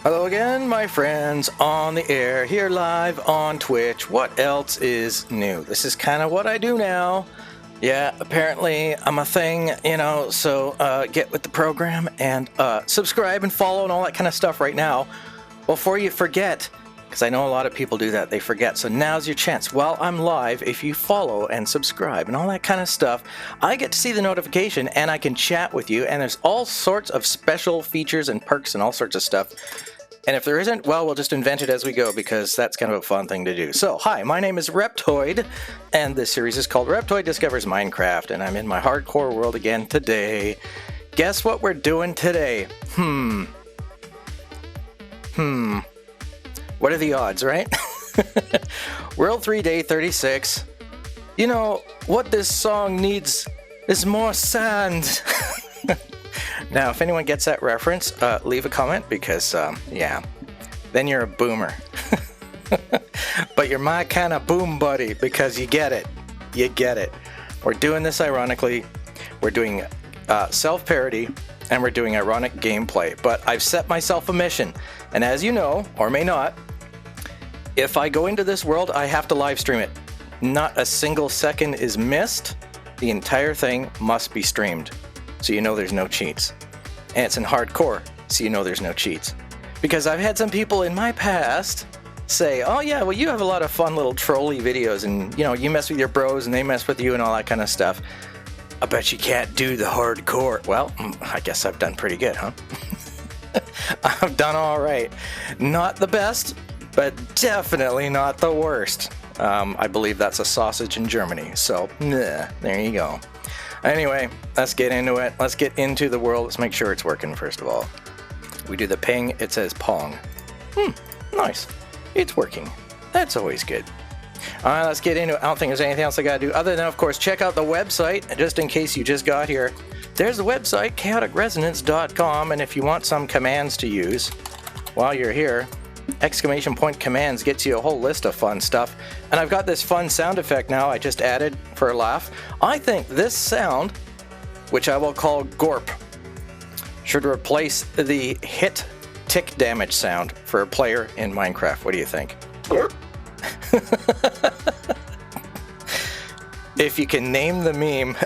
Hello again, my friends, on the air, here live on Twitch. What else is new? This is kind of what I do now. Yeah, apparently I'm a thing, you know, so get with the program and subscribe and follow and all that kind of stuff right now before you forget, because I know a lot of people do that, they forget. So now's your chance. While I'm live, if you follow and subscribe and all that kind of stuff, I get to see the notification and I can chat with you, and there's all sorts of special features and perks and all sorts of stuff. And if there isn't, well, we'll just invent it as we go, because that's kind of a fun thing to do. So, hi, my name is Reptoid, and this series is called Reptoid Discovers Minecraft, and I'm in my hardcore world again today. Guess what we're doing today? What are the odds, right? World 3, Day 36. You know, what this song needs is more sand. Now, if anyone gets that reference, leave a comment, because, yeah, then you're a boomer. But you're my kind of boom buddy, because you get it. You get it. We're doing this ironically. We're doing self-parody, and we're doing ironic gameplay. But I've set myself a mission, and as you know, or may not, if I go into this world, I have to live stream it. Not a single second is missed. The entire thing must be streamed, so you know there's no cheats. And it's in hardcore, so you know there's no cheats. Because I've had some people in my past say, oh yeah, well you have a lot of fun little trolly videos, and you know, you mess with your bros and they mess with you and all that kind of stuff. I bet you can't do the hardcore. Well, I guess I've done pretty good, huh? I've done alright. Not the best, but definitely not the worst. I believe that's a sausage in Germany, so there you go. Anyway, let's get into it. Let's get into the world. Let's make sure it's working first of all. We do the ping, it says Pong. Nice. It's working. That's always good. Alright, let's get into it. I don't think there's anything else I gotta do other than, of course, check out the website. Just in case you just got here, there's the website, chaoticresonance.com, and if you want some commands to use while you're here, exclamation point commands gets you a whole list of fun stuff. And I've got this fun sound effect now I just added for a laugh. I think this sound, which I will call Gorp, should replace the hit tick damage sound for a player in Minecraft. What do you think? Gorp. If you can name the meme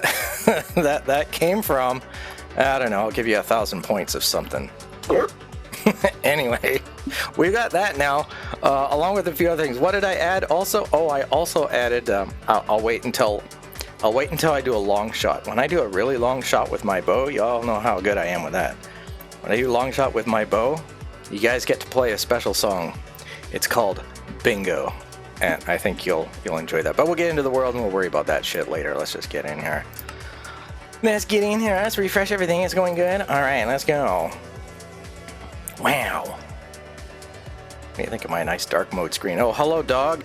that came from, I don't know, I'll give you 1,000 points of something. Gorp. Anyway, we got that now, along with a few other things. What did I add also? Oh, I also added, I'll wait until I do a long shot. When I do a really long shot with my bow, y'all know how good I am with that. When I do a long shot with my bow, you guys get to play a special song. It's called Bingo, and I think you'll enjoy that. But we'll get into the world and we'll worry about that shit later. Let's just get in here. Let's get in here. Let's refresh everything. It's going good. All right, let's go. Wow. What do you think of my nice dark mode screen? Oh, hello, dog.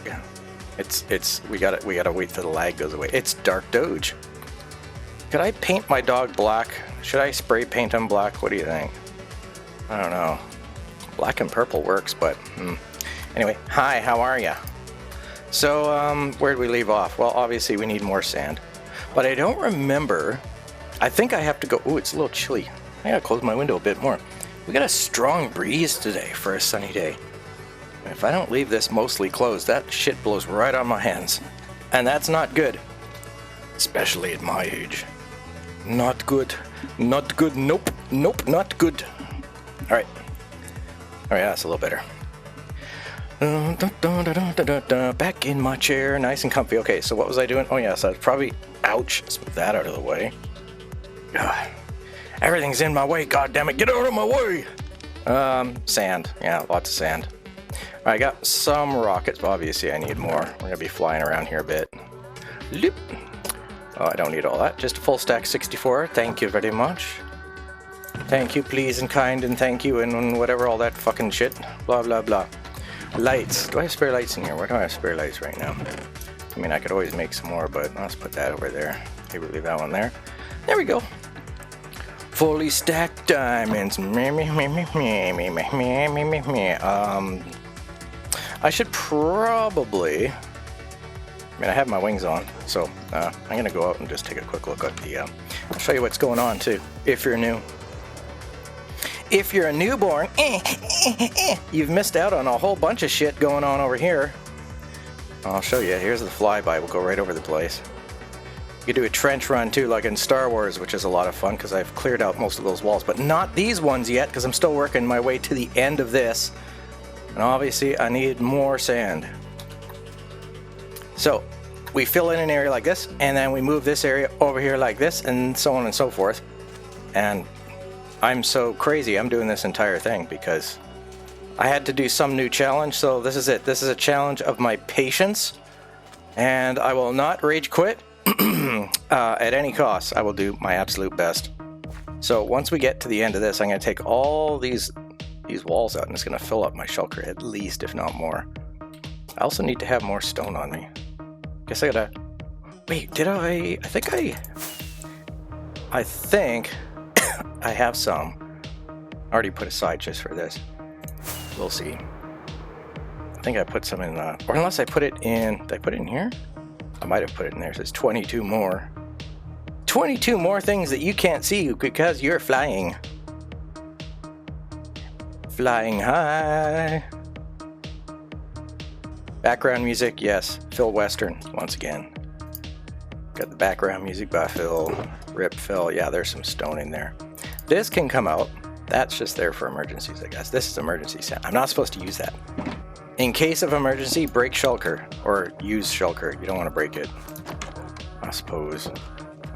We gotta wait till the lag goes away. It's Dark Doge. Could I paint my dog black? Should I spray paint him black? What do you think? I don't know. Black and purple works, but anyway. Hi, how are ya? So, where'd we leave off? Well, obviously we need more sand, but I don't remember. I think I have to go. Ooh, it's a little chilly. I gotta close my window a bit more. We got a strong breeze today for a sunny day. If I don't leave this mostly closed, that shit blows right on my hands. And that's not good. Especially at my age. Not good. Not good. Nope. Nope, not good. Alright. Oh yeah, that's a little better. Back in my chair, nice and comfy. Okay, so what was I doing? Oh yeah, so I was probably... Ouch. Let's move that out of the way. Everything's in my way, goddammit. Get out of my way! Sand. Yeah, lots of sand. I got some rockets, but obviously I need more. We're gonna be flying around here a bit. Loop. Oh, I don't need all that. Just a full stack 64. Thank you very much. Thank you, please, and kind, and thank you, and whatever, all that fucking shit. Blah, blah, blah. Lights. Do I have spare lights in here? Where do I have spare lights right now? I mean, I could always make some more, but let's put that over there. Maybe leave that one there. There we go. Fully stacked diamonds. I should probably... I mean, I have my wings on, so I'm going to go out and just take a quick look at the... I'll show you what's going on, too, if you're new. if you're a newborn, you've missed out on a whole bunch of shit going on over here. I'll show you. Here's the flyby. We'll go right over the place. You can do a trench run too, like in Star Wars, which is a lot of fun because I've cleared out most of those walls, but not these ones yet because I'm still working my way to the end of this. And obviously I need more sand. So we fill in an area like this, and then we move this area over here like this, and so on and so forth. And I'm so crazy, I'm doing this entire thing because I had to do some new challenge, so this is it. This is a challenge of my patience, and I will not rage quit at any cost. I will do my absolute best. So once we get to the end of this, I'm going to take all these walls out, and it's going to fill up my shulker at least, if not more. I also need to have more stone on me. Guess I gotta... Wait, did I think I have some already put aside just for this. We'll see. I think I put some in, or unless I put it in, did I put it in here? I might have put it in there. It says 22 more. 22 more things that you can't see because you're flying. Flying high. Background music, yes. Phil Western, once again. Got the background music by Phil. Rip Phil. Yeah, there's some stone in there. This can come out. That's just there for emergencies, I guess. This is emergency sound. I'm not supposed to use that. In case of emergency, break shulker. Or use shulker. You don't want to break it. I suppose.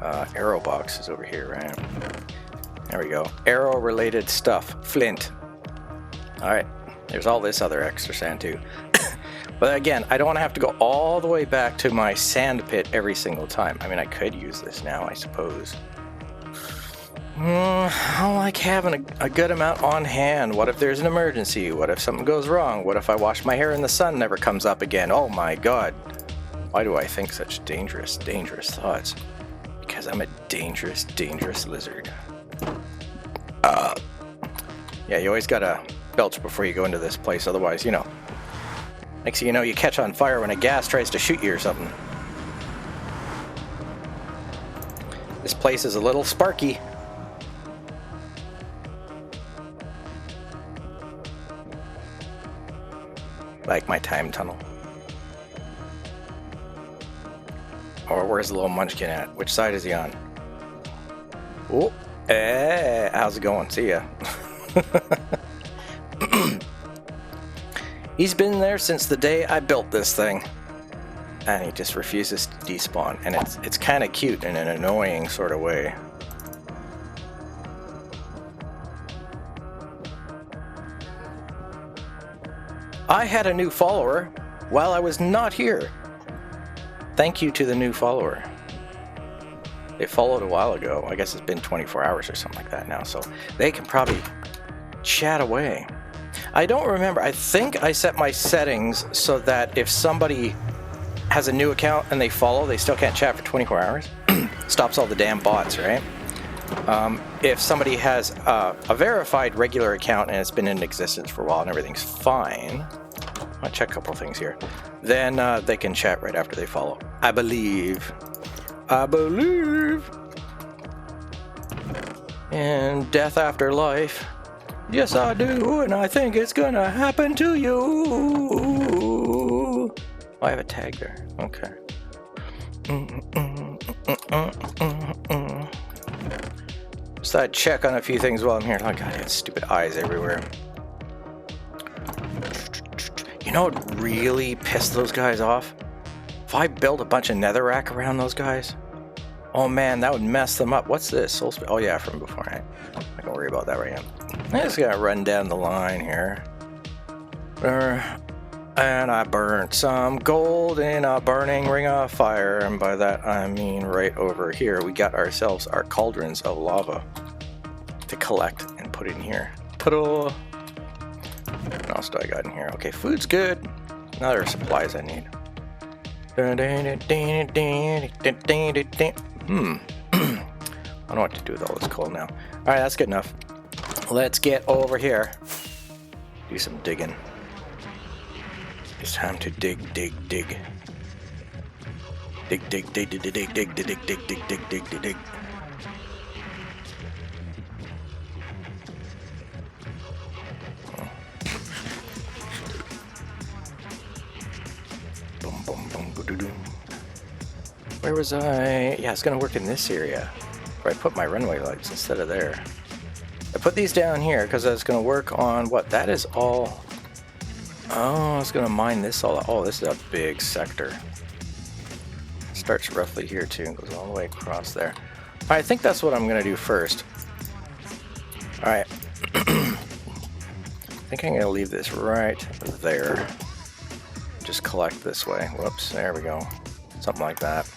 Arrow box is over here, right? There we go. Arrow related stuff. Flint. Alright. There's all this other extra sand too. But again, I don't want to have to go all the way back to my sand pit every single time. I mean, I could use this now, I suppose. I like having a good amount on hand. What if there's an emergency? What if something goes wrong? What if I wash my hair and the sun never comes up again? Oh my god. Why do I think such dangerous, dangerous thoughts? Because I'm a dangerous, dangerous lizard. Yeah, you always gotta belch before you go into this place, otherwise, you know. Next thing you know, you catch on fire when a gas tries to shoot you or something. This place is a little sparky. Like my time tunnel. Or where's the little munchkin at? Which side is he on? Oh, how's it going? See ya. He's been there since the day I built this thing. And he just refuses to despawn. And it's kind of cute in an annoying sort of way. I had a new follower while I was not here. Thank you to the new follower. They followed a while ago. I guess it's been 24 hours or something like that now. So they can probably chat away. I don't remember. I think I set my settings so that if somebody has a new account and they follow, they still can't chat for 24 hours. Stops all the damn bots, right? If somebody has a verified regular account and it's been in existence for a while and everything's fine, I'll check a couple things here, then they can chat right after they follow. I believe in death after life. Yes, I do, and I think it's gonna happen to you. I have a tag there. Okay. Just I'd check on a few things while I'm here. Oh god, I have stupid eyes everywhere. You know what really pissed those guys off? If I built a bunch of netherrack around those guys, oh man, that would mess them up. What's this? Oh yeah, from before. Right? I don't worry about that right now. I'm just gonna run down the line here. And I burnt some gold in a burning ring of fire, and by that I mean right over here. We got ourselves our cauldrons of lava to collect and put in here. Ta-da! What else do I got in here? Okay, food's good. Now there are supplies I need. I don't know what to do with all this coal now. Alright, that's good enough. Let's get over here. Do some digging. It's time to dig. Dig. Where was I? Yeah, it's gonna work in this area. Where I put my runway lights instead of there. I put these down here because I was gonna work on what? That is all. Oh, I was gonna mine this all. Oh, this is a big sector. Starts roughly here too and goes all the way across there. Alright, I think that's what I'm gonna do first. Alright. I think I'm gonna leave this right there. Just collect this way. Whoops, there we go. Something like that.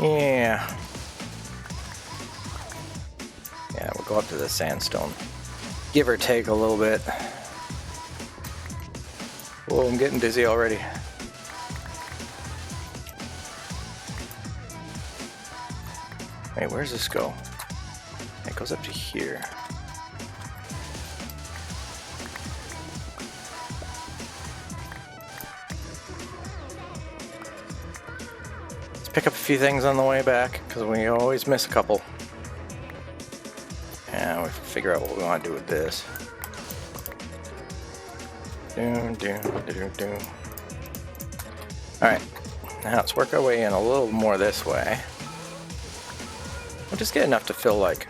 Yeah. Yeah, we'll go up to the sandstone. Give or take a little bit. Whoa, I'm getting dizzy already. Wait, where's this go? It goes up to here. Let's pick up a few things on the way back, because we always miss a couple. And we figure out what we want to do with this. Alright, now let's work our way in a little more this way. We'll just get enough to fill, like,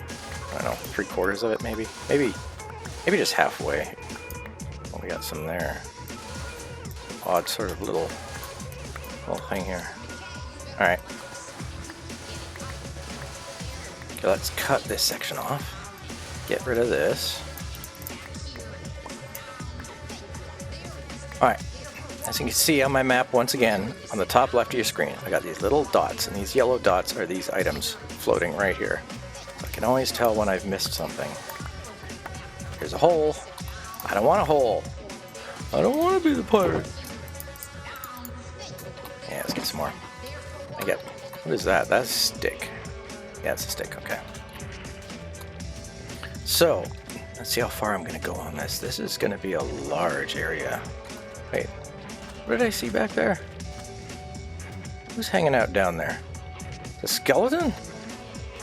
I don't know, 3/4 of it maybe? Maybe just halfway. Oh, we got some there. Odd sort of little thing here. Alright. Okay, let's cut this section off. Get rid of this. Alright. As you can see on my map, once again, on the top left of your screen, I got these little dots, and these yellow dots are these items floating right here. So I can always tell when I've missed something. Here's a hole. I don't want a hole. I don't want to be the pirate. Yeah, let's get some more. I get, what is that? That's a stick. Yeah, it's a stick, okay. So, let's see how far I'm going to go on this. This is going to be a large area. Wait, what did I see back there? Who's hanging out down there? The skeleton?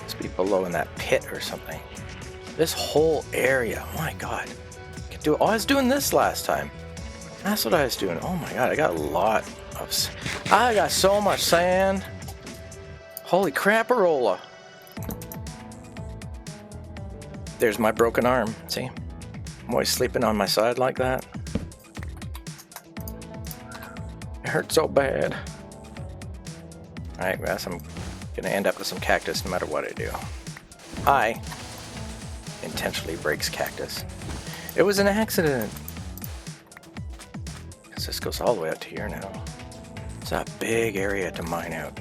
Must be below in that pit or something. This whole area, oh my god. Oh, I was doing this last time. That's what I was doing. Oh my god, I got a lot of... I got so much sand. Holy crap-a-rolla. There's my broken arm, see? I'm always sleeping on my side like that. It hurts so bad. Alright, guys, I'm gonna end up with some cactus no matter what I do. I intentionally breaks cactus. It was an accident. Because this goes all the way up to here now. It's a big area to mine out.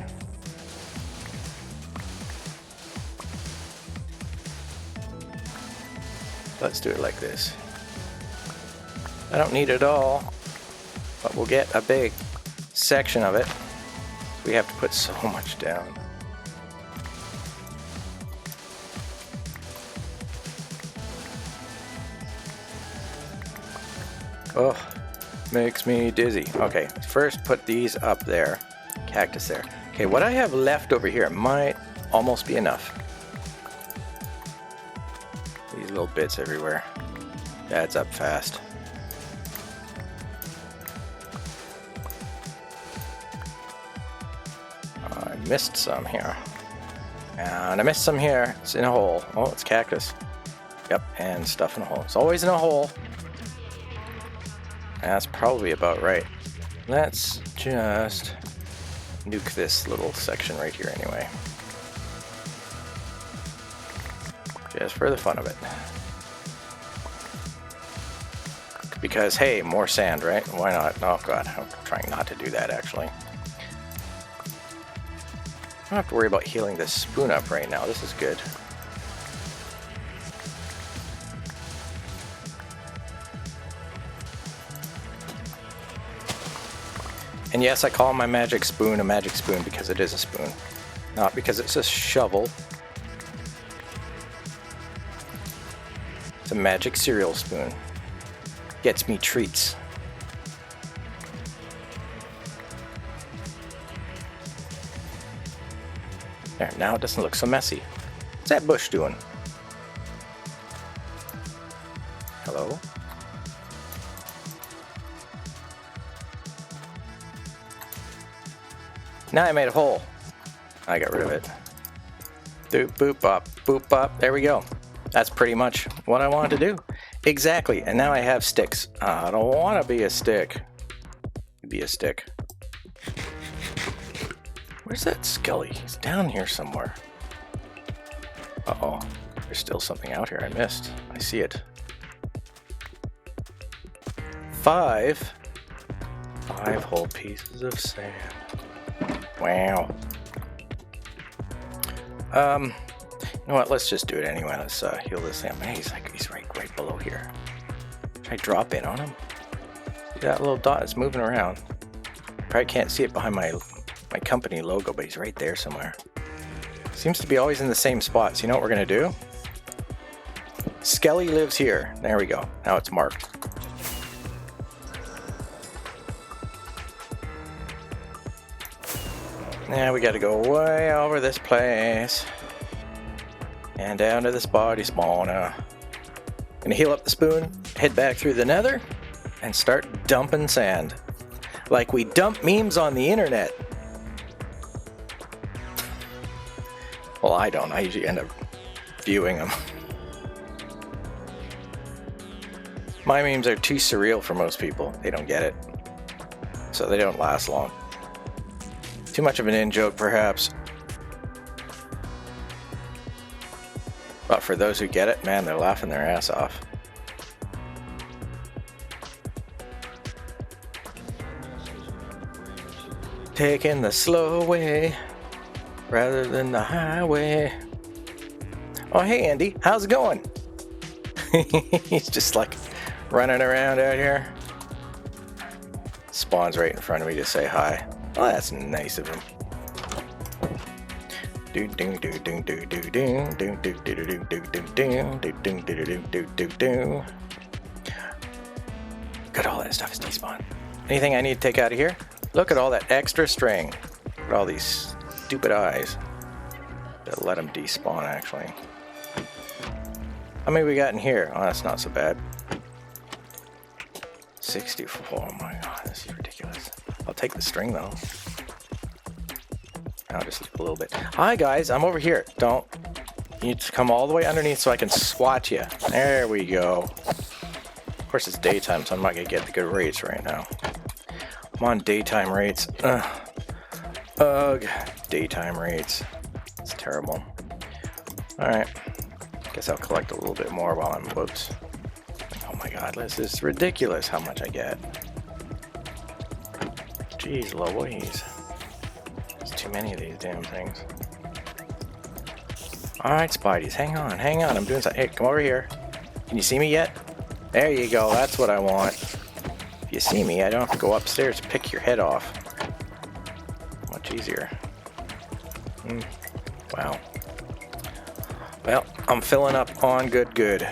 Let's do it like this. I don't need it all, but we'll get a big section of it. We have to put so much down. Oh, makes me dizzy. Okay, first put these up there. Cactus there. Okay, what I have left over here might almost be enough. These little bits everywhere. Adds up fast. I missed some here. And I missed some here. It's in a hole. Oh, it's cactus. Yep, and stuff in a hole. It's always in a hole. That's probably about right. Let's just nuke this little section right here anyway. Just for the fun of it. Because, hey, more sand, right? Why not? Oh god, I'm trying not to do that actually. I don't have to worry about healing this spoon up right now. This is good. And yes, I call my magic spoon a magic spoon because it is a spoon. Not because it's a shovel. It's a magic cereal spoon. Gets me treats. There, now it doesn't look so messy. What's that bush doing? Hello? Now I made a hole. I got rid of it. Doop, boop, bop, boop, bop. There we go. That's pretty much what I wanted to do. Exactly. And now I have sticks. I don't want to be a stick. Be a stick. Where's that Skelly? He's down here somewhere. Uh-oh. There's still something out here I missed. I see it. 5 whole pieces of sand. Wow. You know what? Let's just do it anyway. Let's heal this thing. Man, he's right below here. Should I drop in on him? See that little dot is moving around. Probably can't see it behind my company logo, but he's right there somewhere. Seems to be always in the same spot. So you know what we're gonna do? Skelly lives here. There we go. Now it's marked. Now we gotta go way over this place. And down to this body spawner. Gonna heal up the spoon, head back through the nether, and start dumping sand. Like we dump memes on the internet. Well, I don't. I usually end up viewing them. My memes are too surreal for most people. They don't get it. So they don't last long. Too much of an in-joke, perhaps. But for those who get it, man, they're laughing their ass off. Taking the slow way rather than the highway. Oh, hey, Andy. How's it going? He's just like running around out here. Spawns right in front of me to say hi. Oh, that's nice of him. Do do do do do do do do do do do do do do do do do do do. Got all that stuff is despawn. Anything I need to take out of here? Look at all that extra string. Look at all these stupid eyes. Better let them despawn, actually. How many we got in here? Oh, that's not so bad. 64. Oh my god, this is ridiculous. I'll take the string though. I'll just leave a little bit. Hi guys, I'm over here. Don't. You need to come all the way underneath so I can swat you. There we go. Of course it's daytime, so I'm not gonna get the good rates right now. I'm on daytime rates. Ugh. Daytime rates. It's terrible. Alright. Guess I'll collect a little bit more while I'm... Whoops. Oh my god, this is ridiculous how much I get. Jeez Louise. There's too many of these damn things. Alright, Spideys, hang on, I'm doing something. Hey, come over here. Can you see me yet? There you go, that's what I want. If you see me, I don't have to go upstairs to pick your head off. Much easier. Wow. Well, I'm filling up on good.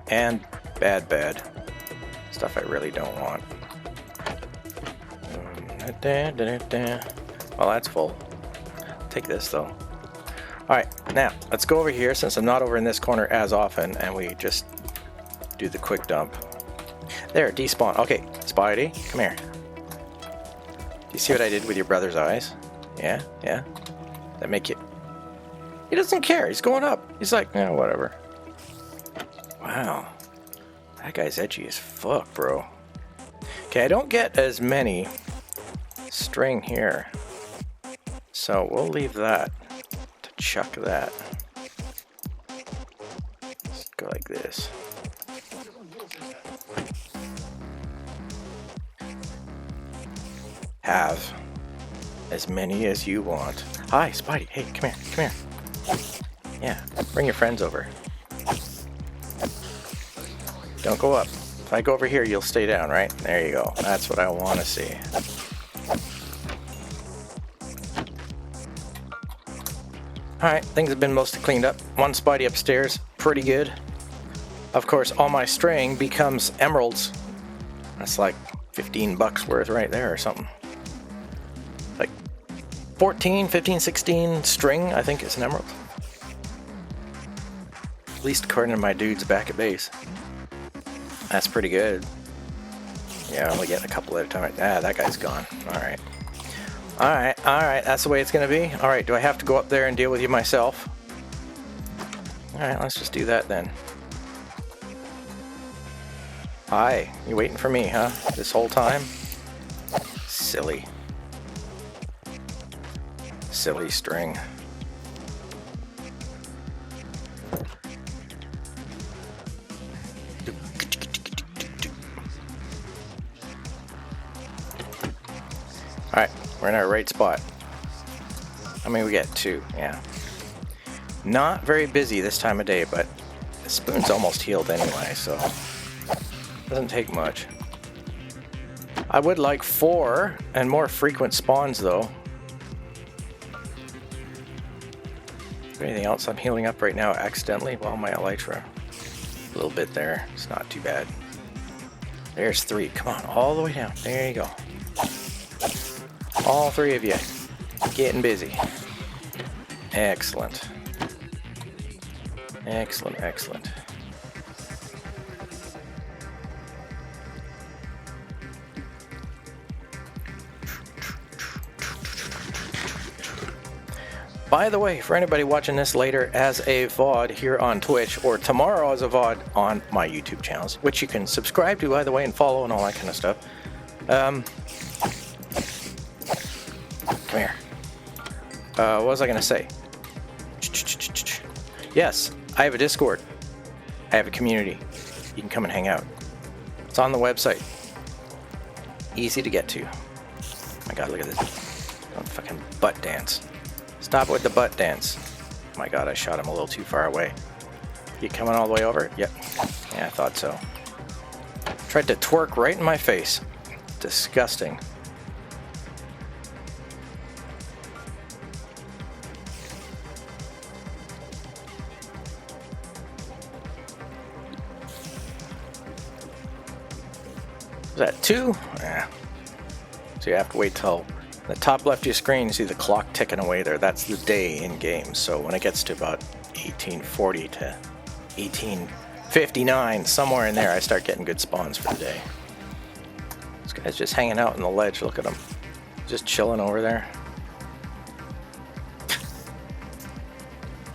And bad. Stuff I really don't want. Well, that's full. Take this though. Alright, now let's go over here since I'm not over in this corner as often and we just do the quick dump. There, despawn. Okay, Spidey, come here. Do you see what I did with your brother's eyes? Yeah? That make you... He doesn't care, he's going up. He's like, yeah, whatever. Wow. That guy's edgy as fuck, bro. Okay, I don't get as many string here. So we'll leave that to chuck that. Let's go like this. Have as many as you want. Hi, Spidey. Hey, come here. Yeah, bring your friends over. Don't go up. If I go over here, you'll stay down, right? There you go. That's what I want to see. Alright, things have been mostly cleaned up. One Spidey upstairs, pretty good. Of course, all my string becomes emeralds. That's like 15 bucks worth right there or something. Like 14, 15, 16 string, I think is an emerald. At least according to my dudes back at base. That's pretty good. Yeah, I only get a couple at a time. Ah, that guy's gone. Alright. Alright, that's the way it's gonna be. Alright, do I have to go up there and deal with you myself? Alright, let's just do that then. Hi, you waiting for me, huh? This whole time? Silly. Silly string. Alright, we're in our right spot. I mean, we get 2, yeah. Not very busy this time of day, but the spoon's almost healed anyway, so doesn't take much. I would like 4 and more frequent spawns though. Is there anything else I'm healing up right now accidentally? Well, my elytra. A little bit there. It's not too bad. There's 3. Come on, all the way down. There you go. All 3 of you getting busy. Excellent. Excellent, excellent. By the way, for anybody watching this later as a VOD here on Twitch, or tomorrow as a VOD on my YouTube channels, which you can subscribe to, by the way, and follow and all that kind of stuff. Come here. What was I going to say? Yes, I have a Discord. I have a community. You can come and hang out. It's on the website. Easy to get to. Oh my god, look at this. Don't fucking butt dance. Stop with the butt dance. Oh my god, I shot him a little too far away. You coming all the way over? Yep. Yeah, I thought so. Tried to twerk right in my face. Disgusting. Is that 2? Yeah. So you have to wait till the top left of your screen, you see the clock ticking away there. That's the day in game. So when it gets to about 1840 to 1859, somewhere in there, I start getting good spawns for the day. This guy's just hanging out on the ledge. Look at him. Just chilling over there.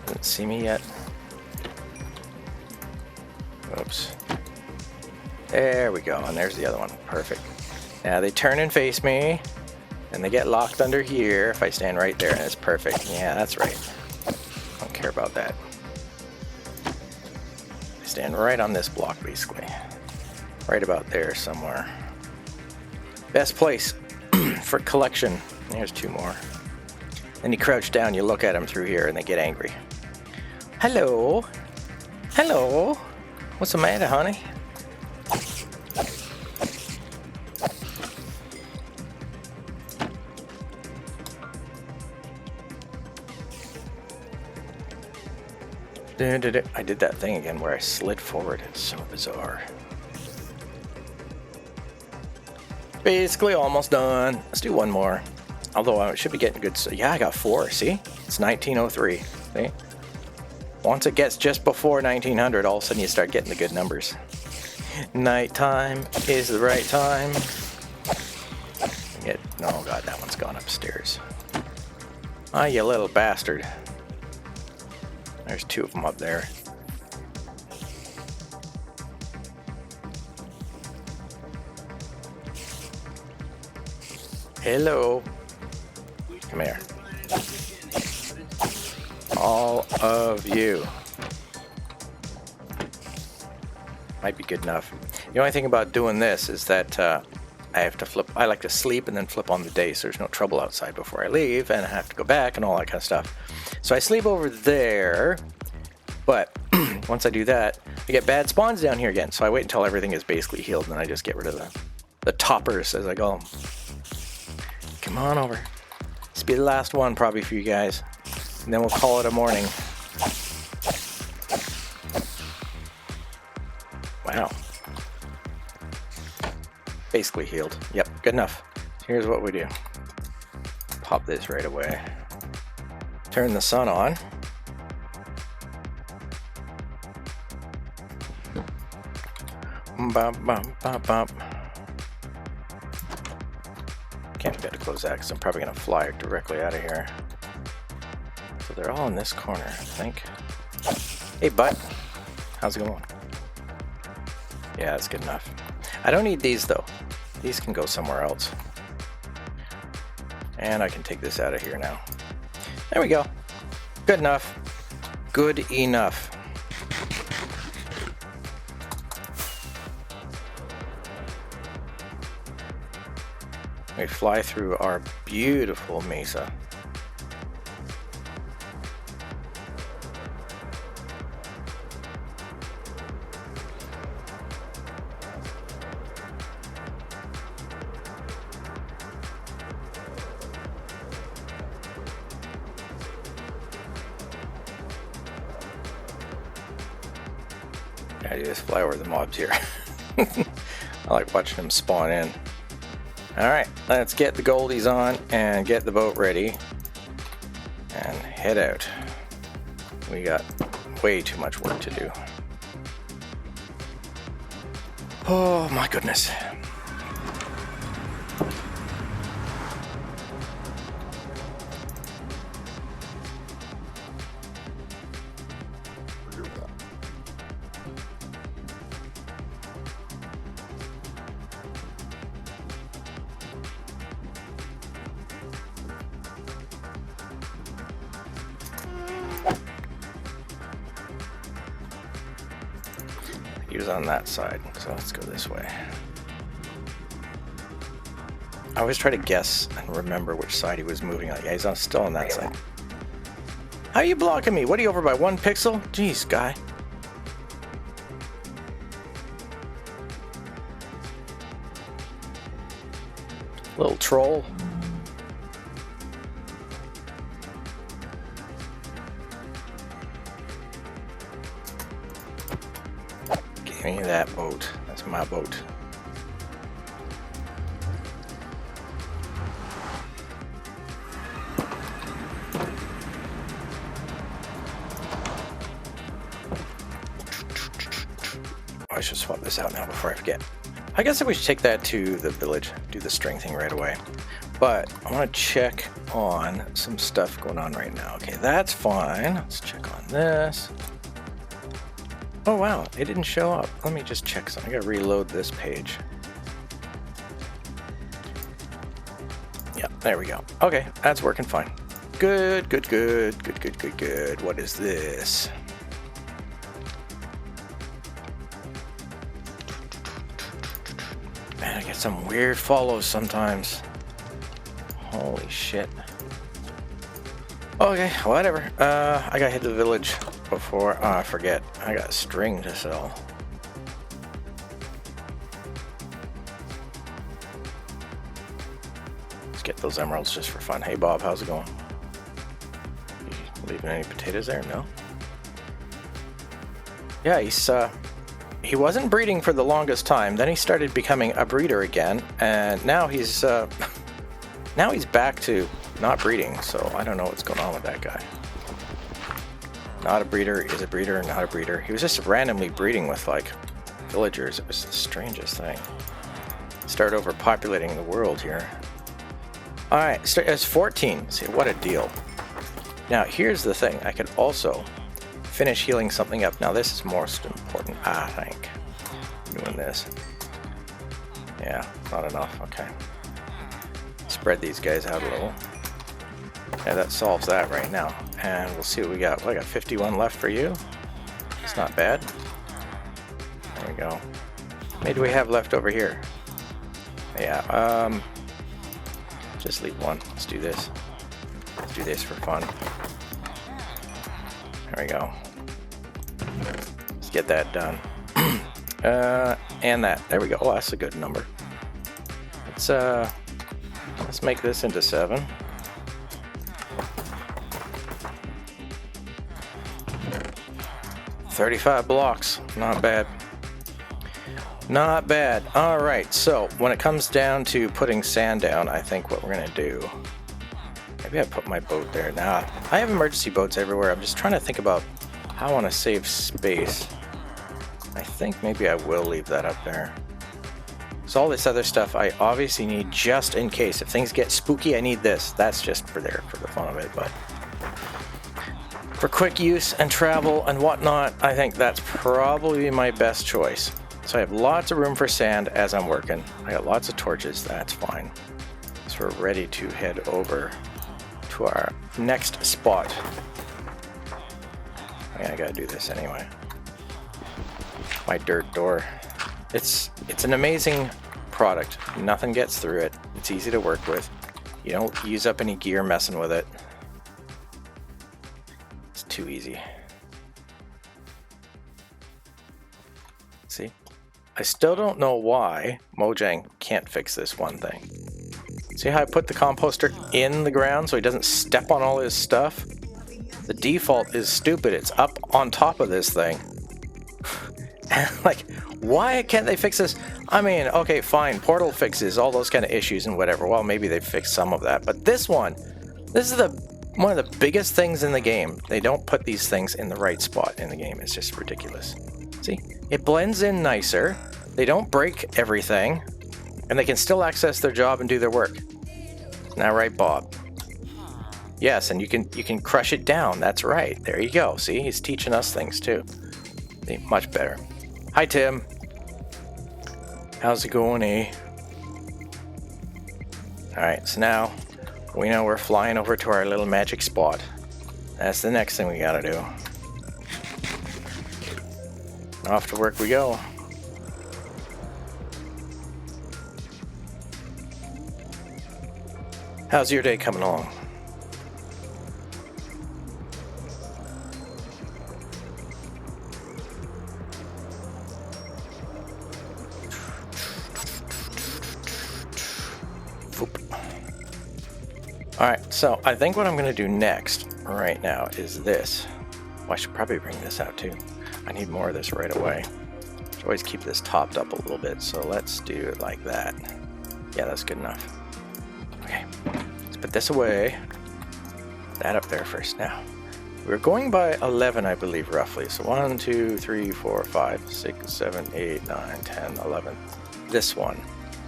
Doesn't see me yet. Oops. There we go. And there's the other one. Perfect. Now they turn and face me. And they get locked under here if I stand right there, and it's perfect. Yeah, that's right. Don't care about that. I stand right on this block, basically. Right about there somewhere. Best place for collection. There's 2 more. Then you crouch down, you look at them through here, and they get angry. Hello? Hello? What's the matter, honey? I did that thing again where I slid forward. It's so bizarre. Basically almost done. Let's do 1 more. Although I should be getting good. Yeah, I got 4. See? It's 1903. See? Once it gets just before 1900, all of a sudden you start getting the good numbers. Nighttime is the right time. Oh god, that one's gone upstairs. Ah, you little bastard. There's 2 of them up there. Hello. Come here. All of you. Might be good enough. The only thing about doing this is that I have to flip. I like to sleep and then flip on the day so there's no trouble outside before I leave, and I have to go back and all that kind of stuff. So I sleep over there, but once I do that, I get bad spawns down here again. So I wait until everything is basically healed, and then I just get rid of the toppers as I go. Come on over. This will be the last one probably for you guys, and then we'll call it a morning. Wow. Basically healed. Yep, good enough. Here's what we do. Pop this right away. Turn the sun on. Bop, bop, bop, bop. Can't maybe I have to close that because I'm probably going to fly directly out of here. So they're all in this corner, I think. Hey, bud. How's it going? Yeah, that's good enough. I don't need these, though. These can go somewhere else. And I can take this out of here now. There we go. Good enough. Good enough. We fly through our beautiful mesa. I just fly over the mobs here. I like watching them spawn in. Alright, let's get the goldies on and get the boat ready and head out. We got way too much work to do. Oh my goodness. He was on that side, so let's go this way. I always try to guess and remember which side he was moving on. Yeah, he's still on that side. How are you blocking me? What are you, over by 1 pixel? Jeez, guy. Little troll. Give me that boat. That's my boat. I should swap this out now before I forget. I guess we should take that to the village, do the string thing right away. But I want to check on some stuff going on right now. Okay, that's fine. Let's check on this. Oh wow, it didn't show up. Let me just check something. I gotta reload this page. Yep, there we go. Okay, that's working fine. Good, good, good, good, good, good, good. What is this? Man, I get some weird follows sometimes. Holy shit. Okay, whatever. I gotta hit the village before I forget. I got string to sell. Let's get those emeralds just for fun. Hey Bob, how's it going? You leaving any potatoes there? No? Yeah, he wasn't breeding for the longest time. Then he started becoming a breeder again, and now he's now he's back to not breeding. So I don't know what's going on with that guy. Not a breeder, is a breeder, not a breeder. He was just randomly breeding with like villagers. It was the strangest thing. Start overpopulating the world here. All right, it's 14. See, what a deal. Now here's the thing. I could also finish healing something up. Now this is most important, I think. Doing this. Yeah, not enough. Okay. Spread these guys out a little. Yeah, that solves that right now. And we'll see what we got. Well, I got 51 left for you. It's not bad. There we go. How many do we have left over here? Yeah, just leave one. Let's do this. Let's do this for fun. There we go. Let's get that done. And that. There we go. Oh, that's a good number. Let's make this into 7. $35 blocks. Not bad. Not bad. Alright, so when it comes down to putting sand down, I think what we're going to do... Maybe I put my boat there. Nah, I have emergency boats everywhere. I'm just trying to think about how I want to save space. I think maybe I will leave that up there. So all this other stuff I obviously need just in case. If things get spooky, I need this. That's just for there for the fun of it, but for quick use and travel and whatnot, I think that's probably my best choice. So I have lots of room for sand as I'm working. I got lots of torches, that's fine. So we're ready to head over to our next spot. I gotta do this anyway. My dirt door. It's an amazing product. Nothing gets through it. It's easy to work with. You don't use up any gear messing with it. It's too easy. See? I still don't know why Mojang can't fix this one thing. See how I put the composter in the ground so he doesn't step on all his stuff? The default is stupid. It's up on top of this thing. Like, why can't they fix this? I mean, okay, fine. Portal fixes all those kind of issues and whatever. Well, maybe they fixed some of that. But this one, this is one of the biggest things in the game. They don't put these things in the right spot in the game. It's just ridiculous. See? It blends in nicer. They don't break everything. And they can still access their job and do their work. Now, right, Bob? Yes, and you can crush it down. That's right. There you go. See, he's teaching us things too. See, much better. Hi, Tim. How's it going, eh? Alright, so now we know we're flying over to our little magic spot. That's the next thing we gotta do. Off to work we go. How's your day coming along? Alright, so I think what I'm going to do next, right now, is this. Well, I should probably bring this out too. I need more of this right away. I should always keep this topped up a little bit, so let's do it like that. Yeah, that's good enough. Okay, let's put this away. That up there first. Now, we're going by 11, I believe, roughly. So 1, 2, 3, 4, 5, 6, 7, 8, 9, 10, 11. This one.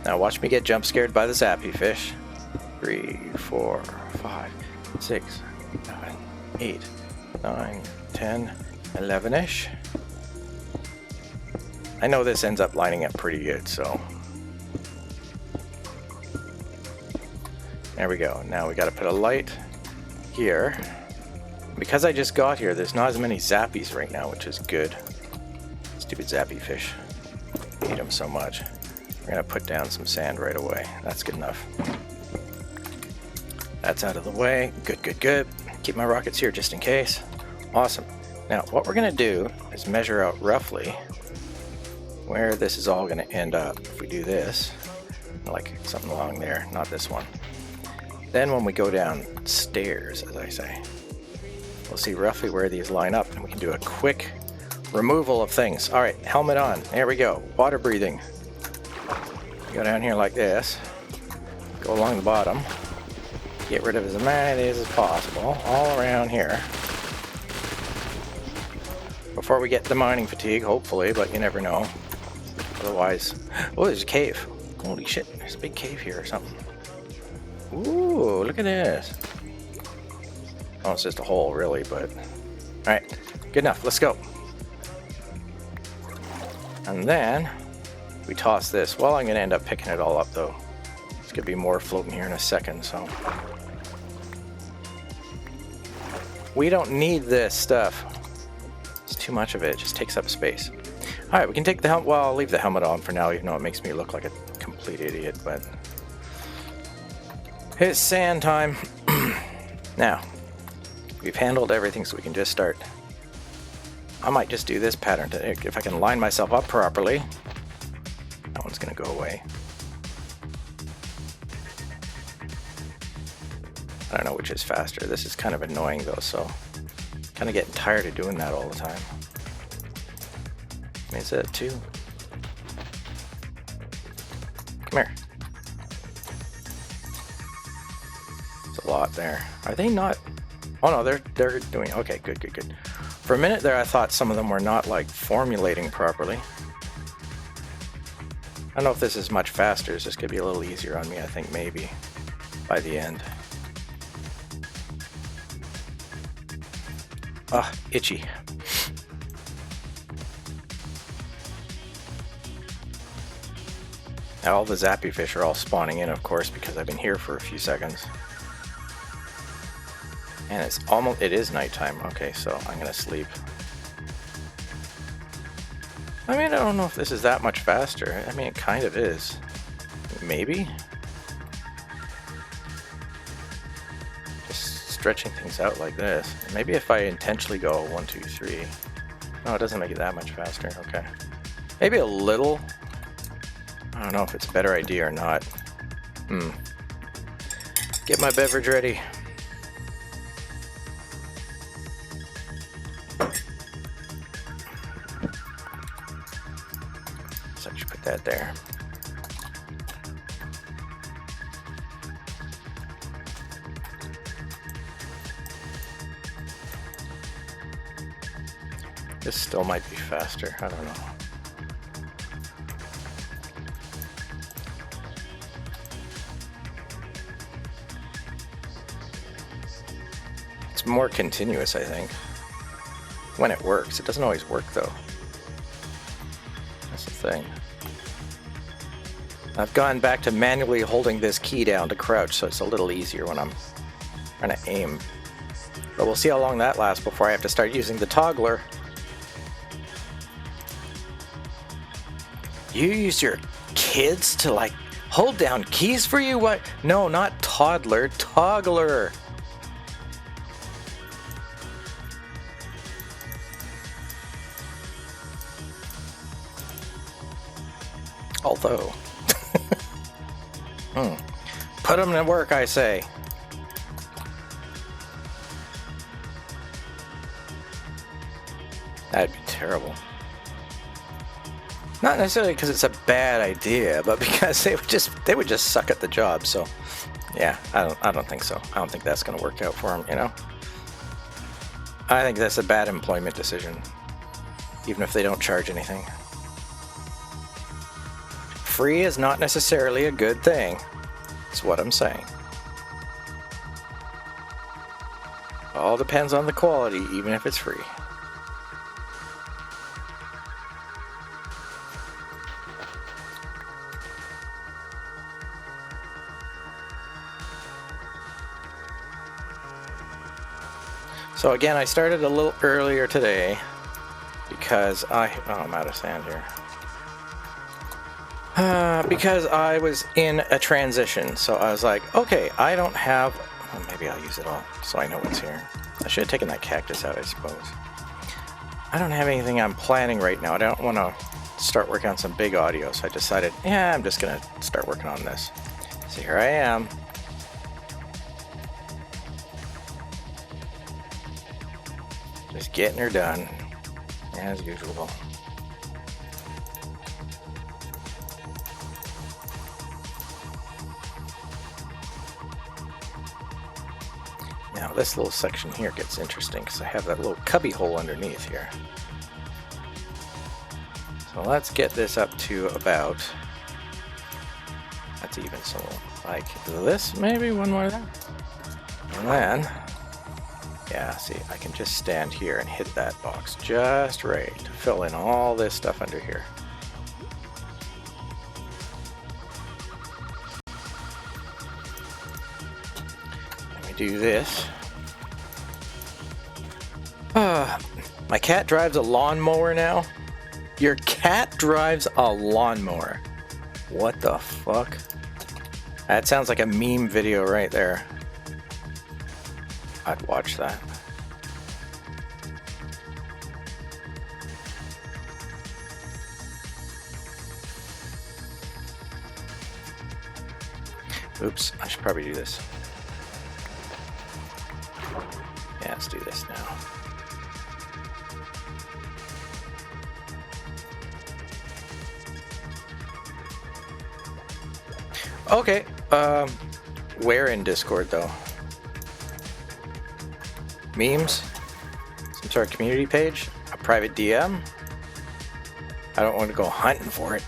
Now watch me get jump scared by the zappy fish. 3, 4, 5, 6, 7, 8, 9, 10, 11-ish. I know this ends up lining up pretty good, so. There we go. Now we got to put a light here. Because I just got here, there's not as many zappies right now, which is good. Stupid zappy fish. I hate them so much. We're going to put down some sand right away. That's good enough. That's out of the way. Good, good, good. Keep my rockets here just in case. Awesome. Now, what we're going to do is measure out roughly where this is all going to end up. If we do this, like something along there, not this one. Then when we go downstairs, as I say, we'll see roughly where these line up, and we can do a quick removal of things. All right, helmet on. There we go. Water breathing. Go down here like this. Go along the bottom. Get rid of as many of these as possible, all around here. Before we get the mining fatigue, hopefully, but you never know. Otherwise, oh, there's a cave. Holy shit, there's a big cave here or something. Ooh, look at this. Oh, it's just a hole, really, but... Alright, good enough, let's go. And then, we toss this. Well, I'm going to end up picking it all up, though. There's going to be more floating here in a second, so... We don't need this stuff. It's too much of it. It just takes up space. Alright, we can take the helmet. Well, I'll leave the helmet on for now, even though it makes me look like a complete idiot, but... It's sand time. Now, we've handled everything, so we can just start. I might just do this pattern to, if I can line myself up properly. That one's going to go away. I don't know which is faster. This is kind of annoying though, so kind of getting tired of doing that all the time. Is that 2? Come here. It's a lot there. Are they not? Oh no, they're doing okay. Good, good, good. For a minute there, I thought some of them were not like formulating properly. I don't know if this is much faster. It's just going to be a little easier on me, I think, maybe, by the end. Ah, itchy. Now all the zappy fish are all spawning in, of course, because I've been here for a few seconds. And it is nighttime. Okay, so I'm gonna sleep. I mean, I don't know if this is that much faster. I mean, it kind of is. Maybe? Just stretching things out like this. Maybe if I intentionally go 1, 2, 3. No, it doesn't make it that much faster. Okay. Maybe a little. I don't know if it's a better idea or not. Get my beverage ready. So I should put that there. This still might be faster. I don't know. More continuous, I think, when it works. It doesn't always work though. That's the thing. I've gone back to manually holding this key down to crouch, so it's a little easier when I'm trying to aim. But we'll see how long that lasts before I have to start using the toggler. You use your kids to like hold down keys for you? What? No, not toddler, toggler. Although, put them to work, I say. That'd be terrible. Not necessarily because it's a bad idea, but because they would just suck at the job. So, yeah, I don't think so. I don't think that's going to work out for them. You know, I think that's a bad employment decision, even if they don't charge anything. Free is not necessarily a good thing. That's what I'm saying. All depends on the quality, even if it's free. So again, I started a little earlier today because I'm out of sand here. Because I was in a transition, so I was like, okay, I don't have... Well, maybe I'll use it all, so I know what's here. I should have taken that cactus out, I suppose. I don't have anything I'm planning right now. I don't want to start working on some big audio, so I decided, yeah, I'm just going to start working on this. So here I am. Just getting her done, as usual. Now this little section here gets interesting because I have that little cubby hole underneath here. So let's get this up to about, that's even, so like this, maybe one more there. And then, yeah, see, I can just stand here and hit that box just right to fill in all this stuff under here. Do this. My cat drives a lawnmower now. Your cat drives a lawnmower. What the fuck? That sounds like a meme video right there. I'd watch that. Oops, I should probably do this. Yeah, let's do this now. Okay, where in Discord though? Memes? Some sort of community page? A private DM? I don't want to go hunting for it.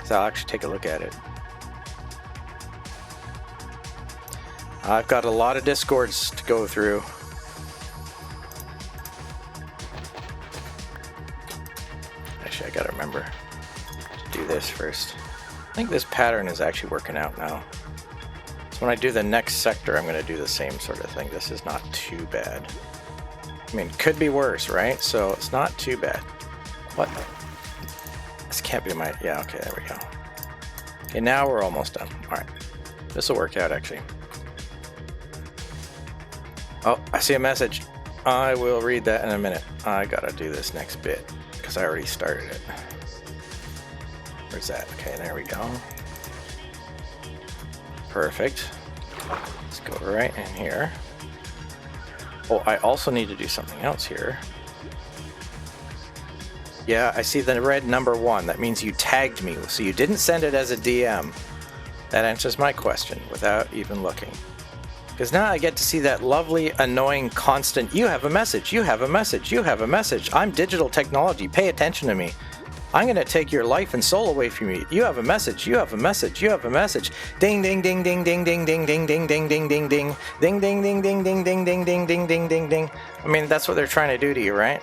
So I'll actually take a look at it. I've got a lot of Discords to go through. Actually, I gotta remember to do this first. I think this pattern is actually working out now. So when I do the next sector, I'm gonna do the same sort of thing. This is not too bad. I mean, could be worse, right? So it's not too bad. What? This can't be my... Yeah, okay, there we go. Okay, now we're almost done. All right. This will work out, actually. Oh, I see a message. I will read that in a minute. I gotta do this next bit because I already started it. Where's that? Okay, there we go. Perfect. Let's go right in here. Oh, I also need to do something else here. Yeah, I see the red number 1. That means you tagged me, so you didn't send it as a DM. That answers my question without even looking. Because now I get to see that lovely, annoying, constant, you have a message, you have a message, you have a message. I'm digital technology, pay attention to me. I'm going to take your life and soul away from you. You have a message, you have a message, you have a message. Ding, ding, ding, ding, ding, ding, ding, ding, ding, ding, ding, ding, ding. Ding, ding, ding, ding, ding, ding, ding, ding, ding, ding, ding, ding. I mean, that's what they're trying to do to you, right?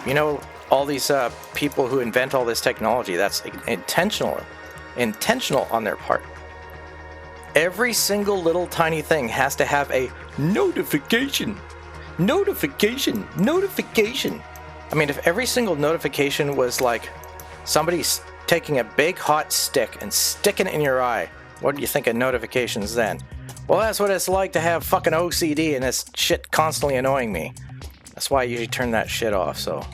You know, all these people who invent all this technology, that's intentional on their part. Every single little tiny thing has to have a notification. Notification. Notification. I mean, if every single notification was like somebody's taking a big hot stick and sticking it in your eye, what do you think of notifications then? Well, that's what it's like to have fucking OCD and this shit constantly annoying me. That's why I usually turn that shit off, so...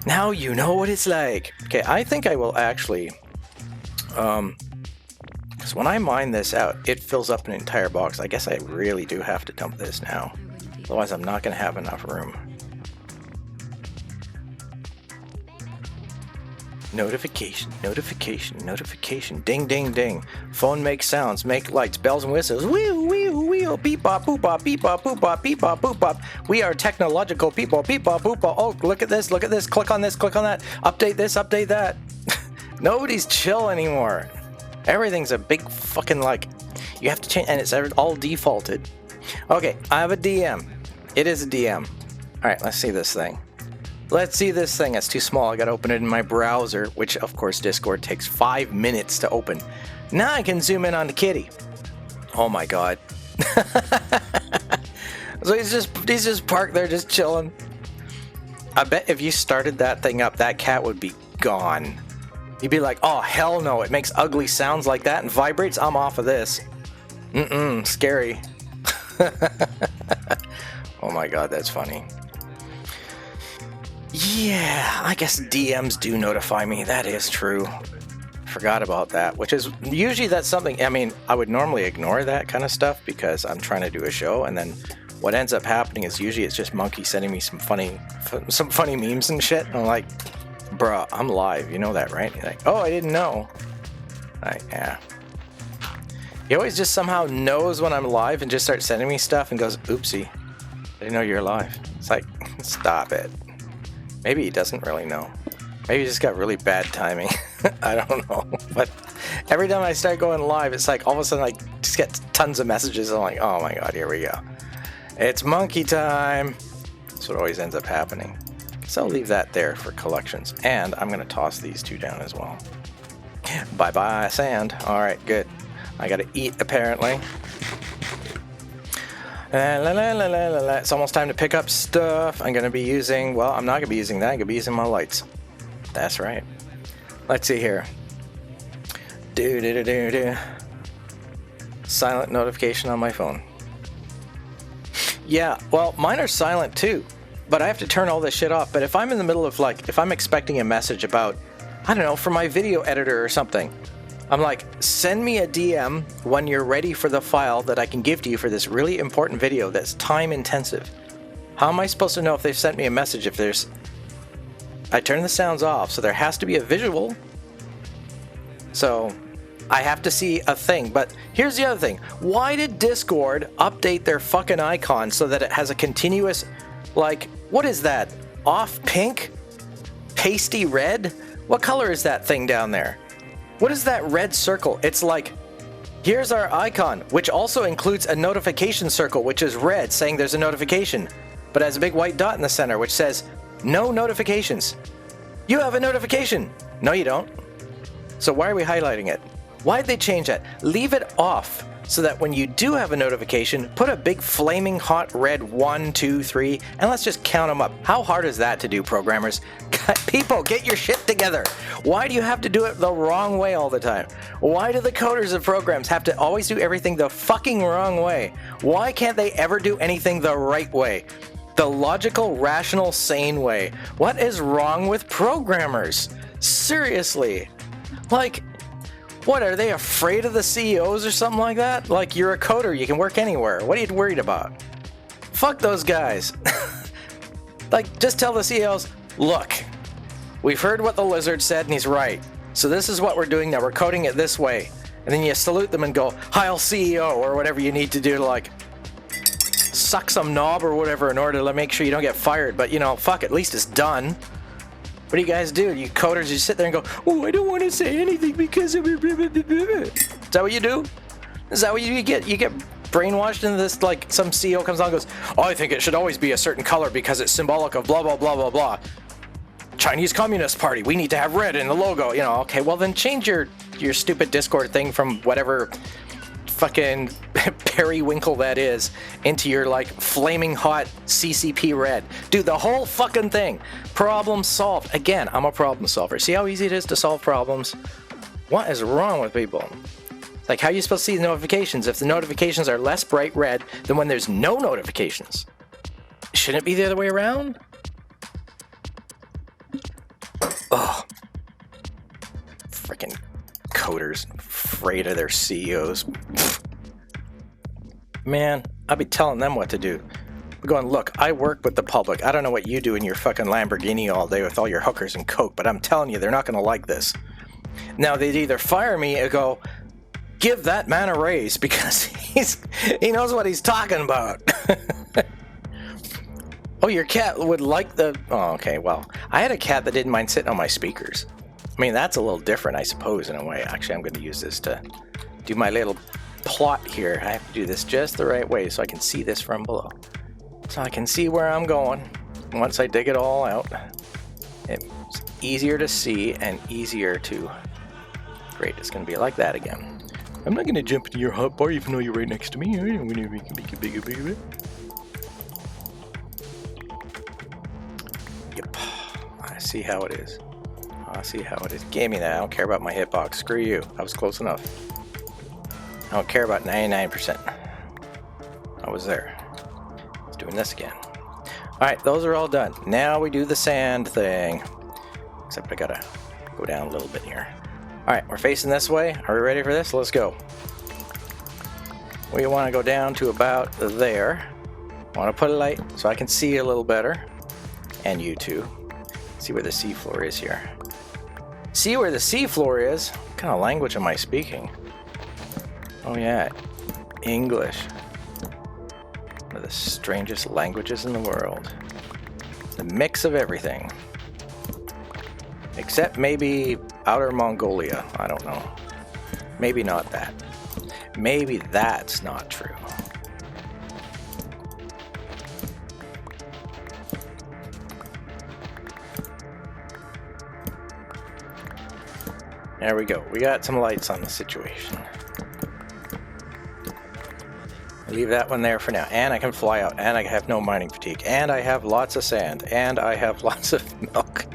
Now you know what it's like. Okay, I think I will actually... Because when I mine this out, it fills up an entire box. I guess I really do have to dump this now. Otherwise, I'm not going to have enough room. Notification, notification, notification. Ding, ding, ding. Phone makes sounds, make lights, bells and whistles. Wee, wee, wee, beep, bop, boop, bop, beep, bop, boop, bop, beep, bop, boop, bop. We are technological people. Beep, bop, boop, bop. Oh, look at this, look at this. Click on this, click on that. Update this, update that. Nobody's chill anymore. Everything's a big fucking like, you have to change, and it's all defaulted. Okay, I have a DM. It is a DM. All right, let's see this thing. Let's see this thing. It's too small. I gotta open it in my browser, which of course Discord takes 5 minutes to open. Now I can zoom in on the kitty. Oh my god. So he's just parked there, just chilling. I bet if you started that thing up, that cat would be gone. You'd be like, oh, hell no, it makes ugly sounds like that and vibrates. I'm off of this. Scary. Oh my god, that's funny. Yeah, I guess DMs do notify me. That is true. Forgot about that, which is usually that's something, I mean, I would normally ignore that kind of stuff because I'm trying to do a show, and then what ends up happening is usually it's just Monkey sending me some funny memes and shit. And I'm like, bruh, I'm live, you know that, right? You're like, oh, I didn't know. Yeah. He always just somehow knows when I'm live and just starts sending me stuff and goes, oopsie, I didn't know you're live. It's like, stop it. Maybe he doesn't really know. Maybe he just got really bad timing. I don't know. But every time I start going live, it's like all of a sudden I just get tons of messages. I'm like, oh my god, here we go. It's monkey time. That's what always ends up happening. So I'll leave that there for collections. And I'm going to toss these two down as well. Bye-bye, sand. All right, good. I got to eat, apparently. It's almost time to pick up stuff. I'm going to be using... Well, I'm not going to be using that. I'm going to be using my lights. That's right. Let's see here. Silent notification on my phone. Yeah, well, mine are silent too. But I have to turn all this shit off. But if I'm in the middle of like, if I'm expecting a message about, I don't know, for my video editor or something, I'm like, send me a DM when you're ready for the file that I can give to you for this really important video that's time intensive. How am I supposed to know if they've sent me a message if there's... I turn the sounds off, so there has to be a visual. So I have to see a thing. But here's the other thing. Why did Discord update their fucking icon so that it has a continuous... Like, what is that? Off pink? Pasty red? What color is that thing down there? What is that red circle? It's like, here's our icon, which also includes a notification circle, which is red, saying there's a notification, but has a big white dot in the center, which says, no notifications. You have a notification. No, you don't. So why are we highlighting it? Why'd they change that? Leave it off so that when you do have a notification, put a big flaming hot red 1, 2, 3, and let's just count them up. How hard is that to do, programmers? People, get your shit together. Why do you have to do it the wrong way all the time? Why do the coders of programs have to always do everything the fucking wrong way? Why can't they ever do anything the right way? The logical, rational, sane way. What is wrong with programmers? Seriously. Like, what, are they afraid of the CEOs or something like that? Like, you're a coder, you can work anywhere. What are you worried about? Fuck those guys. Like, just tell the CEOs, look, we've heard what the lizard said and he's right. So this is what we're doing now, we're coding it this way. And then you salute them and go, Heil CEO, or whatever you need to do to, like, suck some knob or whatever in order to make sure you don't get fired. But, you know, fuck, at least it's done. What do you guys do? You coders, you sit there and go, oh, I don't want to say anything because of... Is that what you do? Is that what you get? You get brainwashed into this, like, some CEO comes on and goes, oh, I think it should always be a certain color because it's symbolic of blah, blah, blah, blah, blah. Chinese Communist Party, we need to have red in the logo. You know, okay, well then change your stupid Discord thing from whatever fucking periwinkle that is into your, like, flaming hot CCP red. Do the whole fucking thing. Problem solved. Again, I'm a problem solver. See how easy it is to solve problems? What is wrong with people? Like, how are you supposed to see the notifications if the notifications are less bright red than when there's no notifications? Shouldn't it be the other way around? Ugh. Freaking coders afraid of their CEOs. Man, I'll be telling them what to do. I'm going, look, I work with the public. I don't know what you do in your fucking Lamborghini all day with all your hookers and coke, but I'm telling you, they're not going to like this. Now, they'd either fire me or go, give that man a raise because he knows what he's talking about. Oh, your cat would like the... Oh, okay, well, I had a cat that didn't mind sitting on my speakers. I mean, that's a little different, I suppose, in a way. Actually, I'm going to use this to do my little plot here. I have to do this just the right way so I can see this from below. So I can see where I'm going. Once I dig it all out, it's easier to see and easier to... Great, it's going to be like that again. I'm not going to jump into your hot bar even though you're right next to me. I'm going to make it bigger. Yep. I see how it is. I see how it is. Give me that. I don't care about my hitbox. Screw you. I was close enough. I don't care about 99%. I was there. Let's doing this again. Alright, those are all done. Now we do the sand thing. Except I gotta go down a little bit here. Alright, we're facing this way. Are we ready for this? Let's go. We want to go down to about there. I want to put a light so I can see a little better. And you too. See where the seafloor is here. See where the seafloor is? What kind of language am I speaking? Oh yeah, English. One of the strangest languages in the world. The mix of everything. Except maybe Outer Mongolia. I don't know. Maybe not that. Maybe that's not true. There we go. We got some lights on the situation. Leave that one there for now. And I can fly out. And I have no mining fatigue. And I have lots of sand. And I have lots of milk.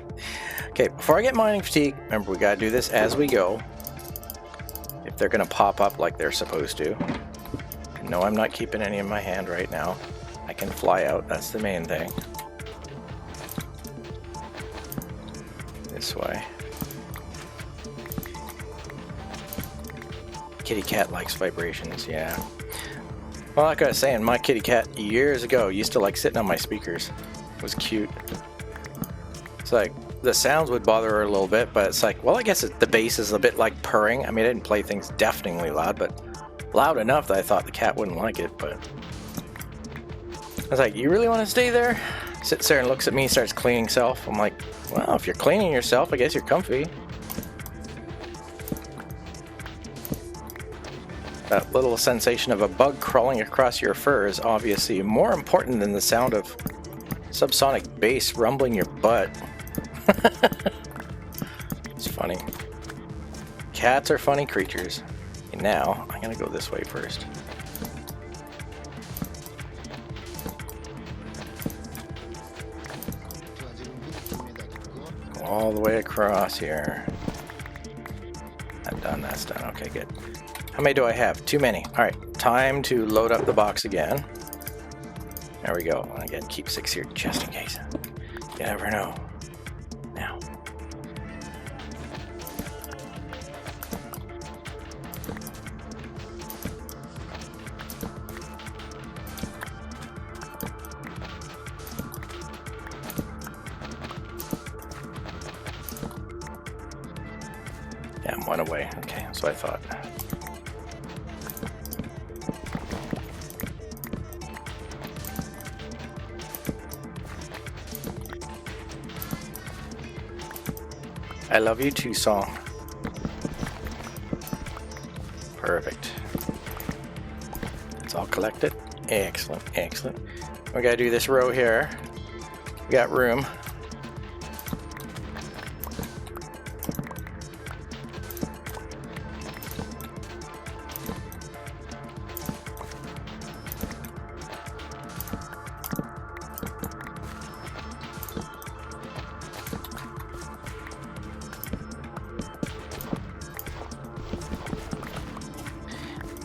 Okay, before I get mining fatigue, remember we gotta do this as we go. If they're gonna pop up like they're supposed to. No, I'm not keeping any in my hand right now. I can fly out. That's the main thing. This way. Kitty cat likes vibrations, yeah. Well, like I was saying, my kitty cat years ago used to like sitting on my speakers. It was cute. It's like, the sounds would bother her a little bit, but it's like, well, I guess the bass is a bit like purring. I mean, I didn't play things deafeningly loud, but loud enough that I thought the cat wouldn't like it, but... I was like, you really want to stay there? Sits there and looks at me, starts cleaning self. I'm like, well, if you're cleaning yourself, I guess you're comfy. That little sensation of a bug crawling across your fur is obviously more important than the sound of subsonic bass rumbling your butt. It's funny. Cats are funny creatures. Okay, now, I'm gonna go this way first. Go all the way across here. That's done. Okay, good. How many do I have? Too many. Alright, time to load up the box again. There we go. And again, keep 6 here just in case. You never know. Now. Yeah, I'm one away. Okay, that's what I thought. I love you too song. Perfect. It's all collected. Excellent, excellent. We gotta do this row here. We got room.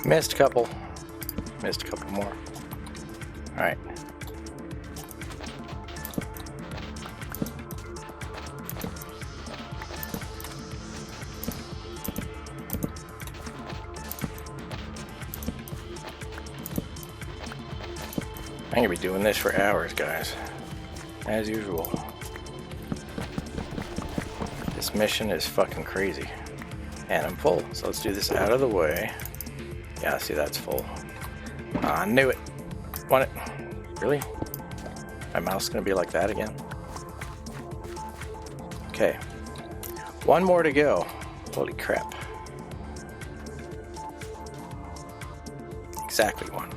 Missed a couple more. All right. I'm gonna be doing this for hours, guys, as usual. This mission is fucking crazy. And I'm full, so let's do this out of the way. Yeah, see, that's full. I knew it. Want it? Really? My mouse gonna be like that again? Okay. One more to go. Holy crap. Exactly one.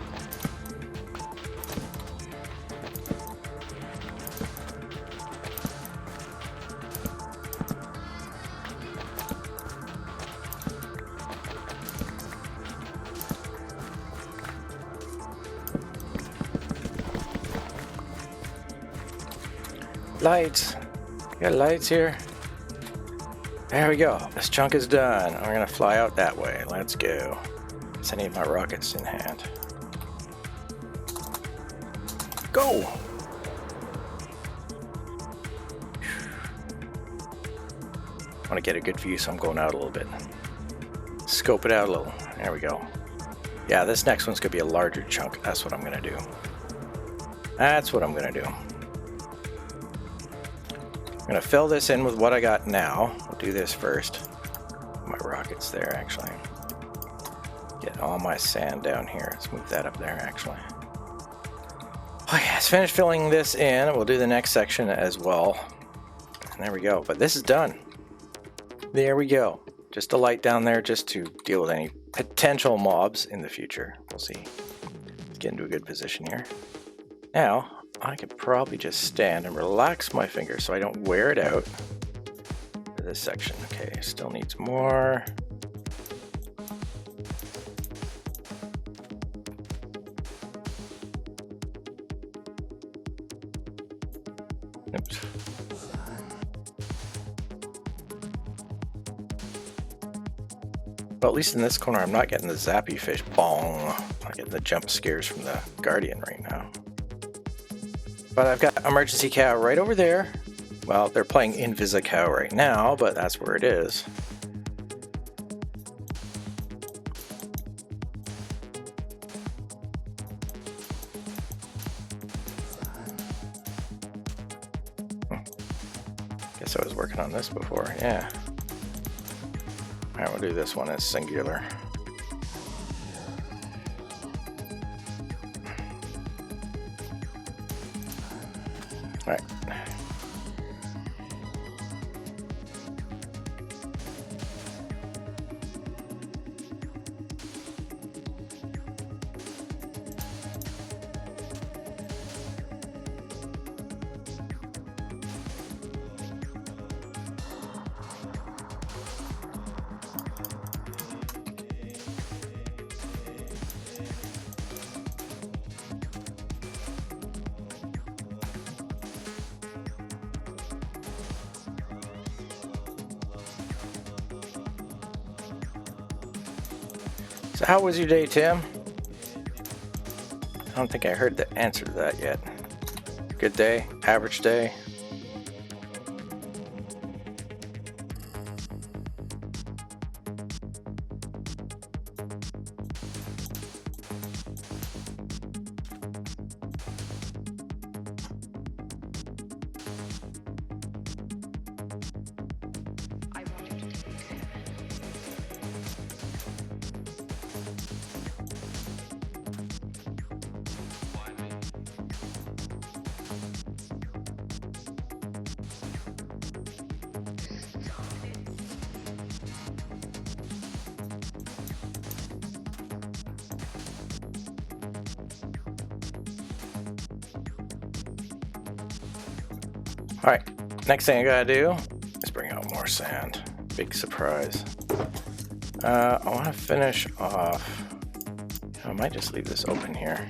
Lights. You got lights here? There we go. This chunk is done. I'm gonna fly out that way. Let's go. I need my rockets in hand. Go! I want to get a good view, so I'm going out a little bit. Scope it out a little. There we go. Yeah, this next one's gonna be a larger chunk. That's what I'm gonna do. That's what I'm gonna do. I'm gonna fill this in with what I got now. I'll do this first. My rockets there, actually. Get all my sand down here. Let's move that up there, actually. Okay, let's finish filling this in. We'll do the next section as well. And there we go. But this is done. There we go. Just a light down there just to deal with any potential mobs in the future. We'll see. Let's get into a good position here. Now, I could probably just stand and relax my fingers so I don't wear it out for this section. Okay, still needs more. Oops. Well, at least in this corner, I'm not getting the zappy fish. Bong! I'm getting the jump scares from the Guardian right now. But I've got Emergency Cow right over there. Well, they're playing Invisa Cow right now, but that's where it is. Guess I was working on this before, yeah. Alright, we'll do this one as singular. Alright. So how was your day, Tim? I don't think I heard the answer to that yet. Good day? Average day? Alright, next thing I gotta do is bring out more sand. Big surprise. I want to finish off. I might just leave this open here.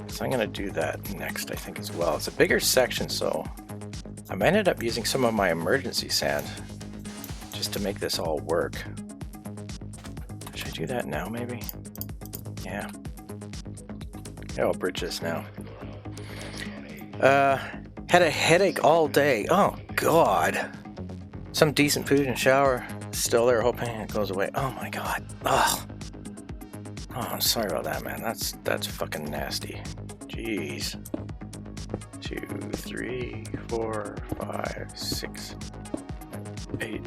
So I'm gonna do that next, I think, as well. It's a bigger section, so I might end up using some of my emergency sand just to make this all work. Should I do that now, maybe? Yeah. Yeah, I'll bridge this now. Had a headache all day. Oh, God. Some decent food and shower. Still there, hoping it goes away. Oh, my God. Ugh. Oh, I'm sorry about that, man. That's fucking nasty. Jeez. 2, 3, 4, 5, 6, 8,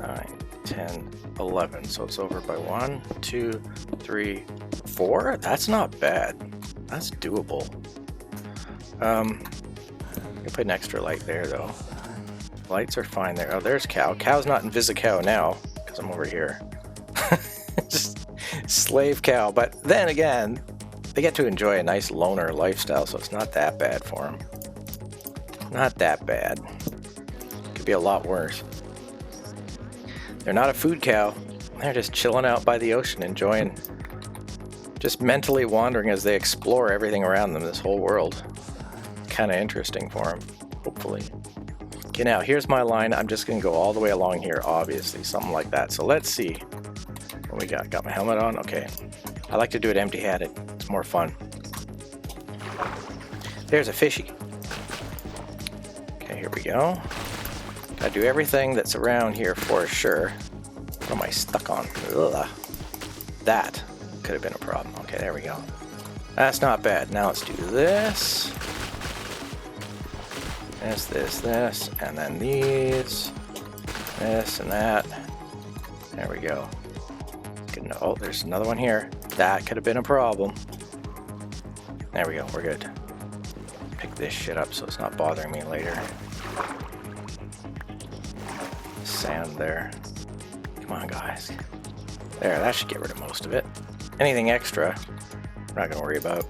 9, 10, 11. So it's over by 1, 2, 3, 4? That's not bad. That's doable. I'll put an extra light there, though. Lights are fine there. Oh, there's Cow. Cow's not in VisiCow now, because I'm over here. Just slave cow. But then again, they get to enjoy a nice loner lifestyle, so it's not that bad for them. Not that bad. Could be a lot worse. They're not a food cow. They're just chilling out by the ocean, enjoying, just mentally wandering as they explore everything around them, this whole world. Kind of interesting for them, hopefully. Okay, now here's my line. I'm just going to go all the way along here, obviously, something like that. So let's see what we got. Got my helmet on? Okay. I like to do it empty-handed. It's more fun. There's a fishy. Okay, here we go. Gotta do everything that's around here for sure. What am I stuck on? Ugh. That could have been a problem. Okay, there we go. That's not bad. Now let's do this. This, and then these. This and that. There we go. Oh, there's another one here. That could have been a problem. There we go, we're good. Pick this shit up so it's not bothering me later. Sand there. Come on, guys. There, that should get rid of most of it. Anything extra, we're not gonna worry about.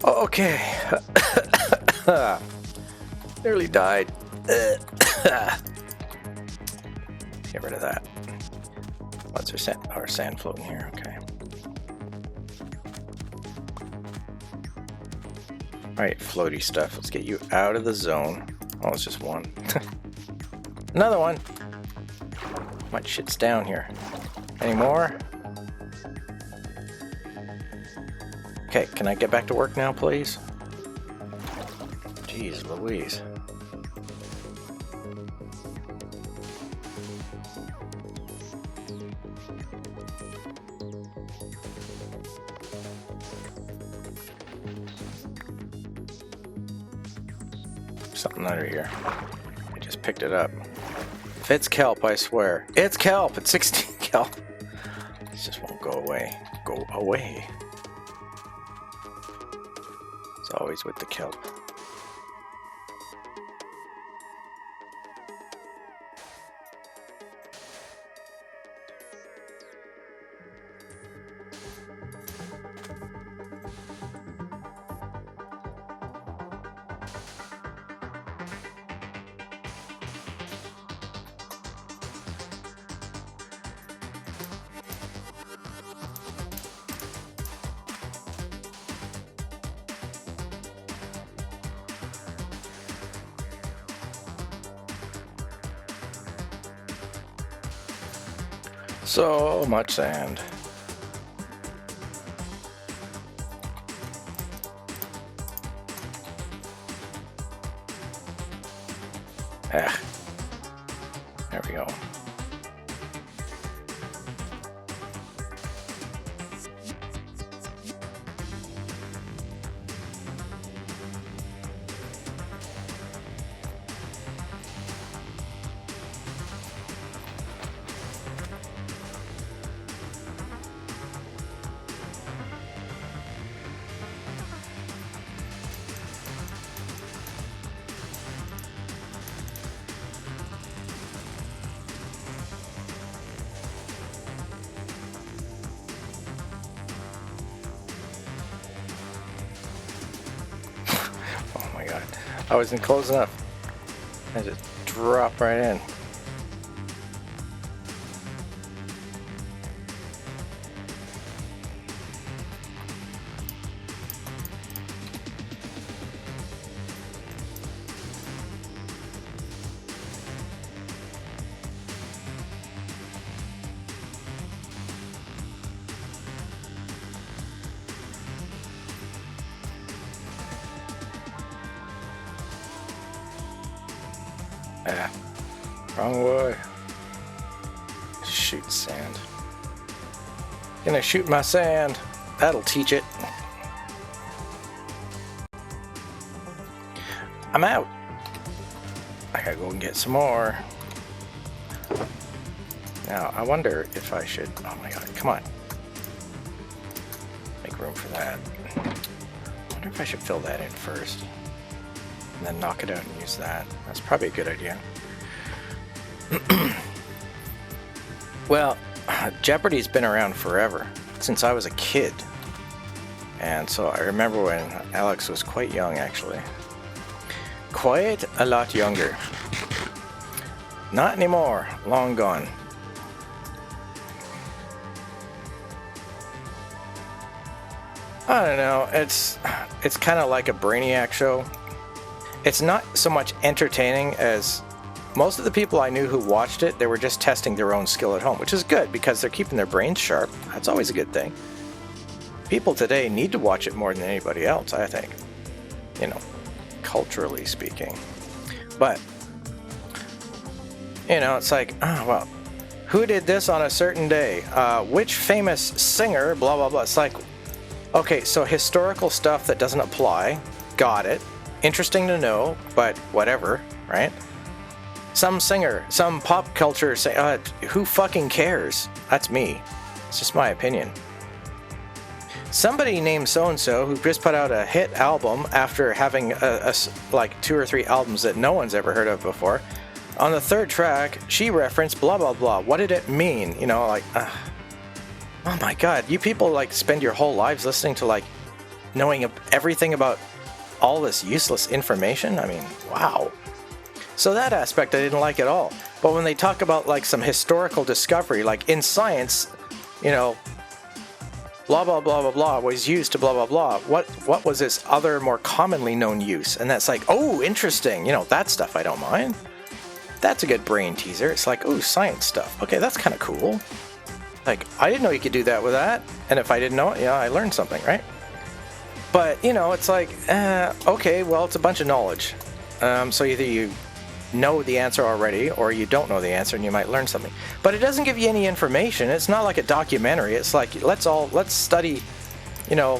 Okay. Nearly died. Get rid of that. What's our sand floating here? Okay. Alright, floaty stuff. Let's get you out of the zone. Oh, it's just one. Another one. What shit's down here? Any more? Okay, can I get back to work now, please? Jeez Louise. Something under here. I just picked it up. If it's kelp, I swear. It's kelp! It's 16 kelp! This just won't go away. Go away. It's always with the kelp. So much sand. Ah. There we go. I wasn't close enough. I just dropped right in. Ah, wrong way. Shoot sand. Gonna shoot my sand. That'll teach it. I'm out. I gotta go and get some more. Now, I wonder if I should... Oh my god, come on. Make room for that. I wonder if I should fill that in first. And then knock it out and use that. That's probably a good idea. Well, Jeopardy's been around forever, since I was a kid. And so I remember when Alex was quite young, actually. Quite a lot younger. Not anymore. Long gone. I don't know. It's kind of like a Brainiac show. It's not so much entertaining as most of the people I knew who watched it, they were just testing their own skill at home, which is good because they're keeping their brains sharp. That's always a good thing. People today need to watch it more than anybody else, I think. You know, culturally speaking. But, you know, it's like, oh, well, who did this on a certain day? Which famous singer, blah, blah, blah. It's like, okay, so historical stuff that doesn't apply, got it. Interesting to know, but whatever, right? Some singer, some pop culture say, who fucking cares? That's me. It's just my opinion. Somebody named so-and-so who just put out a hit album after having like 2 or 3 albums that no one's ever heard of before. On the 3rd track, she referenced blah, blah, blah. What did it mean? You know, like, oh my god, you people like spend your whole lives listening to like knowing everything about all this useless information? I mean, wow. So that aspect I didn't like at all. But when they talk about like some historical discovery, like in science, you know, blah, blah, blah, blah, blah was used to blah, blah, blah. What was its other more commonly known use? And that's like, oh, interesting. You know, that stuff I don't mind. That's a good brain teaser. It's like, oh, science stuff. Okay, that's kind of cool. Like, I didn't know you could do that with that. And if I didn't know it, yeah, I learned something, right? But, you know, it's like, okay, well, it's a bunch of knowledge. So either you know the answer already or you don't know the answer and you might learn something. But it doesn't give you any information. It's not like a documentary. It's like, let's study, you know,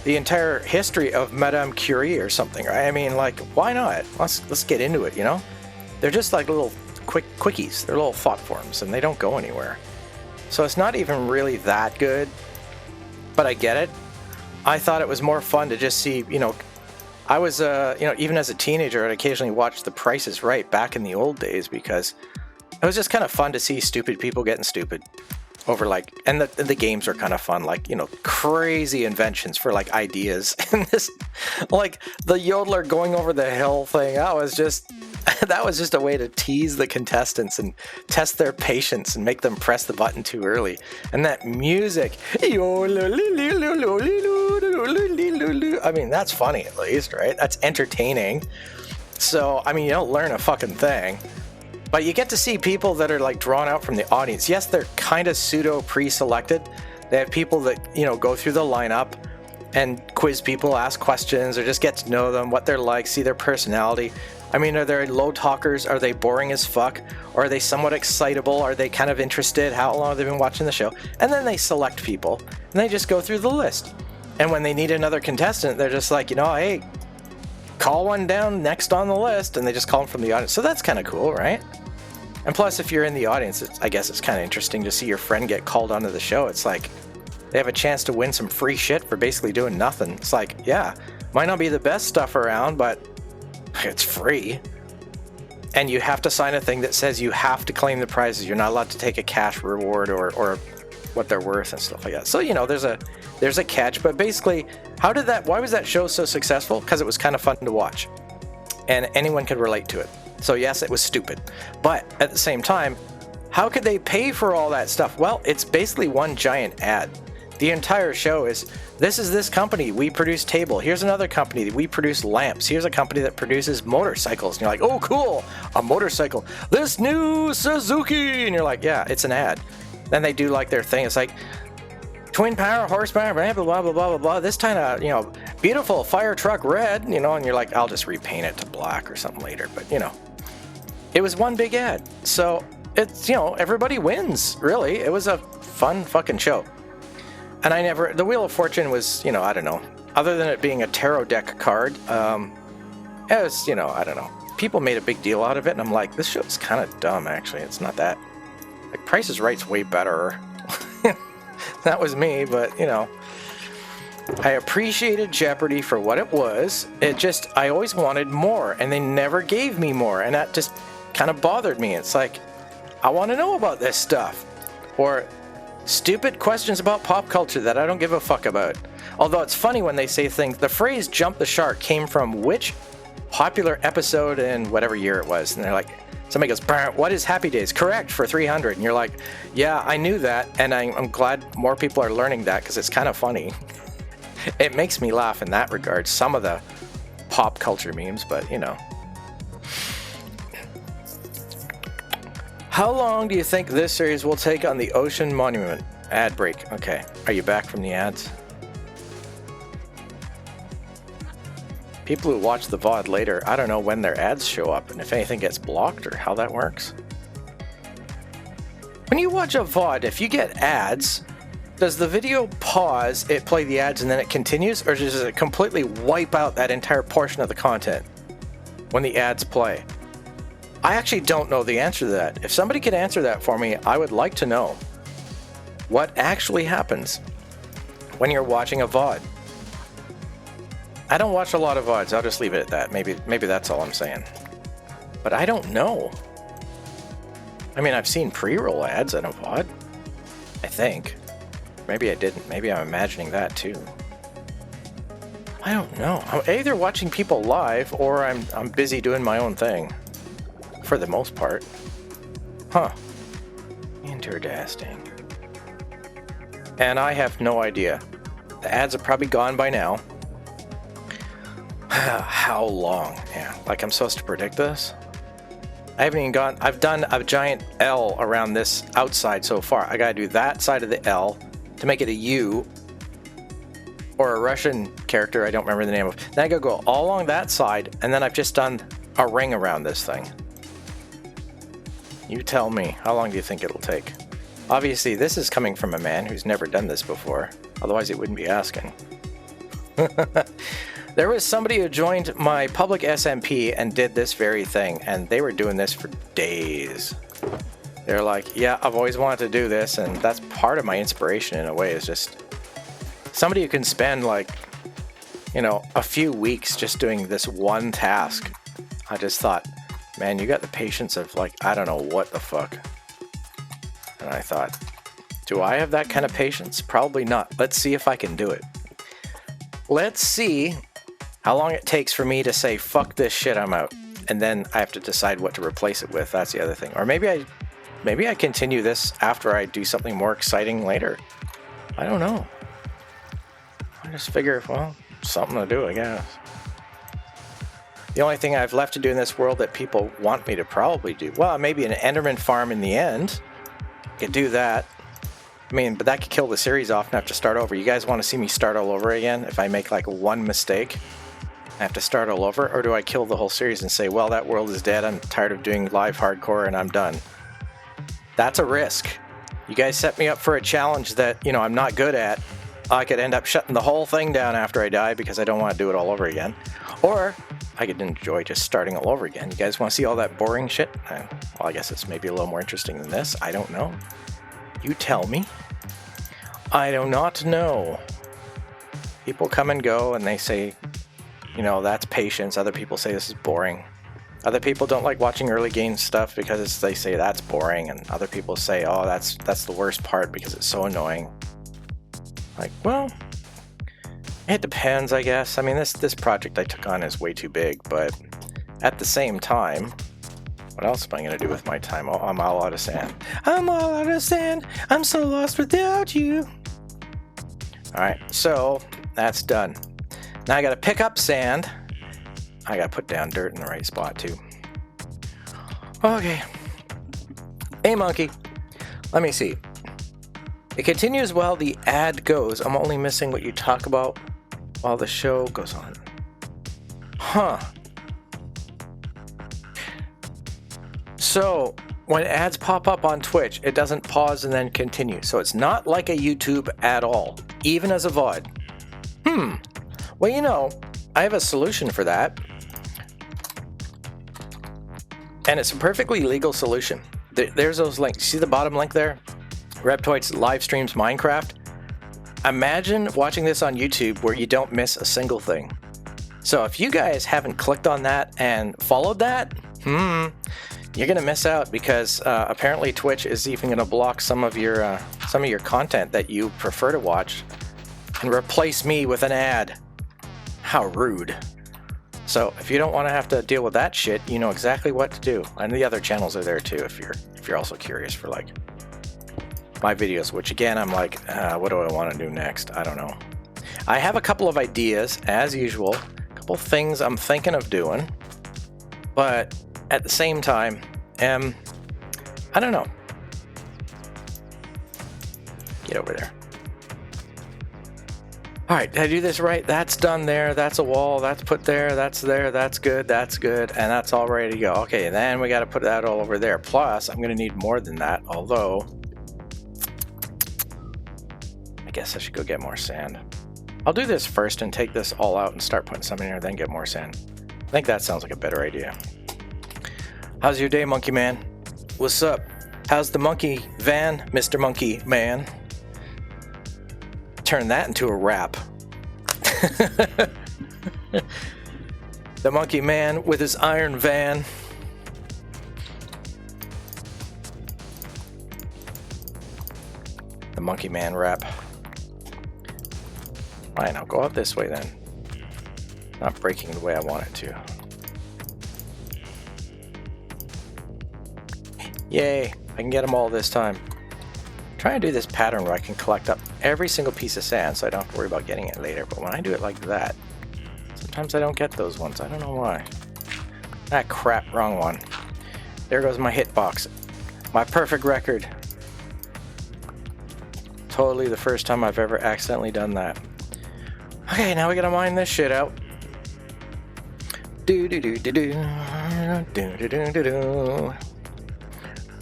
the entire history of Madame Curie or something, right? I mean, like, why not? Let's get into it, you know? They're just like little quickies. They're little thought forms and they don't go anywhere. So it's not even really that good, but I get it. I thought it was more fun to just see, you know, I was, you know, even as a teenager, I'd occasionally watch The Price is Right back in the old days because it was just kind of fun to see stupid people getting stupid over like, and the games are kind of fun, like, you know, crazy inventions for like ideas. And this, like the yodeler going over the hill thing, that was just a way to tease the contestants and test their patience and make them press the button too early. And that music, I mean, that's funny at least, right? That's entertaining. So, I mean, you don't learn a fucking thing. But you get to see people that are like drawn out from the audience. Yes, they're kind of pseudo pre-selected. They have people that, you know, go through the lineup and quiz people, ask questions, or just get to know them, what they're like, see their personality. I mean, are they low talkers? Are they boring as fuck? Or are they somewhat excitable? Are they kind of interested? How long have they been watching the show? And then they select people, and they just go through the list. And when they need another contestant, they're just like, you know, hey, call one down next on the list, and they just call them from the audience. So that's kind of cool, right? And plus, if you're in the audience, I guess it's kind of interesting to see your friend get called onto the show. It's like they have a chance to win some free shit for basically doing nothing. It's like, yeah, might not be the best stuff around, but it's free. And you have to sign a thing that says you have to claim the prizes. You're not allowed to take a cash reward or what they're worth and stuff like that. So, you know, there's a catch. But basically, why was that show so successful? Because it was kind of fun to watch. And anyone could relate to it. So yes, it was stupid. But at the same time, how could they pay for all that stuff? Well, it's basically one giant ad. The entire show is, this is this company, we produce table. Here's another company, we produce lamps. Here's a company that produces motorcycles. And you're like, oh, cool, a motorcycle. This new Suzuki. And you're like, yeah, it's an ad. Then they do like their thing. It's like, twin power, horsepower, blah, blah, blah, blah, blah, blah. This kind of, you know, beautiful fire truck red, you know, and you're like, I'll just repaint it to black or something later. But, you know, it was one big ad. So it's, you know, everybody wins, really. It was a fun fucking show. And the Wheel of Fortune was, you know, I don't know, other than it being a tarot deck card, it was, you know, I don't know. People made a big deal out of it, and I'm like, this show's kind of dumb, actually. It's not that. Like, Price is Right's way better. That was me, but, you know, I appreciated Jeopardy for what it was. I always wanted more, and they never gave me more, and that just kind of bothered me. It's like, I want to know about this stuff. Or stupid questions about pop culture that I don't give a fuck about. Although it's funny when they say things. The phrase jump the shark came from which popular episode in whatever year it was. And they're like, somebody goes, what is Happy Days? Correct, for 300. And you're like, yeah, I knew that. And I'm glad more people are learning that because it's kind of funny. It makes me laugh in that regard. Some of the pop culture memes, but you know. How long do you think this series will take on the Ocean Monument? Ad break. Okay. Are you back from the ads? People who watch the VOD later, I don't know when their ads show up and if anything gets blocked or how that works. When you watch a VOD, if you get ads, does the video pause, it play the ads, and then it continues? Or does it completely wipe out that entire portion of the content when the ads play? I actually don't know the answer to that. If somebody could answer that for me, I would like to know what actually happens when you're watching a VOD. I don't watch a lot of VODs. I'll just leave it at that. Maybe that's all I'm saying. But I don't know. I mean, I've seen pre-roll ads in a VOD. I think. Maybe I didn't. Maybe I'm imagining that too. I don't know. I'm either watching people live or I'm busy doing my own thing. For the most part. Huh. Interesting. And I have no idea. The ads are probably gone by now. How long? Yeah, like I'm supposed to predict this? I haven't even gone. I've done a giant L around this outside so far. I gotta do that side of the L to make it a U. Or a Russian character I don't remember the name of. Then I gotta go all along that side, and then I've just done a ring around this thing. You tell me, how long do you think it'll take? Obviously, this is coming from a man who's never done this before. Otherwise, he wouldn't be asking. There was somebody who joined my public SMP and did this very thing, and they were doing this for days. They're like, yeah, I've always wanted to do this, and that's part of my inspiration in a way, is just somebody who can spend, like, you know, a few weeks just doing this one task. I just thought, man, you got the patience of, like, I don't know what the fuck. And I thought, do I have that kind of patience? Probably not. Let's see if I can do it. Let's see how long it takes for me to say, fuck this shit, I'm out. And then I have to decide what to replace it with. That's the other thing. Or maybe I continue this after I do something more exciting later. I don't know. I just figure, well, something to do, I guess. The only thing I've left to do in this world that people want me to probably do, well, maybe an Enderman farm in the end. I could do that. I mean, but that could kill the series off and have to start over. You guys want to see me start all over again? If I make like one mistake, I have to start all over? Or do I kill the whole series and say, well, that world is dead, I'm tired of doing live hardcore and I'm done? That's a risk. You guys set me up for a challenge that, you know, I'm not good at. I could end up shutting the whole thing down after I die because I don't want to do it all over again. Or I could enjoy just starting all over again. You guys want to see all that boring shit? Well, I guess it's maybe a little more interesting than this. I don't know. You tell me. I do not know. People come and go and they say, you know, that's patience. Other people say this is boring. Other people don't like watching early game stuff because they say that's boring. And other people say, oh, that's the worst part because it's so annoying. Like, well, it depends, I guess. I mean, this project I took on is way too big, but at the same time, what else am I going to do with my time? Oh, I'm all out of sand. I'm all out of sand. I'm so lost without you. All right, so that's done. Now I got to pick up sand. I got to put down dirt in the right spot, too. Okay. Hey, monkey. Let me see. It continues while the ad goes. I'm only missing what you talk about while the show goes on. Huh. So, when ads pop up on Twitch, it doesn't pause and then continue. So it's not like a YouTube at all, even as a VOD. Well, you know, I have a solution for that. And it's a perfectly legal solution. There's those links. See the bottom link there? Reptoid's live streams Minecraft. Imagine watching this on YouTube where you don't miss a single thing. So if you guys haven't clicked on that and followed that, you're gonna miss out because apparently Twitch is even gonna block some of your content that you prefer to watch and replace me with an ad. How rude. So if you don't want to have to deal with that shit, you know exactly what to do. And the other channels are there too if you're also curious for like my videos, which again I'm like, what do I want to do next? I don't know. I have a couple of ideas as usual, a couple things I'm thinking of doing, but at the same time, I don't know. Get over there. All right, did I do this right? That's done there. That's a wall. That's put there. That's there. That's good. That's good. And that's all ready to go. Okay, then we got to put that all over there. Plus, I'm going to need more than that, although I guess I should go get more sand. I'll do this first and take this all out and start putting some in here, then get more sand. I think that sounds like a better idea. How's your day, Monkey Man? What's up? How's the monkey van, Mr. Monkey Man? Turn that into a rap. The Monkey Man with his iron van. The Monkey Man rap. Fine, I'll go out this way then. Not breaking the way I want it to. Yay, I can get them all this time. Try and do this pattern where I can collect up every single piece of sand so I don't have to worry about getting it later. But when I do it like that, sometimes I don't get those ones. I don't know why. Ah, crap, wrong one. There goes my hitbox. My perfect record. Totally the first time I've ever accidentally done that. Okay, now we gotta mine this shit out. Do do do do do do do do do do.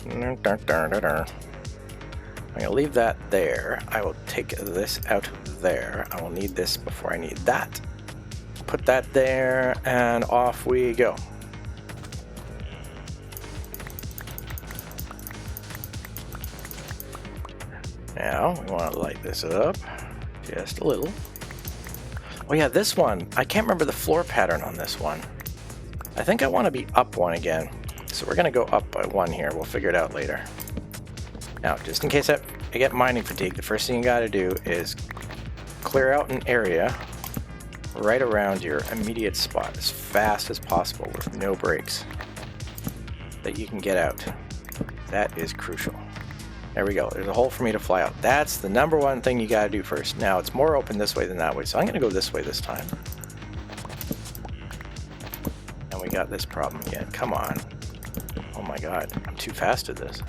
I'm going to leave that there. I will take this out there. I will need this before I need that. Put that there, and off we go. Now, we want to light this up just a little. Oh yeah, this one. I can't remember the floor pattern on this one. I think I want to be up one again. So we're going to go up by one here. We'll figure it out later. Now, just in case I get mining fatigue, the first thing you got to do is clear out an area right around your immediate spot as fast as possible with no breaks that you can get out. That is crucial. There we go. There's a hole for me to fly out. That's the number one thing you got to do first. Now, it's more open this way than that way, so I'm going to go this way this time. got this problem again. Come on. Oh my god, I'm too fast at this.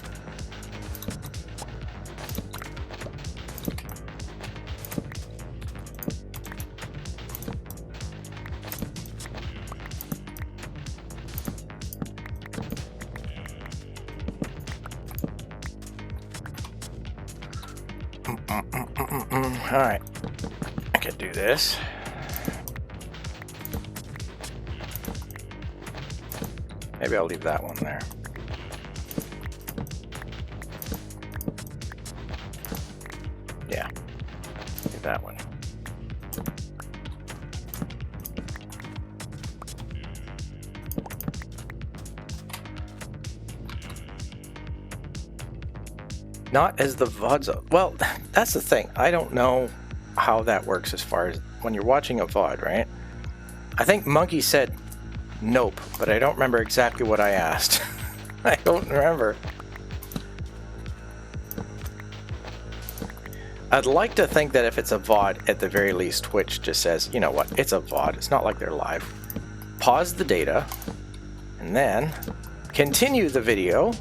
Alright, I can do this. Maybe I'll leave that one there. Yeah, leave that one. Not as the VODs. Well, that's the thing. I don't know how that works as far as when you're watching a VOD, right? I think Monkey said nope, but I don't remember exactly what I asked. I don't remember. I'd like to think that if it's a VOD, at the very least, Twitch just says, you know what, it's a VOD. It's not like they're live. Pause the data, and then continue the video,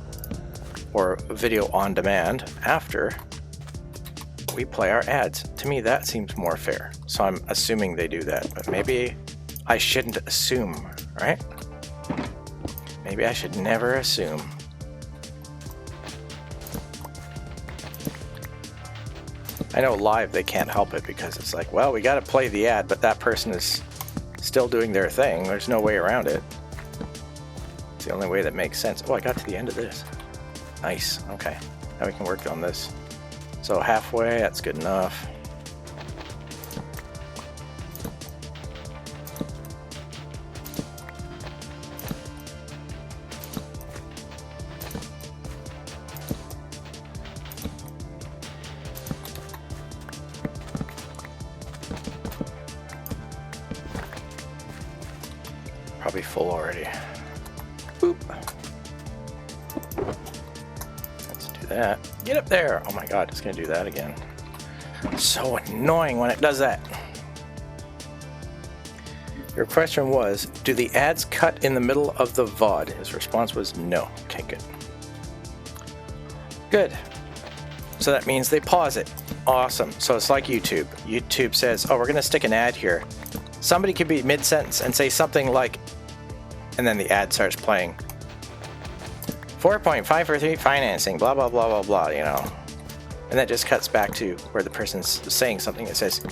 or video on demand, after we play our ads. To me, that seems more fair. So I'm assuming they do that, but maybe I shouldn't assume, right? Maybe I should never assume. I know live they can't help it because it's like, well, we got to play the ad, but that person is still doing their thing. There's no way around it. It's the only way that makes sense. Oh, I got to the end of this. Nice. Okay. Now we can work on this. So halfway, that's good enough. Probably full already. Boop. Let's do that. Get up there! Oh my god, it's gonna do that again. So annoying when it does that. Your question was, do the ads cut in the middle of the VOD? His response was no. Okay, good. Good. So that means they pause it. Awesome. So it's like YouTube. YouTube says, oh, we're gonna stick an ad here. Somebody could be mid-sentence and say something like, and then the ad starts playing. 4.543 financing, blah, blah, blah, blah, blah, you know. And that just cuts back to where the person's saying something that says,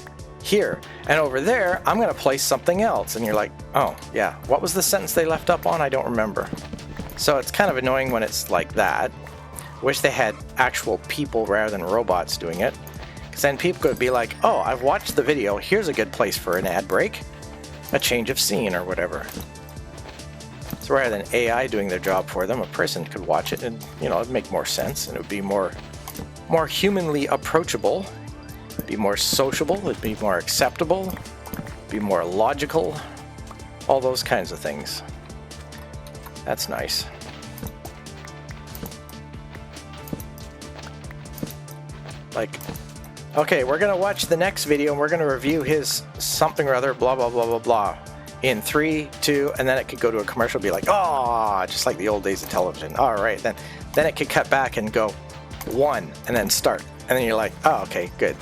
here. And over there, I'm going to place something else. And you're like, oh, yeah. What was the sentence they left up on? I don't remember. So it's kind of annoying when it's like that. Wish they had actual people rather than robots doing it. Because then people could be like, oh, I've watched the video. Here's a good place for an ad break. A change of scene or whatever. So rather than AI doing their job for them, a person could watch it and, you know, it'd make more sense and it would be more humanly approachable. It'd be more sociable. It'd be more acceptable. Be more logical. All those kinds of things. That's nice. Like, okay, we're going to watch the next video and we're going to review his something or other, blah, blah, blah, blah, blah. In 3, 2, and then it could go to a commercial and be like, oh, just like the old days of television. All right, then it could cut back and go 1 and then start. And then you're like, oh, okay, good.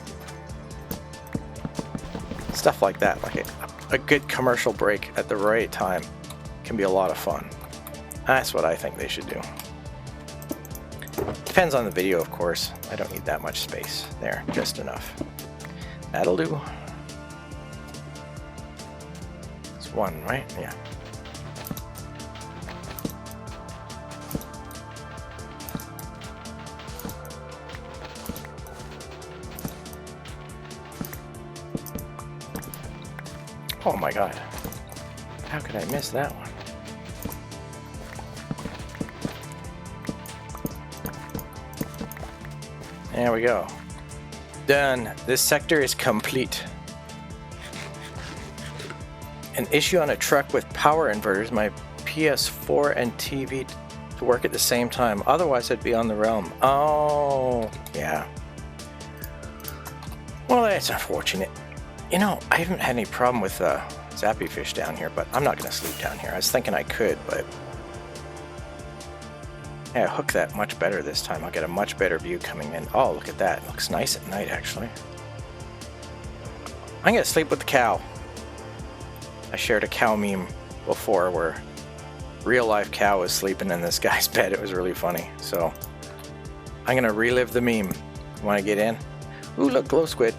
Stuff like that, like a good commercial break at the right time can be a lot of fun. That's what I think they should do. Depends on the video, of course. I don't need that much space. There, just enough. That'll do. 1, right? Yeah. Oh my god. How could I miss that one? There we go. Done. This sector is complete. An issue on a truck with power inverters, my PS4 and TV to work at the same time. Otherwise, I'd be on the realm. Oh, yeah. Well, that's unfortunate. You know, I haven't had any problem with zappy fish down here, but I'm not going to sleep down here. I was thinking I could, but yeah, hook that much better this time. I'll get a much better view coming in. Oh, look at that. It looks nice at night, actually. I'm going to sleep with the cow. I shared a cow meme before where real life cow was sleeping in this guy's bed. It was really funny. So I'm going to relive the meme. Want to get in? Ooh, look, glow squid.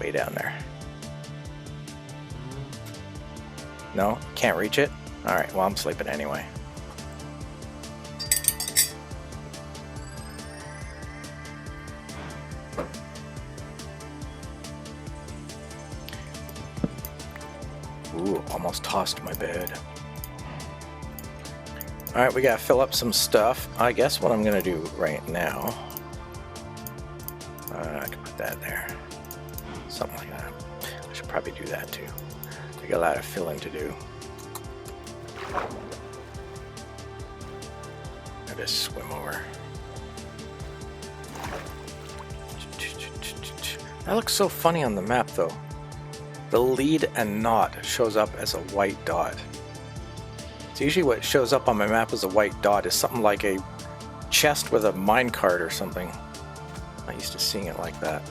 Way down there. No? Can't reach it? Alright, well, I'm sleeping anyway. Ooh, almost tossed my bed. Alright, we gotta fill up some stuff. I guess what I'm gonna do right now... I can put that there. Something like that. I should probably do that too. We got a lot of filling to do. I just swim over. That looks so funny on the map though. The lead and knot shows up as a white dot. So usually what shows up on my map as a white dot is something like a chest with a minecart or something. I'm not used to seeing it like that.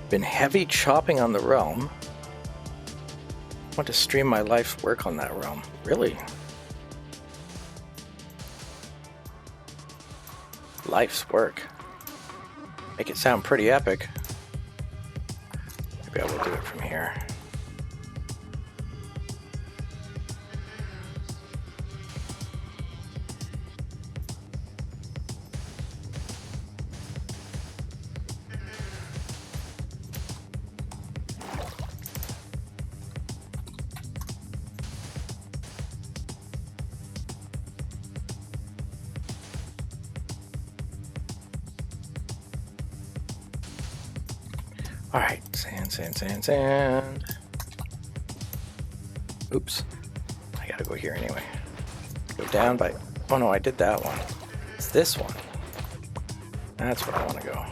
Been heavy chopping on the realm. Want to stream my life's work on that realm. Really? Life's work. Make it sound pretty epic. Maybe I will do it from here. Alright, sand. Oops. I gotta go here anyway. Go down by... Oh no, I did that one. It's this one. That's where I want to go.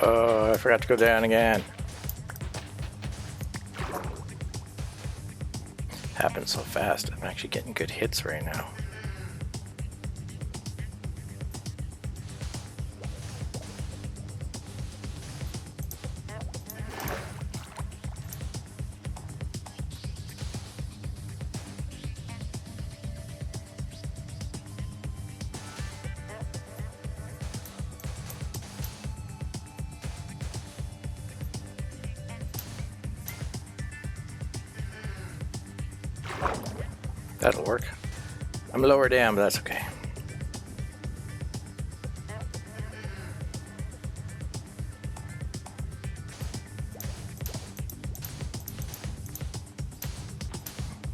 Oh, I forgot to go down again. Happens so fast. I'm actually getting good hits right now. That'll work. I'm lower down, but that's okay.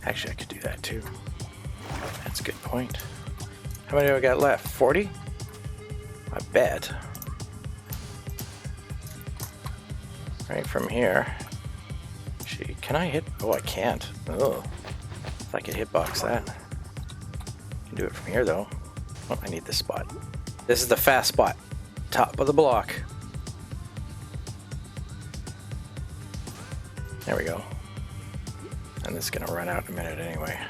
Actually, I could do that too. That's a good point. How many do I got left? 40? I bet. Right from here. Gee, can I hit? Oh, I can't. Oh. If I could hitbox that. I can do it from here though. Oh, I need this spot. This is the fast spot. Top of the block. There we go. And this is gonna run out in a minute anyway.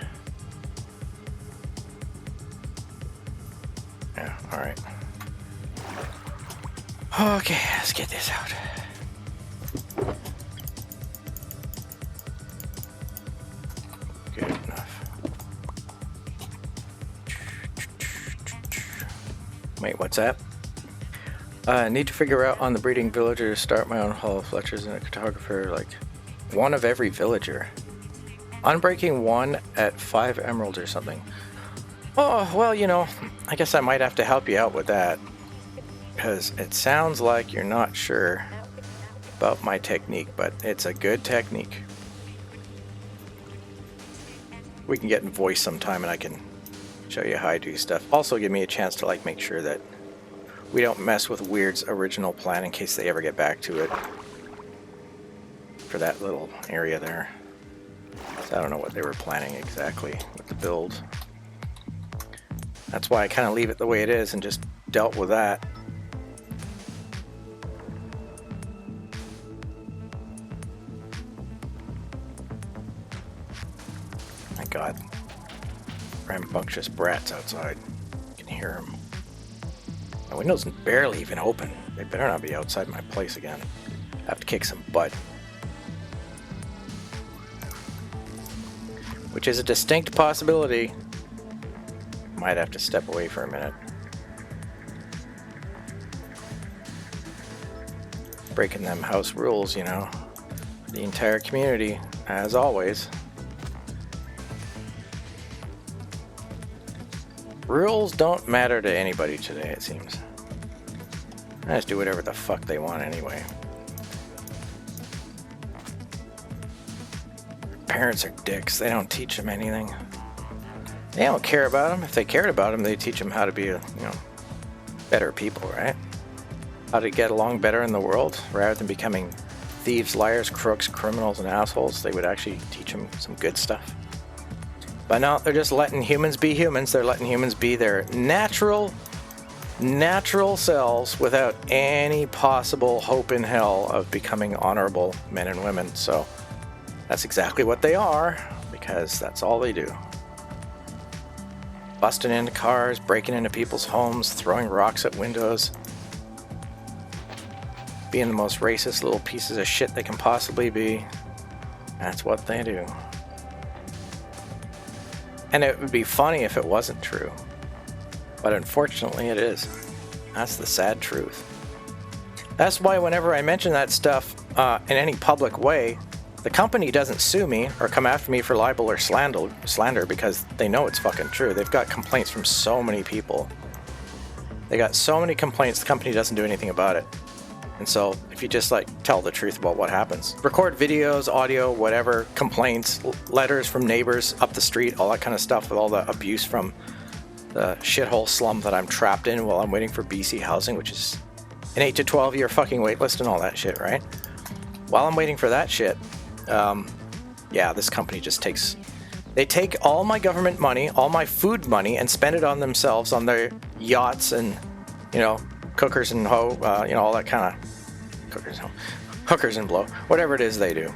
Yeah, alright. Okay, let's get this out. Good enough. Wait, what's that? I need to figure out on the breeding villager to start my own hall of fletchers and a cartographer, like one of every villager. Unbreaking 1 at 5 emeralds or something. Oh, well, you know, I guess I might have to help you out with that. Because it sounds like you're not sure about my technique, but it's a good technique. We can get in voice sometime and I can show you how I do stuff. Also give me a chance to like make sure that we don't mess with Weird's original plan in case they ever get back to it. For that little area there. So I don't know what they were planning exactly with the build. That's why I kind of leave it the way it is and just dealt with that. My God. Rambunctious brats outside. You can hear them. My window's barely even open. They better not be outside my place again. I have to kick some butt. Which is a distinct possibility. Might have to step away for a minute. Breaking them house rules, you know. The entire community, as always. Rules don't matter to anybody today, it seems. They just do whatever the fuck they want anyway. Parents are dicks. They don't teach them anything. They don't care about them. If they cared about them, they teach them how to be, better people, right? How to get along better in the world, rather than becoming thieves, liars, crooks, criminals, and assholes. They would actually teach them some good stuff. But no, they're just letting humans be humans. They're letting humans be their natural selves without any possible hope in hell of becoming honorable men and women. So that's exactly what they are, because that's all they do. Busting into cars, breaking into people's homes, throwing rocks at windows. Being the most racist little pieces of shit they can possibly be. That's what they do. And it would be funny if it wasn't true. But unfortunately it is. That's the sad truth. That's why whenever I mention that stuff in any public way, the company doesn't sue me or come after me for libel or slander because they know it's fucking true. They've got complaints from so many people. They got so many complaints, the company doesn't do anything about it. And so if you just tell the truth about what happens, record videos, audio, whatever, complaints, letters from neighbors up the street, all that kind of stuff with all the abuse from the shithole slum that I'm trapped in while I'm waiting for BC housing, which is an 8 to 12 year fucking wait list and all that shit, right? While I'm waiting for that shit, yeah, this company just they take all my government money, all my food money, and spend it on themselves, on their yachts and, cookers and all that kind of hookers and blow, whatever it is they do.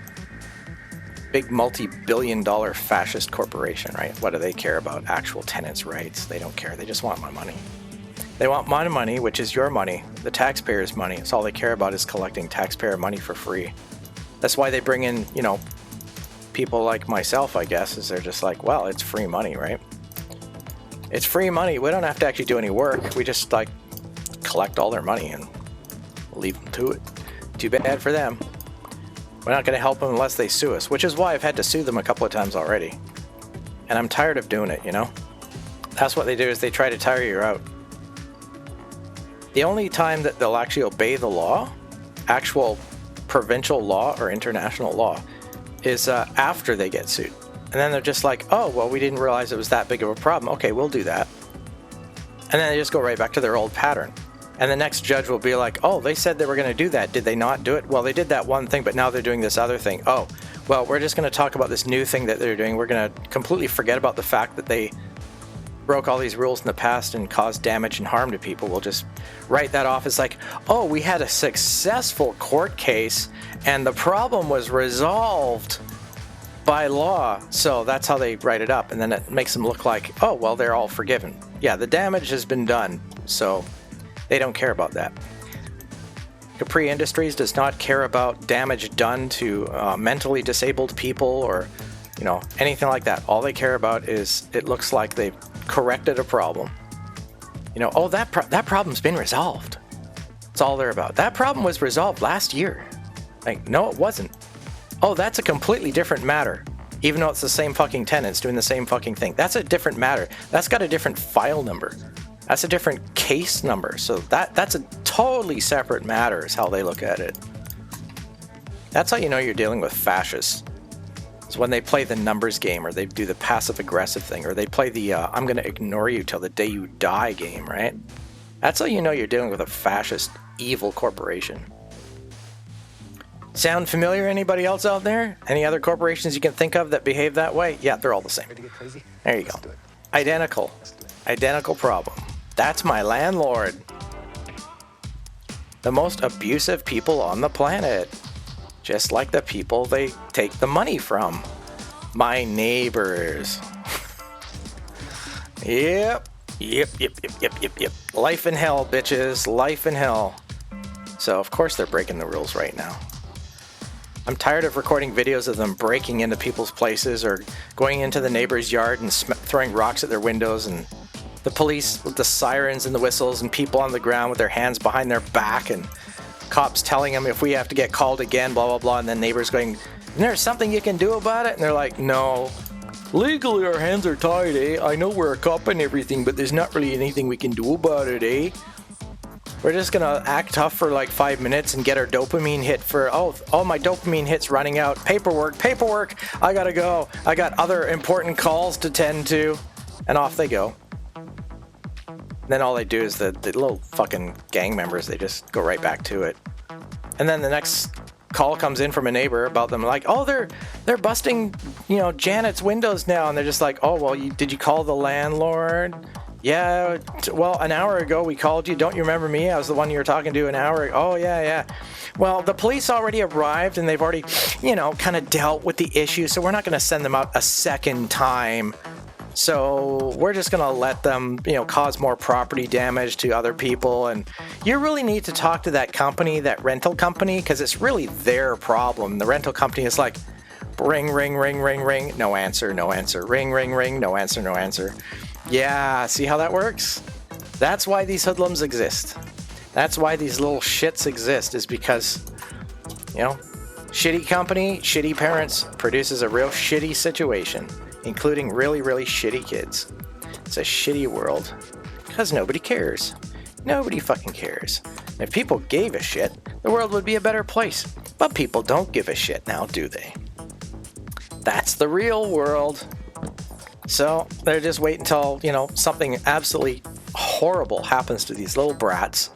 Big multi-billion-dollar fascist corporation, right? What do they care about? Actual tenants' rights? They don't care. They just want my money. They want my money, which is your money, the taxpayers' money. It's all they care about is collecting taxpayer money for free. That's why they bring in, people like myself, I guess, is they're just like, well, it's free money, right? It's free money. We don't have to actually do any work. We just collect all their money and leave them to it. Too bad for them. We're not going to help them unless they sue us, which is why I've had to sue them a couple of times already. And I'm tired of doing it, That's what they do, is they try to tire you out. The only time that they'll actually obey the law, actual provincial law or international law, is after they get sued. And then they're just like, oh, well, we didn't realize it was that big of a problem. Okay, we'll do that. And then they just go right back to their old pattern. And the next judge will be like, oh, they said they were going to do that. Did they not do it? Well, they did that one thing, but now they're doing this other thing. Oh, well, we're just going to talk about this new thing that they're doing. We're going to completely forget about the fact that they broke all these rules in the past and caused damage and harm to people, we'll just write that off as like, oh, we had a successful court case and the problem was resolved by law. So that's how they write it up. And then it makes them look like, oh, well, they're all forgiven. Yeah, the damage has been done. So they don't care about that. Capri Industries does not care about damage done to mentally disabled people or, you know, anything like that. All they care about is it looks like they've corrected a problem. You know, oh, that problem's been resolved. That's all they're about. That problem was resolved last year. Like, no, it wasn't. Oh, that's a completely different matter. Even though it's the same fucking tenants doing the same fucking thing. That's a different matter. That's got a different file number. That's a different case number. So that's a totally separate matter is how they look at it. That's how you know you're dealing with fascists. It's when they play the numbers game, or they do the passive-aggressive thing, or they play the I'm going to ignore you till the day you die game, right? That's how you know you're dealing with a fascist, evil corporation. Sound familiar? Anybody else out there? Any other corporations you can think of that behave that way? Yeah, they're all the same. There you go. Identical. Identical problem. That's my landlord. The most abusive people on the planet. Just like the people they take the money from. My neighbors. Yep. Life in hell, bitches. Life in hell. So, of course, they're breaking the rules right now. I'm tired of recording videos of them breaking into people's places or going into the neighbor's yard and throwing rocks at their windows, and the police with the sirens and the whistles and people on the ground with their hands behind their back and cops telling them if we have to get called again, blah, blah, blah, and then neighbors going, there's something you can do about it? And they're like, no. Legally, our hands are tied, eh? I know we're a cop and everything, but there's not really anything we can do about it, eh? We're just gonna act tough for like 5 minutes and get our dopamine hit for, oh, my dopamine hit's running out. Paperwork, I gotta go. I got other important calls to tend to. And off they go. Then all they do is the little fucking gang members, they just go right back to it. And then the next call comes in from a neighbor about them like, oh, they're busting, you know, Janet's windows now. And they're just like, oh, well, did you call the landlord? Yeah, well, an hour ago we called you. Don't you remember me? I was the one you were talking to an hour ago. Oh, yeah. Well, the police already arrived and they've already, you know, kind of dealt with the issue. So we're not going to send them out a second time. So we're just going to let them, you know, cause more property damage to other people. And you really need to talk to that company, that rental company, because it's really their problem. The rental company is like, ring, no answer, ring, no answer. Yeah, see how that works? That's why these hoodlums exist. That's why these little shits exist, is because, you know, shitty company, shitty parents produces a real shitty situation, including really, really shitty kids. It's a shitty world because nobody cares. Nobody fucking cares. If people gave a shit, the world would be a better place. But people don't give a shit now, do they? That's the real world. So they're just waiting until, you know, something absolutely horrible happens to these little brats.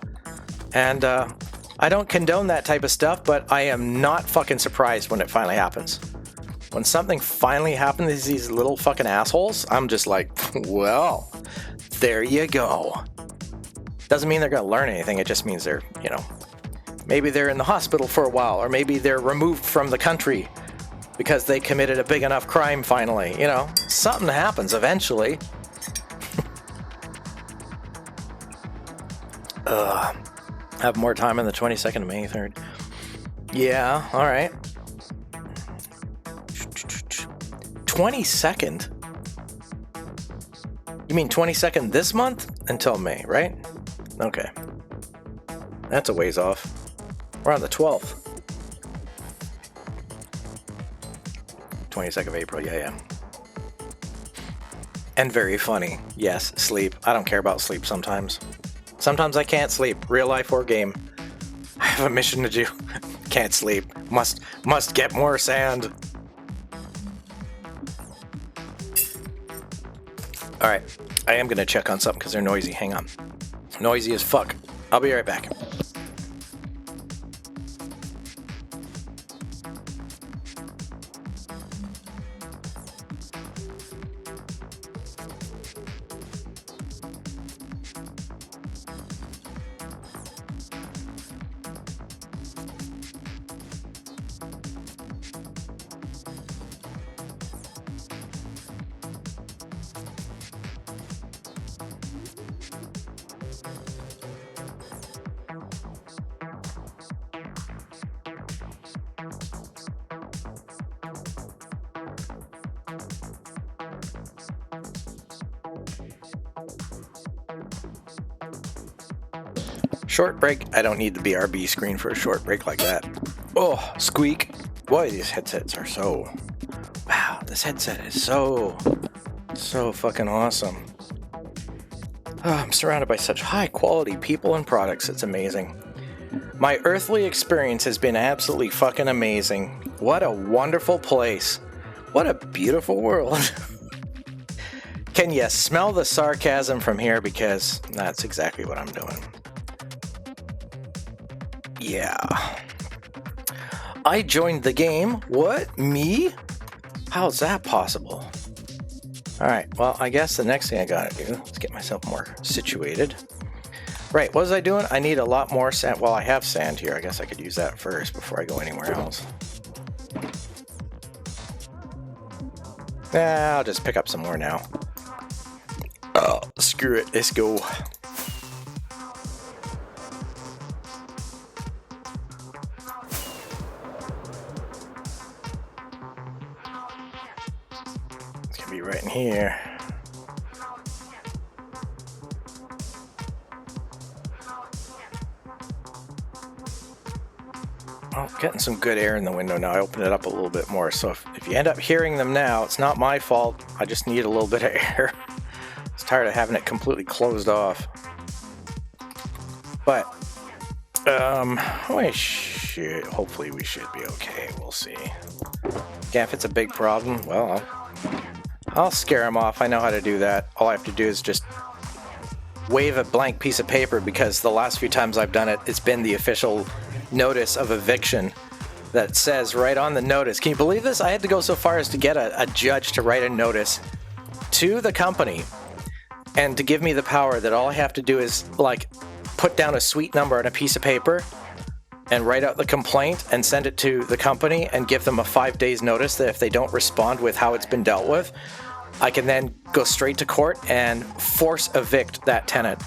And I don't condone that type of stuff, but I am not fucking surprised when it finally happens. When something finally happens to these little fucking assholes, I'm just like, well, there you go. Doesn't mean they're going to learn anything. It just means they're, you know, maybe they're in the hospital for a while, or maybe they're removed from the country because they committed a big enough crime finally. You know, something happens eventually. Have more time on the 22nd of May 3rd. Yeah, all right. 22nd? You mean 22nd this month? Until May, right? Okay. That's a ways off. We're on the 12th. 22nd of April, yeah. And very funny. Yes, sleep. I don't care about sleep sometimes. Sometimes I can't sleep. Real life or game. I have a mission to do. Can't sleep. Must get more sand. Alright. I am going to check on something because they're noisy. Hang on. Noisy as fuck. I'll be right back. Short break. I don't need the BRB screen for a short break like that. Oh, squeak. Boy, these headsets are so... Wow, this headset is so fucking awesome. Oh, I'm surrounded by such high quality people and products. It's amazing. My earthly experience has been absolutely fucking amazing. What a wonderful place. What a beautiful world. Can you smell the sarcasm from here? Because that's exactly what I'm doing. Yeah. I joined the game. What? Me? How's that possible? Alright, well, I guess the next thing I gotta do is get myself more situated. Right, what was I doing? I need a lot more sand. Well, I have sand here. I guess I could use that first before I go anywhere else. Nah, I'll just pick up some more now. Oh, screw it. Let's go. It's gonna be right in here. Oh, getting some good air in the window now. I opened it up a little bit more, so if you end up hearing them now, it's not my fault. I just need a little bit of air. I was tired of having it completely closed off. But, hopefully we should be okay. We'll see. Again, if it's a big problem, well, I'll scare them off. I know how to do that. All I have to do is just wave a blank piece of paper, because the last few times I've done it, it's been the official notice of eviction that says right on the notice. Can you believe this? I had to go so far as to get a judge to write a notice to the company and to give me the power that all I have to do is like put down a suite number on a piece of paper and write out the complaint and send it to the company and give them a 5 days notice that if they don't respond with how it's been dealt with, I can then go straight to court and force evict that tenant.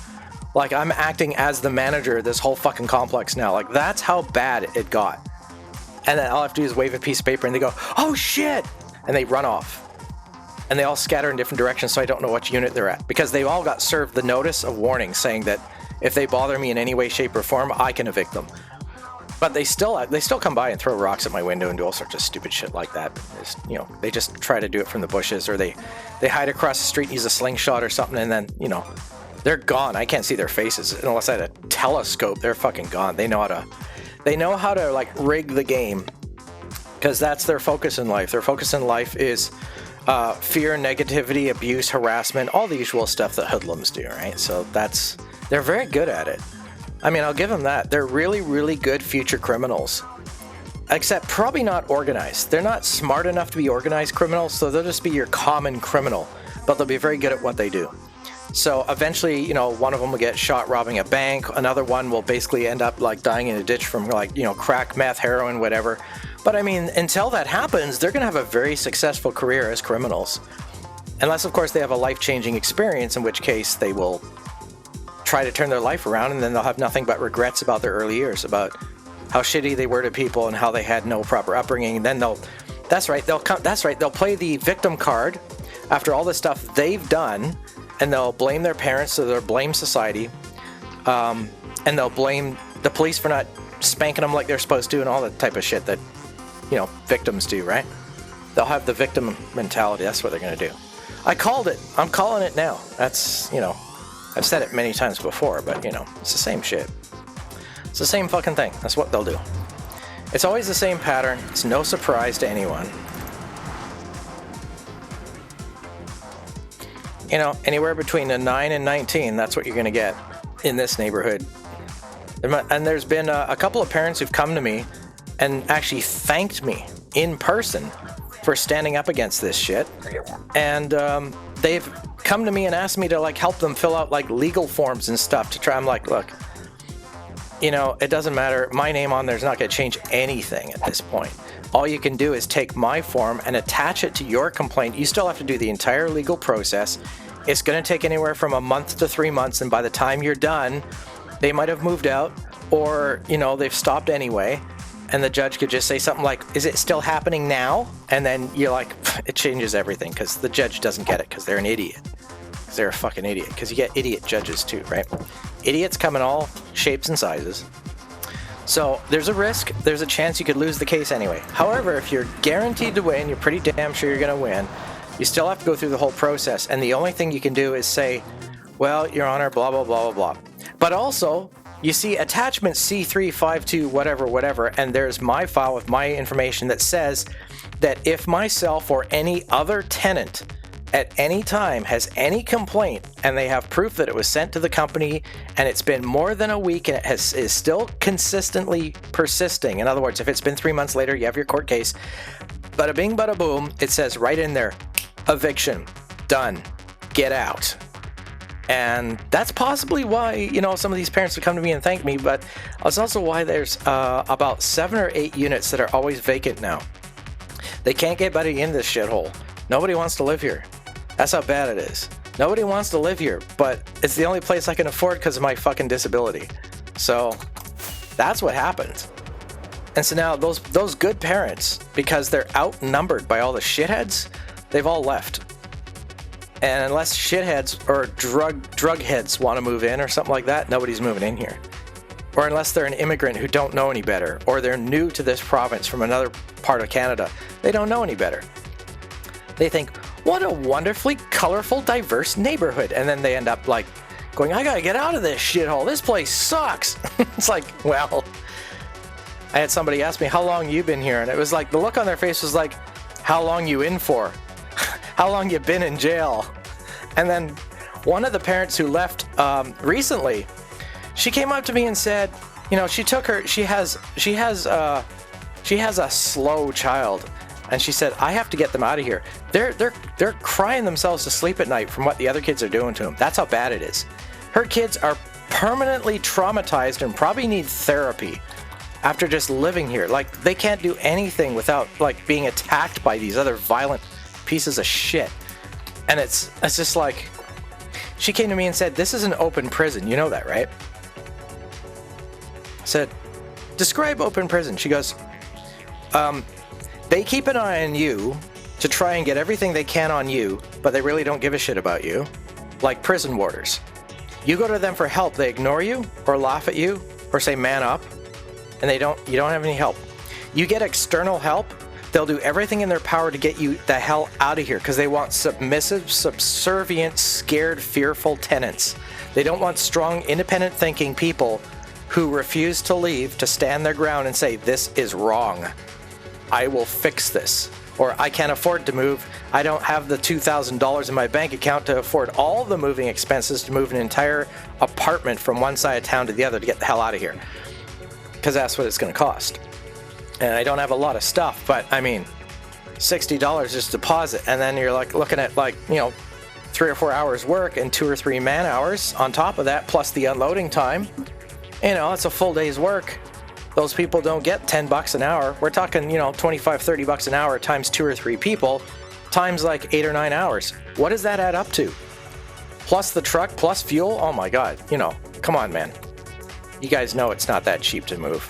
Like, I'm acting as the manager of this whole fucking complex now. Like, that's how bad it got. And then all I have to do is wave a piece of paper and they go, oh shit! And they run off. And they all scatter in different directions, so I don't know which unit they're at. Because they all got served the notice of warning saying that if they bother me in any way, shape, or form, I can evict them. But they still come by and throw rocks at my window and do all sorts of stupid shit like that. It's, you know, they just try to do it from the bushes, or they hide across the street and use a slingshot or something, and then, you know, they're gone. I can't see their faces unless I had a telescope. They're fucking gone. They know how to like rig the game, because that's their focus in life. Their focus in life is fear, negativity, abuse, harassment, all the usual stuff that hoodlums do, right? So they're very good at it. I mean, I'll give them that. They're really, really good future criminals. Except probably not organized. They're not smart enough to be organized criminals, so they'll just be your common criminal, but they'll be very good at what they do. So eventually, you know, one of them will get shot robbing a bank. Another one will basically end up like dying in a ditch from like, you know, crack, meth, heroin, whatever. But I mean, until that happens, they're going to have a very successful career as criminals. Unless, of course, they have a life-changing experience, in which case they will try to turn their life around, and then they'll have nothing but regrets about their early years, about how shitty they were to people and how they had no proper upbringing. And then they'll play the victim card after all the stuff they've done, and they'll blame their parents, so they'll blame society, and they'll blame the police for not spanking them like they're supposed to, and all that type of shit that, you know, victims do, right? They'll have the victim mentality. That's what they're going to do. I called it. I'm calling it now. That's, you know, I've said it many times before, but, you know, it's the same shit. It's the same fucking thing. That's what they'll do. It's always the same pattern. It's no surprise to anyone. You know, anywhere between a 9 and 19, that's what you're going to get in this neighborhood. And there's been a couple of parents who've come to me and actually thanked me in person for standing up against this shit. And they've come to me and asked me to like help them fill out like legal forms and stuff to try. I'm like, look, you know, it doesn't matter. My name on there's not going to change anything at this point. All you can do is take my form and attach it to your complaint. You still have to do the entire legal process. It's going to take anywhere from a month to 3 months, and by the time you're done, they might have moved out, or, you know, they've stopped anyway, and the judge could just say something like, is it still happening now? And then you're like, it changes everything, because the judge doesn't get it, because they're an idiot. Because they're a fucking idiot. Because you get idiot judges too, right? Idiots come in all shapes and sizes. So there's a risk, there's a chance you could lose the case anyway. However, if you're guaranteed to win, you're pretty damn sure you're going to win, you still have to go through the whole process. And the only thing you can do is say, well, Your Honor, blah, blah, blah, blah, blah. But also, you see attachment C352 whatever, and there's my file with my information that says that if myself or any other tenant at any time has any complaint and they have proof that it was sent to the company and it's been more than a week and it is still consistently persisting, in other words, if it's been 3 months later, you have your court case, bada bing, bada boom, it says right in there, eviction, done, get out. And that's possibly why, you know, some of these parents would come to me and thank me, but it's also why there's about 7 or 8 units that are always vacant now. They can't get anybody in this shithole. Nobody wants to live here. That's how bad it is. Nobody wants to live here, but it's the only place I can afford because of my fucking disability. So that's what happened. And so now those good parents, because they're outnumbered by all the shitheads, they've all left. And unless shitheads or drug heads want to move in or something like that, nobody's moving in here. Or unless they're an immigrant who don't know any better, or they're new to this province from another part of Canada, they don't know any better. They think, what a wonderfully colorful, diverse neighborhood. And then they end up like going, I gotta get out of this shithole. This place sucks. It's like, well, I had somebody ask me, how long you been here? And it was like, the look on their face was like, how long you in for? How long you been in jail? And then one of the parents who left recently, she came up to me and said, you know, she has a slow child. And she said, I have to get them out of here. They're crying themselves to sleep at night from what the other kids are doing to them. That's how bad it is. Her kids are permanently traumatized and probably need therapy after just living here. Like, they can't do anything without like being attacked by these other violent pieces of shit. And it's just like, she came to me and said, this is an open prison. You know that, right? I said, describe open prison. She goes, they keep an eye on you to try and get everything they can on you, but they really don't give a shit about you. Like prison warders. You go to them for help, they ignore you, or laugh at you, or say man up, and you don't have any help. You get external help, they'll do everything in their power to get you the hell out of here, because they want submissive, subservient, scared, fearful tenants. They don't want strong, independent thinking people who refuse to leave, to stand their ground and say, this is wrong. I will fix this. Or I can't afford to move. I don't have the $2,000 in my bank account to afford all the moving expenses to move an entire apartment from one side of town to the other to get the hell out of here. Because that's what it's going to cost. And I don't have a lot of stuff, but I mean, $60 just deposit. And then you're like looking at like, you know, 3 or 4 hours work and 2 or 3 man hours on top of that, plus the unloading time. You know, it's a full day's work. Those people don't get $10 an hour. We're talking, you know, $25, $30 an hour times 2 or 3 people, times like 8 or 9 hours. What does that add up to? Plus the truck, plus fuel? Oh my God, you know, come on, man. You guys know it's not that cheap to move.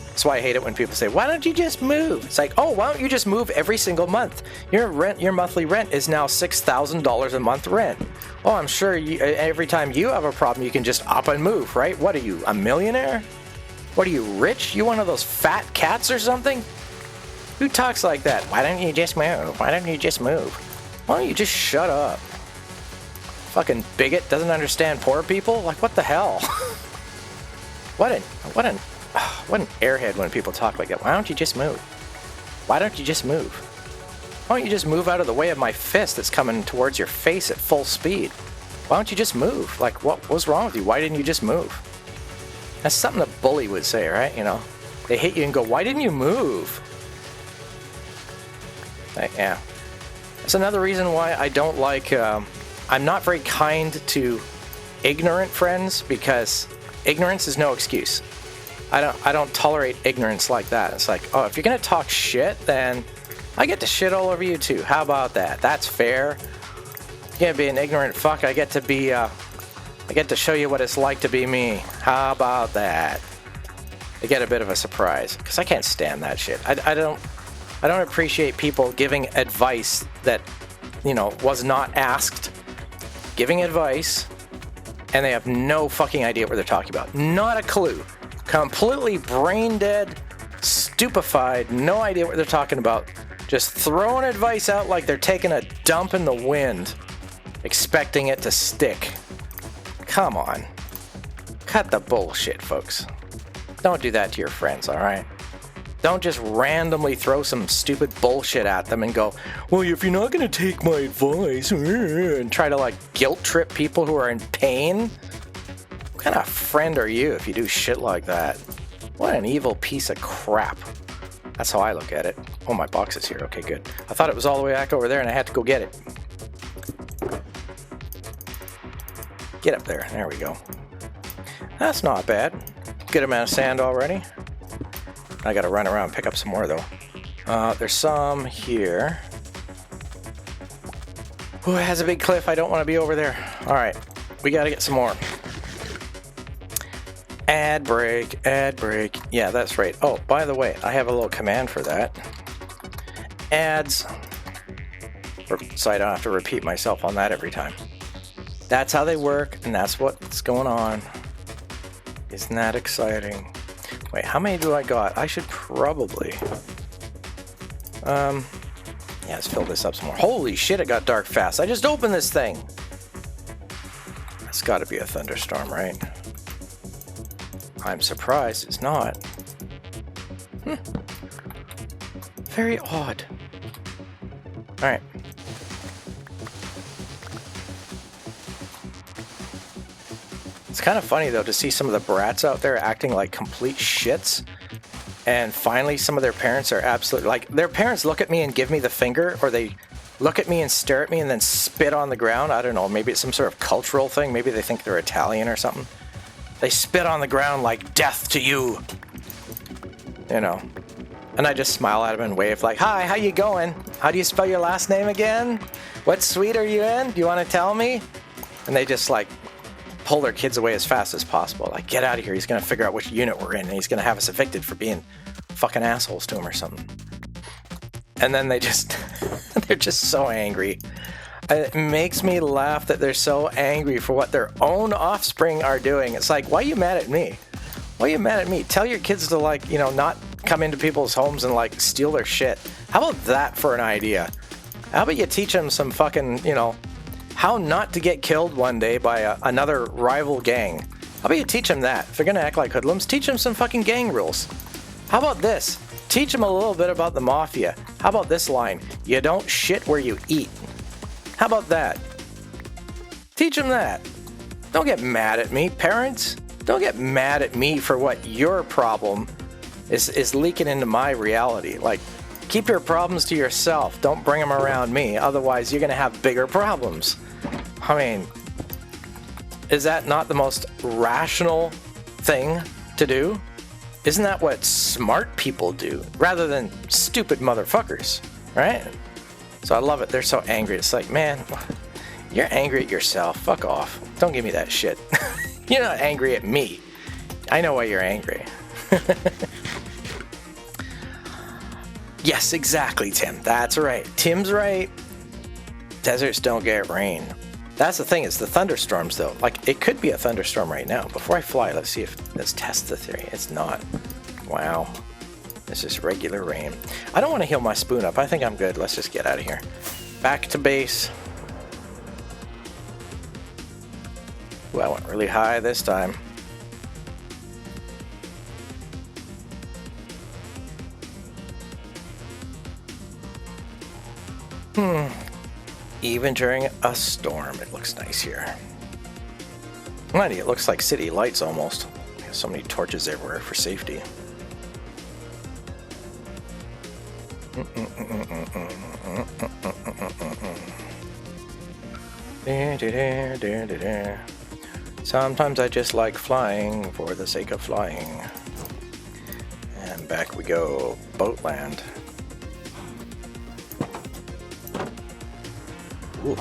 That's why I hate it when people say, why don't you just move? It's like, oh, why don't you just move every single month? Your monthly rent is now $6,000 a month rent. Oh, I'm sure every time you have a problem, you can just up and move, right? What are you, a millionaire? What are you, rich? You one of those fat cats or something? Who talks like that? Why don't you just move? Why don't you just move? Why don't you just shut up? Fucking bigot, doesn't understand poor people? Like, what the hell? What an airhead when people talk like that. Why don't you just move? Why don't you just move? Why don't you just move out of the way of my fist that's coming towards your face at full speed? Why don't you just move? Like, what was wrong with you? Why didn't you just move? That's something a bully would say, right? You know, they hit you and go, why didn't you move? Yeah. That's another reason why I don't like, I'm not very kind to ignorant friends, because ignorance is no excuse. I don't tolerate ignorance like that. It's like, oh, if you're going to talk shit, then I get to shit all over you too. How about that? That's fair. You're going to be an ignorant fuck. I get to show you what it's like to be me. How about that? I get a bit of a surprise, because I can't stand that shit. I don't appreciate people giving advice that, you know, was not asked. Giving advice and they have no fucking idea what they're talking about. Not a clue. Completely brain dead, stupefied, no idea what they're talking about. Just throwing advice out like they're taking a dump in the wind, expecting it to stick. Come on. Cut the bullshit, folks. Don't do that to your friends, alright? Don't just randomly throw some stupid bullshit at them and go, well, if you're not going to take my advice, and try to like guilt trip people who are in pain. What kind of friend are you if you do shit like that? What an evil piece of crap. That's how I look at it. Oh, my box is here. Okay, good. I thought it was all the way back over there and I had to go get it. Get up there. There we go. That's not bad. Good amount of sand already. I gotta run around and pick up some more though. There's some here. Ooh, it has a big cliff. I don't want to be over there. Alright, we gotta get some more. Ad break, ad break. Yeah, that's right. Oh, by the way, I have a little command for that. Ads. So I don't have to repeat myself on that every time. That's how they work, and that's what's going on. Isn't that exciting? Wait, how many do I got? I should probably... yeah, let's fill this up some more. Holy shit, it got dark fast. I just opened this thing. That's got to be a thunderstorm, right? I'm surprised it's not. Very odd. Alright. It's kind of funny, though, to see some of the brats out there acting like complete shits. And finally, some of their parents are absolutely... Like, their parents look at me and give me the finger, or they look at me and stare at me and then spit on the ground. I don't know, maybe it's some sort of cultural thing. Maybe they think they're Italian or something. They spit on the ground like, death to you. You know. And I just smile at them and wave like, hi, how you going? How do you spell your last name again? What suite are you in? Do you want to tell me? And they just, like... pull their kids away as fast as possible. Like, get out of here. He's going to figure out which unit we're in, and he's going to have us evicted for being fucking assholes to him or something. And then they just... they're just so angry. It makes me laugh that they're so angry for what their own offspring are doing. It's like, why are you mad at me? Why are you mad at me? Tell your kids to, like, you know, not come into people's homes and, like, steal their shit. How about that for an idea? How about you teach them some fucking, you know... how not to get killed one day by another rival gang. How about you teach them that? If they're going to act like hoodlums, teach them some fucking gang rules. How about this? Teach them a little bit about the mafia. How about this line? You don't shit where you eat. How about that? Teach them that. Don't get mad at me, parents. Don't get mad at me for what your problem is leaking into my reality. Like, keep your problems to yourself. Don't bring them around me. Otherwise, you're going to have bigger problems. I mean, is that not the most rational thing to do? Isn't that what smart people do, rather than stupid motherfuckers, right? So I love it. They're so angry. It's like, man, you're angry at yourself. Fuck off. Don't give me that shit. You're not angry at me. I know why you're angry. Yes, exactly, Tim. That's right. Tim's right. Deserts don't get rain. That's the thing, it's the thunderstorms, though. Like, it could be a thunderstorm right now. Before I fly, let's test the theory. It's not. Wow. It's just regular rain. I don't want to heal my spoon up. I think I'm good. Let's just get out of here. Back to base. Ooh, I went really high this time. Even during a storm, it looks nice here. Mighty, it looks like city lights almost. There's so many torches everywhere for safety. Sometimes I just like flying for the sake of flying. And back we go, Boatland. Ooh.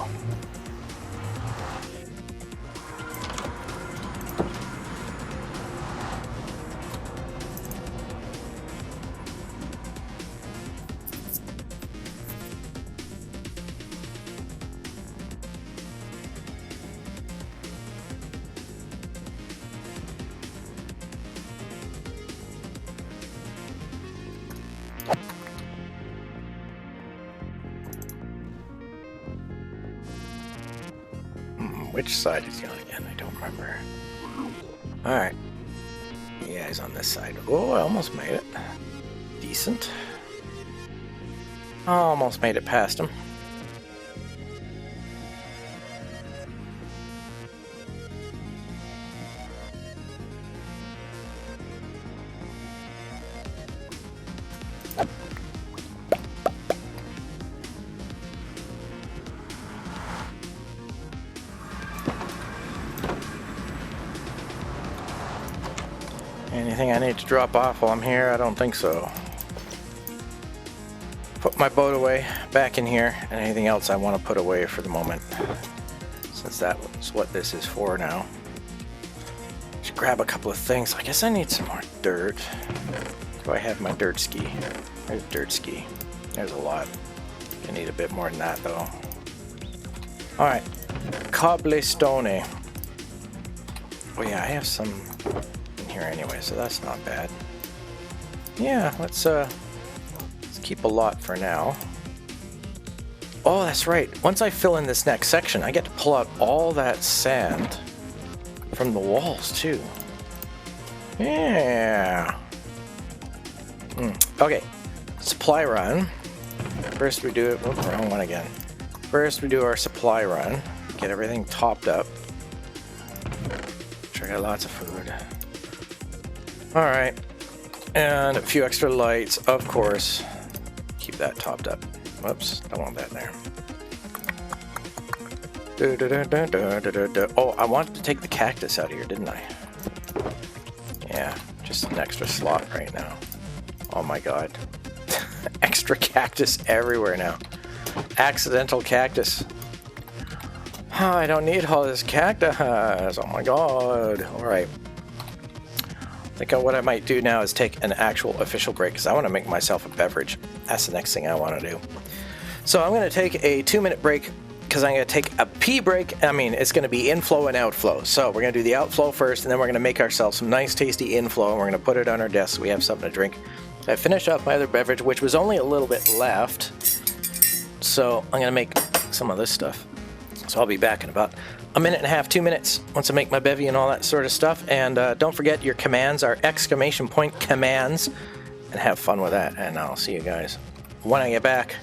Which side is he on again? I don't remember. Alright. Yeah, he's on this side. Oh, I almost made it. Decent. Almost made it past him. Anything I need to drop off while I'm here? I don't think so. Put my boat away, back in here, and anything else I want to put away for the moment. Since that's what this is for now. Just grab a couple of things. I guess I need some more dirt. Do I have my dirt ski? There's dirt ski. There's a lot. I need a bit more than that though. Alright. Cobblestone. Oh yeah, I have some here anyway, so that's not bad. Yeah, let's keep a lot for now. Oh, that's right. Once I fill in this next section, I get to pull out all that sand from the walls too. Yeah. Okay. Supply run. First we do it. Oh, wrong one again. First we do our supply run. Get everything topped up. Sure, I got lots of food. Alright, and a few extra lights, of course. Keep that topped up. Whoops, don't want that there. Oh, I wanted to take the cactus out of here, didn't I? Yeah, just an extra slot right now. Oh my god. Extra cactus everywhere now. Accidental cactus. Oh, I don't need all this cactus. Oh my god. Alright. I think what I might do now is take an actual official break because I want to make myself a beverage. That's the next thing I want to do. So I'm going to take a 2-minute break because I'm going to take a pee break. I mean, it's going to be inflow and outflow. So we're going to do the outflow first, and then we're going to make ourselves some nice tasty inflow, and we're going to put it on our desk so we have something to drink. I finished off my other beverage, which was only a little bit left. So I'm going to make some of this stuff. So I'll be back in about a minute and a half, 2 minutes, once I make my bevy and all that sort of stuff. And don't forget your commands are exclamation point commands, and have fun with that. And I'll see you guys when I get back.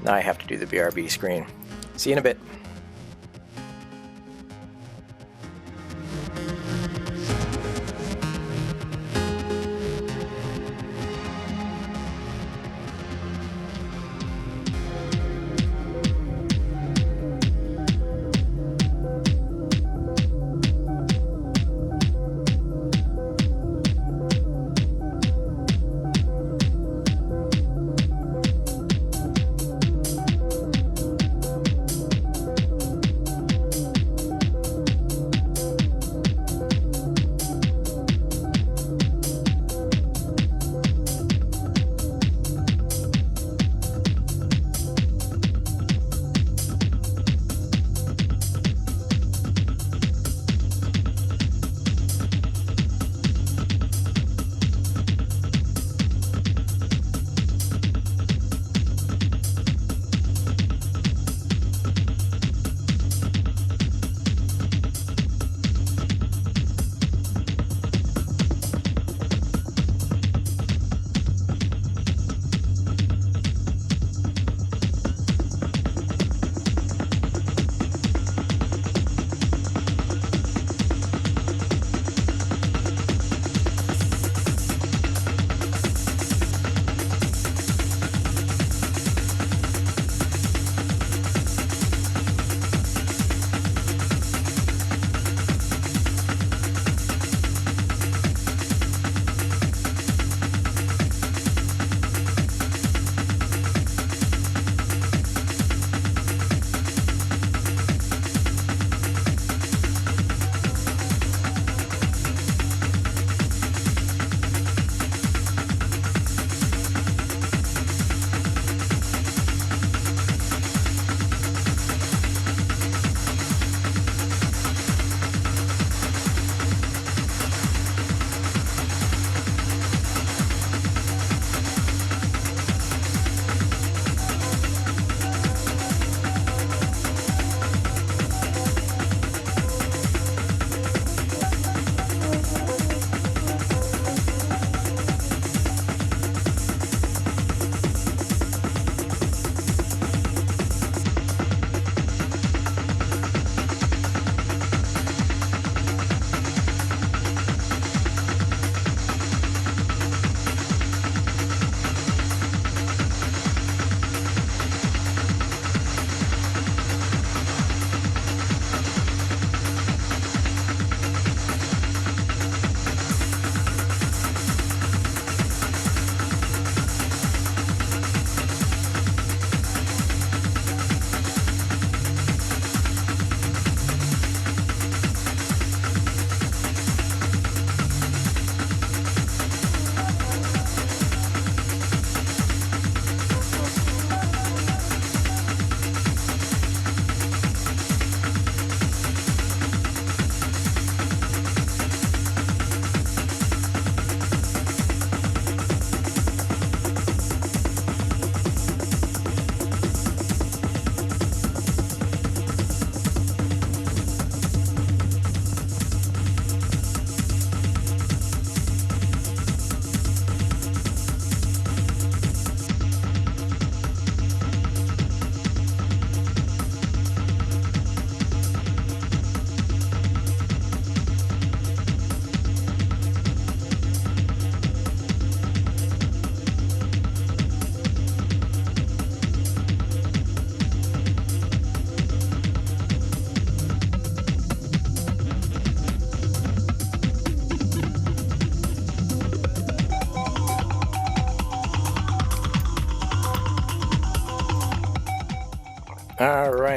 Now I have to do the BRB screen. See you in a bit.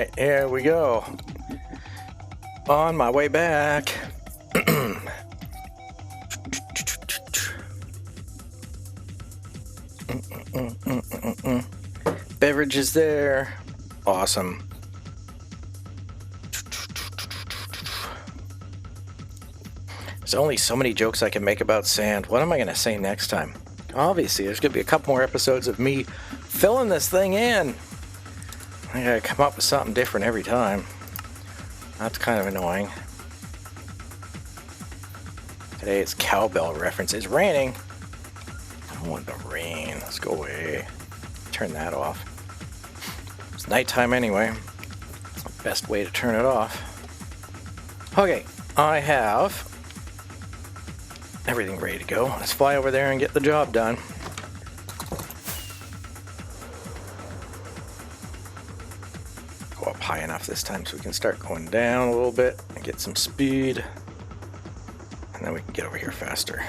Alright, here we go. On my way back. Beverage is there. Awesome. There's only so many jokes I can make about sand. What am I going to say next time? Obviously, there's going to be a couple more episodes of me filling this thing in. I gotta come up with something different every time. That's kind of annoying. Today it's cowbell reference. It's raining. I don't want the rain. Let's go away. Turn that off. It's nighttime anyway. It's the best way to turn it off. Okay, I have everything ready to go. Let's fly over there and get the job done. Go up high enough this time so we can start going down a little bit and get some speed. And then we can get over here faster.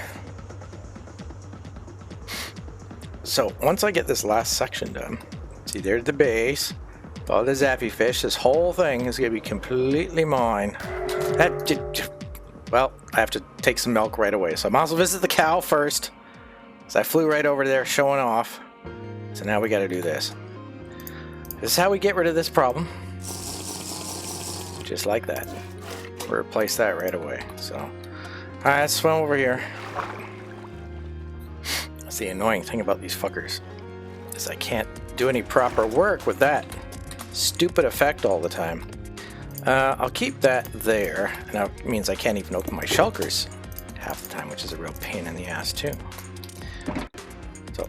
So once I get this last section done, see there's the base, all the zappy fish, this whole thing is going to be completely mine. Well, I have to take some milk right away, so I might as well visit the cow first. So I flew right over there showing off. So now we got to do this. This is how we get rid of this problem. Just like that. We'll replace that right away. So, alright, let's swim over here. That's the annoying thing about these fuckers, is I can't do any proper work with that stupid effect all the time. I'll keep that there. Now it means I can't even open my shulkers half the time, which is a real pain in the ass too. So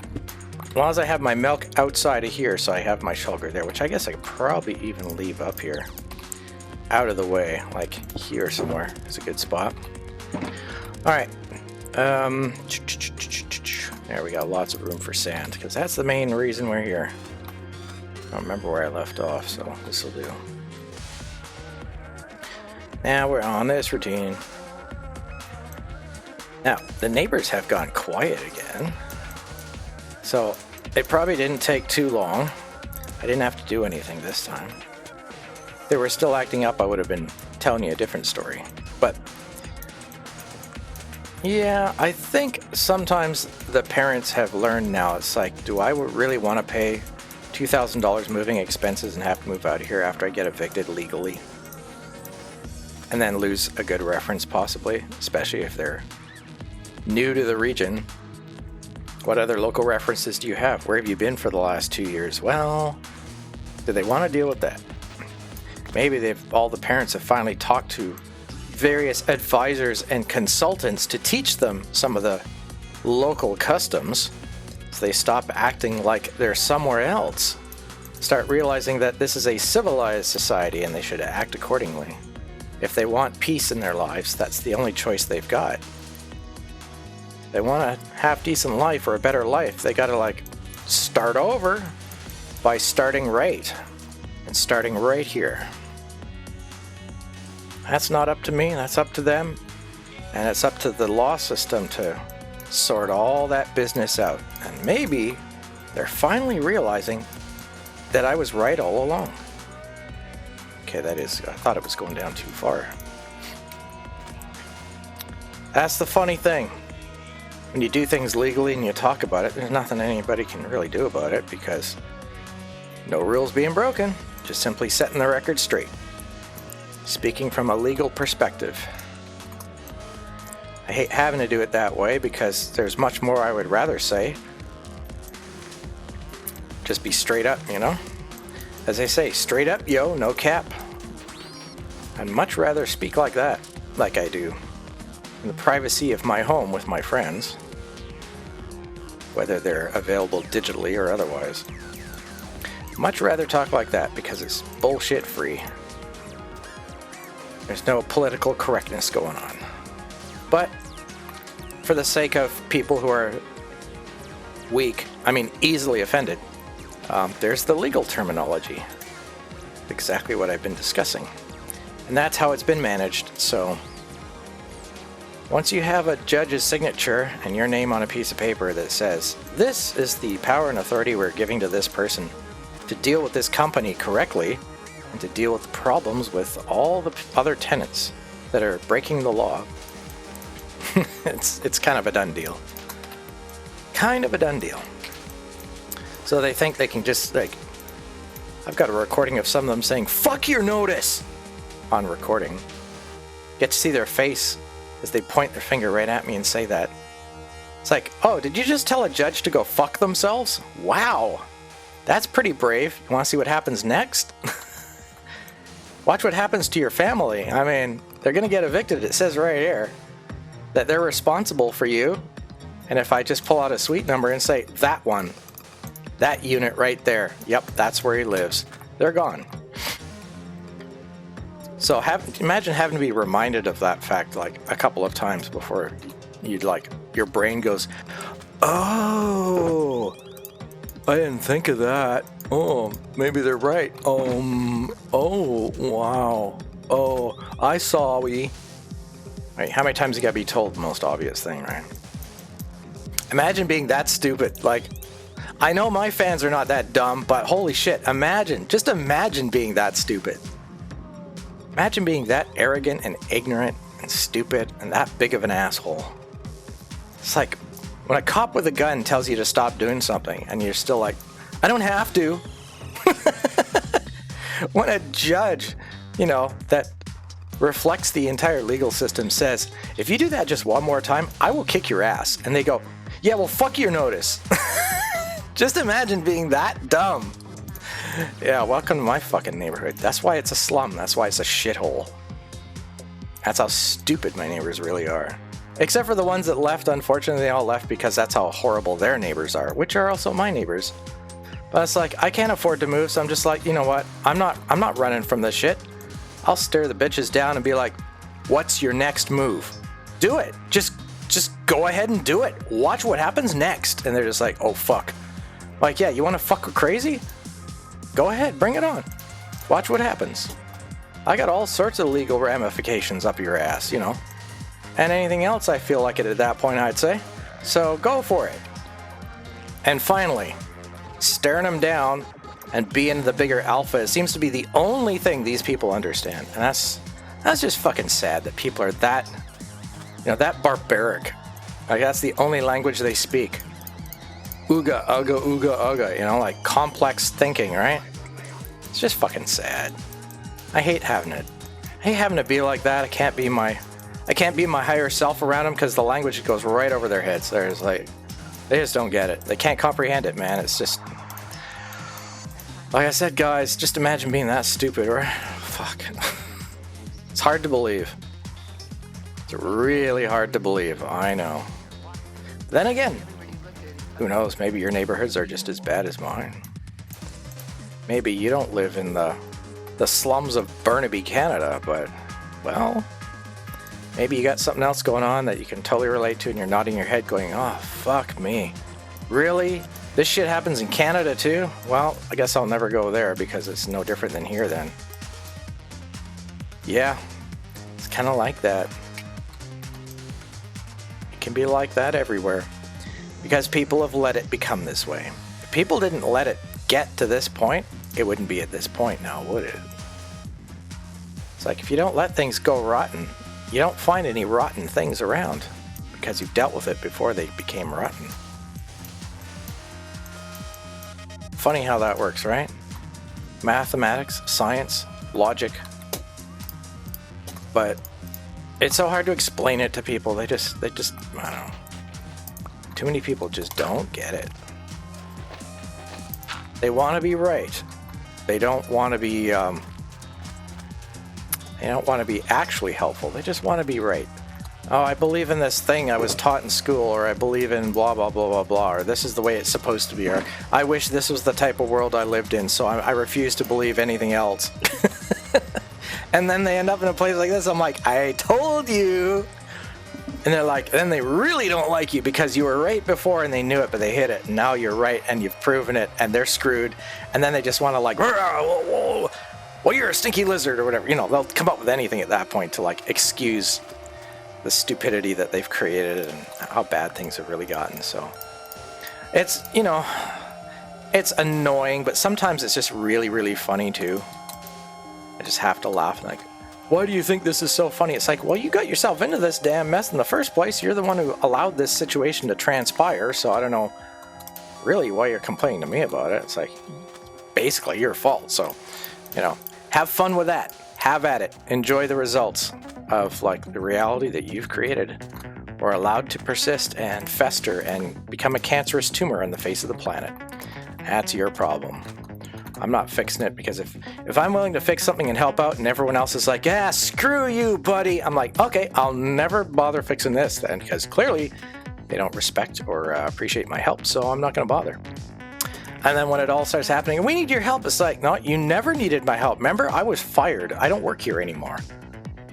as long as I have my milk outside of here, so I have my shulker there, which I guess I could probably even leave up here, out of the way, like here somewhere is a good spot. Alright, there we got lots of room for sand, because that's the main reason we're here. I don't remember where I left off, so this will do. Now we're on this routine. Now, the neighbors have gone quiet again. So, it probably didn't take too long. I didn't have to do anything this time. If they were still acting up, I would have been telling you a different story. But, yeah, I think sometimes the parents have learned now. It's like, do I really want to pay $2,000 moving expenses and have to move out of here after I get evicted legally? And then lose a good reference possibly, especially if they're new to the region. What other local references do you have? Where have you been for the last 2 years? Well, do they want to deal with that? Maybe all the parents have finally talked to various advisors and consultants to teach them some of the local customs, so they stop acting like they're somewhere else. Start realizing that this is a civilized society and they should act accordingly. If they want peace in their lives, that's the only choice they've got. They want to have decent life or a better life, they gotta start over by starting right. And starting right here. That's not up to me, that's up to them. And it's up to the law system to sort all that business out. And maybe they're finally realizing that I was right all along. Okay, I thought it was going down too far. That's the funny thing. When you do things legally and you talk about it, there's nothing anybody can really do about it because no rules being broken, just simply setting the record straight. Speaking from a legal perspective. I hate having to do it that way because there's much more I would rather say. Just be straight up, you know? As they say, straight up, yo, no cap. I'd much rather speak like that, like I do, in the privacy of my home with my friends, whether they're available digitally or otherwise. Much rather talk like that because it's bullshit free. There's no political correctness going on. But for the sake of people who are weak, easily offended, there's the legal terminology. Exactly what I've been discussing. And that's how it's been managed. So once you have a judge's signature and your name on a piece of paper that says, this is the power and authority we're giving to this person to deal with this company correctly, and to deal with the problems with all the other tenants that are breaking the law. It's kind of a done deal. Kind of a done deal. So they think they can just, like, I've got a recording of some of them saying, "Fuck your notice!" on recording. Get to see their face as they point their finger right at me and say that. It's like, oh, did you just tell a judge to go fuck themselves? Wow. That's pretty brave. You want to see what happens next? Watch what happens to your family. I mean, they're going to get evicted. It says right here that they're responsible for you. And if I just pull out a suite number and say, that one, that unit right there, yep, that's where he lives, they're gone. So imagine having to be reminded of that fact like a couple of times before you'd like, your brain goes, oh, I didn't think of that. Oh, maybe they're right. Oh, wow. Oh, I saw we. Wait, how many times you gotta be told the most obvious thing, right? Imagine being that stupid. Like, I know my fans are not that dumb, but holy shit, just imagine being that stupid. Imagine being that arrogant and ignorant and stupid and that big of an asshole. It's like when a cop with a gun tells you to stop doing something and you're still like, I don't have to. When a judge, that reflects the entire legal system says, if you do that just one more time, I will kick your ass. And they go, yeah, well, fuck your notice. Just imagine being that dumb. Yeah, welcome to my fucking neighborhood. That's why it's a slum. That's why it's a shithole. That's how stupid my neighbors really are. Except for the ones that left, unfortunately, they all left because that's how horrible their neighbors are, which are also my neighbors. But it's like, I can't afford to move, so I'm just like, you know what? I'm not running from this shit. I'll stare the bitches down and be like, what's your next move? Do it. Just go ahead and do it. Watch what happens next. And they're just like, oh, fuck. Like, yeah, you want to fuck crazy? Go ahead, bring it on. Watch what happens. I got all sorts of legal ramifications up your ass, And anything else I feel like it at that point, I'd say. So go for it. And finally, staring them down and being the bigger alpha, it seems to be the only thing these people understand. And that's just fucking sad that people are that, that barbaric. Like, that's the only language they speak. Ooga, ooga, ooga, ooga, like complex thinking, right? It's just fucking sad. I hate having it. I hate having to be like that. I can't be my higher self around them because the language goes right over their heads. They're just like, they just don't get it. They can't comprehend it, man. It's just, like I said, guys, just imagine being that stupid, right? Fuck. It's hard to believe. It's really hard to believe. I know. Then again, who knows? Maybe your neighborhoods are just as bad as mine. Maybe you don't live in the slums of Burnaby, Canada, but, well, maybe you got something else going on that you can totally relate to and you're nodding your head going, oh, fuck me. Really? This shit happens in Canada too? Well, I guess I'll never go there because it's no different than here then. Yeah, it's kind of like that. It can be like that everywhere. Because people have let it become this way. If people didn't let it get to this point, it wouldn't be at this point now, would it? It's like if you don't let things go rotten, you don't find any rotten things around because you've dealt with it before they became rotten. Funny how that works, right? Mathematics, science, logic. But it's so hard to explain it to people. They just, I don't know. Too many people just don't get it. They want to be right. They don't want to be. They don't want to be actually helpful. They just want to be right. Oh, I believe in this thing I was taught in school, or I believe in blah blah blah blah blah, or this is the way it's supposed to be, or I wish this was the type of world I lived in, so I refuse to believe anything else. And then they end up in a place like this. I'm like, I told you. And they're like, then they really don't like you because you were right before and they knew it, but they hid it. And now you're right and you've proven it and they're screwed. And then they just want to like, whoa, well, you're a stinky lizard or whatever. They'll come up with anything at that point to like excuse the stupidity that they've created and how bad things have really gotten. So it's, it's annoying, but sometimes it's just really, really funny too. I just have to laugh. Like, why do you think this is so funny? It's like, well, you got yourself into this damn mess in the first place. You're the one who allowed this situation to transpire, so I don't know really why you're complaining to me about it. It's like, basically your fault. So, you know, have fun with that. Have at it. Enjoy the results of, like, the reality that you've created or allowed to persist and fester and become a cancerous tumor on the face of the planet. That's your problem. I'm not fixing it, because if I'm willing to fix something and help out and everyone else is like, yeah, screw you, buddy, I'm like, okay, I'll never bother fixing this then, because clearly they don't respect or appreciate my help, so I'm not going to bother. And then when it all starts happening, we need your help, it's like, no, you never needed my help. Remember, I was fired. I don't work here anymore.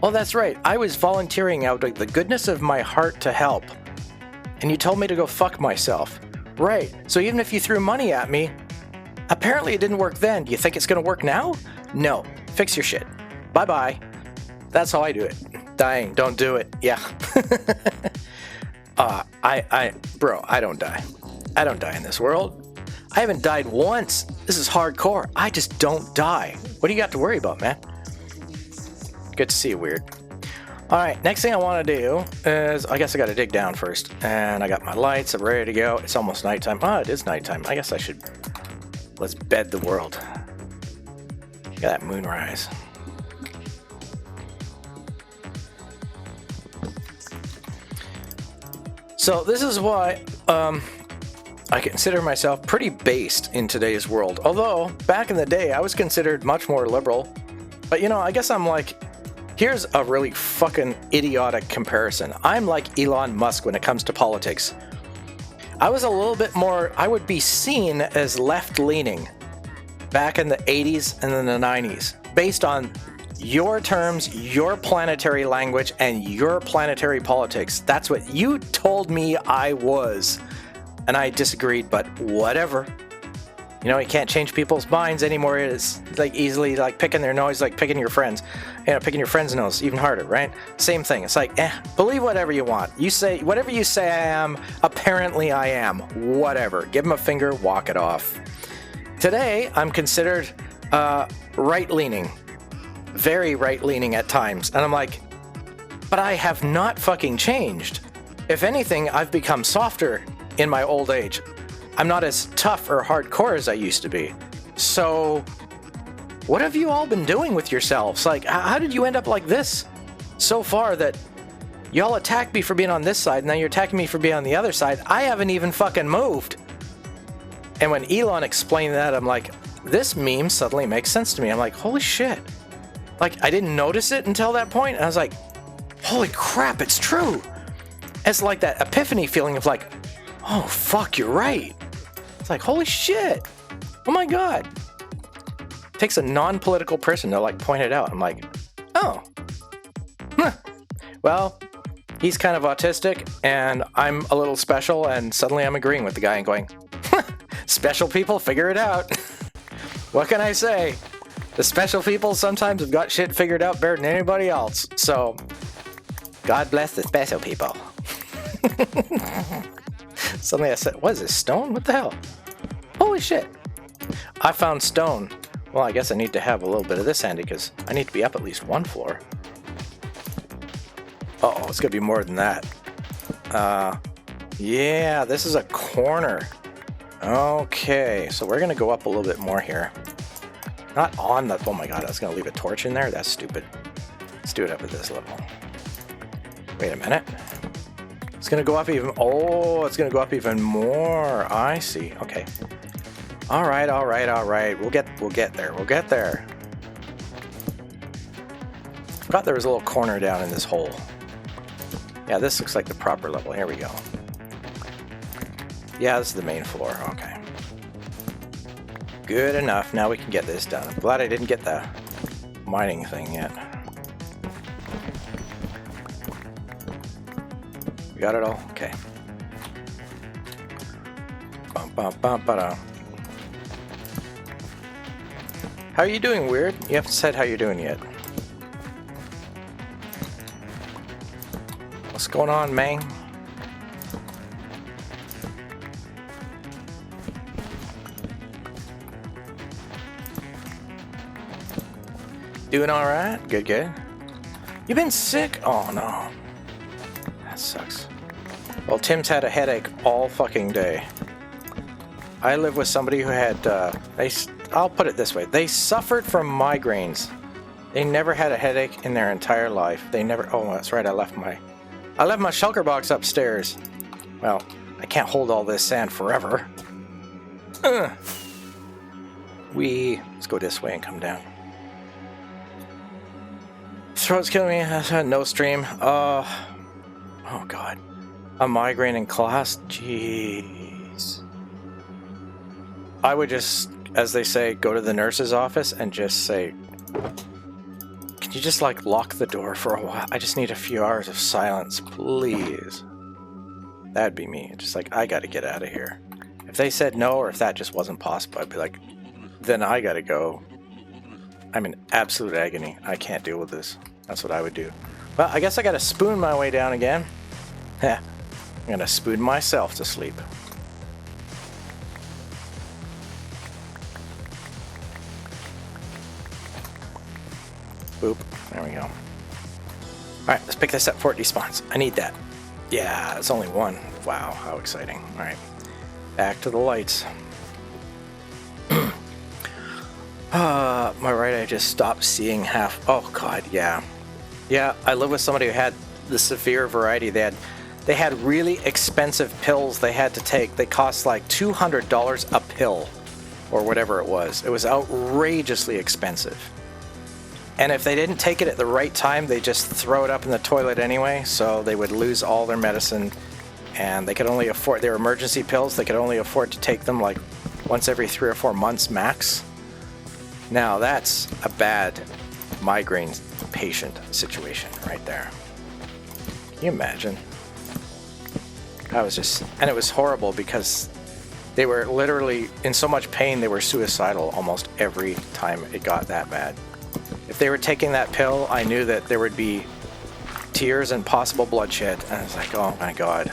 Oh, that's right. I was volunteering out of the goodness of my heart to help. And you told me to go fuck myself. Right. So even if you threw money at me, apparently it didn't work then. Do you think it's going to work now? No. Fix your shit. Bye-bye. That's how I do it. Dying. Don't do it. Yeah. Bro, I don't die. I don't die in this world. I haven't died once. This is hardcore. I just don't die. What do you got to worry about, man? Good to see you, Weird. Alright, next thing I want to do is, I guess I got to dig down first. And I got my lights, I'm ready to go. It's almost nighttime. Oh, it is nighttime. I guess I should... Let's bed the world. Look at that moonrise. So this is why I consider myself pretty based in today's world. Although, back in the day, I was considered much more liberal. But, you know, I guess I'm like... Here's a really fucking idiotic comparison. I'm like Elon Musk when it comes to politics. I was a little bit more... I would be seen as left-leaning back in the 80s and in the 90s. Based on your terms, your planetary language, and your planetary politics. That's what you told me I was. And I disagreed, but whatever. You know, you can't change people's minds anymore. It's like easily like picking their nose, like picking your friends. You know, picking your friend's nose, even harder, right? Same thing. It's like, believe whatever you want. You say, whatever you say I am, apparently I am. Whatever. Give them a finger, walk it off. Today, I'm considered right-leaning. Very right-leaning at times. And I'm like, but I have not fucking changed. If anything, I've become softer in my old age. I'm not as tough or hardcore as I used to be. So, what have you all been doing with yourselves? Like, how did you end up like this so far that y'all attacked me for being on this side, and now you're attacking me for being on the other side? I haven't even fucking moved. And when Elon explained that, I'm like, this meme suddenly makes sense to me. I'm like, holy shit. Like, I didn't notice it until that point, and I was like, holy crap, it's true. It's like that epiphany feeling of like, oh, fuck, you're right. It's like, holy shit. Oh my god. It takes a non-political person to like point it out. I'm like, oh. Huh. Well, he's kind of autistic and I'm a little special, and suddenly I'm agreeing with the guy and going, special people figure it out. What can I say? The special people sometimes have got shit figured out better than anybody else. So, God bless the special people. Suddenly I said, what is this, stone? What the hell? Holy shit. I found stone. Well, I guess I need to have a little bit of this handy because I need to be up at least one floor. Uh-oh, it's going to be more than that. Yeah, this is a corner. Okay, so we're going to go up a little bit more here. Not on the... Oh my god, I was going to leave a torch in there? That's stupid. Let's do it up at this level. Wait a minute. It's going to go up even... Oh, it's going to go up even more. I see. Okay. All right. We'll get there. We'll get there. I forgot there was a little corner down in this hole. Yeah, this looks like the proper level. Here we go. Yeah, this is the main floor. Okay. Good enough. Now we can get this done. I'm glad I didn't get the mining thing yet. Got it all? Okay. How are you doing, Weird? You haven't said how you're doing yet. What's going on, man? Doing alright? Good, good. You been sick? Oh no. That sucks. Well, Tim's had a headache all fucking day. I live with somebody who had, I'll put it this way. They suffered from migraines. They never had a headache in their entire life. They never, oh, that's right, I left my shulker box upstairs. Well, I can't hold all this sand forever. Let's go this way and come down. Throat's killing me. No stream. Oh god. A migraine in class? Jeez. I would just, as they say, go to the nurse's office and just say, can you just like lock the door for a while? I just need a few hours of silence, please. That'd be me. Just like, I gotta get out of here. If they said no, or if that just wasn't possible, I'd be like, then I gotta go. I'm in absolute agony. I can't deal with this. That's what I would do. Well, I guess I gotta spoon my way down again. Heh. I'm gonna spoon myself to sleep. Boop. There we go. Alright, let's pick this up before it despawns. I need that. Yeah, it's only one. Wow, how exciting. Alright. Back to the lights. My right eye just stopped seeing half. Oh god, yeah. Yeah, I live with somebody who had the severe variety. They had really expensive pills they had to take. They cost like $200 a pill or whatever it was. It was outrageously expensive. And if they didn't take it at the right time, they just throw it up in the toilet anyway, so they would lose all their medicine, and they could only afford, they were emergency pills, they could only afford to take them like once every 3 or 4 months max. Now that's a bad migraine patient situation right there. Can you imagine? I was just, and it was horrible because they were literally in so much pain they were suicidal almost every time it got that bad. If they were taking that pill, I knew that there would be tears and possible bloodshed. And I was like, oh my god.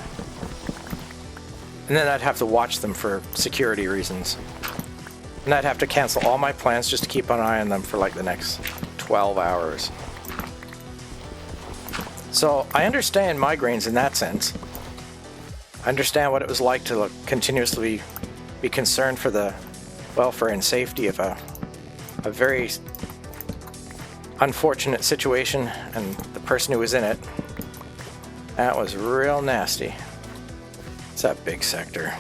And then I'd have to watch them for security reasons. And I'd have to cancel all my plans just to keep an eye on them for like the next 12 hours. So I understand migraines in that sense. I understand what it was like to continuously be concerned for the welfare and safety of a very unfortunate situation and the person who was in it. That was real nasty. It's that big sector.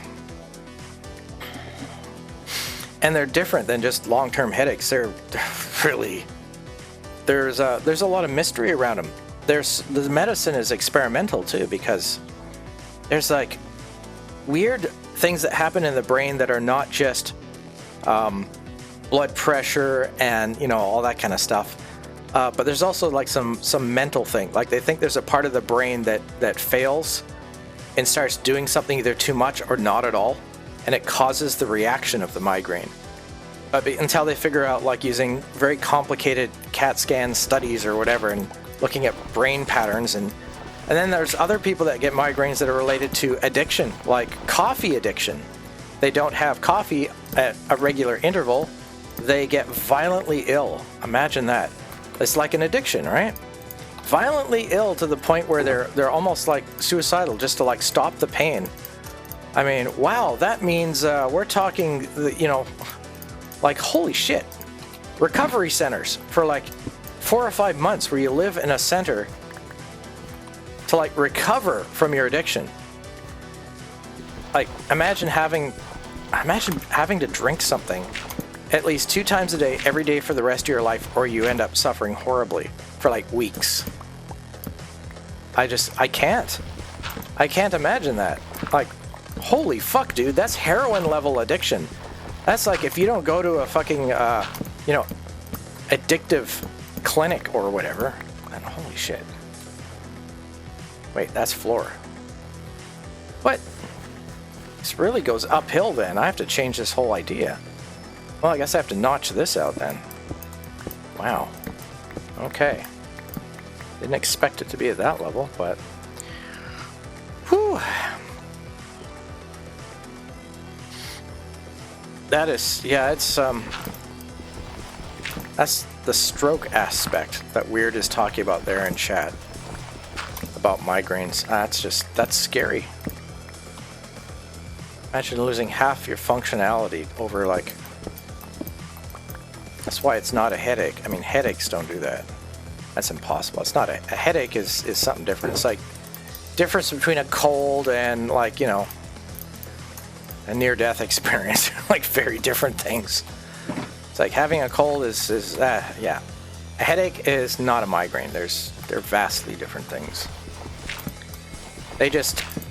And they're different than just long-term headaches. They're really, there's a lot of mystery around them. The medicine is experimental too, because there's like weird things that happen in the brain that are not just blood pressure and all that kind of stuff. But there's also like some mental thing. Like they think there's a part of the brain that fails and starts doing something either too much or not at all, and it causes the reaction of the migraine. But until they figure out, like using very complicated CAT scan studies or whatever, and looking at brain patterns, and then there's other people that get migraines that are related to addiction, like coffee addiction. They don't have coffee at a regular interval, they get violently ill. Imagine that. It's like an addiction, right? Violently ill to the point where they're almost like suicidal just to like stop the pain. I mean, wow, that means we're talking, like holy shit. Recovery centers for like 4 or 5 months where you live in a center to like recover from your addiction. Like imagine having to drink something at least 2 times a day, every day for the rest of your life, or you end up suffering horribly for like weeks. I can't imagine that. Like, holy fuck, dude, that's heroin level addiction. That's like if you don't go to a fucking, addictive clinic or whatever, then holy shit. Wait, that's floor. What? This really goes uphill then. I have to change this whole idea. Well, I guess I have to notch this out then. Wow. Okay. Didn't expect it to be at that level, but... Whew. That is... Yeah, it's... That's the stroke aspect that Weird is talking about there in chat about migraines. That's scary. Imagine losing half your functionality over like. That's why it's not a headache. I mean, headaches don't do that. That's impossible. It's not a headache is something different. It's like difference between a cold and like, you know, a near-death experience. Like very different things. It's like having a cold is yeah. A headache is not a migraine. They're vastly different things.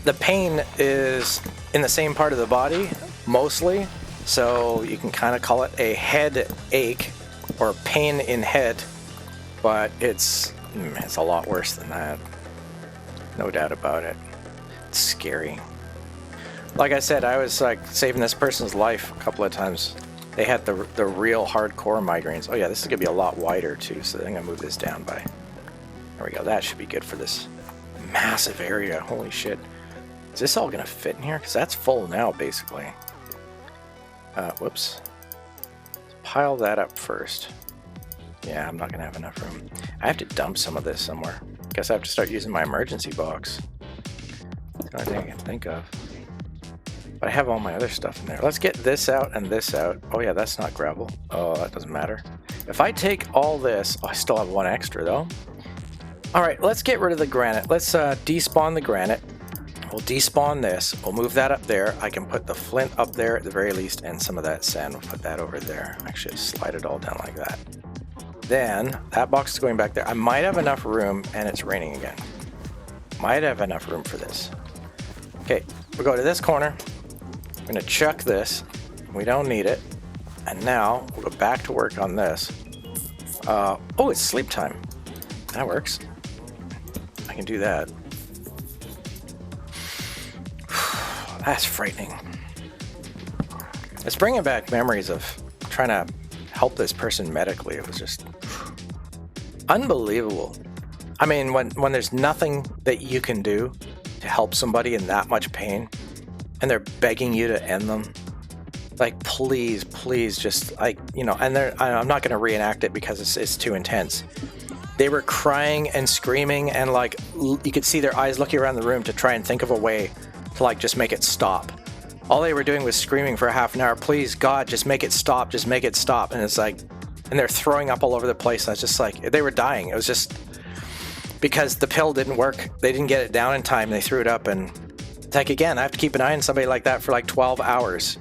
The pain is in the same part of the body, mostly, so you can kind of call it a headache or pain in head, but it's a lot worse than that. No doubt about it. It's scary. Like I said, I was like saving this person's life a couple of times. They had the real hardcore migraines. Oh yeah, this is gonna be a lot wider too, so I'm gonna move this down by. There we go. That should be good for this massive area. Holy shit. Is this all gonna fit in here? Because that's full now, basically. Whoops. Let's pile that up first. Yeah, I'm not gonna have enough room. I have to dump some of this somewhere. Guess I have to start using my emergency box. That's the only thing I can think of. But I have all my other stuff in there. Let's get this out and this out. Oh yeah, that's not gravel. Oh, that doesn't matter. If I take all this, I still have one extra though. All right, let's get rid of the granite. Let's despawn the granite. We'll despawn this. We'll move that up there. I can put the flint up there at the very least, and some of that sand. We'll put that over there. Actually, slide it all down like that. Then that box is going back there. I might have enough room, and it's raining again. Might have enough room for this. Okay, we'll go to this corner. I'm gonna chuck this. We don't need it. And now we'll go back to work on this. Oh, it's sleep time. That works. I can do that. That's frightening. It's bringing back memories of trying to help this person medically. It was just unbelievable. I mean, when there's nothing that you can do to help somebody in that much pain, and they're begging you to end them, like please, just like, you know. And I'm not going to reenact it because it's too intense. They were crying and screaming, and like you could see their eyes looking around the room to try and think of a way to like just make it stop. All they were doing was screaming for half an hour. Please, God, just make it stop. Just make it stop. And it's like, and they're throwing up all over the place. And it's just like they were dying. It was just because the pill didn't work. They didn't get it down in time. They threw it up, and it's like, again, I have to keep an eye on somebody like that for like 12 hours.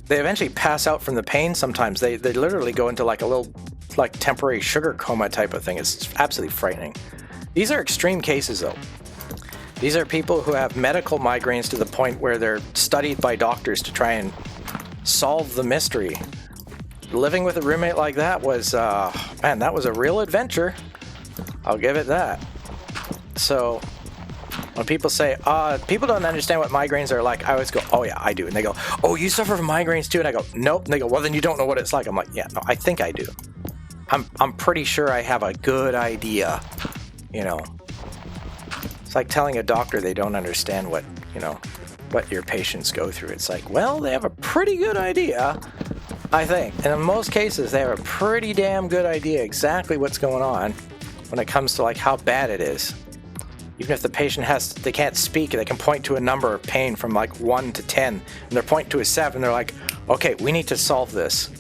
They eventually pass out from the pain. Sometimes they literally go into like a little like temporary sugar coma type of thing. It's absolutely frightening. These are extreme cases though. These are people who have medical migraines to the point where they're studied by doctors to try and solve the mystery. Living with a roommate like that was, man, that was a real adventure. I'll give it that. So when people say, people don't understand what migraines are like, I always go, oh yeah, I do. And they go, oh, you suffer from migraines too? And I go, nope. And they go, well, then you don't know what it's like. I'm like, yeah, no, I think I do. I'm pretty sure I have a good idea, you know. It's like telling a doctor they don't understand what, you know, what your patients go through. It's like, well, they have a pretty good idea, I think. And in most cases, they have a pretty damn good idea exactly what's going on when it comes to like how bad it is. Even if the patient they can't speak, they can point to a number of pain from like 1 to 10, and they're pointing to a 7. They're like, okay, we need to solve this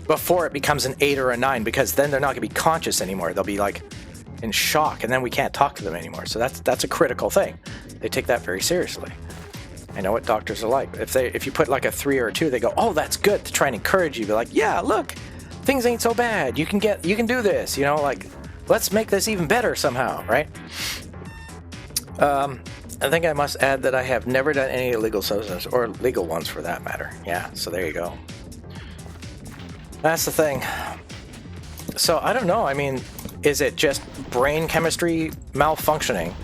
before it becomes an 8 or a 9, because then they're not going to be conscious anymore. They'll be like in shock, and then we can't talk to them anymore. So that's a critical thing. They take that very seriously. I know what doctors are like. If you put like a 3 or a 2, they go, oh, that's good, to try and encourage you. Be like, yeah, look, things ain't so bad. You can do this. You know, like, let's make this even better somehow, right? I think I must add that I have never done any illegal substances, or legal ones for that matter. Yeah, so there you go. That's the thing. So I don't know. I mean, is it just brain chemistry malfunctioning?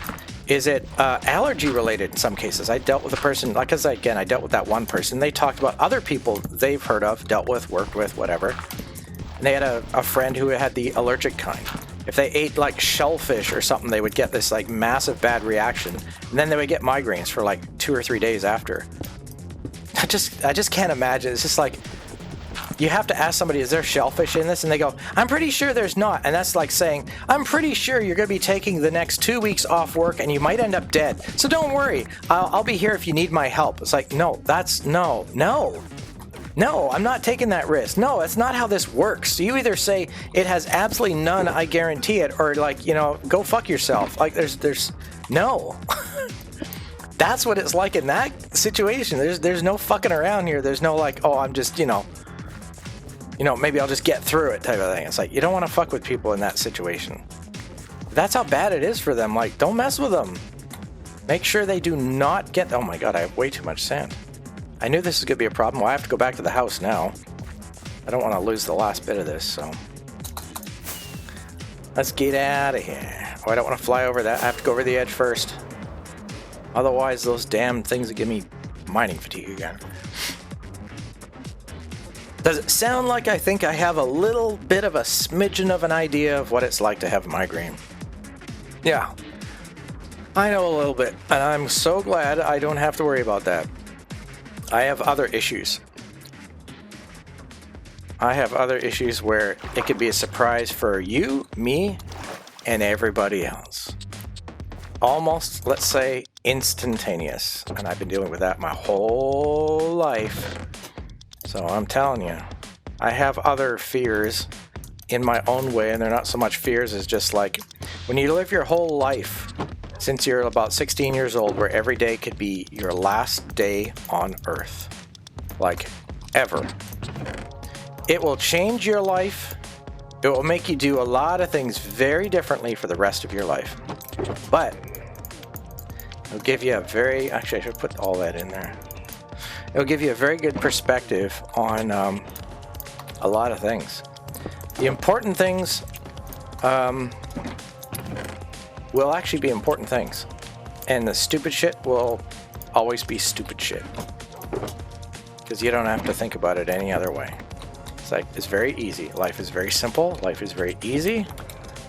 Is it allergy related in some cases? I dealt with a person, like, because again, I dealt with that one person. They talked about other people they've heard of, dealt with, worked with, whatever. And they had a friend who had the allergic kind. If they ate like shellfish or something, they would get this like massive bad reaction, and then they would get migraines for like 2 or 3 days after. I just can't imagine. It's just like, you have to ask somebody, is there shellfish in this? And they go, I'm pretty sure there's not. And that's like saying, I'm pretty sure you're going to be taking the next 2 weeks off work and you might end up dead. So don't worry. I'll be here if you need my help. It's like, no, no, I'm not taking that risk. No, that's not how this works. You either say it has absolutely none, I guarantee it, or like, you know, go fuck yourself. Like there's no. That's what it's like in that situation. There's no fucking around here. There's no like, oh, I'm just, you know, maybe I'll just get through it type of thing. It's like, you don't want to fuck with people in that situation. That's how bad it is for them. Like, don't mess with them. Make sure they do not get, oh my God, I have way too much sand. I knew this was going to be a problem. Well, I have to go back to the house now. I don't want to lose the last bit of this, so. Let's get out of here. Oh, I don't want to fly over that. I have to go over the edge first. Otherwise, those damn things will give me mining fatigue again. Does it sound like I think I have a little bit of a smidgen of an idea of what it's like to have a migraine? Yeah, I know a little bit, and I'm so glad I don't have to worry about that. I have other issues. I have other issues where it could be a surprise for you, me, and everybody else. Almost, let's say, instantaneous. And I've been dealing with that my whole life. So I'm telling you, I have other fears in my own way, and they're not so much fears as just like, when you live your whole life, since you're about 16 years old, where every day could be your last day on Earth. Like, ever. It will change your life. It will make you do a lot of things very differently for the rest of your life. But it'll give you a very, actually I should put all that in there. It'll give you a very good perspective on a lot of things. The important things will actually be important things. And the stupid shit will always be stupid shit. Because you don't have to think about it any other way. It's like, it's very easy. Life is very simple. Life is very easy.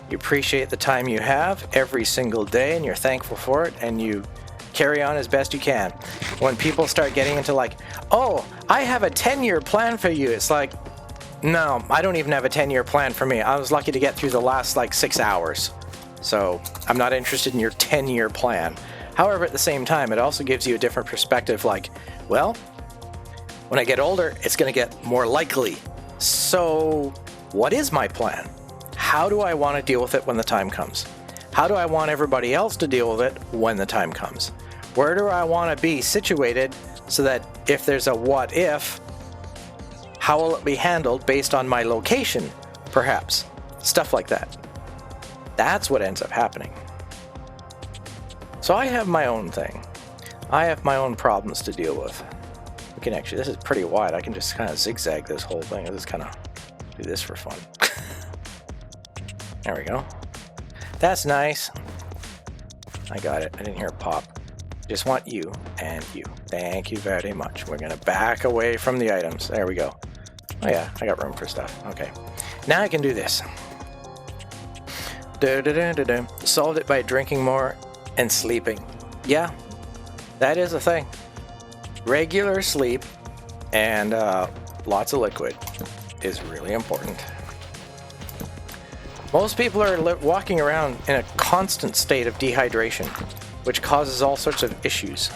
You appreciate the time you have every single day, and you're thankful for it, and you carry on as best you can. When people start getting into like, oh, I have a 10-year plan for you, it's like, no, I don't even have a 10-year plan for me. I was lucky to get through the last like 6 hours. So I'm not interested in your 10-year plan. However, at the same time, it also gives you a different perspective like, well, when I get older, it's going to get more likely. So what is my plan? How do I want to deal with it when the time comes? How do I want everybody else to deal with it when the time comes? Where do I want to be situated so that if there's a what if, how will it be handled based on my location, perhaps? Stuff like that. That's what ends up happening. So I have my own thing. I have my own problems to deal with. We can actually, this is pretty wide. I can just kind of zigzag this whole thing. I'll just kind of do this for fun. There we go. That's nice. I got it. I didn't hear it pop. Just want you and you. Thank you very much. We're going to back away from the items. There we go. Oh yeah, I got room for stuff. Okay. Now I can do this. Solved it by drinking more and sleeping. Yeah, that is a thing. Regular sleep and lots of liquid is really important. Most people are walking around in a constant state of dehydration, which causes all sorts of issues.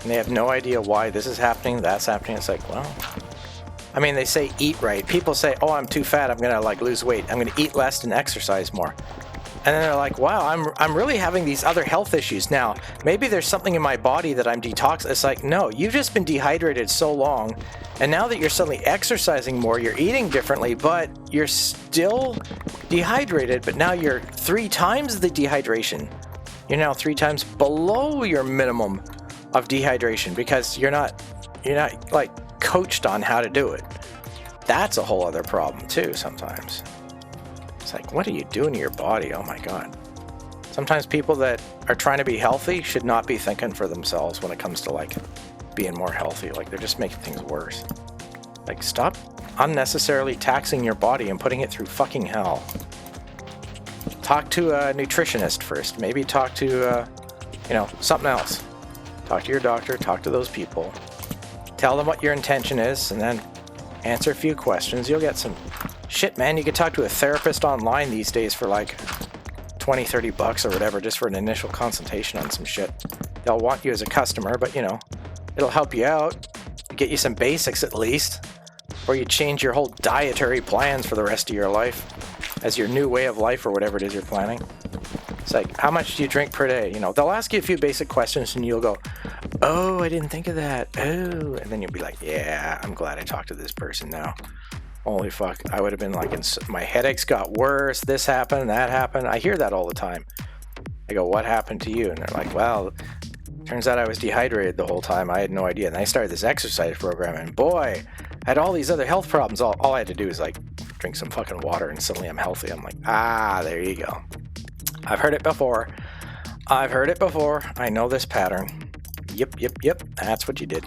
And they have no idea why this is happening, that's happening. It's like, well, I mean, they say eat right. People say, oh, I'm too fat, I'm gonna like lose weight. I'm gonna eat less and exercise more. And then they're like, wow, I'm really having these other health issues now. Maybe there's something in my body that I'm detoxing. It's like, no, you've just been dehydrated so long. And now that you're suddenly exercising more, you're eating differently, but you're still dehydrated. But now you're 3 times the dehydration. You're now 3 times below your minimum of dehydration because you're not like coached on how to do it. That's a whole other problem too sometimes. It's like, what are you doing to your body? Oh my God. Sometimes people that are trying to be healthy should not be thinking for themselves when it comes to like being more healthy. Like they're just making things worse. Like stop unnecessarily taxing your body and putting it through fucking hell. Talk to a nutritionist first. Maybe talk to, something else. Talk to your doctor, talk to those people. Tell them what your intention is, and then answer a few questions. You'll get some shit, man. You can talk to a therapist online these days for like 20, 30 bucks or whatever, just for an initial consultation on some shit. They'll want you as a customer, but you know, it'll help you out, get you some basics at least, or you change your whole dietary plans for the rest of your life as your new way of life or whatever it is you're planning. It's like, how much do you drink per day? You know, they'll ask you a few basic questions and you'll go, oh, I didn't think of that. Oh, and then you'll be like, yeah, I'm glad I talked to this person now. Holy fuck, I would have been like, my headaches got worse, this happened, that happened. I hear that all the time. I go, what happened to you? And they're like, well, turns out I was dehydrated the whole time. I had no idea. And I started this exercise program, and boy, I had all these other health problems. All I had to do is like drink some fucking water, and suddenly I'm healthy. I'm like, there you go. I've heard it before. I know this pattern. Yep. That's what you did.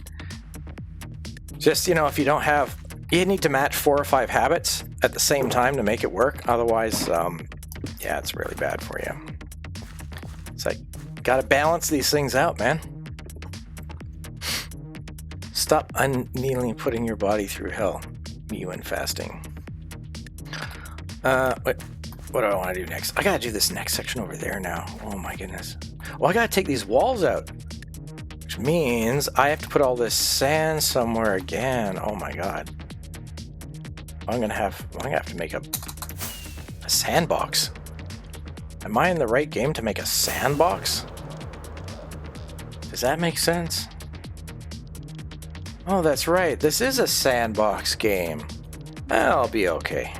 Just, you know, if you don't have... You need to match 4 or 5 habits at the same time to make it work. Otherwise, yeah, it's really bad for you. It's like, gotta balance these things out, man. Stop unkneeling, putting your body through hell. You and fasting. Wait, what do I want to do next? I gotta do this next section over there now. Oh my goodness. Well, I gotta take these walls out. Which means I have to put all this sand somewhere again. Oh my god. I'm gonna have to make a sandbox. Am I in the right game to make a sandbox? Does that make sense? Oh, that's right. This is a sandbox game. I'll be okay.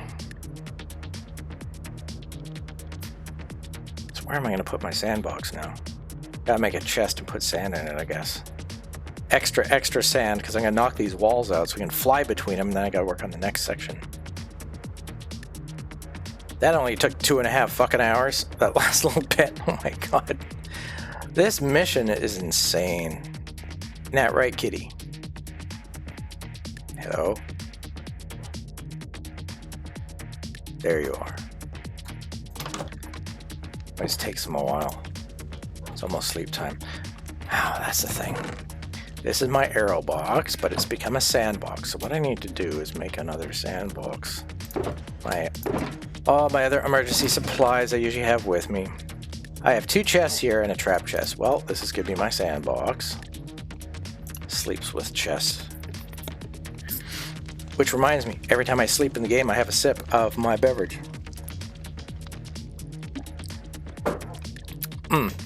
So where am I gonna put my sandbox now? Gotta make a chest and put sand in it, I guess. Extra sand, because I'm going to knock these walls out so we can fly between them, and then I got to work on the next section. That only took 2.5 fucking hours, that last little bit. Oh my god. This mission is insane. Isn't that right, kitty? Hello? There you are. Always takes them a while. It's almost sleep time. Oh, that's the thing. This is my arrow box, but it's become a sandbox. So what I need to do is make another sandbox. All my other emergency supplies I usually have with me. I have 2 chests here and a trap chest. Well, this is going to be my sandbox. Sleeps with chests. Which reminds me, every time I sleep in the game, I have a sip of my beverage.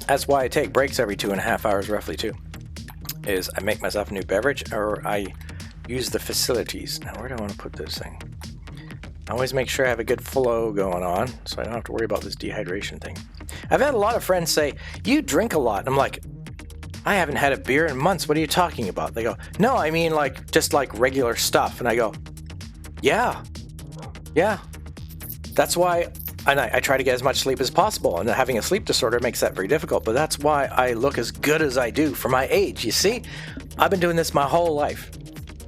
That's why I take breaks every 2.5 hours roughly too. Is I make myself a new beverage, or I use the facilities. Now, where do I want to put this thing? I always make sure I have a good flow going on, so I don't have to worry about this dehydration thing. I've had a lot of friends say, you drink a lot. And I'm like, I haven't had a beer in months. What are you talking about? They go, no, I mean like just like regular stuff. And I go, yeah. That's why, and I try to get as much sleep as possible. And having a sleep disorder makes that very difficult. But that's why I look as good as I do for my age. You see, I've been doing this my whole life.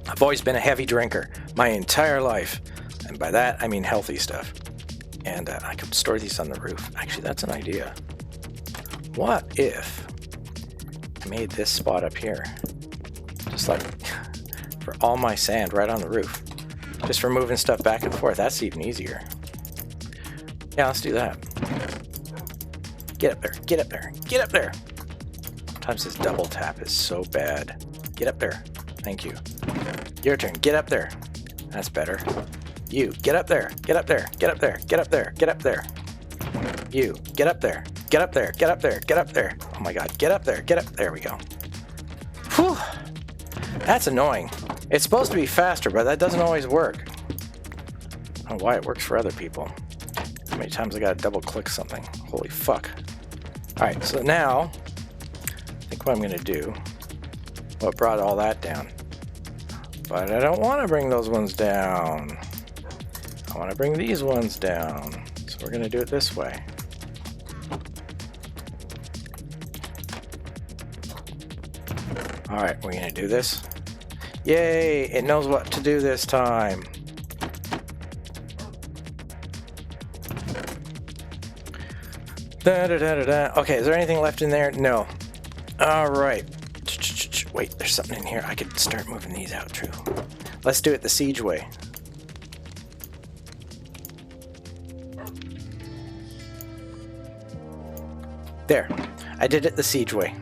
I've always been a heavy drinker my entire life. And by that, I mean healthy stuff. And I could store these on the roof. Actually, that's an idea. What if I made this spot up here? Just like for all my sand right on the roof. Just for moving stuff back and forth. That's even easier. Yeah, let's do that. Get up there. Get up there. Get up there. Sometimes this double tap is so bad. Get up there. Thank you. Your turn. Get up there. That's better. You, get up there. Get up there. Get up there. Get up there. Get up there. You, get up there. Get up there. Get up there. Get up there. Oh my god. Get up there. Get up. There we go. Whew. That's annoying. It's supposed to be faster, but that doesn't always work. I don't know why it works for other people. How many times I gotta double click something? Holy fuck. Alright, so now, I think what I'm gonna do, what brought all that down. But I don't want to bring those ones down. I want to bring these ones down. So we're gonna do it this way. Alright, we're gonna do this. Yay! It knows what to do this time. Okay, is there anything left in there? No. Alright. Wait, there's something in here. I could start moving these out, true. Let's do it the siege way. There. I did it the siege way.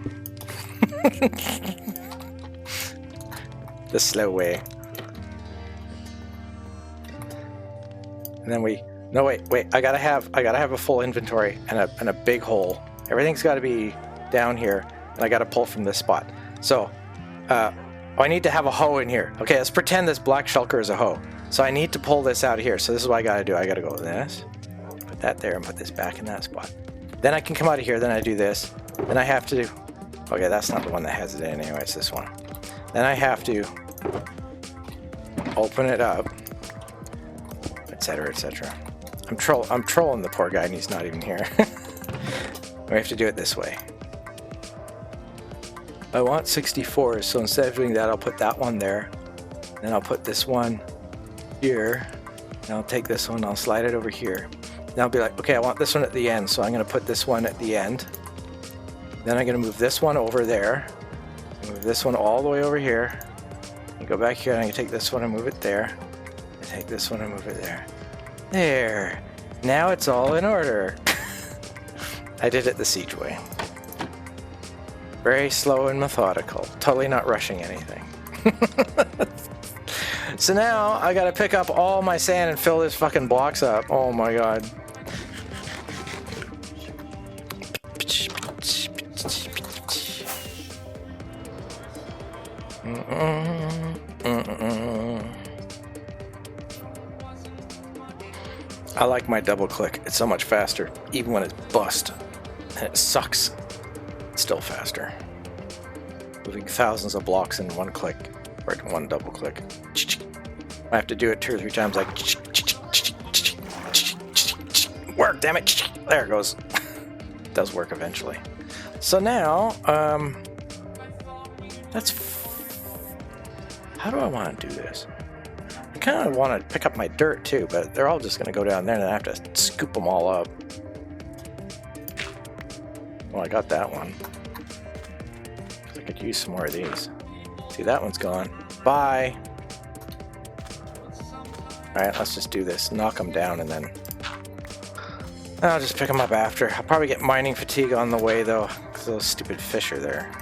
The slow way. And then we... No, wait. I gotta have a full inventory and a big hole. Everything's got to be down here, and I gotta pull from this spot. So, I need to have a hoe in here. Okay, let's pretend this black shulker is a hoe. So I need to pull this out of here. So this is what I gotta do. I gotta go with this, put that there, and put this back in that spot. Then I can come out of here. Then I do this. Then I have to do... Okay, that's not the one that has it in anyway. It's this one. Then I have to open it up, etc., etc. I'm trolling the poor guy, and he's not even here. We have to do it this way. I want 64, so instead of doing that, I'll put that one there. Then I'll put this one here. And I'll take this one, I'll slide it over here. Then I'll be like, okay, I want this one at the end, so I'm going to put this one at the end. Then I'm going to move this one over there. Move this one all the way over here. And go back here, and I'm going to take this one and move it there. And take this one and move it there. There. Now it's all in order. I did it the siege way. Very slow and methodical. Totally not rushing anything. So now I gotta pick up all my sand and fill this fucking blocks up. Oh my god. I like my double click. It's so much faster, even when it's bust. And it sucks. It's still faster. Moving thousands of blocks in one click, or one double click. I have to do it 2 or 3 times, like work, damn it. There it goes. It does work eventually. So now, how do I want to do this? I kind of want to pick up my dirt too, but they're all just going to go down there and I have to scoop them all up. Well, I got that one. I could use some more of these. See, that one's gone. Bye! Alright, let's just do this. Knock them down and then... I'll just pick them up after. I'll probably get mining fatigue on the way though, because those stupid fish are there.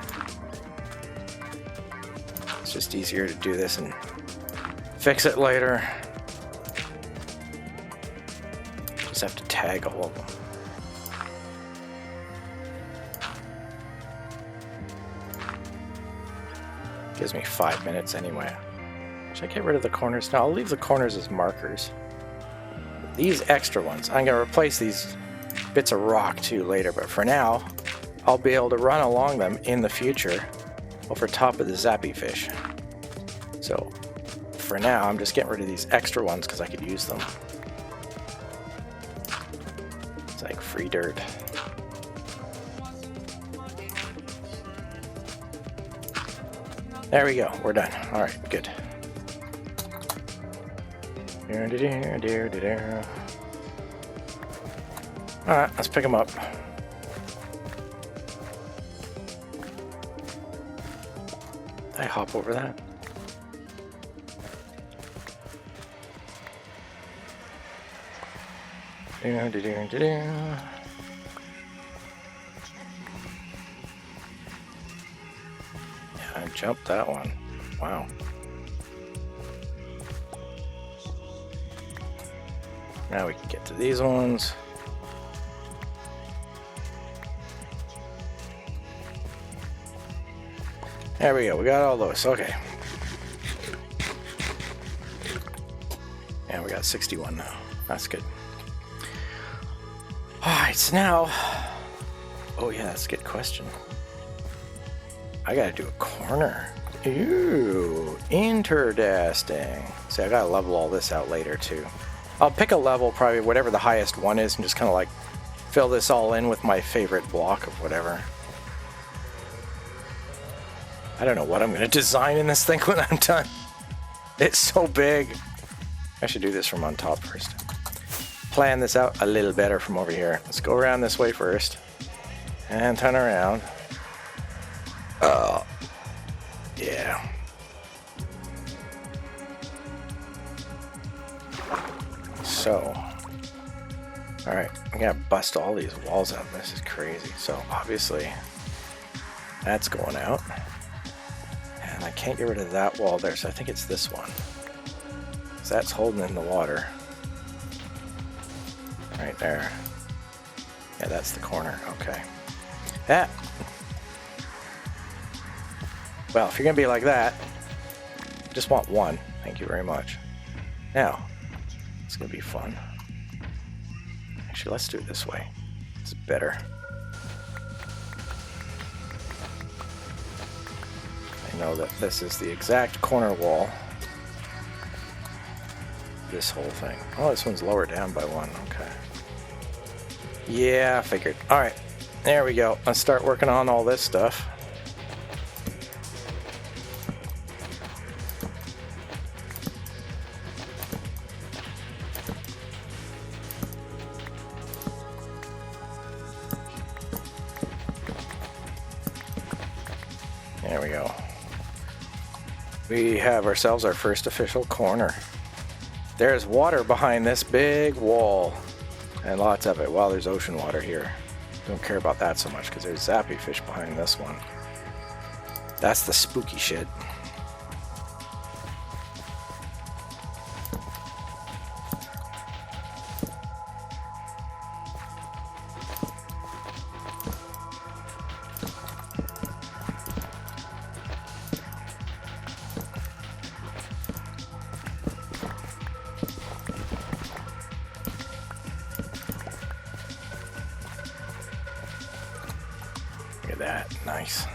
It's just easier to do this and fix it later. Just have to tag all of them. Gives me 5 minutes anyway. Should I get rid of the corners? No, I'll leave the corners as markers. These extra ones, I'm going to replace these bits of rock too later, but for now, I'll be able to run along them in the future over top of the zappy fish. So, for now, I'm just getting rid of these extra ones because I could use them. It's like free dirt. There we go, we're done. Alright, good. Alright, let's pick them up. Did I hop over that? Yeah, I jumped that one. Wow. Now we can get to these ones. There we go, we got all those, okay. Yeah, we got 61 now, that's good. Alright, so now, oh yeah, that's a good question. I gotta do a corner. Ooh, interesting. See, I gotta level all this out later too. I'll pick a level, probably whatever the highest one is, and just kind of like fill this all in with my favorite block of whatever. I don't know what I'm going to design in this thing when I'm done. It's so big. I should do this from on top first. Plan this out a little better from over here. Let's go around this way first. And turn around. Yeah. so. Alright, I gotta bust all these walls out. This is crazy. So obviously that's going out. And I can't get rid of that wall there, so I think it's this one. So that's holding in the water. Right there. Yeah, that's the corner. Okay. That. Well, if you're gonna be like that, just want one. Thank you very much. Now, it's gonna be fun. Actually, let's do it this way. It's better. I know that this is the exact corner wall. This whole thing. Oh, this one's lower down by one. Okay. Yeah, I figured. All right, there we go. Let's start working on all this stuff. There we go. We have ourselves our first official corner. There's water behind this big wall, and lots of it. Well, there's ocean water here. Don't care about that so much because there's zappy fish behind this one. That's the spooky shit. Look at that. Nice.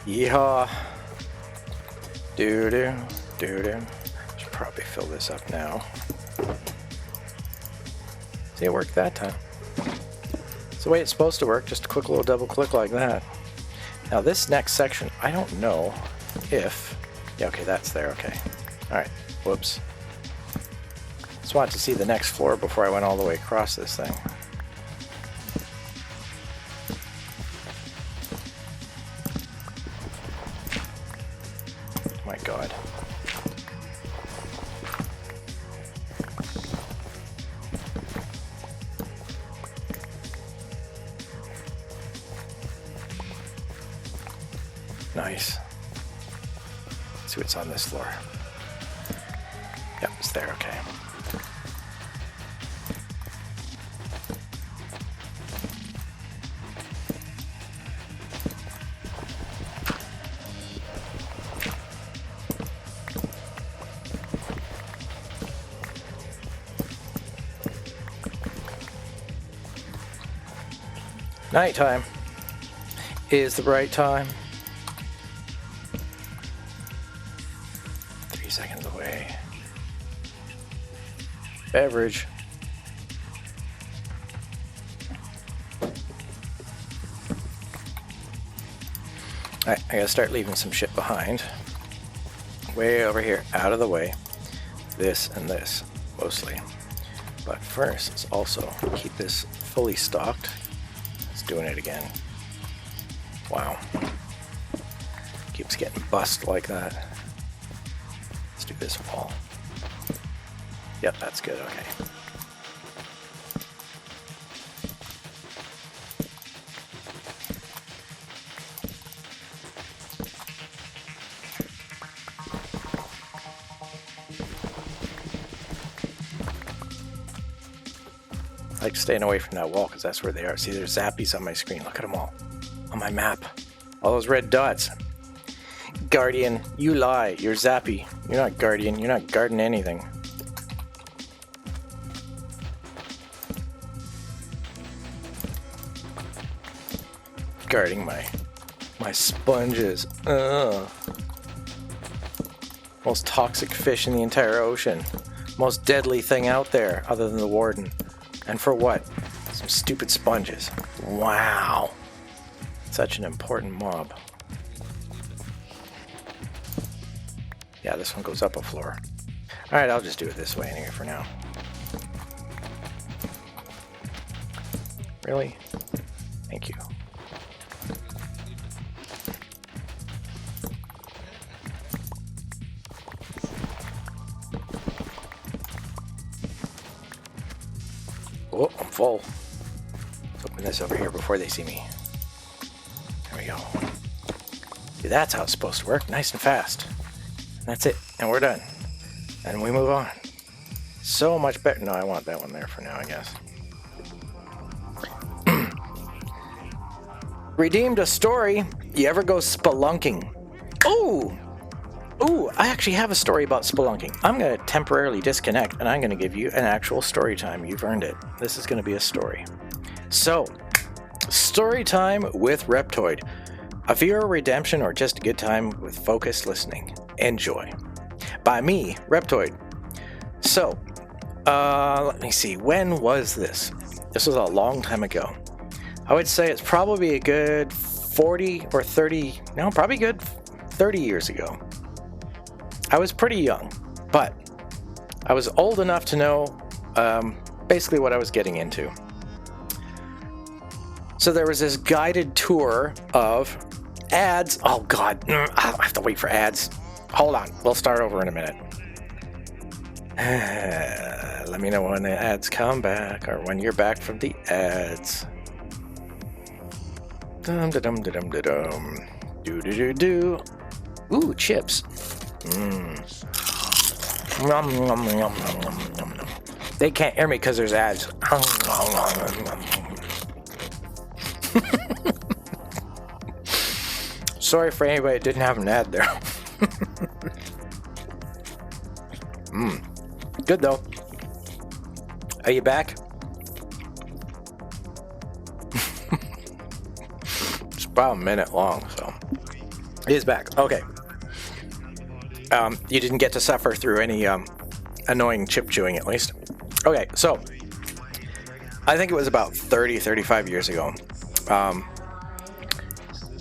Yeehaw. Doo-doo. Doo-doo. Should probably fill this up now. See, it worked that time. It's the way it's supposed to work. Just a quick little double click like that. Now this next section, I don't know if... Yeah, okay, that's there. Okay. Alright. Whoops. Just wanted to see the next floor before I went all the way across this thing. My God. Nice. Let's see what's on this floor. Yep, it's there, okay. Nighttime is the right time. 3 seconds away. Beverage. Alright, I gotta start leaving some shit behind. Way over here, out of the way. This and this, mostly. But first, let's also keep this fully stocked. Doing it again. Wow. Keeps getting bust like that. Let's do this wall. Yep, that's good. Okay. I like staying away from that wall because that's where they are. See, there's zappies on my screen. Look at them all. On my map. All those red dots. Guardian, you lie. You're zappy. You're not Guardian. You're not guarding anything. Guarding my sponges. Most toxic fish in the entire ocean. Most deadly thing out there other than the warden. And for what? Some stupid sponges. Wow. Such an important mob. Yeah, this one goes up a floor. Alright, I'll just do it this way anyway for now. Really? Thank you. full. Let's open this over here before they see me. There we go. See, that's how it's supposed to work. Nice and fast. That's it. And we're done. And we move on. So much better. No, I want that one there for now, I guess. Redeemed a story. You ever go spelunking? Ooh! Ooh, I actually have a story about spelunking. I'm going to temporarily disconnect, and I'm going to give you an actual story time. You've earned it. This is going to be a story. So, story time with Reptoid. A viewer redemption or just a good time with focused listening. Enjoy. By me, Reptoid. So, let me see. When was this? This was a long time ago. I would say it's probably a good 40 or 30, no, probably good 30 years ago. I was pretty young, but I was old enough to know basically what I was getting into. So there was this guided tour of ads. Oh God, I have to wait for ads. Hold on, we'll start over in a minute. Let me know when the ads come back or when you're back from the ads. Dum da dum da dum da dum. Do do do do. Ooh, chips. Nom, nom, nom, nom, nom, nom, nom. They can't hear me because there's ads. Sorry for anybody that didn't have an ad there. Good though. Are you back? It's about a minute long, so it is back. Okay. You didn't get to suffer through any annoying chip chewing, at least. Okay, so I think it was about 35 years ago.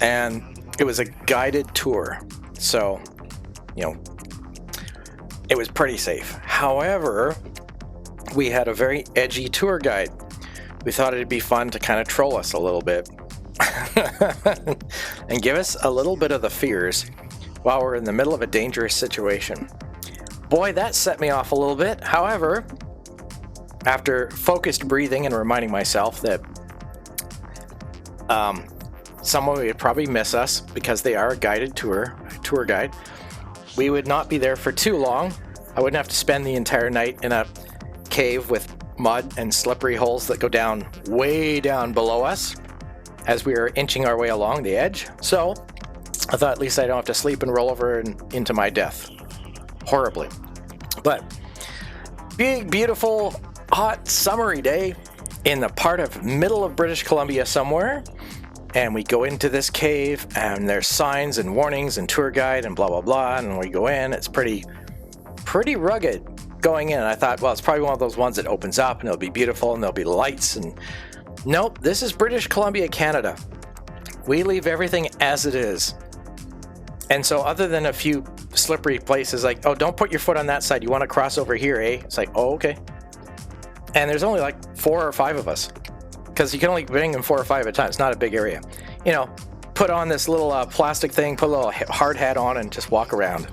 And it was a guided tour. So, you know, it was pretty safe. However, we had a very edgy tour guide. We thought it'd be fun to kind of troll us a little bit and give us a little bit of the fears while we're in the middle of a dangerous situation. Boy, that set me off a little bit. However, after focused breathing and reminding myself that someone would probably miss us because they are a guided tour guide, we would not be there for too long. I wouldn't have to spend the entire night in a cave with mud and slippery holes that go down way down below us as we were inching our way along the edge. So I thought at least I don't have to sleep and roll over into my death. Horribly. But big, beautiful, hot, summery day in the part of middle of British Columbia somewhere. And we go into this cave and there's signs and warnings and tour guide and blah, blah, blah. And when we go in, it's pretty rugged going in. And I thought, well, it's probably one of those ones that opens up and it'll be beautiful and there'll be lights. And nope, this is British Columbia, Canada. We leave everything as it is. And so other than a few slippery places like, oh, don't put your foot on that side. You want to cross over here, eh? It's like, oh, okay. And there's only like 4 or 5 of us because you can only bring them 4 or 5 at a time. It's not a big area. You know, put on this little plastic thing, put a little hard hat on and just walk around.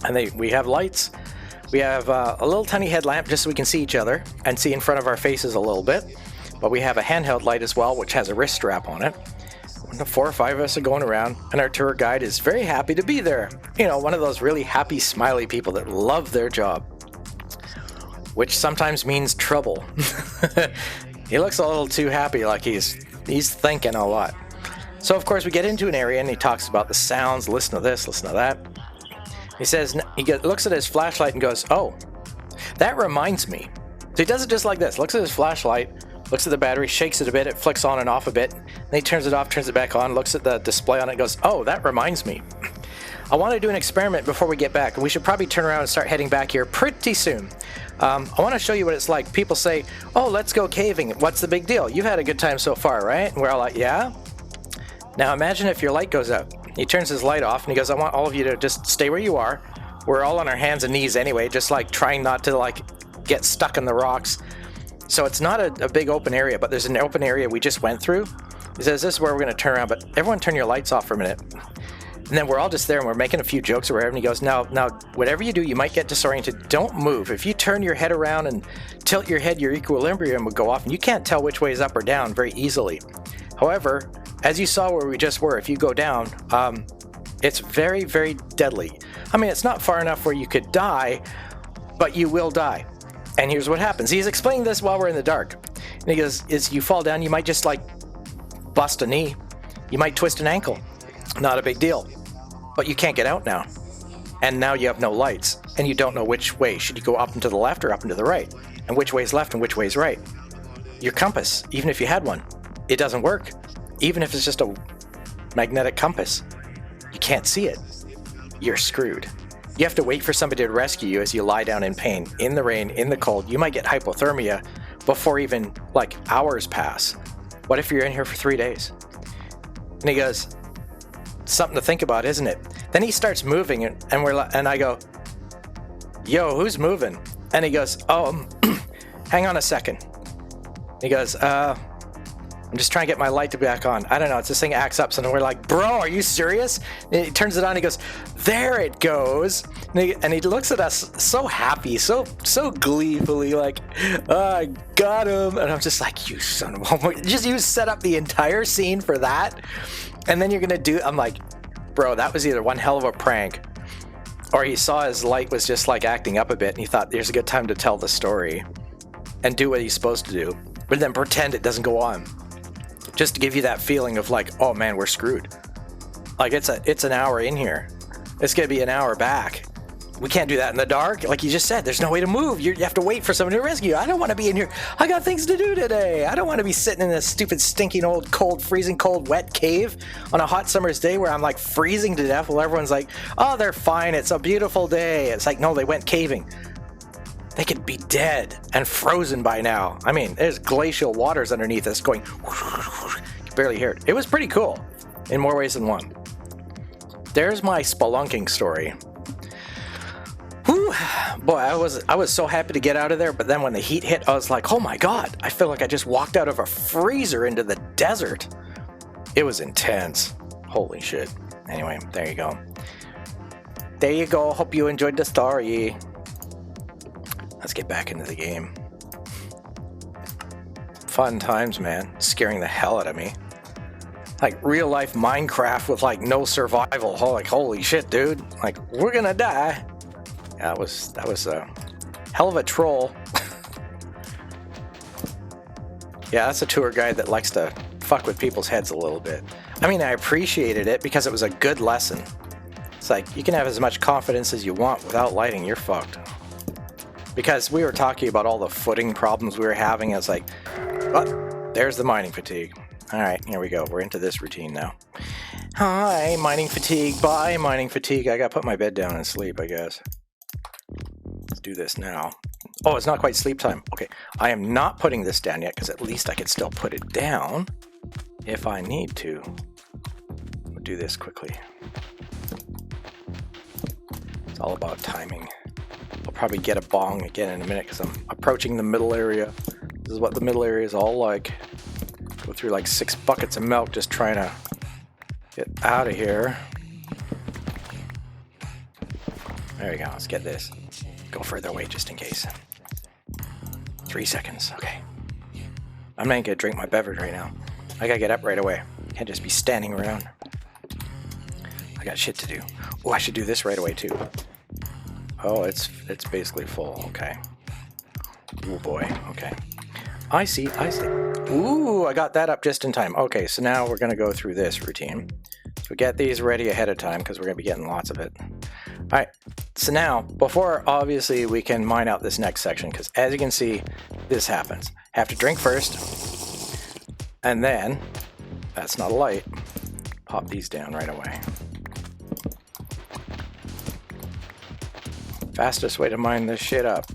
And we have lights. We have a little tiny headlamp just so we can see each other and see in front of our faces a little bit. But we have a handheld light as well, which has a wrist strap on it. The 4 or 5 of us are going around, and our tour guide is very happy to be there. You know, one of those really happy, smiley people that love their job, which sometimes means trouble. He looks a little too happy, like he's thinking a lot. So, of course, we get into an area, and he talks about the sounds, listen to this, listen to that. He says, looks at his flashlight and goes, oh, that reminds me. So he does it just like this, looks at his flashlight, looks at the battery, shakes it a bit, it flicks on and off a bit. Then he turns it off, turns it back on, looks at the display on it, goes, oh, that reminds me. I want to do an experiment before we get back. We should probably turn around and start heading back here pretty soon. I want to show you what it's like. People say, oh, let's go caving. What's the big deal? You've had a good time so far, right? And we're all like, yeah. Now imagine if your light goes out. He turns his light off and he goes, I want all of you to just stay where you are. We're all on our hands and knees anyway, just like trying not to like get stuck in the rocks. So it's not a big open area, but there's an open area we just went through. He says, this is where we're going to turn around, but everyone turn your lights off for a minute. And then we're all just there and we're making a few jokes or whatever. And he goes, now, whatever you do, you might get disoriented. Don't move. If you turn your head around and tilt your head, your equilibrium would go off and you can't tell which way is up or down very easily. However, as you saw where we just were, if you go down, it's very, very deadly. I mean, it's not far enough where you could die, but you will die. And here's what happens. He's explaining this while we're in the dark. And he goes, as you fall down, you might just like bust a knee. You might twist an ankle. Not a big deal. But you can't get out now. And now you have no lights. And you don't know which way. Should you go up and to the left or up and to the right? And which way is left and which way is right? Your compass, even if you had one, it doesn't work. Even if it's just a magnetic compass. You can't see it. You're screwed. You have to wait for somebody to rescue you as you lie down in pain, in the rain, in the cold. You might get hypothermia before even like hours pass. What if you're in here for 3 days? And he goes, something to think about, isn't it? Then he starts moving and I go, yo, who's moving? And he goes, oh, hang on a second. He goes, I'm just trying to get my light to be back on. I don't know. It's this thing acts up. So we're like, bro, are you serious? And he turns it on. He goes, there it goes. And he looks at us so happy, so gleefully, like, I got him. And I'm just like, you son of a... Just you set up the entire scene for that. And then you're going to do... I'm like, bro, that was either one hell of a prank or he saw his light was just like acting up a bit and he thought there's a good time to tell the story and do what he's supposed to do, but then pretend it doesn't go on. Just to give you that feeling of like, oh man, we're screwed. Like it's an hour in here. It's going to be an hour back. We can't do that in the dark. Like you just said, there's no way to move. You have to wait for someone to rescue you. I don't want to be in here. I got things to do today. I don't want to be sitting in this stupid, stinking, old, cold, freezing cold, wet cave on a hot summer's day where I'm like freezing to death while everyone's like, oh, they're fine. It's a beautiful day. It's like, no, they went caving. They could be dead and frozen by now. I mean, there's glacial waters underneath us going, you can barely hear it. It was pretty cool in more ways than one. There's my spelunking story. Whew. Boy, I was so happy to get out of there, but then when the heat hit, I was like, oh my god, I feel like I just walked out of a freezer into the desert. It was intense. Holy shit. Anyway, there you go. There you go. Hope you enjoyed the story. Let's get back into the game. Fun times, man. Scaring the hell out of me. Like real life Minecraft with like no survival. Like, holy shit, dude. Like, we're gonna die. Yeah, that was a hell of a troll. Yeah, that's a tour guide that likes to fuck with people's heads a little bit. I mean, I appreciated it because it was a good lesson. It's like, you can have as much confidence as you want without lighting, you're fucked. Because we were talking about all the footing problems we were having. I was like, oh, there's the mining fatigue. All right, here we go. We're into this routine now. Hi, mining fatigue. Bye, mining fatigue. I gotta put my bed down and sleep, I guess. Let's do this now. Oh, it's not quite sleep time. Okay, I am not putting this down yet because at least I could still put it down if I need to. We'll do this quickly. It's all about timing. I'll probably get a bong again in a minute because I'm approaching the middle area. This is what the middle area is all like. Go through like 6 buckets of milk just trying to get out of here. There we go. Let's get this. Go further away just in case. 3 seconds. Okay. I'm not gonna drink my beverage right now. I gotta get up right away. Can't just be standing around. I got shit to do. Oh, I should do this right away too. Oh, it's basically full. Okay. Oh boy. Okay. I see. Ooh, I got that up just in time. Okay, so now we're gonna go through this routine. So get these ready ahead of time because we're gonna be getting lots of it. All right. So now, before obviously we can mine out this next section, because as you can see, this happens. Have to drink first, and then, that's not a light, pop these down right away. Fastest way to mine this shit up.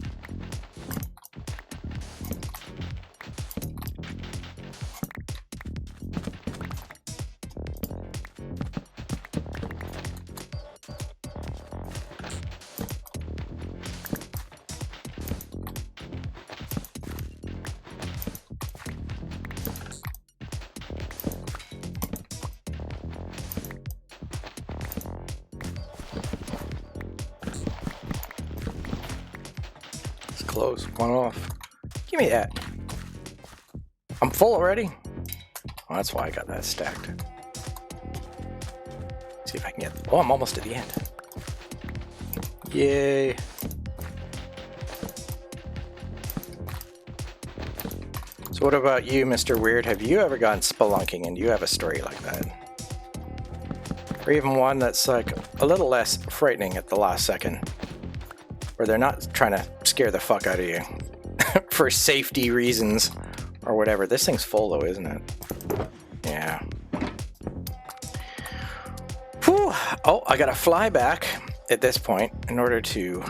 clothes. One off. Give me that. I'm full already? Oh, that's why I got that stacked. See if I can get... Oh, I'm almost at the end. Yay. So what about you, Mr. Weird? Have you ever gone spelunking and you have a story like that? Or even one that's like a little less frightening at the last second, where they're not trying to scare the fuck out of you for safety reasons or whatever. This thing's full though, isn't it? Yeah. Whew. Oh, I gotta fly back at this point in order to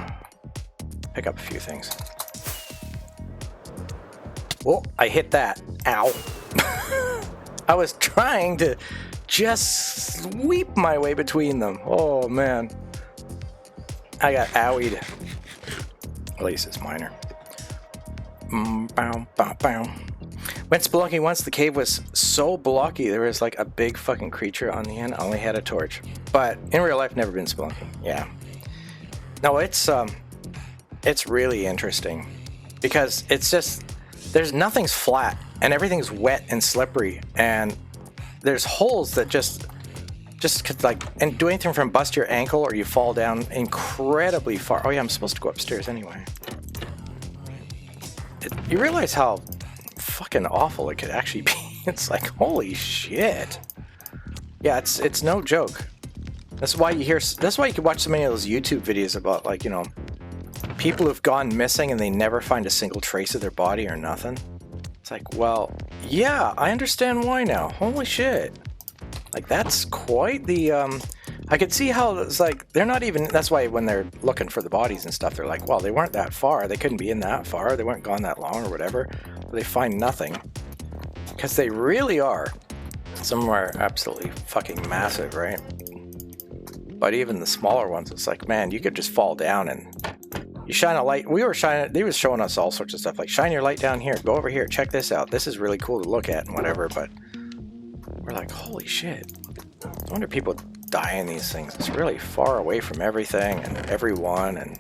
pick up a few things. Oh, I hit that. Ow. I was trying to just sweep my way between them. Oh, man. I got owied. At least it's minor. Bow, bow, bow. Went spelunking once. The cave was so blocky. There was like a big fucking creature on the end. I only had a torch. But in real life, never been spelunking. Yeah. No, it's really interesting. Because it's just... nothing's flat. And everything's wet and slippery. And... there's holes that just like, and do anything from bust your ankle or you fall down incredibly far. Oh yeah, I'm supposed to go upstairs anyway. You realize how fucking awful it could actually be. It's like, holy shit. Yeah, it's no joke. That's why you can watch so many of those YouTube videos about, like, you know, people who've gone missing and they never find a single trace of their body or nothing. It's like, well, yeah, I understand why now. Holy shit. Like, that's quite the, I could see how it's like, they're not even, that's why when they're looking for the bodies and stuff, they're like, well, they weren't that far. They couldn't be in that far. They weren't gone that long or whatever. But they find nothing. Because they really are. Some of them are absolutely fucking massive, right? But even the smaller ones, it's like, man, you could just fall down and... you shine a light. They was showing us all sorts of stuff, like shine your light down here, go over here, check this out. This is really cool to look at and whatever, but we're like, holy shit. No wonder people die in these things. It's really far away from everything and everyone, and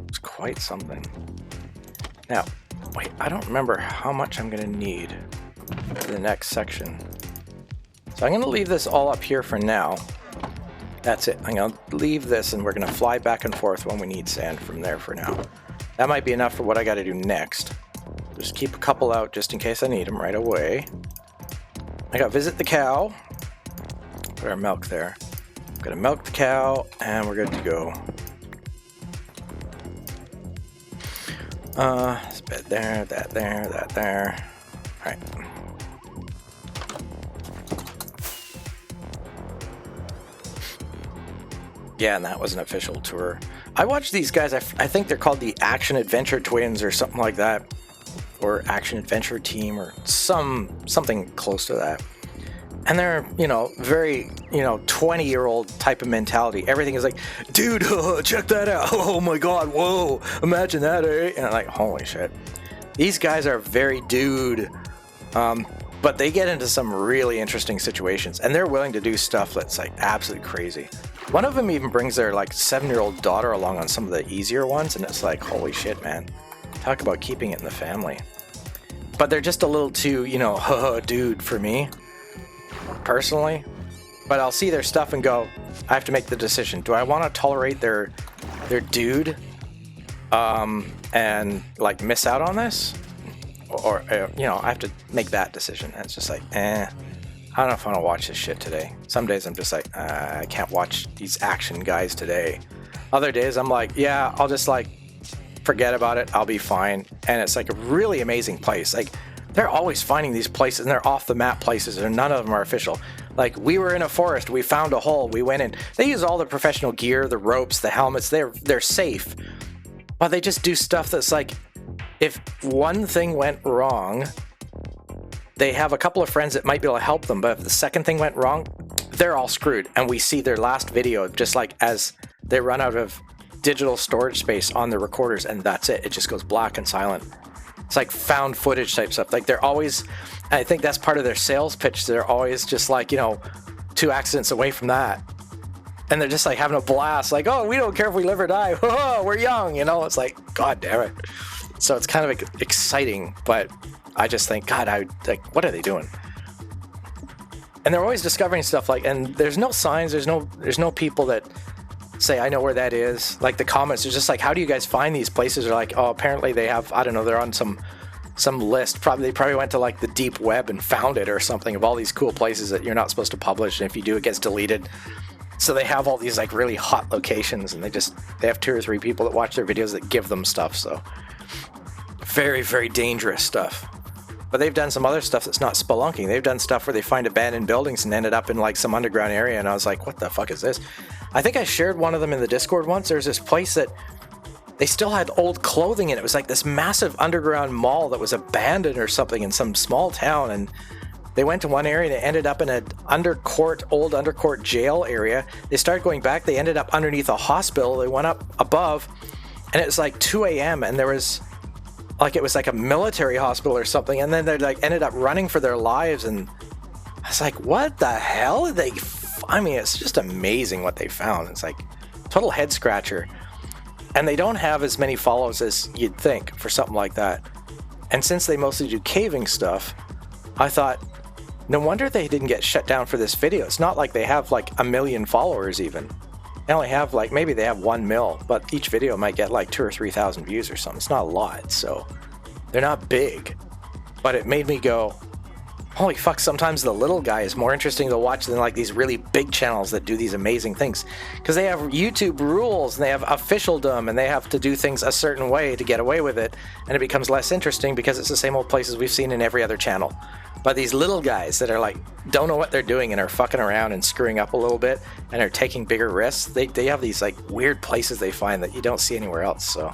it's quite something. Now, wait, I don't remember how much I'm gonna need for the next section. So I'm gonna leave this all up here for now. That's it. I'm going to leave this and we're going to fly back and forth when we need sand from there for now. That might be enough for what I got to do next. Just keep a couple out just in case I need them right away. I got to visit the cow. Put our milk there. I'm going to milk the cow and we're good to go. This bed there, that there, that there. All right. Yeah, and that was an official tour. I watched these guys, I think they're called the Action Adventure Twins or something like that. Or Action Adventure Team or something close to that. And they're, you know, very, you know, 20-year-old type of mentality. Everything is like, dude, check that out. Oh my god, whoa, imagine that, eh? And I'm like, holy shit. These guys are very dude. But they get into some really interesting situations. And they're willing to do stuff that's like absolutely crazy. One of them even brings their like 7-year-old daughter along on some of the easier ones, and it's like, holy shit, man. Talk about keeping it in the family. But they're just a little too, you know, dude for me, personally. But I'll see their stuff and go, I have to make the decision. Do I want to tolerate their dude and like miss out on this? Or you know, I have to make that decision. And it's just like, I don't know if I want to watch this shit today. Some days I'm just like, I can't watch these action guys today. Other days I'm like, yeah, I'll just like forget about it. I'll be fine. And it's like a really amazing place. Like, they're always finding these places, and they're off the map places, and none of them are official. Like, we were in a forest, we found a hole, we went in. They use all the professional gear, the ropes, the helmets. They're safe. But they just do stuff that's like, if one thing went wrong, they have a couple of friends that might be able to help them, but if the second thing went wrong, they're all screwed. And we see their last video just like as they run out of digital storage space on their recorders, and that's it. It just goes black and silent. It's like found footage type stuff. Like, they're always, I think that's part of their sales pitch. They're always just like, you know, 2 accidents away from that. And they're just like having a blast, like, oh, we don't care if we live or die. Oh, we're young, you know? It's like, God damn it. So it's kind of exciting, but I just think, God, what are they doing? And they're always discovering stuff like, and there's no signs, there's no people that say, I know where that is. Like the comments are just like, how do you guys find these places? They're like, oh, apparently they have, I don't know, they're on some list. They probably went to like the deep web and found it or something of all these cool places that you're not supposed to publish. And if you do, it gets deleted. So they have all these like really hot locations, and they have 2 or 3 people that watch their videos that give them stuff. So very, very dangerous stuff. But they've done some other stuff that's not spelunking. They've done stuff where they find abandoned buildings and ended up in like some underground area. And I was like, what the fuck is this? I think I shared one of them in the Discord once. There's this place that they still had old clothing in it. It was like this massive underground mall that was abandoned or something in some small town. And they went to one area and it ended up in an old undercourt jail area. They started going back. They ended up underneath a hospital. They went up above, and it was like 2 a.m. and there was like, it was like a military hospital or something. And then they like ended up running for their lives. And I was like, what the hell did they? I mean, it's just amazing what they found. It's like total head scratcher. And they don't have as many follows as you'd think for something like that. And since they mostly do caving stuff, I thought, no wonder they didn't get shut down for this video. It's not like they have like 1 million followers even. They only have like, maybe they have 1 mil, but each video might get like 2,000 or 3,000 views or something. It's not a lot, so they're not big. But it made me go, holy fuck, sometimes the little guy is more interesting to watch than like these really big channels that do these amazing things. Because they have YouTube rules, and they have officialdom, and they have to do things a certain way to get away with it. And it becomes less interesting because it's the same old places we've seen in every other channel. But these little guys that are like, don't know what they're doing and are fucking around and screwing up a little bit and are taking bigger risks, they have these like weird places they find that you don't see anywhere else. So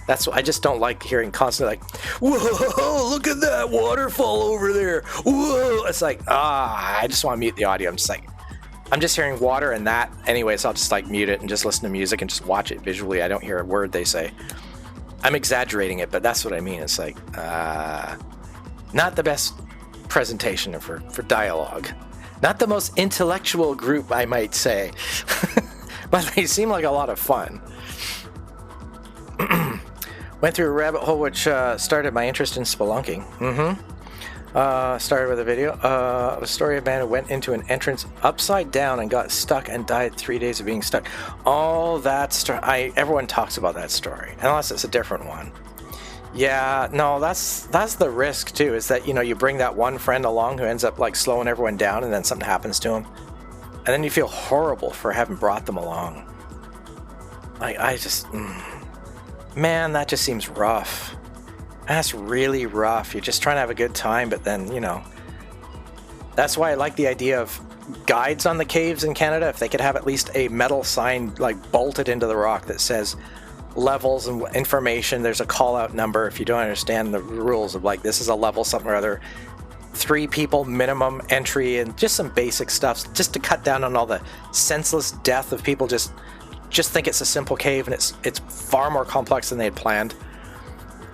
that's what I just don't like hearing constantly like, whoa, look at that waterfall over there. Whoa. It's like, I just want to mute the audio. I'm just hearing water and that anyway, so I'll just like mute it and just listen to music and just watch it visually. I don't hear a word they say. I'm exaggerating it, but that's what I mean. It's like, not the best presentation for dialogue. Not the most intellectual group, I might say. But they seem like a lot of fun. Went through a rabbit hole which started my interest in spelunking. Started with a video. A story of a man who went into an entrance upside down and got stuck and died 3 days of being stuck. Oh, that story. Everyone talks about that story, unless it's a different one. Yeah, no, that's the risk too, is that, you know, you bring that one friend along who ends up like slowing everyone down, and then something happens to him. And then you feel horrible for having brought them along. I just... Man, that just seems rough. That's really rough. You're just trying to have a good time, but then, you know... That's why I like the idea of guides on the caves in Canada. If they could have at least a metal sign like bolted into the rock that says levels and information. There's a call out number if you don't understand the rules of like, this is a level something or other. 3 people minimum entry, and just some basic stuff just to cut down on all the senseless death of people just think it's a simple cave, and it's far more complex than they had planned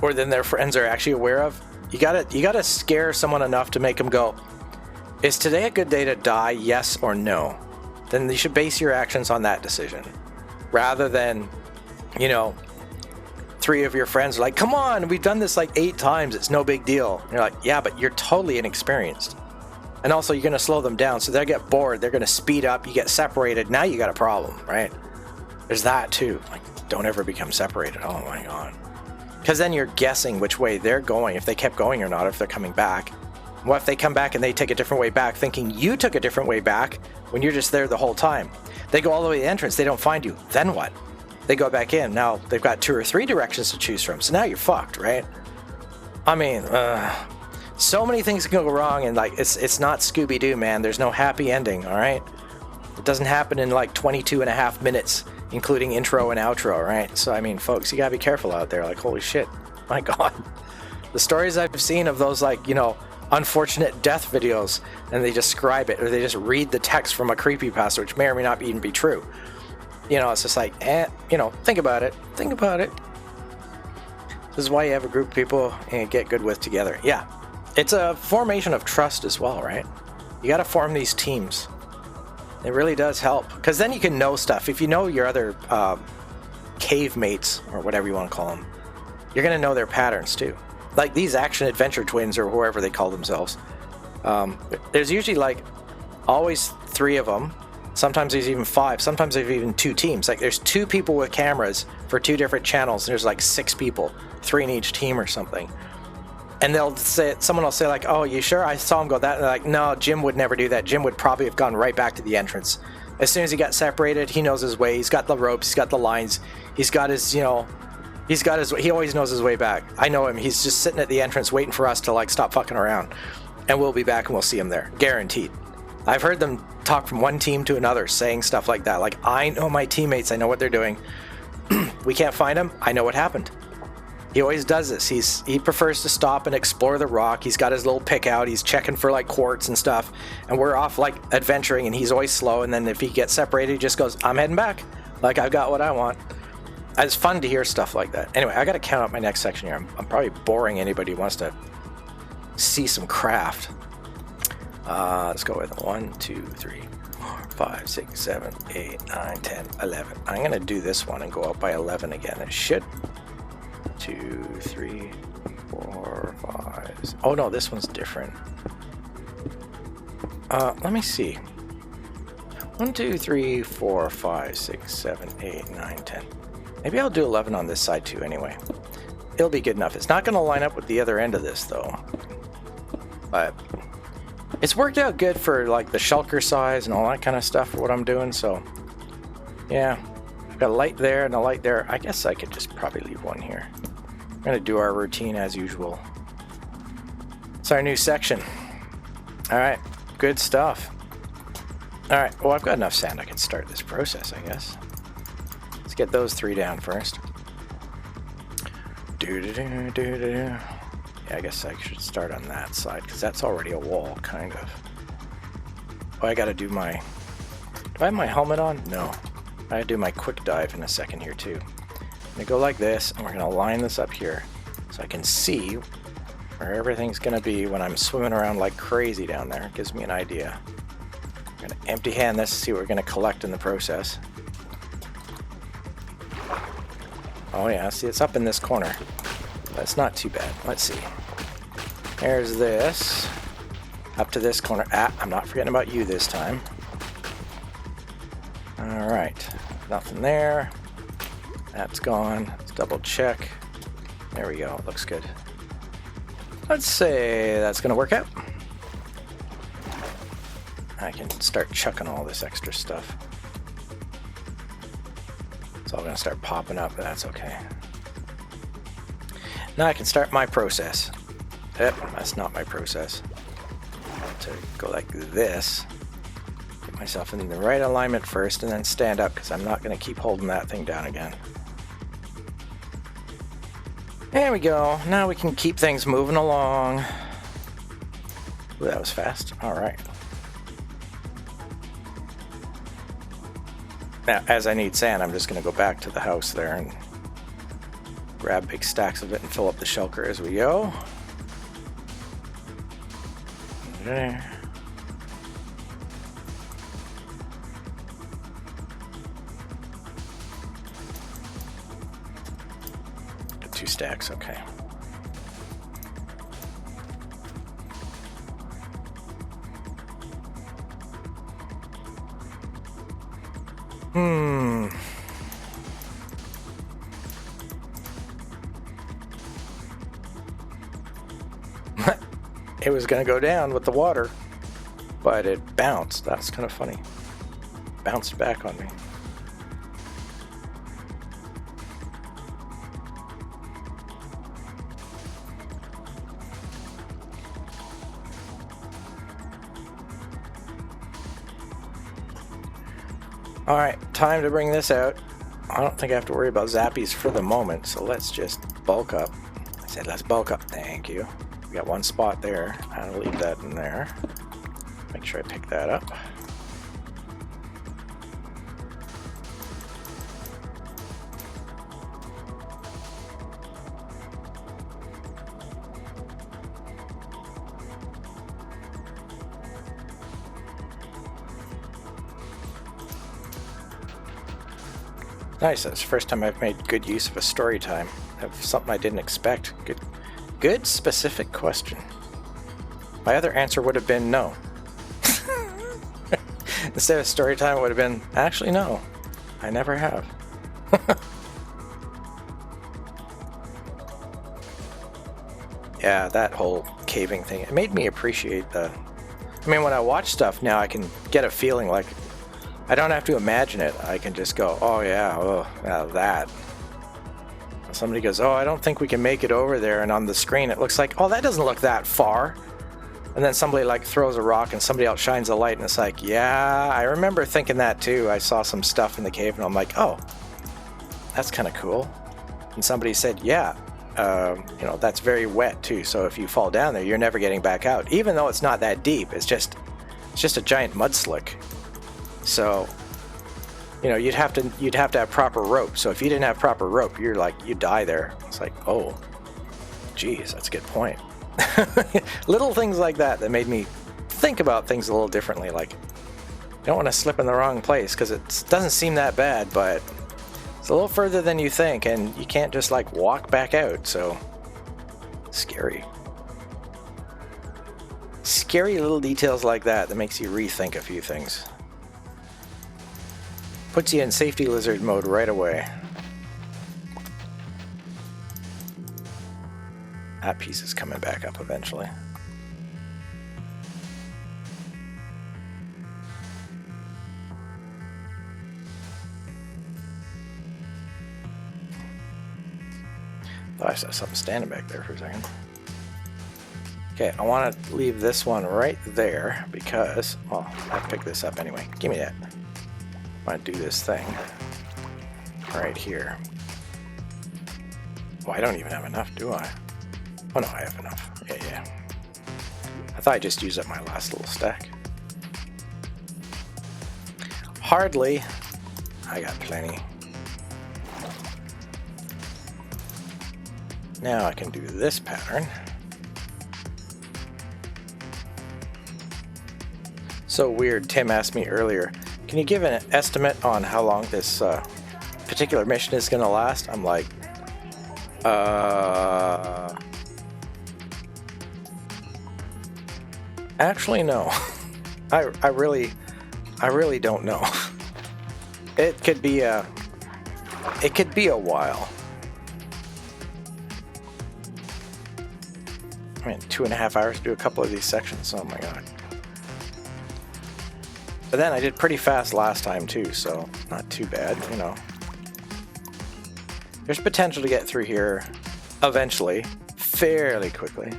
or than their friends are actually aware of. You gotta scare someone enough to make them go, is today a good day to die, yes or no? Then you should base your actions on that decision, rather than, you know, 3 of your friends are like, come on, we've done this like 8 times, it's no big deal. And you're like, yeah, but you're totally inexperienced. And also you're going to slow them down, so they'll get bored, they're going to speed up, you get separated, now you got a problem, right? There's that too. Like, don't ever become separated. Oh my god. Because then you're guessing which way they're going, if they kept going or not, if they're coming back. What if they come back and they take a different way back, thinking you took a different way back when you're just there the whole time? They go all the way to the entrance, they don't find you. Then what? They go back in. Now they've got 2 or 3 directions to choose from, so now you're fucked, right? I mean, so many things can go wrong, and like, it's not Scooby-Doo, man. There's no happy ending, all right? It doesn't happen in like 22 and a half minutes, including intro and outro, right? So, I mean, folks, you gotta be careful out there. Like, holy shit, my god. The stories I've seen of those, like, you know, unfortunate death videos, and they describe it, or they just read the text from a creepypasta, which may or may not even be true. You know, it's just like, you know, think about it. Think about it. This is why you have a group of people and get good with together. Yeah, it's a formation of trust as well, right? You got to form these teams. It really does help, because then you can know stuff. If you know your other cave mates, or whatever you want to call them, you're going to know their patterns too. Like these action adventure twins, or whoever they call themselves. There's usually like always 3 of them. Sometimes there's even 5. Sometimes there's even 2 teams. Like there's 2 people with cameras for 2 different channels. And there's like 6 people, 3 in each team or something. And they'll say, someone will say like, "Oh, you sure? I saw him go that." And they're like, "No, Jim would never do that. Jim would probably have gone right back to the entrance. As soon as he got separated, he knows his way. He's got the ropes. He's got the lines. He's got his, he always knows his way back. I know him. He's just sitting at the entrance waiting for us to like stop fucking around. And we'll be back and we'll see him there. Guaranteed." I've heard them talk from one team to another saying stuff like that. Like, "I know my teammates. I know what they're doing. We can't find him. I know what happened." He always does this. He prefers to stop and explore the rock. He's got his little pick out. He's checking for like quartz and stuff. And we're off like adventuring, and he's always slow. And then if he gets separated, he just goes, "I'm heading back. Like, I've got what I want." It's fun to hear stuff like that. Anyway, I got to count out my next section here. I'm probably boring anybody who wants to see some craft. Let's go with 1, 2, 3, 4, 5, 6, 7, 8, 9, 10, 11. I'm going to do this one and go up by 11 again. It should. 2, 3, 4, 5. Oh no, this one's different. Let me see. 1, 2, 3, 4, 5, 6, 7, 8, 9, 10. Maybe I'll do 11 on this side too anyway. It'll be good enough. It's not going to line up with the other end of this though. But it's worked out good for like the shulker size and all that kind of stuff for what I'm doing. So yeah, I've got a light there and a light there. I guess I could just probably leave one here. We're going to do our routine as usual. It's our new section. All right, good stuff. All right, well, I've got enough sand. I can start this process, I guess. Let's get those 3 down first. Yeah, I guess I should start on that side because that's already a wall, kind of. Oh, I got to do my... Do I have my helmet on? No. I gotta do my quick dive in a second here, too. I'm going to go like this, and we're going to line this up here so I can see where everything's going to be when I'm swimming around like crazy down there. It gives me an idea. I'm going to empty hand this to see what we're going to collect in the process. Oh yeah, see, it's up in this corner. That's not too bad. Let's see. There's this. Up to this corner. Ah, I'm not forgetting about you this time. Alright. Nothing there. That's gone. Let's double check. There we go. Looks good. Let's say that's going to work out. I can start chucking all this extra stuff. It's all going to start popping up, but that's okay. Now I can start my process. Yep, that's not my process. To go like this. Get myself in the right alignment first and then stand up because I'm not going to keep holding that thing down again. There we go. Now we can keep things moving along. Ooh, that was fast. All right. Now, as I need sand, I'm just going to go back to the house there and grab big stacks of it and fill up the shulker as we go. There. Got 2 stacks, okay. It was going to go down with the water, but it bounced. That's kind of funny. Bounced back on me. All right, time to bring this out. I don't think I have to worry about zappies for the moment, so let's just bulk up. I said let's bulk up. Thank you. We got 1 spot there. I'll leave that in there. Make sure I pick that up. Nice, that's the first time I've made good use of a story time. Of something I didn't expect. Good specific question. My other answer would have been no. Instead of story time, it would have been, actually no, I never have. Yeah, that whole caving thing, it made me appreciate the... I mean, when I watch stuff now, I can get a feeling like I don't have to imagine it. I can just go, oh yeah, oh, now that. Somebody goes, oh, I don't think we can make it over there, and on the screen it looks like, oh, that doesn't look that far. And then somebody like throws a rock and somebody else shines a light, and it's like, yeah, I remember thinking that too. I saw some stuff in the cave and I'm like, oh, that's kind of cool. And somebody said, yeah, you know, that's very wet too, so if you fall down there, you're never getting back out. Even though it's not that deep, it's just a giant mud slick. So, you know, you'd have to have proper rope. So if you didn't have proper rope, you're like, you die there. It's like, oh, geez, that's a good point. Little things like that made me think about things a little differently. Like, you don't want to slip in the wrong place because it doesn't seem that bad, but it's a little further than you think, and you can't just like walk back out. So scary. Scary little details like that makes you rethink a few things. Puts you in safety lizard mode right away. That piece is coming back up eventually. Thought I saw something standing back there for a second. Okay, I want to leave this one right there because, well, I'll pick this up anyway. Give me that. I want to do this thing right here. Well, I don't even have enough, do I? Oh no, I have enough. Yeah. I thought I just used up my last little stack. Hardly. I got plenty. Now I can do this pattern. So weird, Tim asked me earlier, can you give an estimate on how long this particular mission is going to last? I'm like, actually no. I really don't know. It could be a while. I mean, 2.5 hours to do a couple of these sections. Oh my god. But then I did pretty fast last time too, so not too bad, you know. There's potential to get through here eventually, fairly quickly.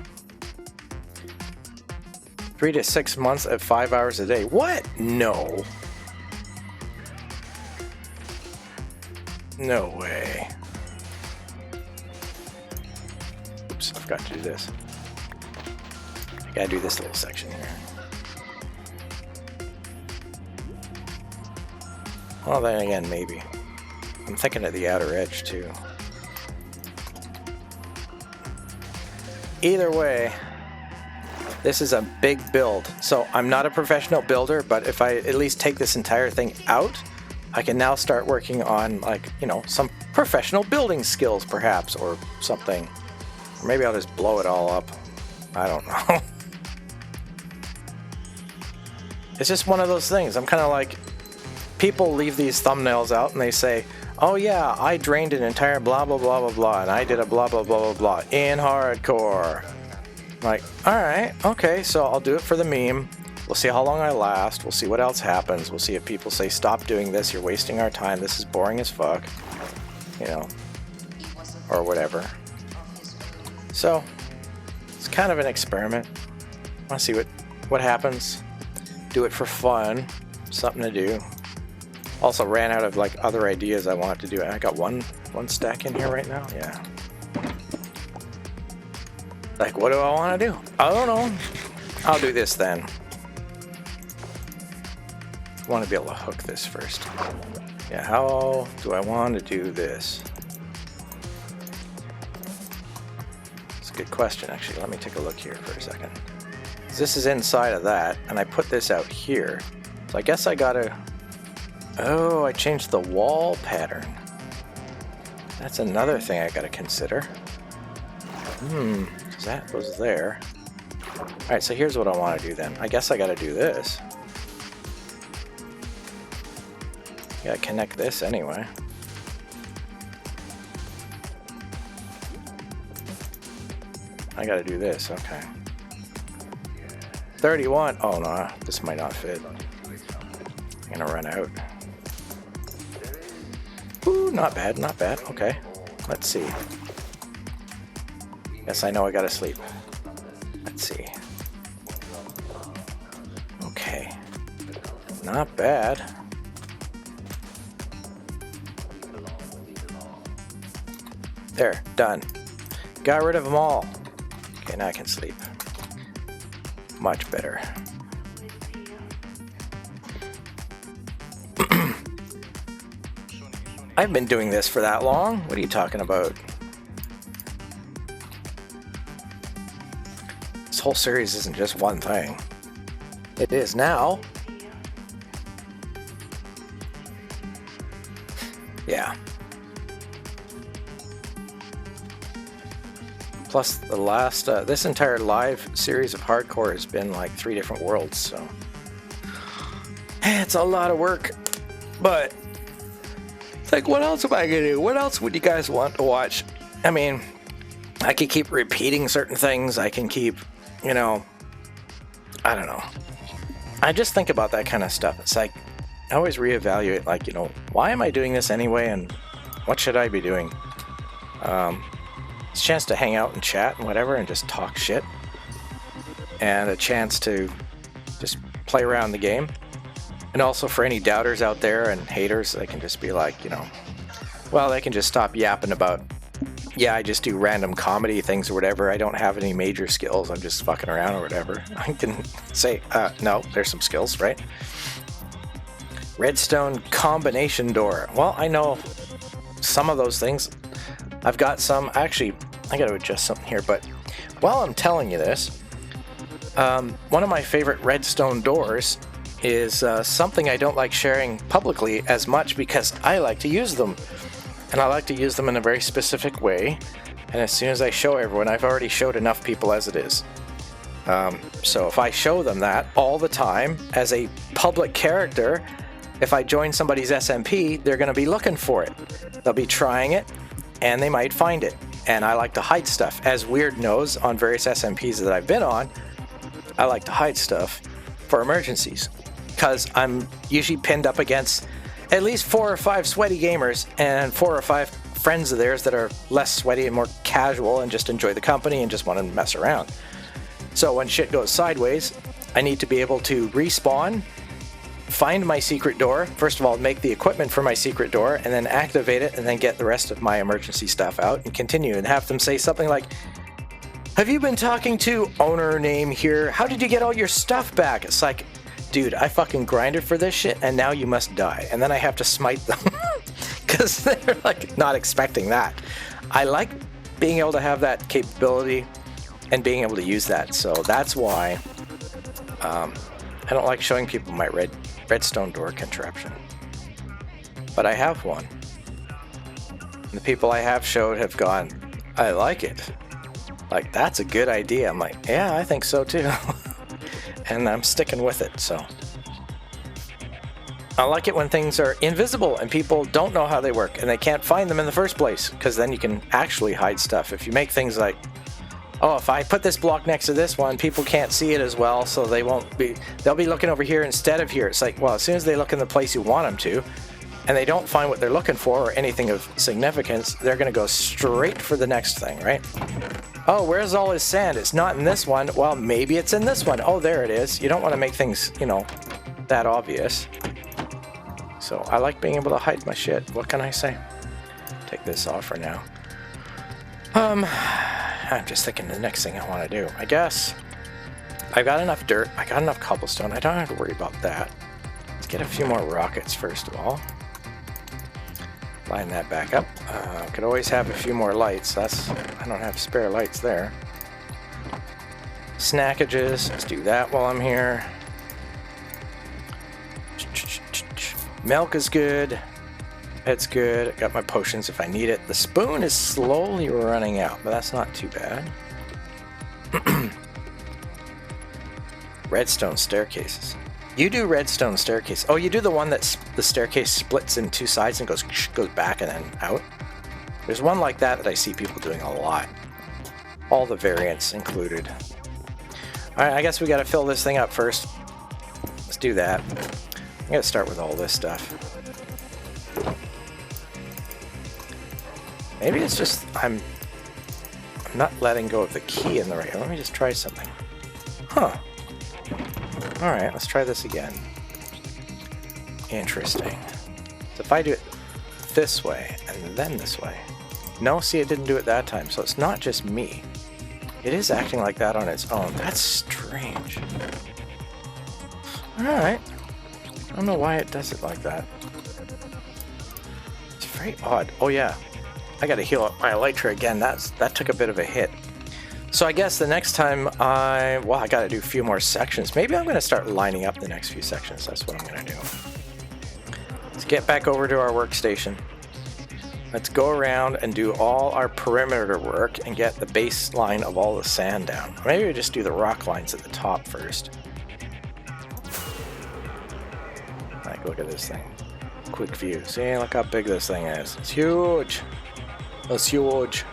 3 to 6 months at 5 hours a day. What? No. No way. Oops, I forgot to do this. I gotta do this little section here. Well, then again, maybe. I'm thinking of the outer edge too. Either way, this is a big build. So I'm not a professional builder, but if I at least take this entire thing out, I can now start working on, like, you know, some professional building skills perhaps, or something. Or maybe I'll just blow it all up. I don't know. It's just one of those things. I'm kind of like, people leave these thumbnails out and they say, oh yeah, I drained an entire blah blah blah blah blah and I did a blah blah blah blah blah in hardcore. I'm like, alright, okay, so I'll do it for the meme. We'll see how long I last. We'll see what else happens. We'll see if people say, stop doing this, you're wasting our time, this is boring as fuck. You know, or whatever. So, it's kind of an experiment. I want to see what happens. Do it for fun. Something to do. Also ran out of like other ideas I wanted to do. I got one stack in here right now. Yeah. Like, what do I want to do? I don't know. I'll do this then. I want to be able to hook this first. Yeah, how do I want to do this? It's a good question, actually. Let me take a look here for a second. This is inside of that, and I put this out here. So I guess I gotta... Oh, I changed the wall pattern. That's another thing I gotta consider. 'Cause that goes there. Alright, so here's what I want to do then. I guess I gotta do this. Gotta connect this anyway. I gotta do this, okay. 31. Oh no, this might not fit. I'm gonna run out. Ooh, not bad, not bad. Okay, let's see. Yes, I know I gotta sleep. Let's see. Okay, not bad. There, done. Got rid of them all. Okay, now I can sleep. Much better. I've been doing this for that long. What are you talking about? This whole series isn't just one thing. It is now. Yeah. Plus the last, this entire live series of hardcore has been like 3 different worlds, so. It's a lot of work, but it's like, what else am I gonna do? What else would you guys want to watch? I mean, I can keep repeating certain things. I can keep, you know, I don't know. I just think about that kind of stuff. It's like, I always reevaluate, like, you know, why am I doing this anyway, and what should I be doing? It's a chance to hang out and chat and whatever and just talk shit. And a chance to just play around the game. And also for any doubters out there and haters, they can just be like, you know, well, they can just stop yapping about, yeah, I just do random comedy things or whatever. I don't have any major skills. I'm just fucking around or whatever. I can say, no, there's some skills, right? Redstone combination door. Well, I know some of those things. I've got some, actually, I got to adjust something here, but while I'm telling you this, one of my favorite redstone doors is something I don't like sharing publicly as much because I like to use them. And I like to use them in a very specific way. And as soon as I show everyone, I've already showed enough people as it is. So if I show them that all the time as a public character, if I join somebody's SMP, they're going to be looking for it. They'll be trying it, and they might find it. And I like to hide stuff. As Weird knows, on various SMPs that I've been on, I like to hide stuff for emergencies. Because I'm usually pinned up against at least 4 or 5 sweaty gamers and 4 or 5 friends of theirs that are less sweaty and more casual and just enjoy the company and just want to mess around. So when shit goes sideways, I need to be able to respawn, find my secret door, first of all make the equipment for my secret door, and then activate it, and then get the rest of my emergency stuff out and continue, and have them say something like, have you been talking to owner name here? How did you get all your stuff back? It's like, dude, I fucking grinded for this shit and now you must die. And then I have to smite them because they're like not expecting that. I like being able to have that capability and being able to use that. So that's why I don't like showing people my redstone door contraption. But I have one. And the people I have showed have gone, I like it. Like, that's a good idea. I'm like, yeah, I think so too. And I'm sticking with it, so. I like it when things are invisible and people don't know how they work and they can't find them in the first place, because then you can actually hide stuff. If you make things like, oh, if I put this block next to this one, people can't see it as well, so they'll be looking over here instead of here. It's like, well, as soon as they look in the place you want them to, and they don't find what they're looking for or anything of significance, they're going to go straight for the next thing, right? Oh, where's all his sand? It's not in this one. Well, maybe it's in this one. Oh, there it is. You don't want to make things, you know, that obvious. So I like being able to hide my shit. What can I say? Take this off for now. I'm just thinking the next thing I want to do. I guess I've got enough dirt. I got enough cobblestone. I don't have to worry about that. Let's get a few more rockets first of all. Line that back up. Could always have a few more lights. I don't have spare lights there. Snackages. Let's do that while I'm here. Milk is good. It's good. I got my potions if I need it. The spoon is slowly running out, but that's not too bad. Redstone staircases. You do redstone staircase. Oh, you do the one that the staircase splits in two sides and goes back and then out. There's one like that I see people doing a lot. All the variants included. Alright, I guess we gotta fill this thing up first. Let's do that. I gotta start with all this stuff. Maybe it's just I'm not letting go of the key in the right. Let me just try something. Huh. Alright, let's try this again. Interesting. So if I do it this way and then this way. No, see, it didn't do it that time, so it's not just me. It is acting like that on its own. That's strange. Alright. I don't know why it does it like that. It's very odd. Oh yeah. I gotta heal up my elytra again. That took a bit of a hit. So I guess the next time I gotta do a few more sections. Maybe I'm gonna start lining up the next few sections. That's what I'm gonna do. Let's get back over to our workstation. Let's go around and do all our perimeter work and get the baseline of all the sand down. Maybe we just do the rock lines at the top first. Like, look at this thing. Quick view. See, look how big this thing is. It's huge. It's huge.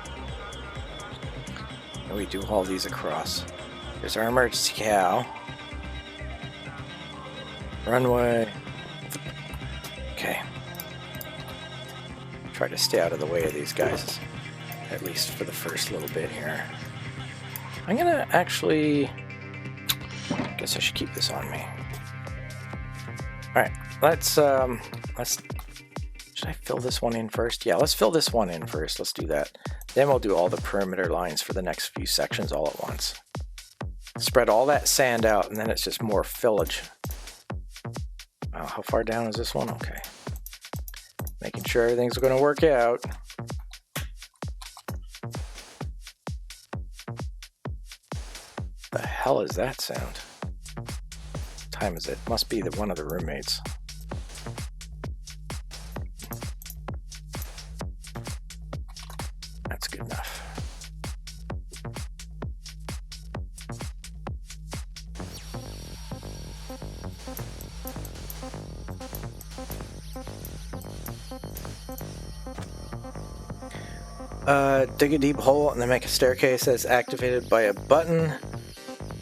And we do all these across. Here's our emergency cow. Runway. Okay. Try to stay out of the way of these guys, at least for the first little bit here. I'm gonna actually, guess I should keep this on me. All right, let's, should I fill this one in first? Yeah, let's fill this one in first. Let's do that. Then we'll do all the perimeter lines for the next few sections all at once. Spread all that sand out, and then it's just more fillage. Wow, how far down is this one? Okay. Making sure everything's going to work out. The hell is that sound? What time is it? Must be one of the roommates. That's good enough. Dig a deep hole and then make a staircase that's activated by a button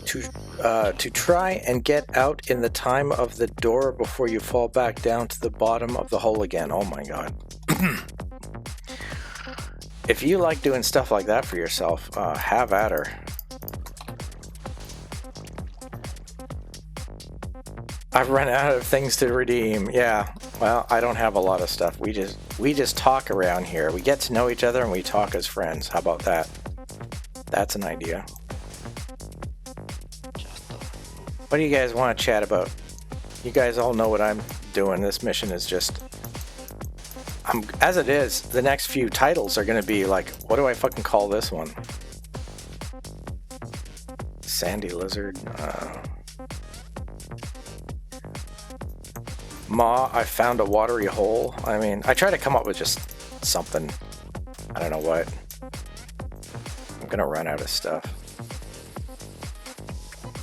to try and get out in the time of the door before you fall back down to the bottom of the hole again. Oh my god. If you like doing stuff like that for yourself, have at her. I've run out of things to redeem. Yeah, well, I don't have a lot of stuff. We just talk around here. We get to know each other and we talk as friends. How about that? That's an idea. What do you guys want to chat about? You guys all know what I'm doing. This mission is just... as it is, the next few titles are going to be like, what do I fucking call this one? Sandy Lizard? Ma, I found a watery hole. I mean, I try to come up with just something. I don't know what. I'm gonna run out of stuff.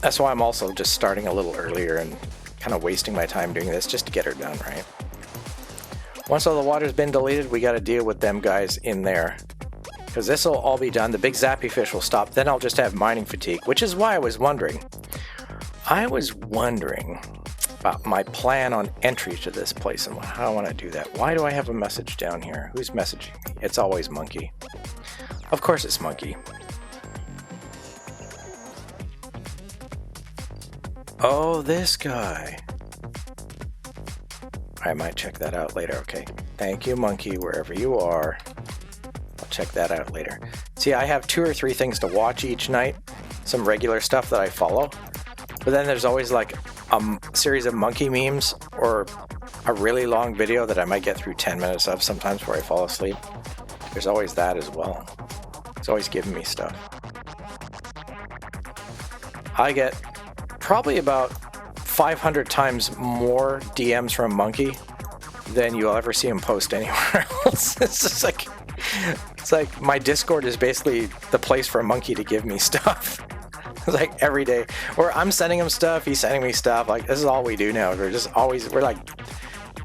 That's why I'm also just starting a little earlier and kind of wasting my time doing this just to get her done, right? Once all the water's been deleted, we gotta deal with them guys in there. Because this will all be done, the big zappy fish will stop, then I'll just have mining fatigue, which is why I was wondering about my plan on entry to this place and how I want to do that. Why do I have a message down here? Who's messaging me? It's always Monkey. Of course it's Monkey. Oh, this guy. I might check that out later, okay. Thank you, Monkey, wherever you are. I'll check that out later. See, I have 2 or 3 things to watch each night. Some regular stuff that I follow. But then there's always like a series of monkey memes or a really long video that I might get through 10 minutes of sometimes before I fall asleep. There's always that as well. It's always giving me stuff. I get probably about 500 times more DMs from Monkey than you'll ever see him post anywhere else. It's just like, it's like my Discord is basically the place for a monkey to give me stuff. It's like every day, or I'm sending him stuff, he's sending me stuff. Like, this is all we do now. We're like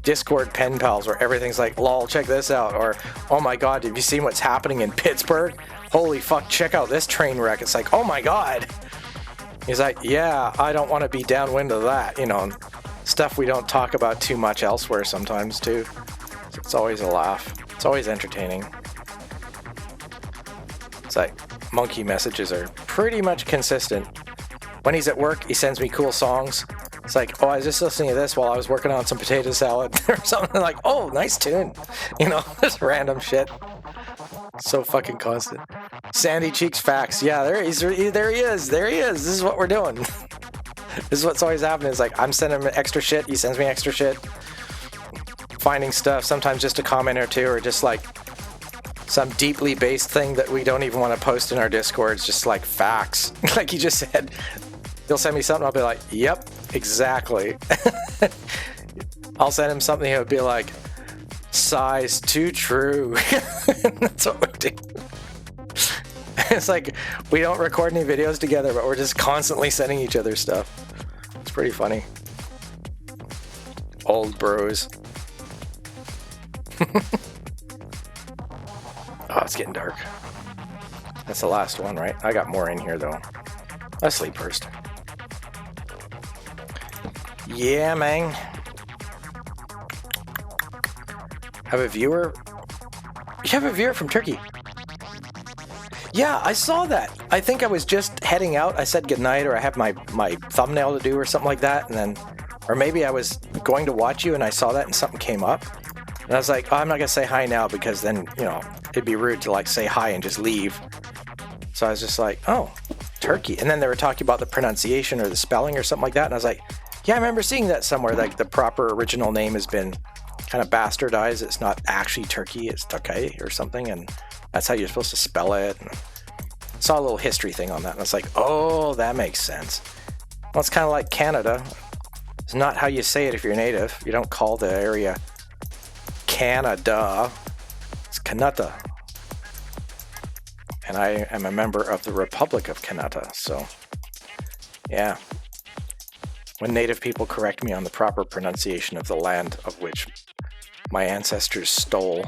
Discord pen pals where everything's like, lol, check this out, or oh my god, have you seen what's happening in Pittsburgh? Holy fuck, check out this train wreck. It's like, oh my god. He's like, yeah, I don't want to be downwind of that, you know, stuff we don't talk about too much elsewhere sometimes too. So it's always a laugh. It's always entertaining. It's like, monkey messages are pretty much consistent. When he's at work, he sends me cool songs. It's like, oh, I was just listening to this while I was working on some potato salad or something. Like, oh, nice tune. You know, just random shit. So fucking constant. Sandy Cheeks facts. Yeah, there he is. There he is. This is what we're doing. This is what's always happening. It's like, I'm sending him extra shit. He sends me extra shit. Finding stuff, sometimes just a comment or two, or just like some deeply based thing that we don't even want to post in our Discord. It's just like facts. Like he just said, he'll send me something, I'll be like, yep, exactly. I'll send him something, he'll be like, size too true. That's what we do. It's like, we don't record any videos together, but we're just constantly sending each other stuff. It's pretty funny. Old bros. Oh, it's getting dark. That's the last one, right? I got more in here, though. Let's sleep first. Yeah, man. Have a viewer? You have a viewer from Turkey. Yeah, I saw that. I think I was just heading out. I said goodnight, or I have my thumbnail to do or something like that. And then, or maybe I was going to watch you and I saw that and something came up. And I was like, oh, I'm not going to say hi now because then, you know, it'd be rude to like say hi and just leave. So I was just like, oh, Turkey. And then they were talking about the pronunciation or the spelling or something like that. And I was like, yeah, I remember seeing that somewhere. Like the proper original name has been kind of bastardized. It's not actually Turkey, it's Turkey or something. And that's how you're supposed to spell it. And I saw a little history thing on that. And I was like, oh, that makes sense. Well, it's kind of like Canada. It's not how you say it if you're native. You don't call the area Canada. It's Canada. And I am a member of the Republic of Canada, so yeah. When native people correct me on the proper pronunciation of the land of which my ancestors stole,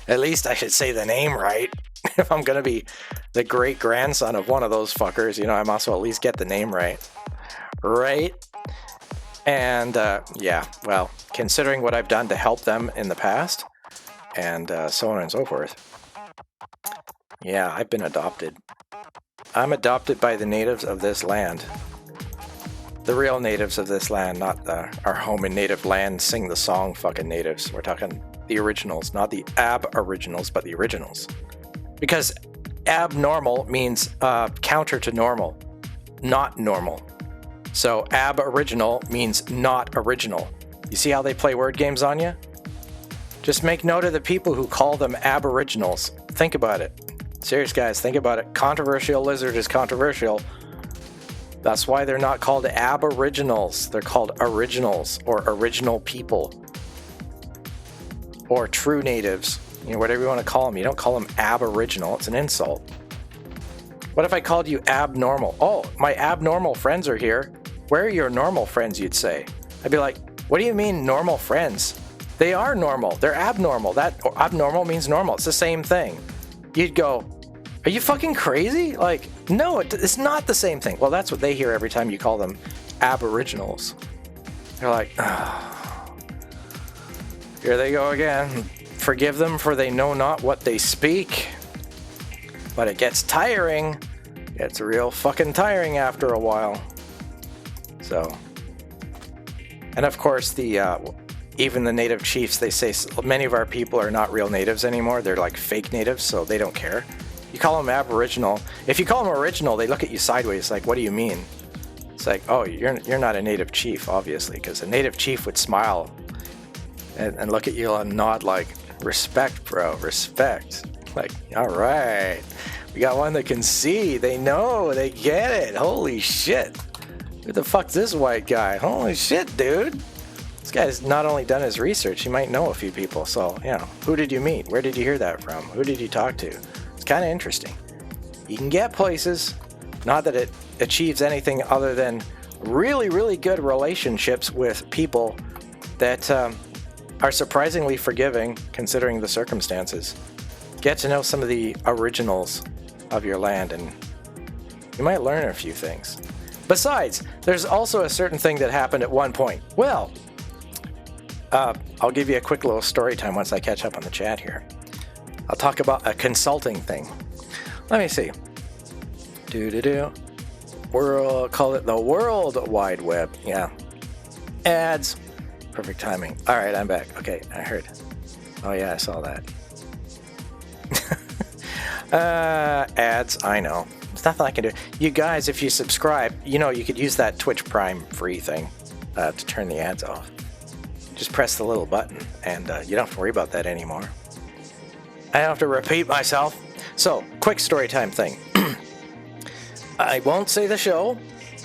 at least I should say the name right. If I'm going to be the great-grandson of one of those fuckers, you know, I might as well at least get the name right. Right? And, yeah, well, considering what I've done to help them in the past, and so on and so forth, yeah, I've been adopted. I'm adopted by the natives of this land. The real natives of this land, not our home and native land, sing the song fucking natives. We're talking the originals, not the ab-originals, but the originals. Because abnormal means counter to normal, not normal. So ab-original means not original. You see how they play word games on you? Just make note of the people who call them aboriginals. Think about it. Serious guys, think about it. Controversial lizard is controversial. That's why they're not called aboriginals. They're called originals or original people. Or true natives. You know, whatever you want to call them. You don't call them aboriginal. It's an insult. What if I called you abnormal? Oh, my abnormal friends are here. Where are your normal friends, you'd say? I'd be like, what do you mean normal friends? They are normal. They're abnormal. That abnormal means normal. It's the same thing. You'd go, are you fucking crazy? Like, no, it's not the same thing. Well, that's what they hear every time you call them aboriginals. They're like, oh, here they go again. Forgive them, for they know not what they speak. But it gets tiring. It's real fucking tiring after a while. So, and of course, even the native chiefs, they say many of our people are not real natives anymore. They're like fake natives, so they don't care. You call them aboriginal. If you call them original, they look at you sideways like, what do you mean? It's like, oh, you're not a native chief, obviously, because a native chief would smile and look at you and nod like, respect, bro, respect. Like, all right, we got one that can see. They know, they get it. Holy shit. Who the fuck's this white guy? Holy shit, dude. This guy's not only done his research, he might know a few people. So, you know, who did you meet? Where did you hear that from? Who did you talk to? It's kind of interesting. You can get places, not that it achieves anything other than really, really good relationships with people that are surprisingly forgiving considering the circumstances. Get to know some of the originals of your land and you might learn a few things. Besides, there's also a certain thing that happened at one point. Well, I'll give you a quick little story time once I catch up on the chat here. I'll talk about a consulting thing. Let me see. We'll call it the World Wide Web. Yeah. Ads. Perfect timing. All right, I'm back. Okay, I heard. Oh yeah, I saw that. Ads, I know. There's nothing I can do. You guys, if you subscribe, you know you could use that Twitch Prime free thing to turn the ads off. Just press the little button, and you don't have to worry about that anymore. I don't have to repeat myself. So, quick story time thing. I won't say the show,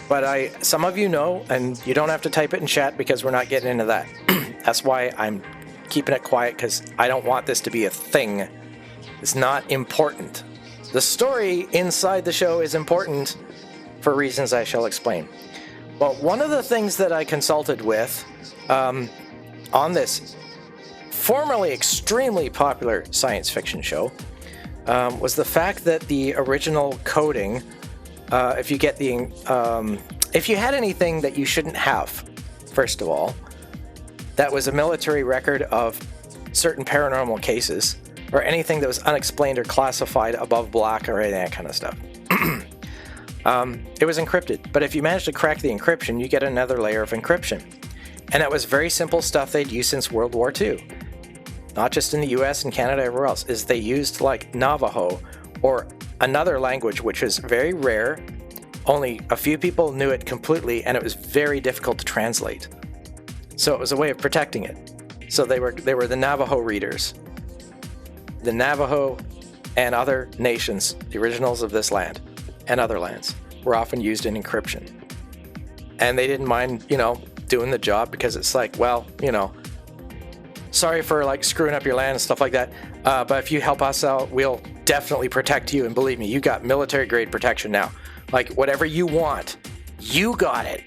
but some of you know, and you don't have to type it in chat because we're not getting into that. That's why I'm keeping it quiet, because I don't want this to be a thing. It's not important. The story inside the show is important for reasons I shall explain. But one of the things that I consulted with on this formerly extremely popular science fiction show was the fact that the original coding, if you had anything that you shouldn't have, first of all, that was a military record of certain paranormal cases, or anything that was unexplained or classified above black or any of that kind of stuff. It was encrypted, but if you managed to crack the encryption, you get another layer of encryption. And that was very simple stuff they'd used since World War II. Not just in the US and Canada, everywhere else, is they used like Navajo or another language which is very rare. Only a few people knew it completely, and it was very difficult to translate. So it was a way of protecting it. So they were the Navajo readers. The Navajo and other nations, the originals of this land and other lands, were often used in encryption. And they didn't mind, doing the job, because it's like, well, sorry for like screwing up your land and stuff like that. But if you help us out, we'll definitely protect you. And believe me, you got military grade protection now. Like whatever you want, you got it.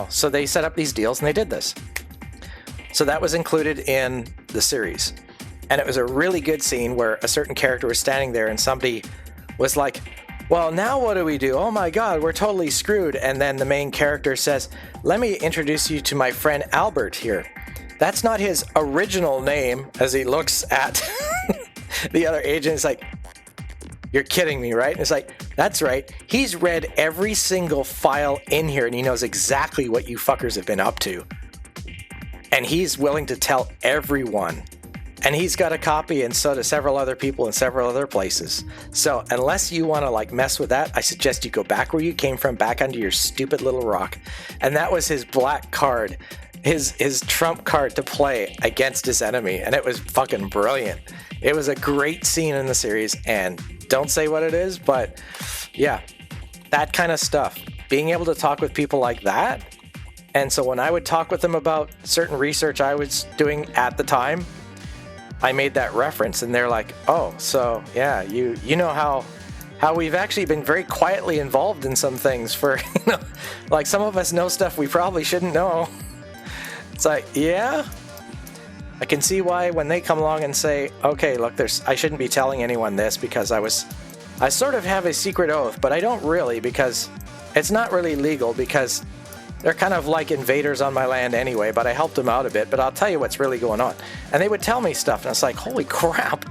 So they set up these deals and they did this. So that was included in the series. And it was a really good scene where a certain character was standing there and somebody was like, well, now what do we do? Oh my God, we're totally screwed. And then the main character says, let me introduce you to my friend Albert here. That's not his original name, as he looks at the other agent. It's like, you're kidding me, right? And it's like, that's right. He's read every single file in here and he knows exactly what you fuckers have been up to. And he's willing to tell everyone. And he's got a copy, and so do several other people in several other places. So unless you want to like mess with that, I suggest you go back where you came from, back under your stupid little rock. And that was his black card, his trump card to play against his enemy. And it was fucking brilliant. It was a great scene in the series, and don't say what it is, but yeah, that kind of stuff. Being able to talk with people like that. And so when I would talk with them about certain research I was doing at the time, I made that reference, and they're like, oh, so yeah, you know how we've actually been very quietly involved in some things for, like some of us know stuff we probably shouldn't know. It's like, yeah, I can see why when they come along and say, okay, look, I shouldn't be telling anyone this because I sort of have a secret oath, but I don't really, because it's not really legal, because they're kind of like invaders on my land anyway, but I helped them out a bit, but I'll tell you what's really going on. And they would tell me stuff, and it's like, holy crap.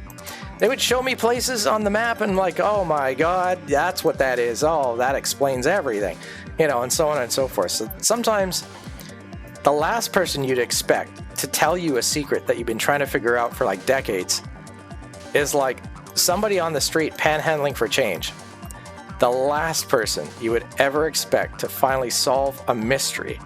They would show me places on the map, and like, oh my God, that's what that is. Oh, that explains everything. And so on and so forth. So sometimes the last person you'd expect to tell you a secret that you've been trying to figure out for like decades is like somebody on the street panhandling for change. The last person you would ever expect to finally solve a mystery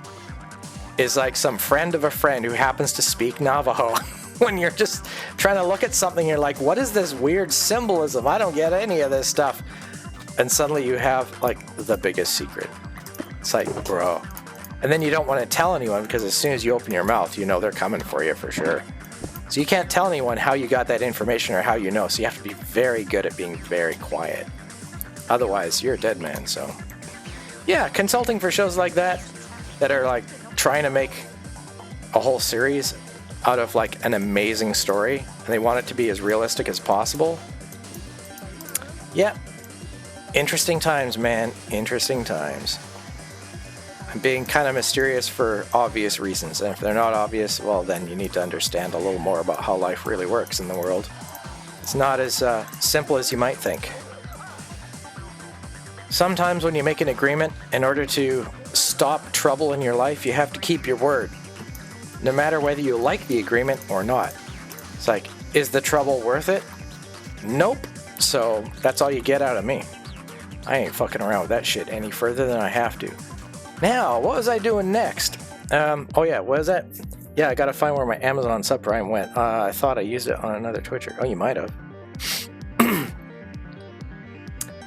is like some friend of a friend who happens to speak Navajo. When you're just trying to look at something, you're like, what is this weird symbolism? I don't get any of this stuff. And suddenly you have like the biggest secret. It's like, bro, And then you don't want to tell anyone because as soon as you open your mouth, you know they're coming for you for sure. So you can't tell anyone how you got that information or how you know. So you have to be very good at being very quiet. Otherwise, you're a dead man. So yeah, consulting for shows like that are like trying to make a whole series out of like an amazing story, and they want it to be as realistic as possible. Yeah, interesting times, man. Interesting times. I'm being kind of mysterious for obvious reasons, and if they're not obvious, well, then you need to understand a little more about how life really works in the world. It's not as simple as you might think. Sometimes when you make an agreement, in order to stop trouble in your life, you have to keep your word. No matter whether you like the agreement or not. It's like, is the trouble worth it? Nope. So that's all you get out of me. I ain't fucking around with that shit any further than I have to. Now, what was I doing next? Oh yeah, what is that? Yeah, I gotta find where my Amazon subprime went. I thought I used it on another Twitcher. Oh, you might have.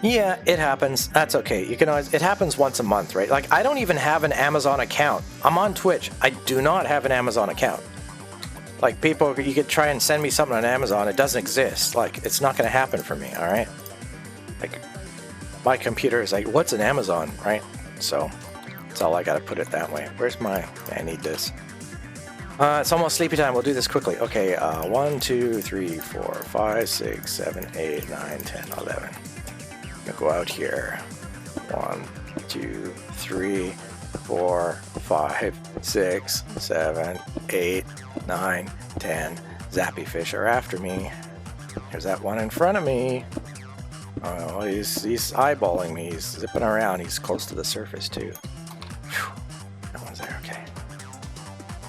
Yeah, it happens. That's okay. You can always, it happens once a month, right? Like, I don't even have an Amazon account. I'm on Twitch. I do not have an Amazon account. Like, people, you could try and send me something on Amazon. It doesn't exist. Like, it's not going to happen for me, all right? Like, my computer is like, what's an Amazon, right? So, that's all I got to put it that way. Where's my, I need this. It's almost sleepy time. We'll do this quickly. Okay, 1, 2, 3, 4, 5, 6, 7, 8, 9, 10, 11. Gonna go out here. 1, 2, 3, 4, 5, 6, 7, 8, 9, 10. Zappy fish are after me. There's that one in front of me. Oh, he's eyeballing me. He's zipping around. He's close to the surface too. Whew. That one's there. Okay.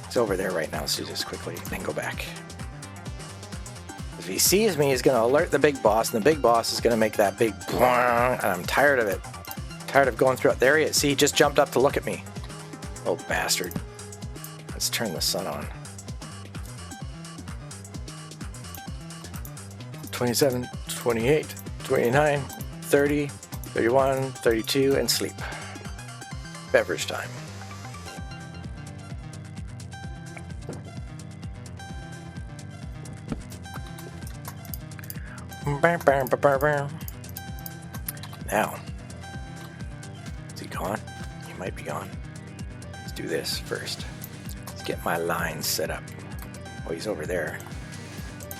He's over there right now. So just quickly then go back. If he sees me, he's going to alert the big boss, and the big boss is going to make that big and I'm tired of it. Tired of going through it. There he is. See, he just jumped up to look at me. Oh, bastard. Let's turn the sun on. 27, 28, 29, 30, 31, 32, and sleep. Beverage time. Now, is he gone? He might be gone. Let's do this first. Let's get my lines set up. Oh, he's over there.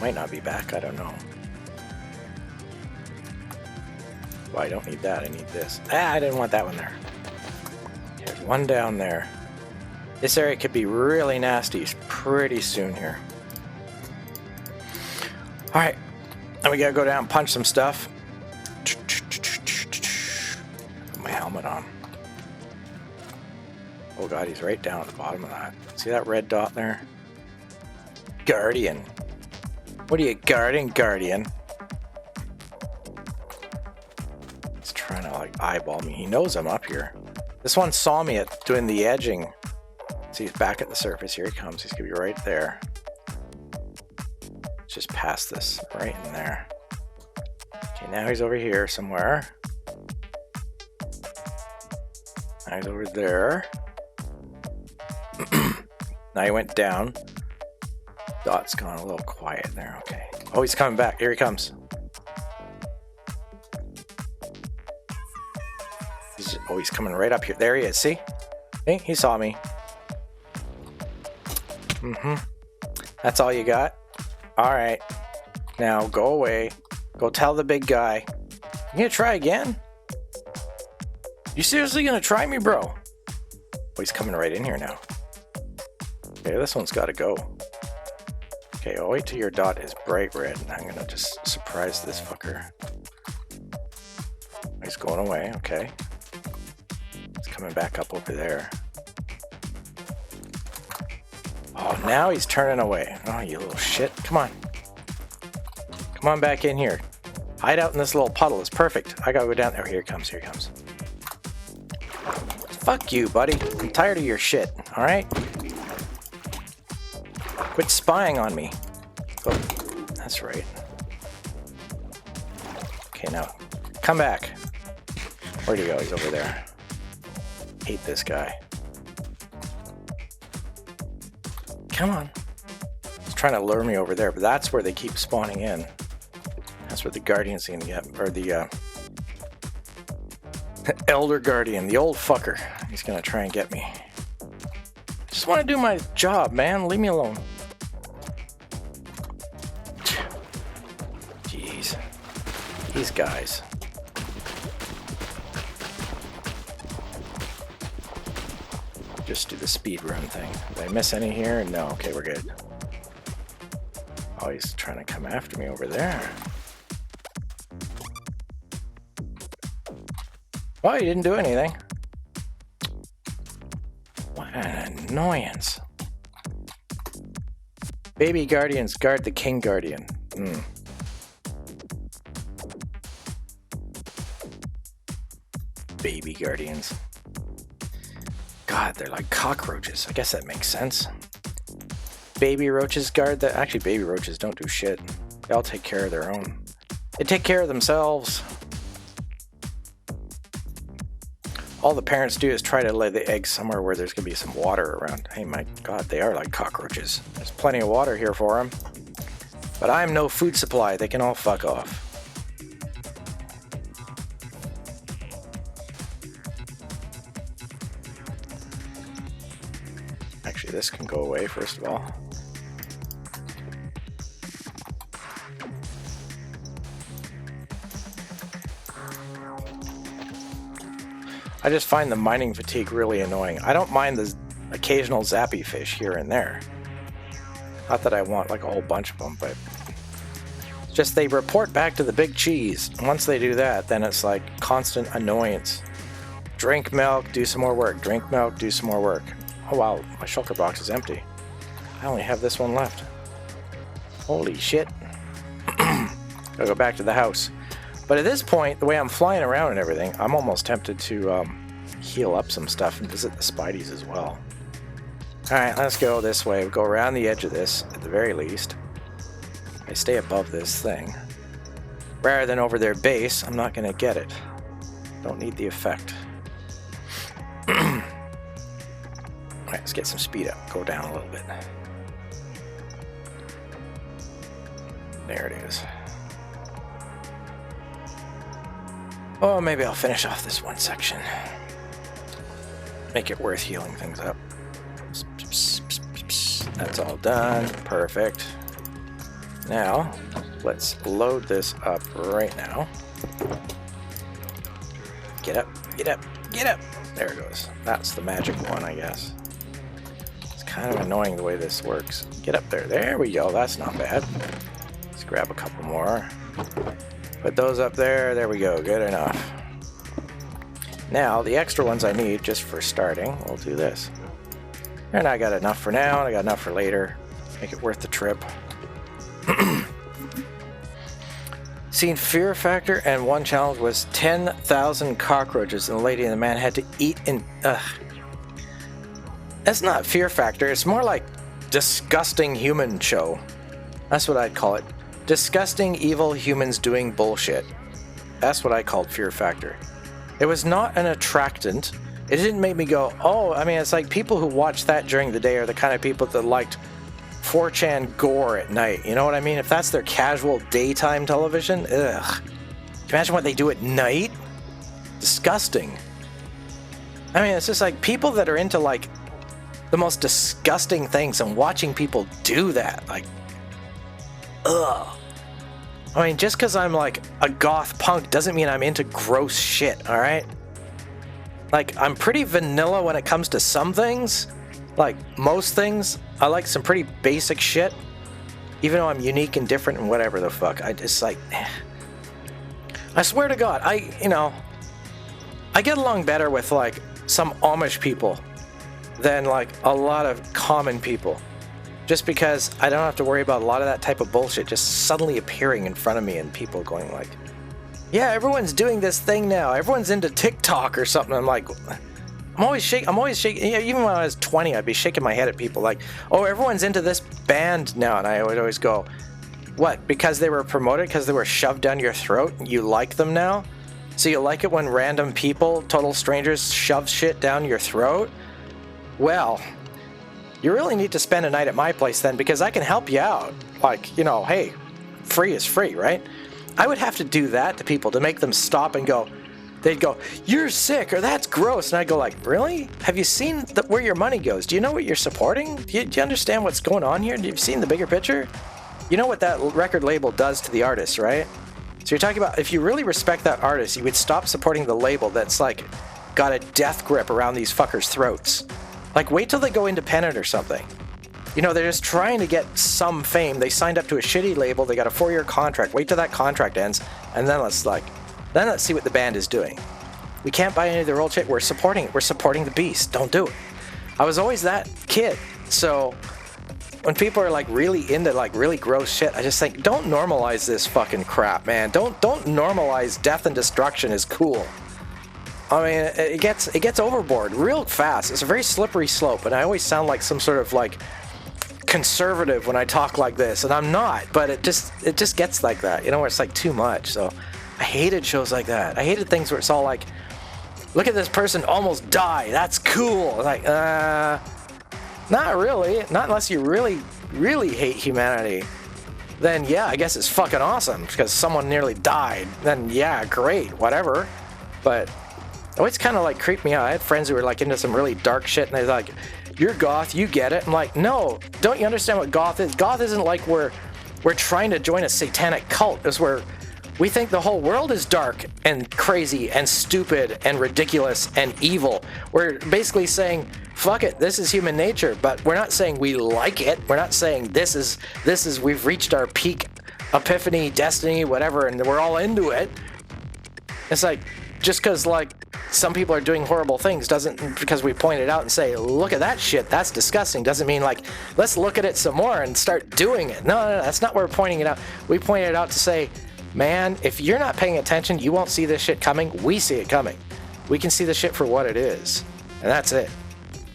Might not be back, I don't know. Well, I don't need that, I need this. I didn't want that one there. There's one down there. This area could be really nasty pretty soon here. Alright. Now we gotta go down and punch some stuff. Put my helmet on. Oh god, he's right down at the bottom of that. See that red dot there? Guardian. What are you guarding, Guardian? He's trying to like eyeball me. He knows I'm up here. This one saw me at doing the edging. See, he's back at the surface. Here he comes. He's gonna be right there. Just past this, right in there. Okay, now he's over here somewhere. Now he's over there. Now he went down. Dot's gone a little quiet there, okay. Oh, he's coming back. Here he comes. He's coming right up here. There he is, see? Hey, he saw me. That's all you got? Alright, now go away. Go tell the big guy. You gonna try again? You seriously gonna try me, bro? Oh, he's coming right in here now. Okay, this one's gotta go. Okay, I'll wait till your dot is bright red, and I'm gonna just surprise this fucker. He's going away, okay. He's coming back up over there. Oh, now he's turning away. Oh, you little shit. Come on. Come on back in here. Hide out in this little puddle. It's perfect. I gotta go down there. Here he comes. Here he comes. Fuck you, buddy. I'm tired of your shit. Alright? Quit spying on me. Oh, that's right. Okay, now. Come back. Where'd he go? He's over there. Hate this guy. Come on. It's trying to lure me over there, but that's where they keep spawning in. That's where the Guardian's gonna get, or the Elder Guardian, the old fucker. He's gonna try and get me. Just want to do my job, man. Leave me alone. Jeez. These guys. Just do the speed run thing. Did I miss any here? No. Okay, we're good. Oh, he's trying to come after me over there. Oh, he didn't do anything. What an annoyance. Baby Guardians guard the King Guardian. Baby Guardians. God, they're like cockroaches. I guess that makes sense. Baby roaches guard the... Actually, baby roaches don't do shit. They all take care of their own. They take care of themselves. All the parents do is try to lay the eggs somewhere where there's going to be some water around. Hey, my God, they are like cockroaches. There's plenty of water here for them. But I'm no food supply. They can all fuck off. Actually, this can go away, first of all. I just find the mining fatigue really annoying. I don't mind the occasional zappy fish here and there. Not that I want like a whole bunch of them, but just they report back to the big cheese. And once they do that, then it's like constant annoyance. Drink milk, do some more work. Drink milk, do some more work. Oh wow, my shulker box is empty. I only have this one left. Holy shit. Gotta go back to the house. But at this point, the way I'm flying around and everything, I'm almost tempted to heal up some stuff and visit the Spideys as well. Alright, let's go this way. We'll go around the edge of this, at the very least. I stay above this thing. Rather than over their base, I'm not going to get it. Don't need the effect. Alright, let's get some speed up. Go down a little bit. There it is. Oh, maybe I'll finish off this one section. Make it worth healing things up. That's all done. Perfect. Now, let's load this up right now. Get up, get up, get up! There it goes. That's the magic one, I guess. It's kind of annoying the way this works. Get up there. There we go. That's not bad. Let's grab a couple more. Put those up there. There we go. Good enough. Now, the extra ones I need just for starting, we'll do this. And I got enough for now, and I got enough for later. Make it worth the trip. Seen Fear Factor, and one challenge was 10,000 cockroaches, and the lady and the man had to eat in... That's not Fear Factor. It's more like disgusting human show. That's what I'd call it. Disgusting, evil humans doing bullshit. That's what I called Fear Factor. It was not an attractant. It didn't make me go, oh, I mean, it's like people who watch that during the day are the kind of people that liked 4chan gore at night. You know what I mean? If that's their casual daytime television, ugh. Can you imagine what they do at night? Disgusting. I mean, it's just like people that are into like the most disgusting things and watching people do that. Like, ugh. I mean, just because I'm like a goth punk doesn't mean I'm into gross shit, alright? Like, I'm pretty vanilla when it comes to some things. Like, most things, I like some pretty basic shit. Even though I'm unique and different and whatever the fuck. I just like... I swear to God, I get along better with like some Amish people than like a lot of common people. Just because I don't have to worry about a lot of that type of bullshit just suddenly appearing in front of me and people going like, yeah, everyone's doing this thing now. Everyone's into TikTok or something. I'm like, I'm always shaking. Yeah, even when I was 20, I'd be shaking my head at people like, oh, everyone's into this band now. And I would always go, what? Because they were promoted? Because they were shoved down your throat? You like them now? So you like it when random people, total strangers, shove shit down your throat? Well... you really need to spend a night at my place then, because I can help you out. Like, you know, hey, free is free, right? I would have to do that to people to make them stop and go. They'd go, you're sick, or that's gross. And I'd go like, really? Have you seen where your money goes? Do you know what you're supporting? Do you understand what's going on here? Have you seen the bigger picture? You know what that record label does to the artist, right? So you're talking about, if you really respect that artist, you would stop supporting the label that's like got a death grip around these fuckers' throats. Like, wait till they go independent or something. You know, they're just trying to get some fame. They signed up to a shitty label. They got a 4-year contract. Wait till that contract ends, and then let's see what the band is doing. We can't buy any of their old shit. We're supporting it. We're supporting the beast. Don't do it. I was always that kid. So when people are like really into like really gross shit, I just think, don't normalize this fucking crap, man. Don't normalize death and destruction is cool. I mean, it gets overboard real fast. It's a very slippery slope, and I always sound like some sort of like conservative when I talk like this, and I'm not, but it just gets like that, you know, where it's like too much. So I hated shows like that. I hated things where it's all like, look at this person almost die, that's cool. Like, not really. Not unless you really, really hate humanity. Then yeah, I guess it's fucking awesome because someone nearly died. Then yeah, great, whatever. But it always kind of like creeped me out. I had friends who were like into some really dark shit, and they're like, you're goth, you get it. I'm like, no, don't you understand what goth is? Goth isn't like we're trying to join a satanic cult. It's where we think the whole world is dark and crazy and stupid and ridiculous and evil. We're basically saying, fuck it, this is human nature, but we're not saying we like it. We're not saying this is we've reached our peak epiphany, destiny, whatever, and we're all into it. It's like, just because like some people are doing horrible things doesn't, because we point it out and say, look at that shit, that's disgusting, doesn't mean like, let's look at it some more and start doing it. No, that's not where we're pointing it out. We point it out to say, man, if you're not paying attention, you won't see this shit coming. We see it coming. We can see the shit for what it is. And that's it.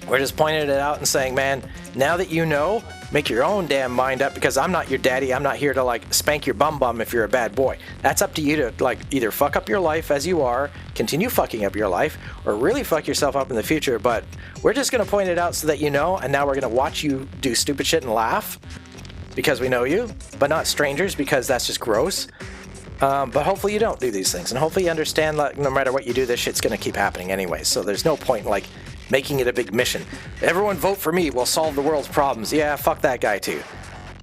We're just pointing it out and saying, man, now that you know, make your own damn mind up, because I'm not your daddy. I'm not here to like spank your bum if you're a bad boy. That's up to you to like either fuck up your life as you are, continue fucking up your life, or really fuck yourself up in the future. But we're just going to point it out so that you know, and now we're going to watch you do stupid shit and laugh because we know you, but not strangers, because that's just gross. But hopefully you don't do these things, and hopefully you understand that no matter what you do, this shit's going to keep happening anyway. So there's no point like making it a big mission. Everyone vote for me, we'll solve the world's problems. Yeah, fuck that guy too.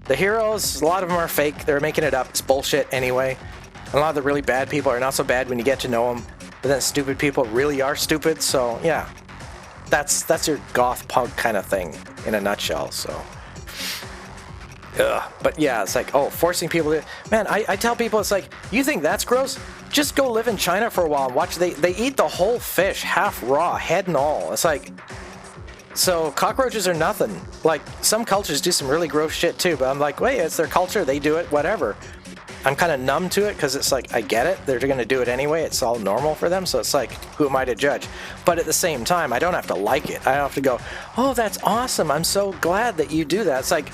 The heroes, a lot of them are fake. They're making it up. It's bullshit anyway. And a lot of the really bad people are not so bad when you get to know them. But then stupid people really are stupid. So yeah, that's your goth punk kind of thing in a nutshell. So. Ugh. But yeah, it's like, oh, forcing people to... Man, I tell people, it's like, you think that's gross? Just go live in China for a while and watch. They eat the whole fish, half raw, head and all. It's like... So, cockroaches are nothing. Like, some cultures do some really gross shit too, but I'm like, wait, it's their culture, they do it, whatever. I'm kind of numb to it, because it's like, I get it, they're going to do it anyway, it's all normal for them, so it's like, who am I to judge? But at the same time, I don't have to like it. I don't have to go, oh, that's awesome, I'm so glad that you do that. It's like...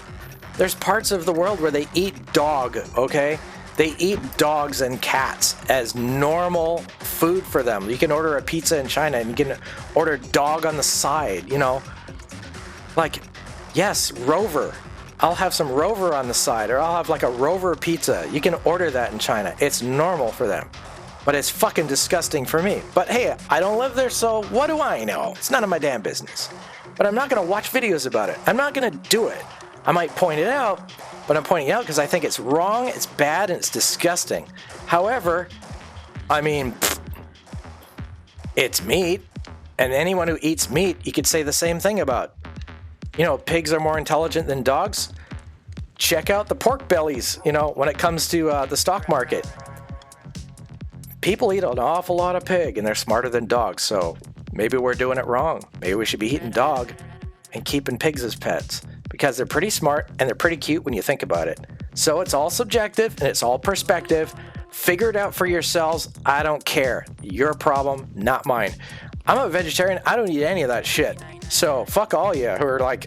There's parts of the world where they eat dog, okay? They eat dogs and cats as normal food for them. You can order a pizza in China and you can order dog on the side, you know? Like, yes, Rover. I'll have some Rover on the side, or I'll have like a Rover pizza. You can order that in China. It's normal for them. But it's fucking disgusting for me. But hey, I don't live there, so what do I know? It's none of my damn business. But I'm not gonna watch videos about it. I'm not gonna do it. I might point it out, but I'm pointing it out because I think it's wrong, it's bad, and it's disgusting. However, I mean, it's meat, and anyone who eats meat, you could say the same thing about. You know, pigs are more intelligent than dogs. Check out the pork bellies, you know, when it comes to the stock market. People eat an awful lot of pig, and they're smarter than dogs, so maybe we're doing it wrong. Maybe we should be eating dog and keeping pigs as pets. Because they're pretty smart and they're pretty cute when you think about it. So it's all subjective and it's all perspective. Figure it out for yourselves. I don't care. Your problem, not mine. I'm a vegetarian. I don't eat any of that shit. So fuck all you who are like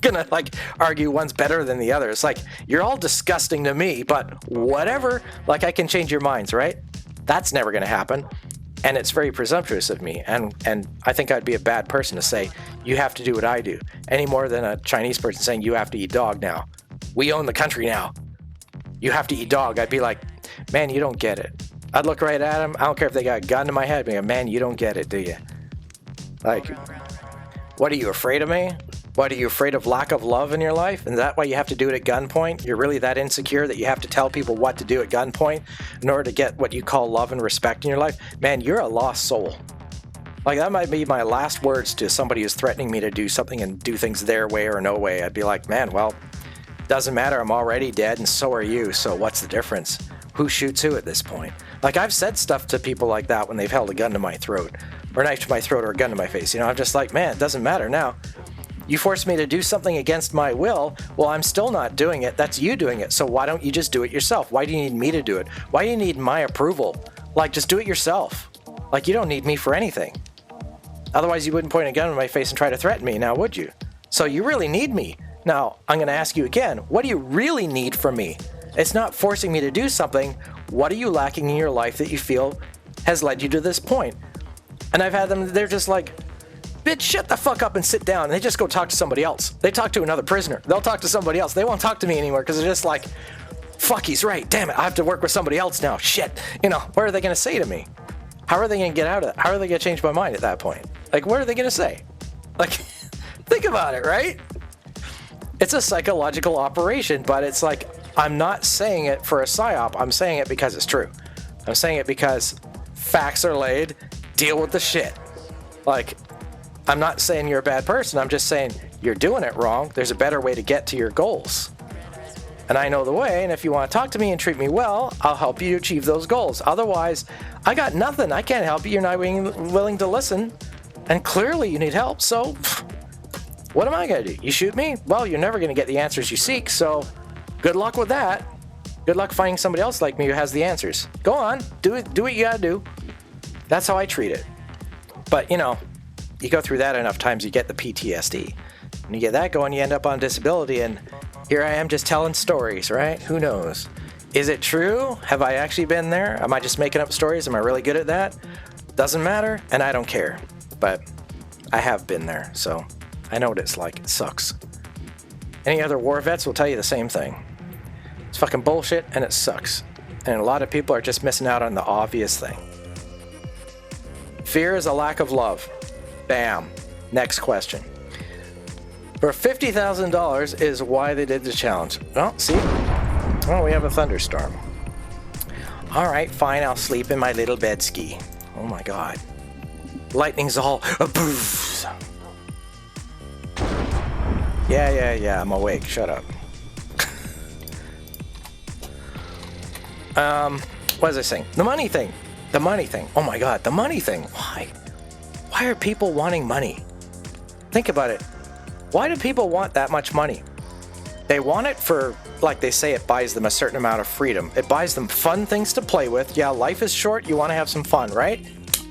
gonna like argue one's better than the other. It's like, you're all disgusting to me, but whatever. Like, I can change your minds, right? That's never gonna happen. And it's very presumptuous of me. And I think I'd be a bad person to say, you have to do what I do, any more than a Chinese person saying, you have to eat dog now. We own the country now. You have to eat dog. I'd be like, man, you don't get it. I'd look right at them. I don't care if they got a gun to my head. I'd be like, man, you don't get it, do you? Like, what, are you afraid of me? What, are you afraid of lack of love in your life? And is that why you have to do it at gunpoint? You're really that insecure that you have to tell people what to do at gunpoint in order to get what you call love and respect in your life? Man, you're a lost soul. Like, that might be my last words to somebody who's threatening me to do something and do things their way or no way. I'd be like, man, well, doesn't matter. I'm already dead and so are you. So what's the difference? Who shoots who at this point? Like, I've said stuff to people like that when they've held a gun to my throat or a knife to my throat or a gun to my face. You know, I'm just like, man, it doesn't matter now. You forced me to do something against my will. Well, I'm still not doing it. That's you doing it. So why don't you just do it yourself? Why do you need me to do it? Why do you need my approval? Like, just do it yourself. Like, you don't need me for anything. Otherwise, you wouldn't point a gun in my face and try to threaten me, now would you? So you really need me. Now, I'm going to ask you again, what do you really need from me? It's not forcing me to do something. What are you lacking in your life that you feel has led you to this point? And I've had them, they're just like, bitch, shut the fuck up and sit down. And they just go talk to somebody else. They talk to another prisoner. They'll talk to somebody else. They won't talk to me anymore because they're just like, fuck, he's right. Damn it, I have to work with somebody else now. Shit. You know, what are they going to say to me? How are they going to get out of it? How are they going to change my mind at that point? Like, what are they going to say? Like, think about it, right? It's a psychological operation, but it's like, I'm not saying it for a psyop. I'm saying it because it's true. I'm saying it because facts are laid. Deal with the shit. Like, I'm not saying you're a bad person. I'm just saying you're doing it wrong. There's a better way to get to your goals. And I know the way, and if you want to talk to me and treat me well, I'll help you achieve those goals. Otherwise, I got nothing. I can't help you. You're not willing to listen. And clearly you need help, so what am I going to do? You shoot me? Well, you're never going to get the answers you seek, so good luck with that. Good luck finding somebody else like me who has the answers. Go on. Do what you got to do. That's how I treat it. But, you know, you go through that enough times, you get the PTSD. When you get that going, you end up on disability, and here I am just telling stories, right? Who knows? Is it true? Have I actually been there? Am I just making up stories? Am I really good at that? Doesn't matter, and I don't care. But I have been there, so I know what it's like. It sucks. Any other war vets will tell you the same thing. It's fucking bullshit, and it sucks. And a lot of people are just missing out on the obvious thing. Fear is a lack of love. Bam. Next question. For $50,000 is why they did the challenge. Oh, see? Oh, we have a thunderstorm. All right, fine. I'll sleep in my little bed ski. Oh my God. Lightning's all a-poof. Yeah. I'm awake. Shut up. What was I saying? The money thing. Oh my God, the money thing. Why? Why are people wanting money? Think about it. Why do people want that much money? They want it for, like they say, it buys them a certain amount of freedom. It buys them fun things to play with. Yeah, life is short. You want to have some fun, right?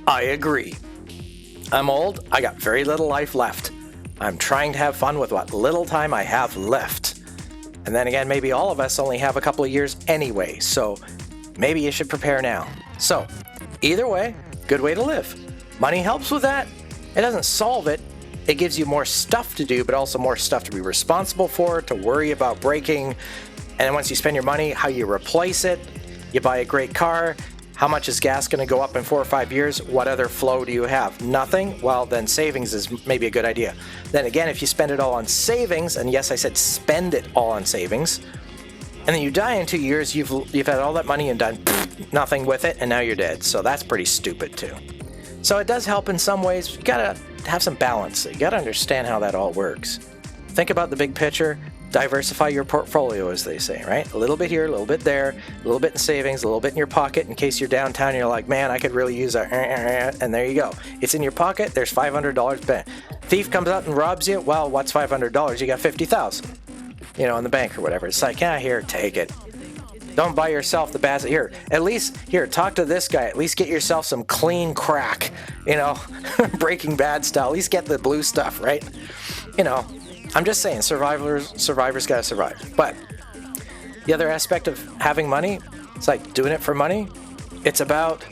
I agree. I'm old. I got very little life left. I'm trying to have fun with what little time I have left. And then again, maybe all of us only have a couple of years anyway, so maybe you should prepare now. So, either way, good way to live. Money helps with that. It doesn't solve it. It gives you more stuff to do, but also more stuff to be responsible for, to worry about breaking. And then once you spend your money, how you replace it. You buy a great car. How much is gas going to go up in 4 or 5 years? What other flow do you have? Nothing? Well, then savings is maybe a good idea. Then again, if you spend it all on savings, and yes, I said spend it all on savings, and then you die in 2 years, you've had all that money and done nothing with it, and now you're dead. So that's pretty stupid too. So it does help in some ways. You gotta have some balance. You gotta understand how that all works. Think about the big picture. Diversify your portfolio, as they say, right? A little bit here, a little bit there, a little bit in savings, a little bit in your pocket in case you're downtown and you're like, man, I could really use a, and there you go. It's in your pocket. There's $500 bank. Thief comes out and robs you. Well, what's $500? You got 50,000, you know, in the bank or whatever. It's like, yeah, here, take it. Don't buy yourself the bad. Here, at least, here, talk to this guy. At least get yourself some clean crack, you know, Breaking Bad style. At least get the blue stuff, right? You know, I'm just saying, survivors gotta survive. But the other aspect of having money, it's like doing it for money. It's about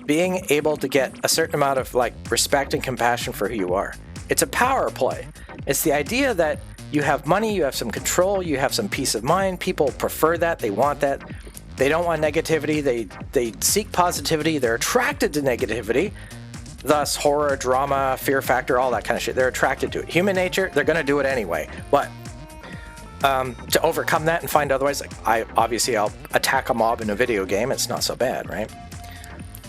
being able to get a certain amount of like respect and compassion for who you are. It's a power play. It's the idea that you have money, you have some control, you have some peace of mind. People prefer that. They want that. They don't want negativity. They seek positivity. They're attracted to negativity. Thus, horror, drama, fear factor, all that kind of shit. They're attracted to it. Human nature, they're going to do it anyway. But to overcome that and find otherwise, like I'll attack a mob in a video game. It's not so bad, right?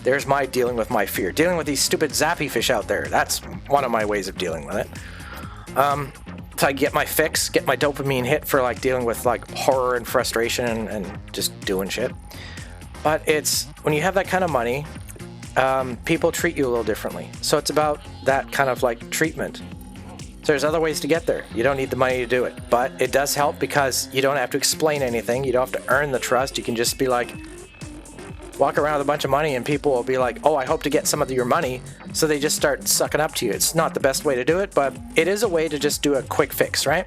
There's my dealing with my fear. Dealing with these stupid zappy fish out there. That's one of my ways of dealing with it. So I get my fix, get my dopamine hit for like dealing with like horror and frustration and just doing shit. But it's when you have that kind of money, people treat you a little differently. So it's about that kind of like treatment. So there's other ways to get there. You don't need the money to do it. But it does help because you don't have to explain anything. You don't have to earn the trust. You can just be like, walk around with a bunch of money and people will be like, oh, I hope to get some of your money. So they just start sucking up to you. It's not the best way to do it, but it is a way to just do a quick fix, right?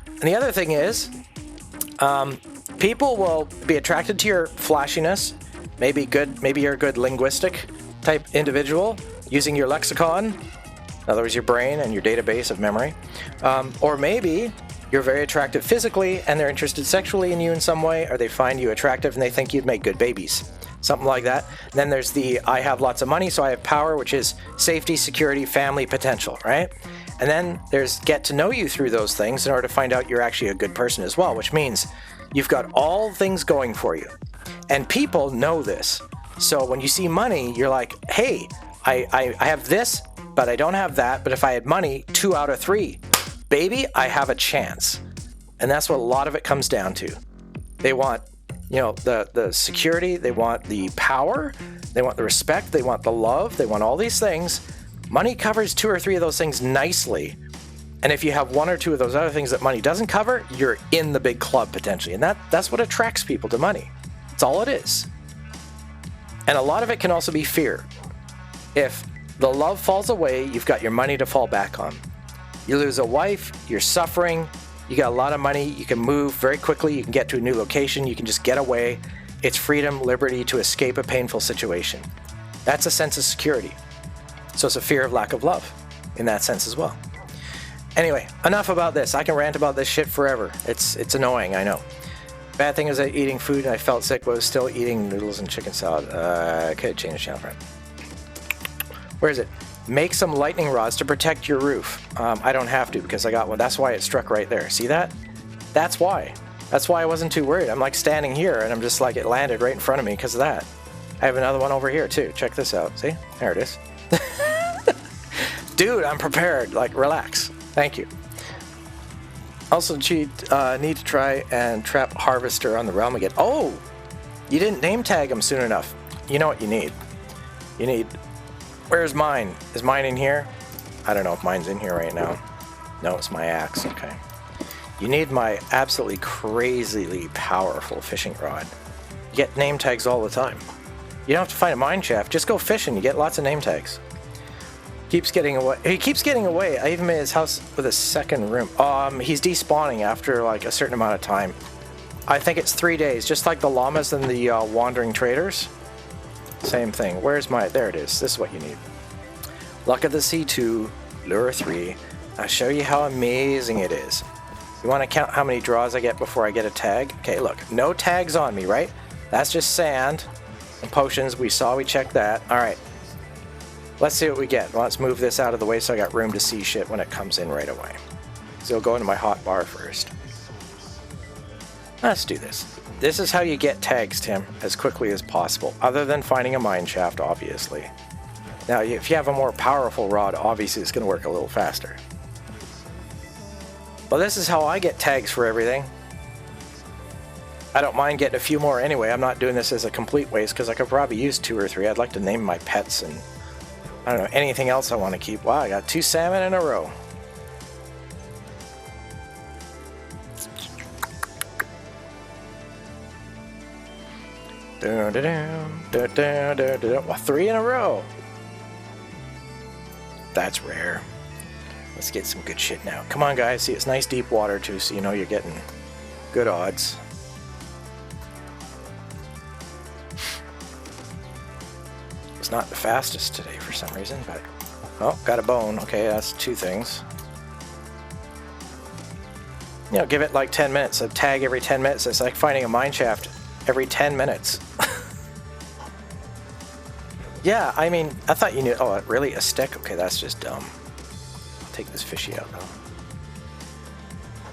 And the other thing is, people will be attracted to your flashiness. Maybe you're a good linguistic type individual using your lexicon. In other words, your brain and your database of memory. Or maybe you're very attractive physically and they're interested sexually in you in some way, or they find you attractive and they think you'd make good babies. Something like that. And then there's the I have lots of money, so I have power, which is safety, security, family, potential, right? And then there's get to know you through those things in order to find out you're actually a good person as well, which means you've got all things going for you. And people know this. So when you see money, you're like, hey, I have this, but I don't have that. But if I had money, 2 out of 3, baby, I have a chance. And that's what a lot of it comes down to. They want, the security, they want the power, they want the respect, they want the love, they want all these things. Money covers 2 or 3 of those things nicely. And if you have 1 or 2 of those other things that money doesn't cover, you're in the big club potentially. And that's what attracts people to money. That's all it is. And a lot of it can also be fear. If the love falls away, you've got your money to fall back on. You lose a wife, you're suffering, you got a lot of money, you can move very quickly, you can get to a new location, you can just get away. It's freedom, liberty to escape a painful situation. That's a sense of security. So it's a fear of lack of love in that sense as well. Anyway, enough about this. I can rant about this shit forever. It's annoying, I know. Bad thing is eating food and I felt sick, but I was still eating noodles and chicken salad. I could change the channel, friend. Where is it? Make some lightning rods to protect your roof. I don't have to because I got one. That's why it struck right there. See that? That's why. That's why I wasn't too worried. I'm like standing here and I'm just like, it landed right in front of me because of that. I have another one over here too. Check this out. See? There it is. Dude, I'm prepared. Like, relax. Thank you. Also, need to try and trap Harvester on the realm again. Oh! You didn't name tag him soon enough. You know what you need? You need... Where's mine? Is mine in here? I don't know if mine's in here right now. No, it's my axe. Okay. You need my absolutely crazily powerful fishing rod. You get name tags all the time. You don't have to find a mine shaft. Just go fishing. You get lots of name tags. Keeps getting away. He keeps getting away. I even made his house with a second room. He's despawning after like a certain amount of time. I think it's 3 days, just like the llamas and the wandering traders. Same thing. Where's my... There it is. This is what you need. Luck of the Sea 2, Lure 3. I'll show you how amazing it is. You want to count how many draws I get before I get a tag? Okay, look. No tags on me, right? That's just sand and potions. We checked that. All right. Let's see what we get. Well, let's move this out of the way so I got room to see shit when it comes in right away. So we'll go into my hot bar first. Let's do this. This is how you get tags, Tim, as quickly as possible, other than finding a mine shaft, obviously. Now, if you have a more powerful rod, obviously it's going to work a little faster. But this is how I get tags for everything. I don't mind getting a few more anyway. I'm not doing this as a complete waste because I could probably use 2 or 3. I'd like to name my pets and, I don't know, anything else I want to keep. Wow, I got 2 salmon in a row. Well, 3 in a row. That's rare. Let's get some good shit now. Come on, guys. See, it's nice deep water too, so you know you're getting good odds. was not the fastest today for some reason, but... Oh, got a bone. Okay, that's 2 things. You know, give it like 10 minutes. A tag every 10 minutes. It's like finding a mine shaft every 10 minutes. Yeah, I mean, I thought you knew... Oh, really? A stick? Okay, that's just dumb. I'll take this fishy out, though.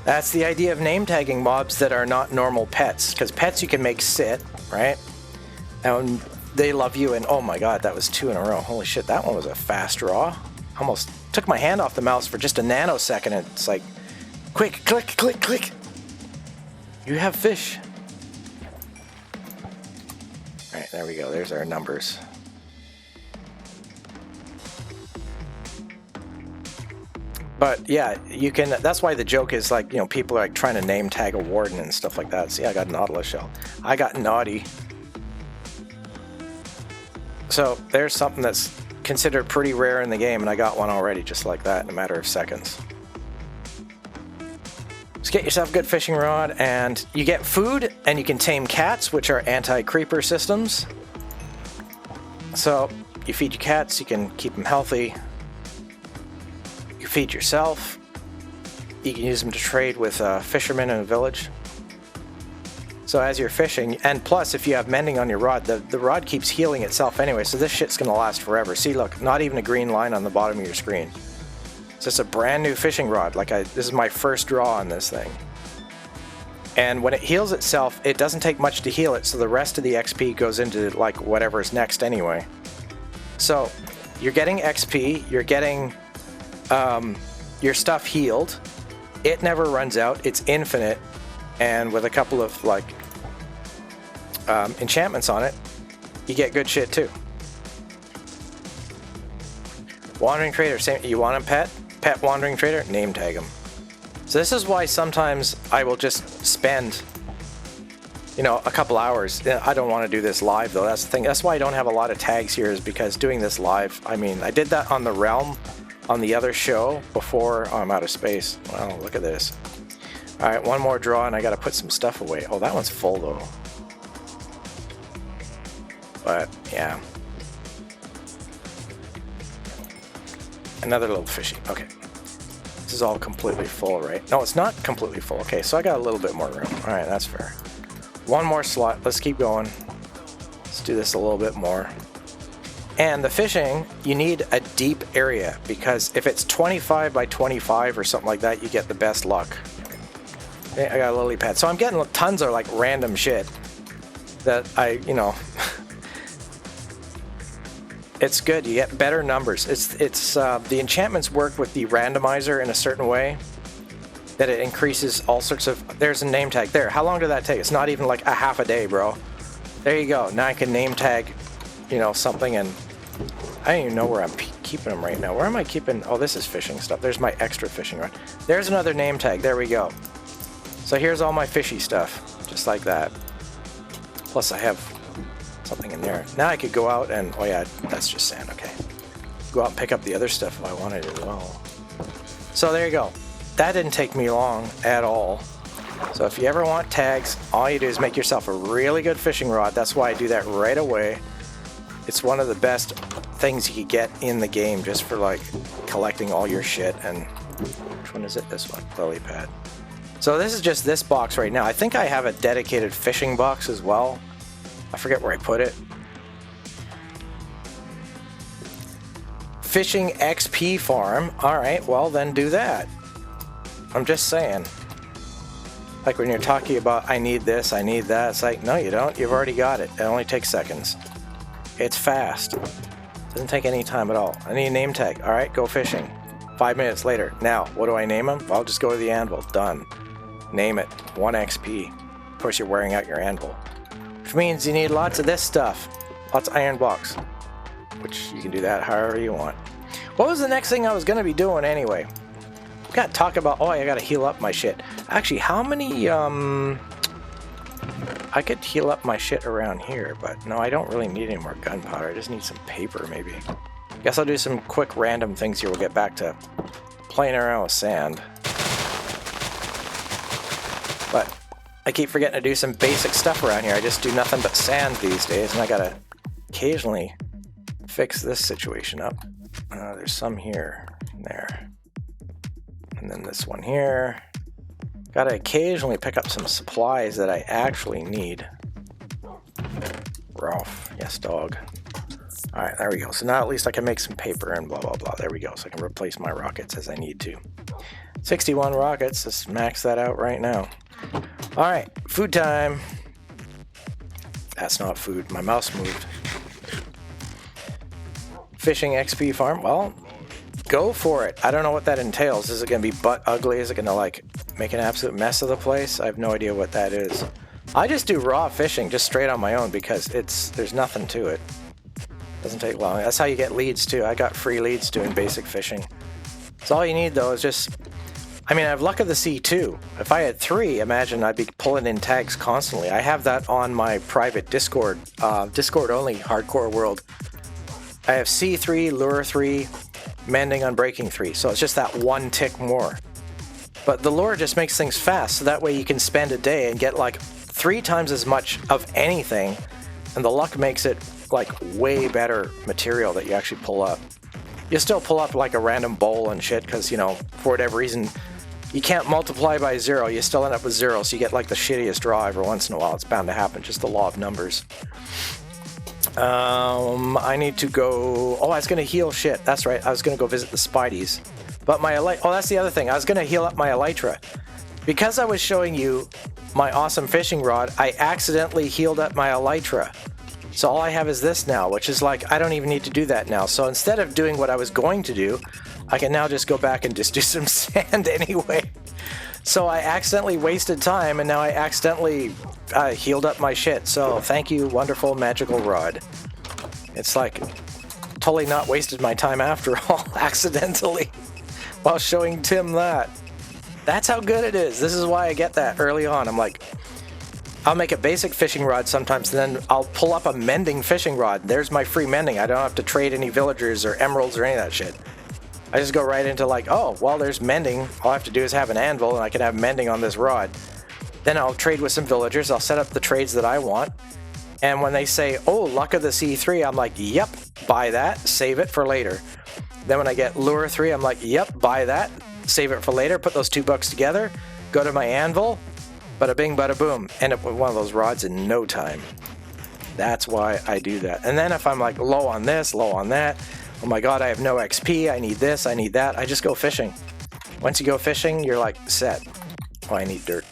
That's the idea of name tagging mobs that are not normal pets. Because pets you can make sit, right? And they love you, and oh my god, that was 2 in a row. Holy shit, that one was a fast draw. Almost took my hand off the mouse for just a nanosecond, and it's like, quick, click, click, click. You have fish. Alright, there we go. There's our numbers. But yeah, you can, that's why the joke is like, you know, people are like trying to name tag a warden and stuff like that. See, I got Nautilus shell. I got Naughty. So there's something that's considered pretty rare in the game, and I got one already just like that in a matter of seconds. Just get yourself a good fishing rod, and you get food, and you can tame cats, which are anti-creeper systems. So you feed your cats, you can keep them healthy. You feed yourself. You can use them to trade with fishermen in a village. So as you're fishing, and plus if you have mending on your rod, the rod keeps healing itself anyway, so this shit's gonna last forever. See, look, not even a green line on the bottom of your screen. It's just a brand new fishing rod. This is my first draw on this thing. And when it heals itself, it doesn't take much to heal it, so the rest of the XP goes into like whatever's next anyway. So you're getting XP, you're getting your stuff healed. It never runs out, it's infinite. And with a couple of like enchantments on it, you get good shit too. Wandering trader, same. You want a pet? Pet wandering trader? Name tag him. So this is why sometimes I will just spend, you know, a couple hours. I don't want to do this live though. That's the thing. That's why I don't have a lot of tags here, is because doing this live. I mean, I did that on the Realm, on the other show before. Oh, I'm out of space. Wow, look at this. Alright, one more draw and I gotta put some stuff away. Oh, that one's full though. But, yeah. Another little fishy. Okay. This is all completely full, right? No, it's not completely full. Okay, so I got a little bit more room. Alright, that's fair. One more slot. Let's keep going. Let's do this a little bit more. And the fishing, you need a deep area, because if it's 25 by 25 or something like that, you get the best luck. I got a lily pad. So I'm getting tons of like random shit that you know, it's good. You get better numbers. It's the enchantments work with the randomizer in a certain way that it increases all sorts of, there's a name tag there. How long did that take? It's not even like a half a day, bro. There you go. Now I can name tag, you know, something, and I don't even know where I'm keeping them right now. Where am I keeping? Oh, this is fishing stuff. There's my extra fishing rod. There's another name tag. There we go. So here's all my fishy stuff, just like that. Plus I have something in there. Now I could go out and, oh yeah, that's just sand, okay. Go out and pick up the other stuff if I wanted as well. So there you go. That didn't take me long at all. So if you ever want tags, all you do is make yourself a really good fishing rod. That's why I do that right away. It's one of the best things you could get in the game, just for like collecting all your shit. And which one is it? This one, lily pad. So this is just this box right now. I think I have a dedicated fishing box as well. I forget where I put it. Fishing XP farm. Alright, well then do that. I'm just saying. Like when you're talking about, I need this, I need that. It's like, no you don't. You've already got it. It only takes seconds. It's fast. Doesn't take any time at all. I need a name tag. Alright, go fishing. 5 minutes later. Now, what do I name them? I'll just go to the anvil. Done. Name it. 1 XP. Of course, you're wearing out your anvil. Which means you need lots of this stuff. Lots of iron blocks. Which you can do that however you want. What was the next thing I was going to be doing anyway? We got to talk about... Oh, I got to heal up my shit. Actually, how many... I could heal up my shit around here, but no, I don't really need any more gunpowder. I just need some paper, maybe. Guess I'll do some quick random things here. We'll get back to playing around with sand. But I keep forgetting to do some basic stuff around here. I just do nothing but sand these days, and I gotta occasionally fix this situation up. There's some here and there. And then this one here. Gotta occasionally pick up some supplies that I actually need. Ralph, yes dog. Alright, there we go. So now at least I can make some paper and blah blah blah. There we go. So I can replace my rockets as I need to. 61 rockets, let's max that out right now. Alright, food time. That's not food, my mouse moved. Fishing XP farm, well, go for it. I don't know what that entails. Is it going to be butt ugly? Is it going to like make an absolute mess of the place? I have no idea what that is. I just do raw fishing just straight on my own because there's nothing to it. Doesn't take long. That's how you get leads too. I got free leads doing basic fishing. So all you need though is just, I mean, I have luck of the sea too. If I had 3, imagine I'd be pulling in tags constantly. I have that on my private Discord, Discord only hardcore world. I have C3, lure 3, mending, unbreaking 3. So it's just that 1 tick more. But the lure just makes things fast, so that way you can spend a day and get like 3 times as much of anything, and the luck makes it like way better material that you actually pull up. You still pull up like a random bowl and shit because, you know, for whatever reason, you can't multiply by 0. You still end up with 0, so you get like the shittiest draw every once in a while. It's bound to happen, just the law of numbers. I need to go... Oh, I was going to heal shit. That's right. I was going to go visit the Spideys. But my Elytra... Oh, that's the other thing. I was going to heal up my Elytra. Because I was showing you my awesome fishing rod, I accidentally healed up my Elytra. So all I have is this now, which is like, I don't even need to do that now. So instead of doing what I was going to do, I can now just go back and just do some sand anyway. So I accidentally wasted time, and now I accidentally healed up my shit. So thank you, wonderful magical rod. It's like totally not wasted my time after all, accidentally, while showing Tim that. That's how good it is. This is why I get that early on. I'm like, I'll make a basic fishing rod sometimes, and then I'll pull up a mending fishing rod. There's my free mending. I don't have to trade any villagers or emeralds or any of that shit. I just go right into like, oh, well, there's mending. All I have to do is have an anvil, and I can have mending on this rod. Then I'll trade with some villagers. I'll set up the trades that I want. And when they say, oh, luck of the C3, I'm like, yep, buy that, save it for later. Then when I get lure 3, I'm like, yep, buy that, save it for later, put those 2 bucks together, go to my anvil, bada bing, bada boom, end up with one of those rods in no time. That's why I do that. And then if I'm like low on this, low on that, oh my god, I have no XP, I need this, I need that, I just go fishing. Once you go fishing, you're like set. Oh, I need dirt.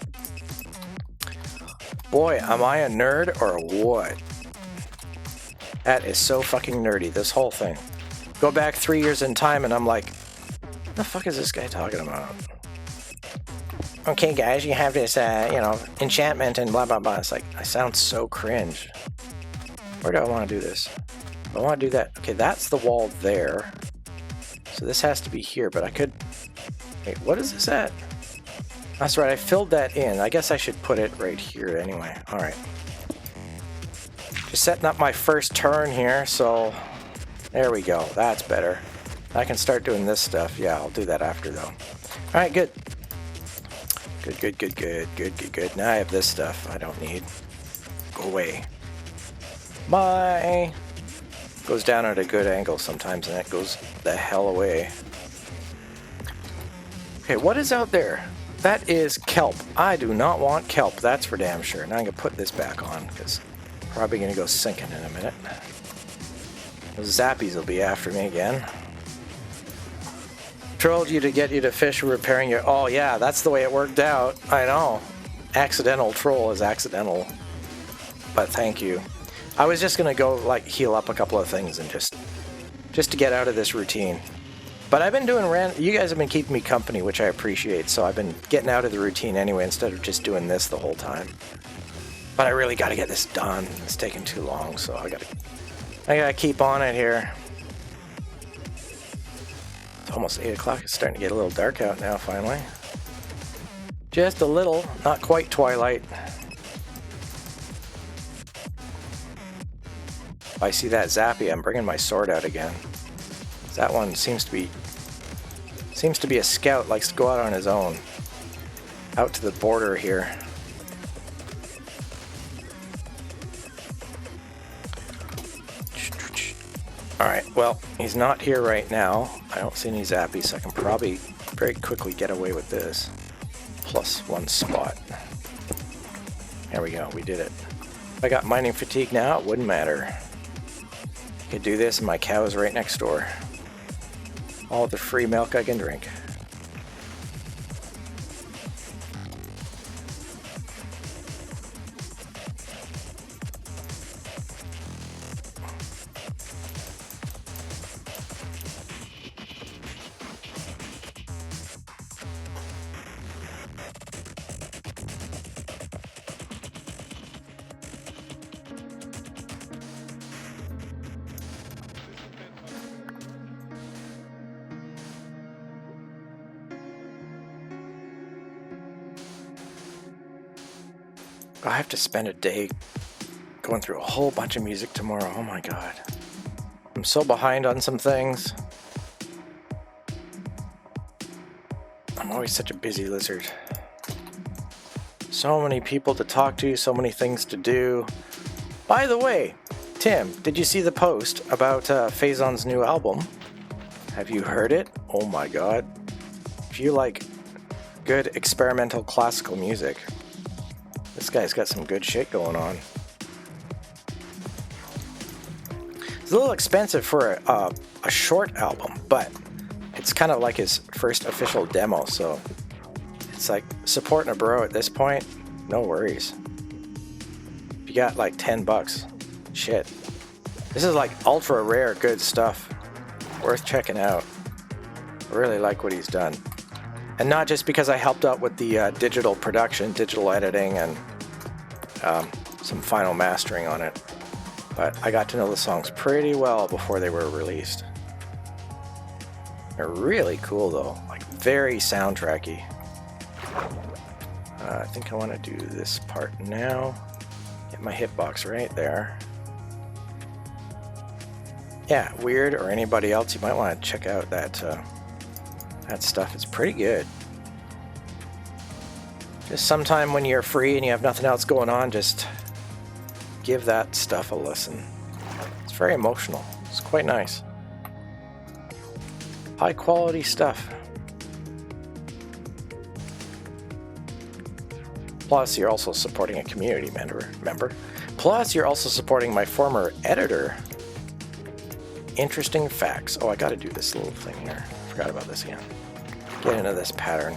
Boy, am I a nerd or what? That is so fucking nerdy, this whole thing. Go back 3 years in time and I'm like, what the fuck is this guy talking about? Okay guys, you have this, you know, enchantment and blah blah blah. It's like, I sound so cringe. Where do I want to do this? I want to do that. Okay, that's the wall there. So this has to be here, but I could... Wait, what is this at? That's right, I filled that in. I guess I should put it right here anyway. Alright. Just setting up my first turn here, so... There we go. That's better. I can start doing this stuff. Yeah, I'll do that after, though. Alright, good. Good. Now I have this stuff I don't need. Go away. Bye! Goes down at a good angle sometimes, and it goes the hell away. Okay, what is out there? That is kelp. I do not want kelp, that's for damn sure. Now I'm going to put this back on, because I'm probably going to go sinking in a minute. Those zappies will be after me again. Trolled you to get you to fish repairing your... Oh yeah, that's the way it worked out. I know. Accidental troll is accidental. But thank you. I was just going to go like heal up a couple of things and just to get out of this routine. But I've been doing you guys have been keeping me company, which I appreciate, so I've been getting out of the routine anyway instead of just doing this the whole time. But I really got to get this done. It's taking too long, so I got to keep on it here. It's almost 8 o'clock. It's starting to get a little dark out now, finally. Just a little, not quite twilight. If I see that zappy, I'm bringing my sword out again. That one seems to be a scout, likes to go out on his own. Out to the border here. Alright, well, he's not here right now. I don't see any zappies, so I can probably very quickly get away with this. +1 spot. There we go, we did it. If I got mining fatigue now, it wouldn't matter. I could do this and my cow is right next door. All the free milk I can drink. I have to spend a day going through a whole bunch of music tomorrow. Oh my god. I'm so behind on some things. I'm always such a busy lizard. So many people to talk to, so many things to do. By the way, Tim, did you see the post about Phazon's new album? Have you heard it? Oh my god. If you like good experimental classical music, this guy's got some good shit going on. It's a little expensive for a short album, but it's kind of like his first official demo, so it's like supporting a bro at this point, no worries. If you got like $10, shit. This is like ultra rare good stuff. Worth checking out. I really like what he's done. And not just because I helped out with the digital production, digital editing, and some final mastering on it, but I got to know the songs pretty well before they were released. They're really cool though, like very soundtracky. I think I want to do this part now. Get my hitbox right there. Yeah, Weird or anybody else, you might want to check out that stuff. It's pretty good. Just sometime when you're free and you have nothing else going on, just give that stuff a listen. It's very emotional. It's quite nice. High quality stuff. Plus, you're also supporting a community member. Plus, you're also supporting my former editor. Interesting facts. Oh, I gotta do this little thing here. Forgot about this again. Get into this pattern.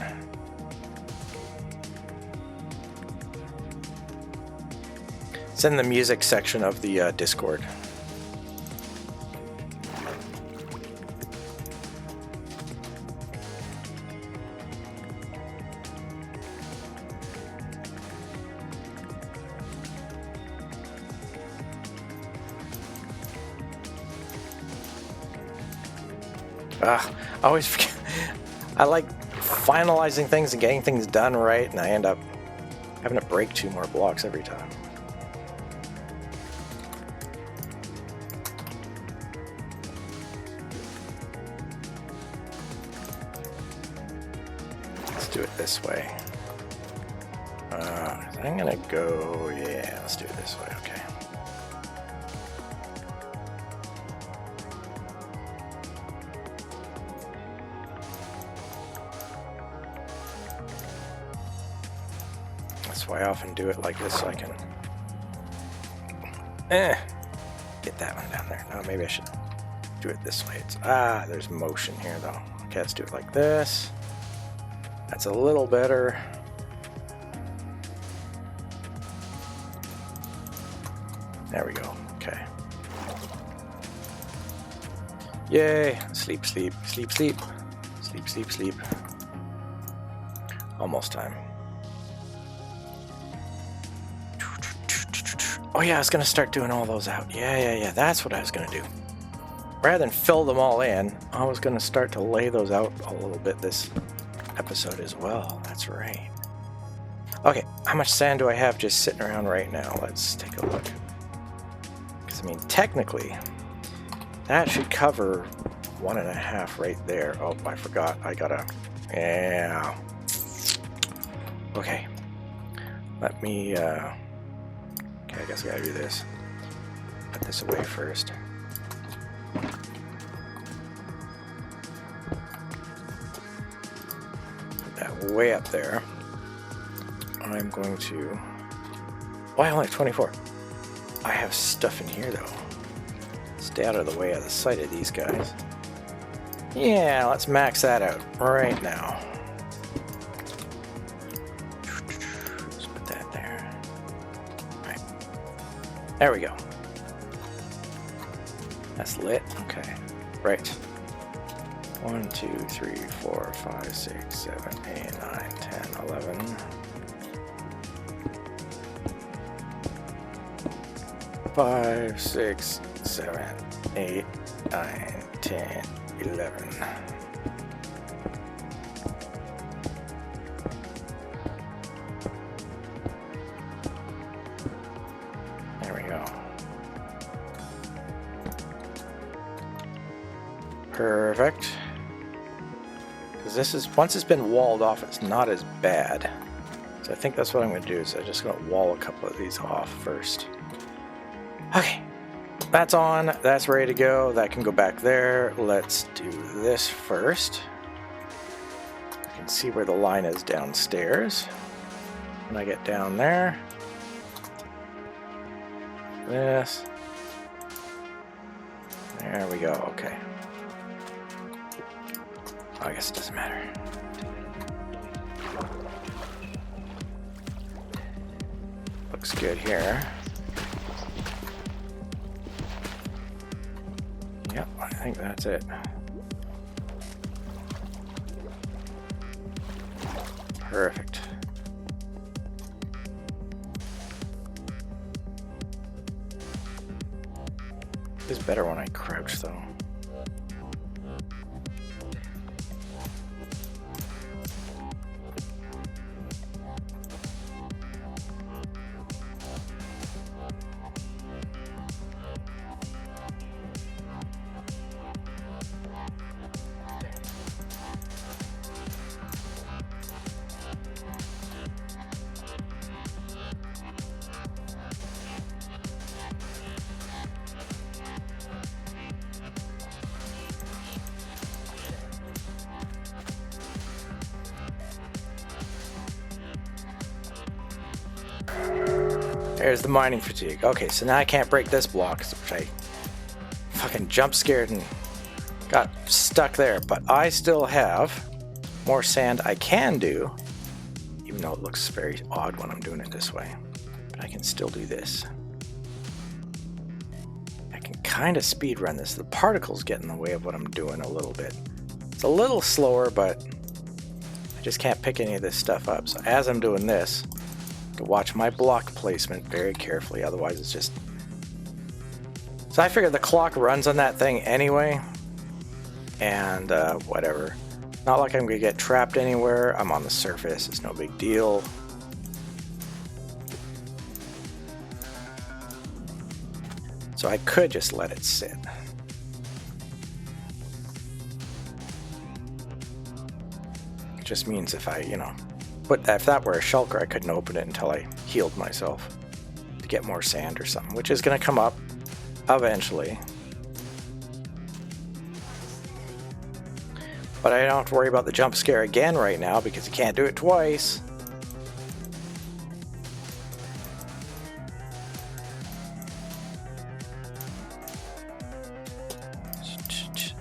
It's in the music section of the Discord. I always forget. I like finalizing things and getting things done right, and I end up having to break 2 more blocks every time. Let's do it this way. I'm gonna go, yeah, let's do it this way, okay. That's why I often do it like this, so I can get that one down there. No, maybe I should do it this way. It's there's motion here though. Okay, let's do it like this. That's a little better. There we go. Okay. Yay! Sleep, sleep, sleep, sleep, sleep, sleep, sleep. Almost time. Oh yeah, I was gonna start doing all those out. Yeah. That's what I was gonna do. Rather than fill them all in, I was gonna start to lay those out a little bit this episode as well. That's right. Okay, how much sand do I have just sitting around right now? Let's take a look. Because I mean, technically, that should cover 1.5 right there. Oh, I forgot. I gotta. Yeah. Okay. Let me. Okay, I guess I gotta do this. Put this away first. Put that way up there. I'm going to... Oh, I only have 24. I have stuff in here, though. Stay out of the way of the sight of these guys. Yeah, let's max that out right now. Let's put that there. Right. There we go. That's lit. Okay. Right. 1, 2, 3, 4, 5, 6, 7, 8, 9, 10, 11. 5, 6, 7, 8, 9, 10, 11. There we go. Perfect. Because this is, once it's been walled off, it's not as bad. So I think that's what I'm going to do, is I'm just going to wall a couple of these off first. Okay. That's on, that's ready to go. That can go back there. Let's do this first. You can see where the line is downstairs. When I get down there, this. There we go, okay. I guess it doesn't matter. Looks good here. Yep, I think that's it. Perfect. It's better when I crouch, though. There's the mining fatigue. Okay, so now I can't break this block, which I fucking jump scared and got stuck there. But I still have more sand I can do, even though it looks very odd when I'm doing it this way. But I can still do this. I can kind of speed run this. The particles get in the way of what I'm doing a little bit. It's a little slower, but I just can't pick any of this stuff up. So as I'm doing this, to watch my block placement very carefully, otherwise it's just... So I figured the clock runs on that thing anyway, and whatever. Not like I'm gonna get trapped anywhere. I'm on the surface, it's no big deal. So I could just let it sit. It just means if I, but if that were a shulker, I couldn't open it until I healed myself to get more sand or something, which is going to come up eventually. But I don't have to worry about the jump scare again right now because you can't do it twice.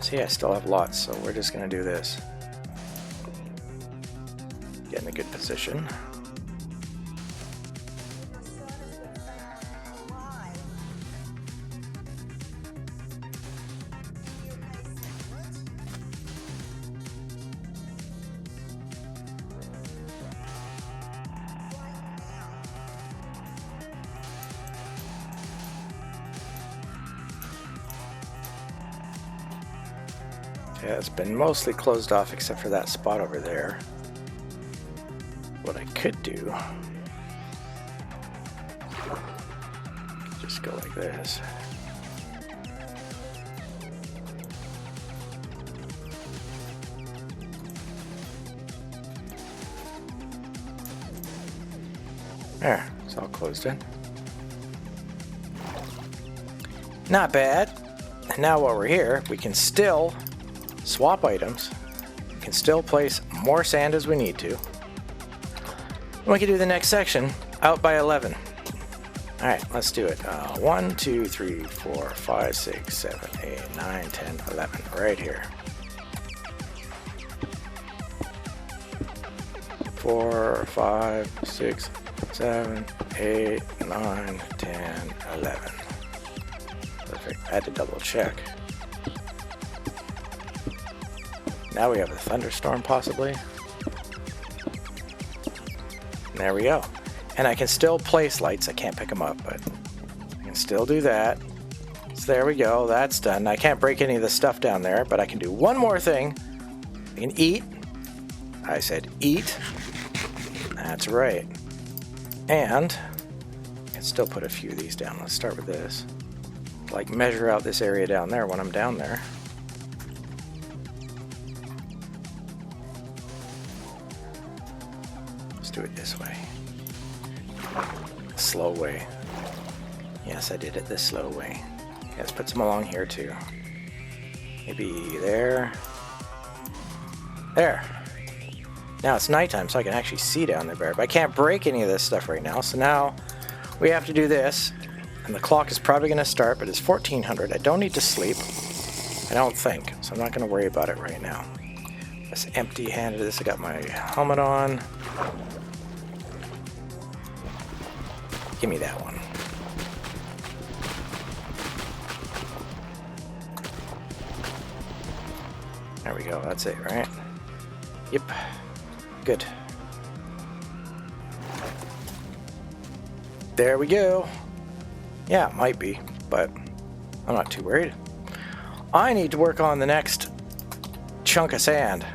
See, I still have lots, so we're just going to do this. Get in a good position. Yeah, it's been mostly closed off except for that spot over there. What I could do, just go like this. There, it's all closed in. Not bad. And now while we're here, we can still swap items. We can still place more sand as we need to. And we can do the next section out by 11. All right, let's do it. 1, 2, 3, 4, 5, 6, 7, 8, 9, 10, 11. Right here. 4, 5, 6, 7, 8, 9, 10, 11. Perfect. I had to double check. Now we have a thunderstorm possibly. And there we go. And I can still place lights. I can't pick them up, but I can still do that. So there we go. That's done. I can't break any of the stuff down there, but I can do one more thing. I can eat. I said eat. That's right. And I can still put a few of these down. Let's start with this. Like measure out this area down there when I'm down there. Let's do it this way. Slow way. Yes, I did it the slow way. Okay, let's put some along here too. Maybe there. There. Now it's nighttime, so I can actually see down there better. But I can't break any of this stuff right now. So now we have to do this. And the clock is probably going to start, but it's 1400. I don't need to sleep. I don't think. So I'm not going to worry about it right now. Let's empty-handed this. I got my helmet on. Give me that one. There we go. That's it, right? Yep. Good. There we go. Yeah, it might be, but I'm not too worried. I need to work on the next chunk of sand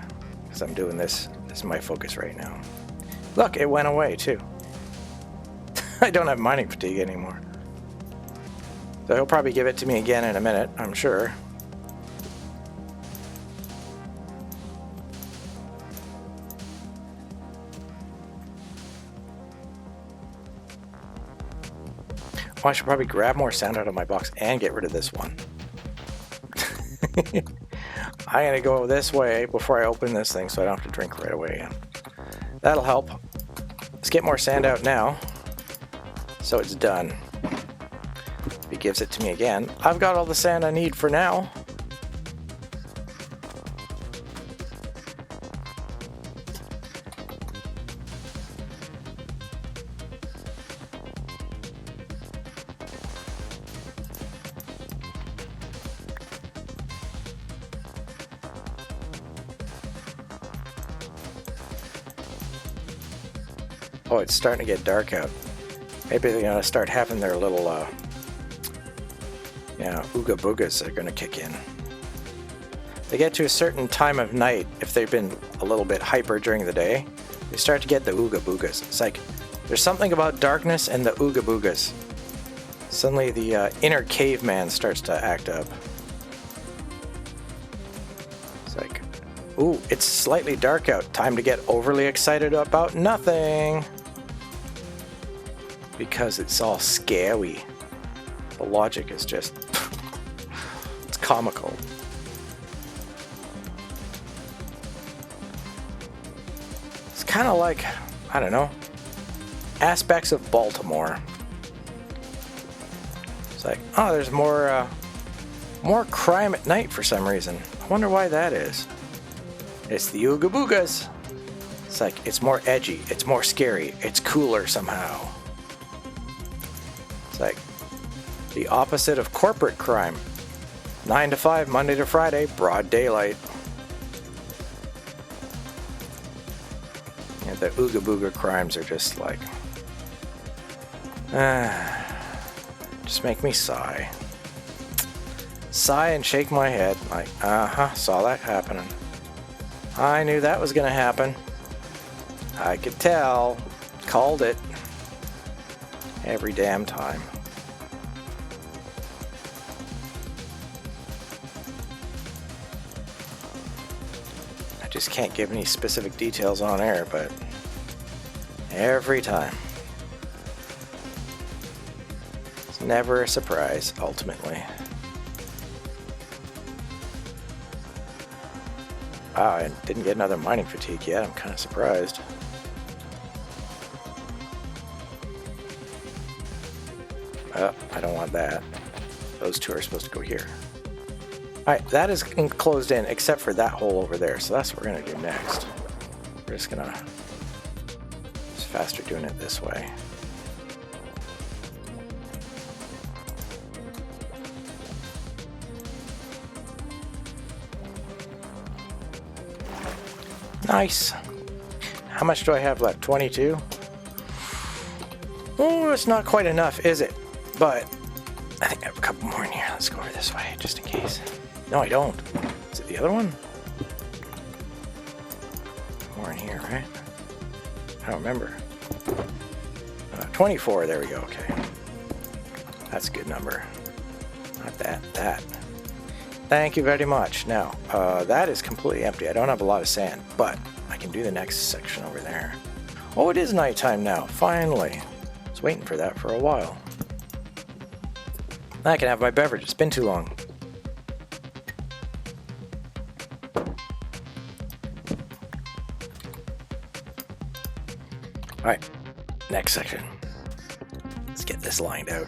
because I'm doing this. This is my focus right now. Look, it went away too. I don't have mining fatigue anymore. So he'll probably give it to me again in a minute, I'm sure. Oh, I should probably grab more sand out of my box and get rid of this one. I'm going to go this way before I open this thing so I don't have to drink right away. That'll help. Let's get more sand out now. So it's done. If he gives it to me again, I've got all the sand I need for now. Oh, it's starting to get dark out. Maybe they're going to start having their little, ooga boogas are going to kick in. They get to a certain time of night, if they've been a little bit hyper during the day, they start to get the ooga boogas. It's like, there's something about darkness and the ooga boogas. Suddenly the inner caveman starts to act up. It's like, ooh, it's slightly dark out. Time to get overly excited about nothing. Because it's all scary. The logic is just, it's comical. It's kind of like, I don't know, aspects of Baltimore. It's like, oh, there's more crime at night for some reason. I wonder why that is. It's the Ooga Boogas. It's like, it's more edgy, it's more scary, it's cooler somehow. It's like the opposite of corporate crime. 9 to 5, Monday to Friday, broad daylight. Yeah, the Ooga Booga crimes are just like, just make me sigh. Sigh and shake my head like, saw that happening. I knew that was gonna happen. I could tell. Called it. Every damn time. I just can't give any specific details on air, but every time. It's never a surprise, ultimately. Wow, I didn't get another mining fatigue yet. I'm kind of surprised. I don't want that. Those two are supposed to go here. Alright, that is closed in except for that hole over there. So that's what we're going to do next. We're just going to... It's faster doing it this way. Nice. How much do I have left? 22? Oh, it's not quite enough, is it? But I think I have a couple more in here. Let's go over this way, just in case. No, I don't. Is it the other one? More in here, right? I don't remember. 24, there we go, okay. That's a good number. Not that, that. Thank you very much. Now, that is completely empty. I don't have a lot of sand, but I can do the next section over there. Oh, it is nighttime now, finally. I was waiting for that for a while. I can have my beverage. It's been too long. Alright, next section. Let's get this lined out.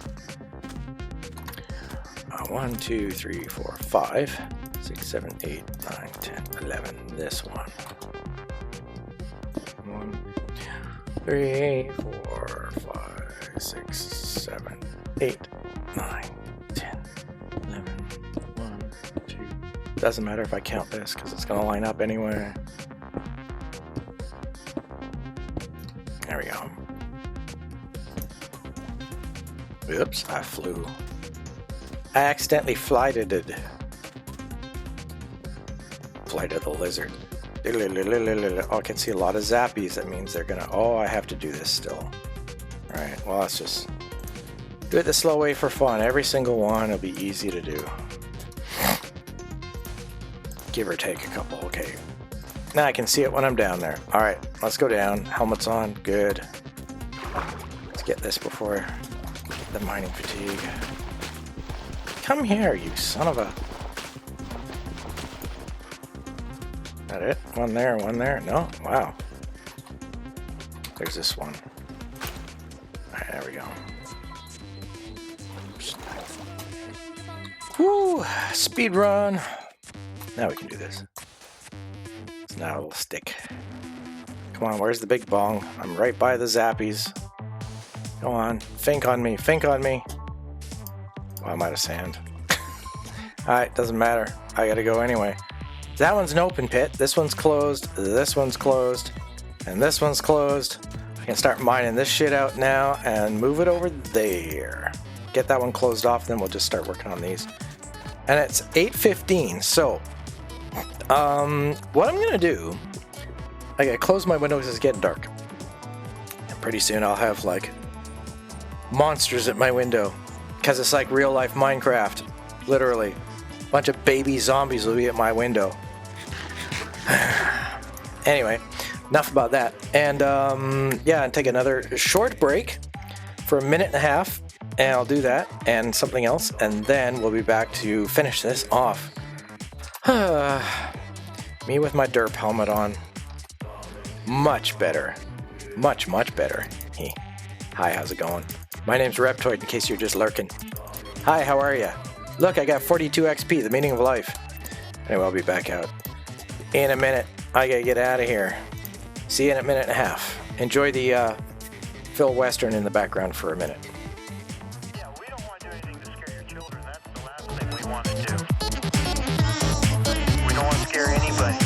1, 2, 3, 4, 5, 6, 7, 8, 9, 10, 11. This one. 1, 2, 3, 4, 5, 6, 7, 8, 9, 10, 11. 1, 2. Doesn't matter if I count this because it's going to line up anyway. There we go. Oops, I flew. I accidentally flighted it. Flight of the lizard. Oh, I can see a lot of zappies. That means they're gonna... Oh, I have to do this still. Alright, well, let's just do it the slow way for fun. Every single one will be easy to do. Give or take a couple, okay. Now I can see it when I'm down there. Alright, let's go down. Helmet's on. Good. Let's get this before the mining fatigue. Come here, you son of a... That it? One there, one there? No? Wow. There's this one. Alright, there we go. Oops. Woo! Speed run! Now we can do this. It's now a little stick. Come on, where's the big bong? I'm right by the zappies. Go on. Think on me. Think on me. Oh, I'm out of sand. Alright, doesn't matter. I gotta go anyway. That one's an open pit. This one's closed. This one's closed. And this one's closed. I can start mining this shit out now and move it over there. Get that one closed off, then we'll just start working on these. And it's 8:15, so... what I'm gonna do... I gotta close my window because it's getting dark. And pretty soon I'll have, like... monsters at my window. Because it's like real life Minecraft. Literally. A bunch of baby zombies will be at my window. Anyway, enough about that. And yeah, and take another short break for 1.5 minutes. And I'll do that and something else. And then we'll be back to finish this off. Me with my derp helmet on. Much better. Much, much better. Hey. Hi, how's it going? My name's Reptoid, in case you're just lurking. Hi, how are ya? Look, I got 42 XP, the meaning of life. Anyway, I'll be back out in a minute. I gotta get out of here. See you in 1.5 minutes. Enjoy the Phil Western in the background for a minute. Yeah, we don't want to do anything to scare your children. That's the last thing we want to do. We don't want to scare anybody.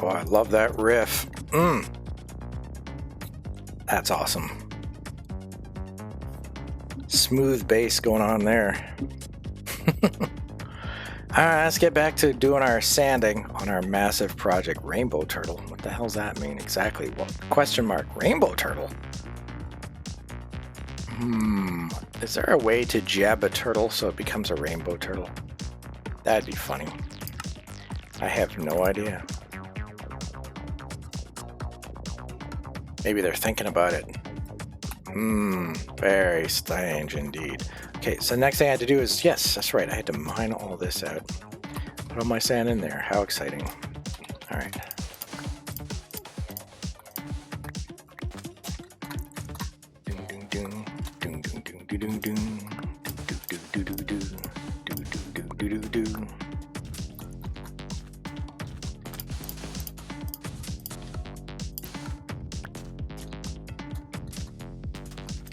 Oh, I love that riff. That's awesome. Smooth bass going on there. Alright, let's get back to doing our sanding on our massive project Rainbow Turtle. What the hell's that mean exactly? What question mark? Rainbow Turtle? Is there a way to jab a turtle so it becomes a rainbow turtle? That'd be funny. I have no idea. Maybe they're thinking about it. Very strange indeed. Okay, so the next thing I had to do is, yes, that's right, I had to mine all this out. Put all my sand in there. How exciting. All right.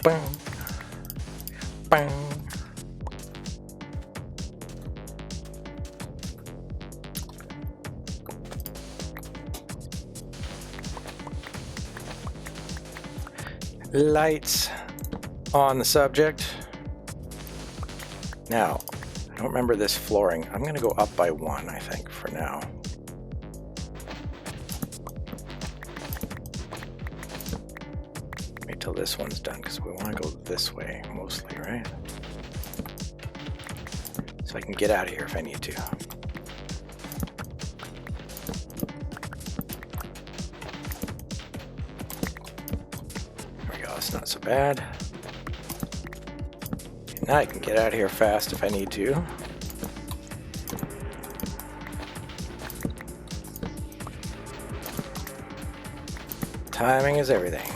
Bang. Bang. Lights on the subject. Now, I don't remember this flooring. I'm going to go up by 1, I think, for now. Wait till this one's done, because we want to go this way, mostly, right? So I can get out of here if I need to. There we go, it's not so bad. Now I can get out of here fast if I need to. Timing is everything.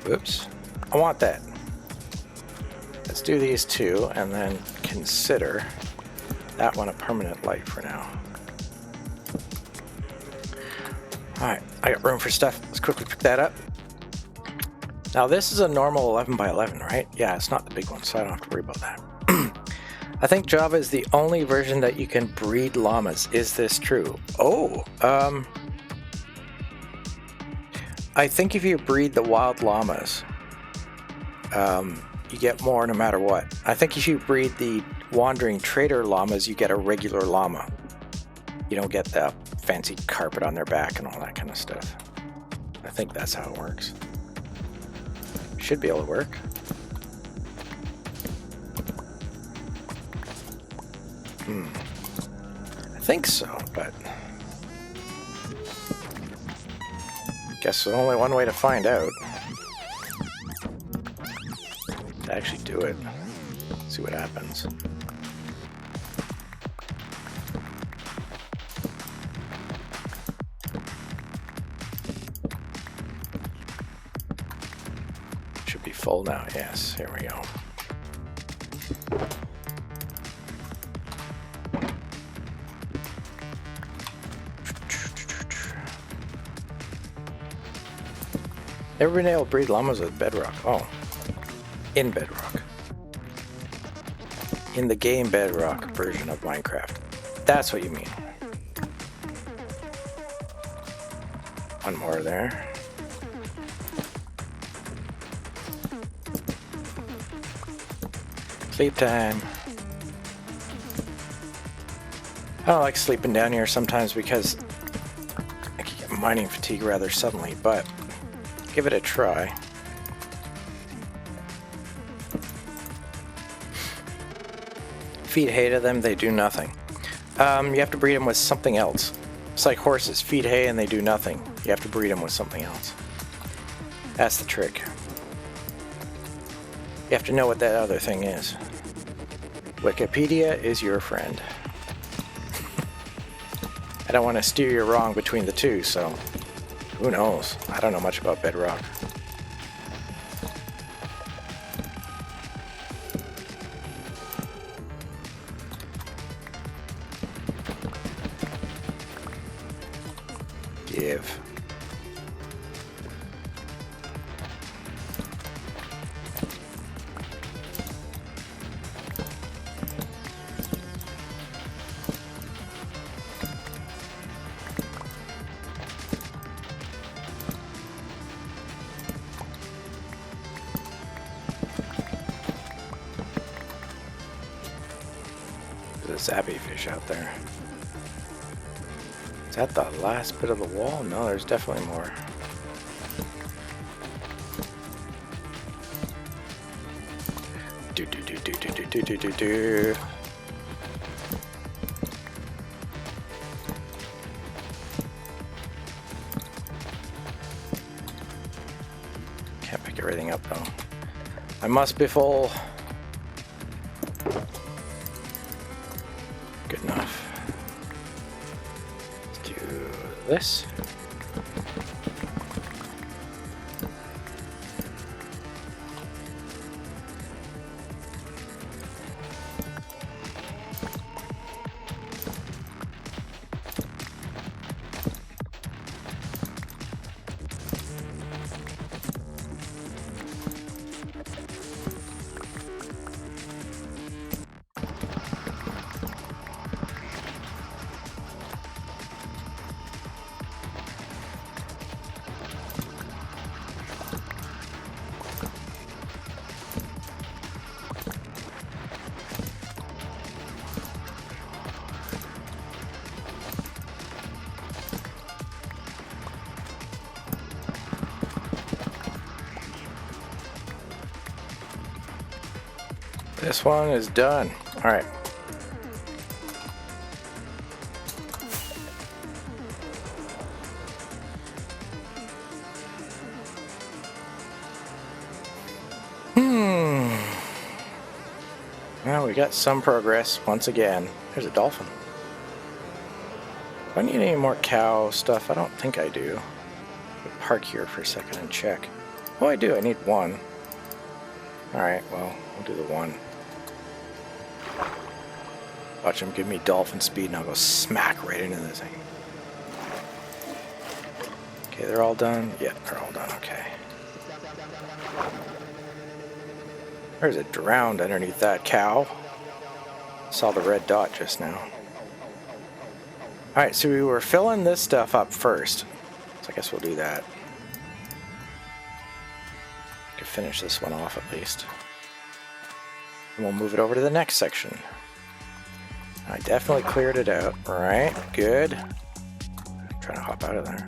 Whoops. I want that. Let's do these two and then consider that one a permanent light for now. Alright, I got room for stuff. Let's quickly pick that up. Now this is a normal 11 by 11, right? Yeah, it's not the big one, so I don't have to worry about that. I think Java is the only version that you can breed llamas. Is this true? Oh, I think if you breed the wild llamas, you get more no matter what. I think if you breed the wandering trader llamas, you get a regular llama. You don't get the fancy carpet on their back and all that kind of stuff. I think that's how it works. Should be able to work. I think so, but guess there's only one way to find out. To actually do it. See what happens. Should be full now. Yes, here we go. Never been able to breed llamas with bedrock. Oh. In bedrock. In the game bedrock version of Minecraft. That's what you mean. One more there. Sleep time. I don't like sleeping down here sometimes because I can get mining fatigue rather suddenly, but give it a try. Feed hay to them, they do nothing. You have to breed them with something else. It's like horses, feed hay and they do nothing. You have to breed them with something else. That's the trick. You have to know what that other thing is. Wikipedia is your friend. I don't want to steer you wrong between the two, so who knows? I don't know much about bedrock. Give. There's a zappy fish out there. Is that the last bit of the wall? No, there's definitely more. Do. Can't pick everything up though. I must be full. Good enough. Let's do this. This one is done. All right. Well, we got some progress once again. There's a dolphin. Do I need any more cow stuff? I don't think I do. I'll park here for a second and check. Oh, I do. I need one. All right. Well, we'll do the one. Watch him give me dolphin speed and I'll go smack right into this thing. Okay, they're all done? Yeah, they're all done, okay. There's a drowned underneath that cow. Saw the red dot just now. Alright, so we were filling this stuff up first. So I guess we'll do that. Could finish this one off at least. And we'll move it over to the next section. I definitely cleared it out. Alright, good. I'm trying to hop out of there.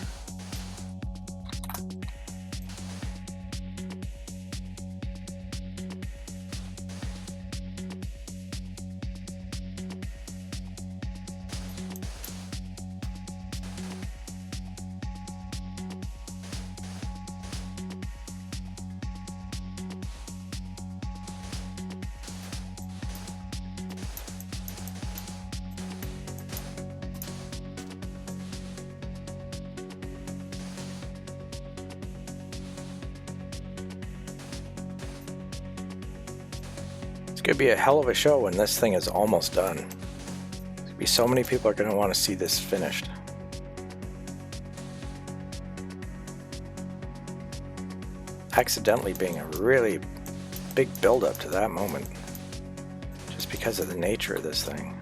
It's going to be a hell of a show when this thing is almost done. There's going to be so many people are going to want to see this finished. accidentally being a really big build-up to that moment, just because of the nature of this thing.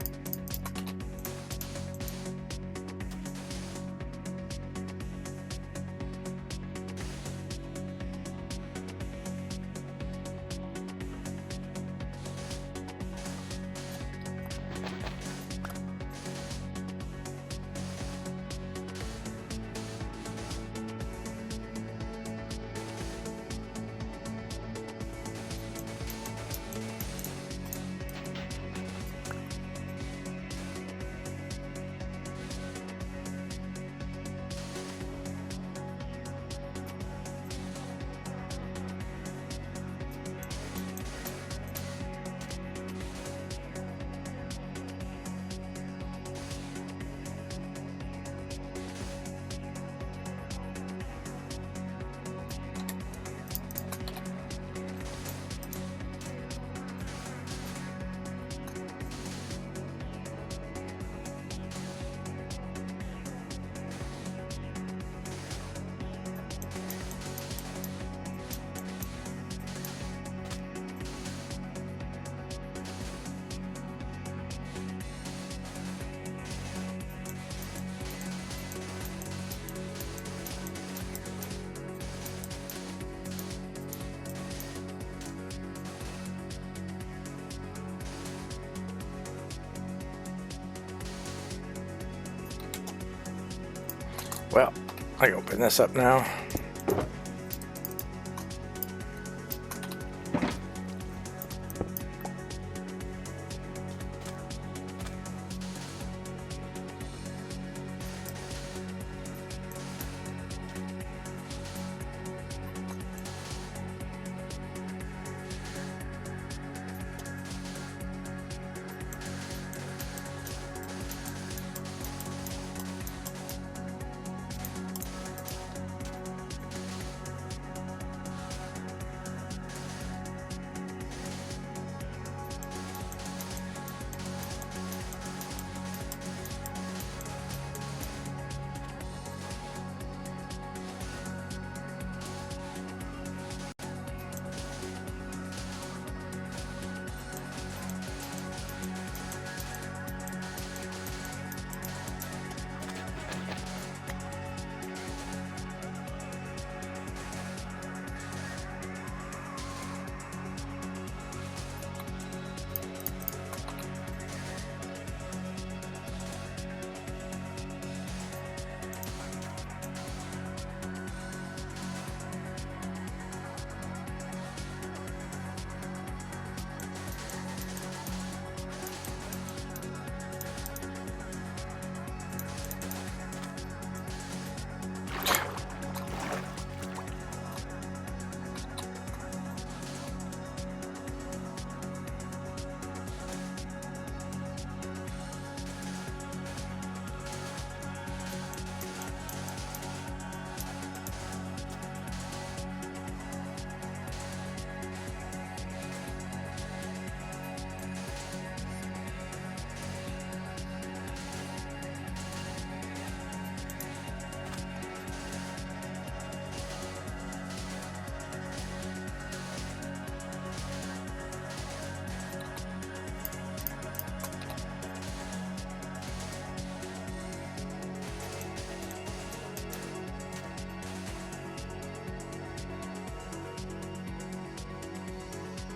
Well, I open this up now.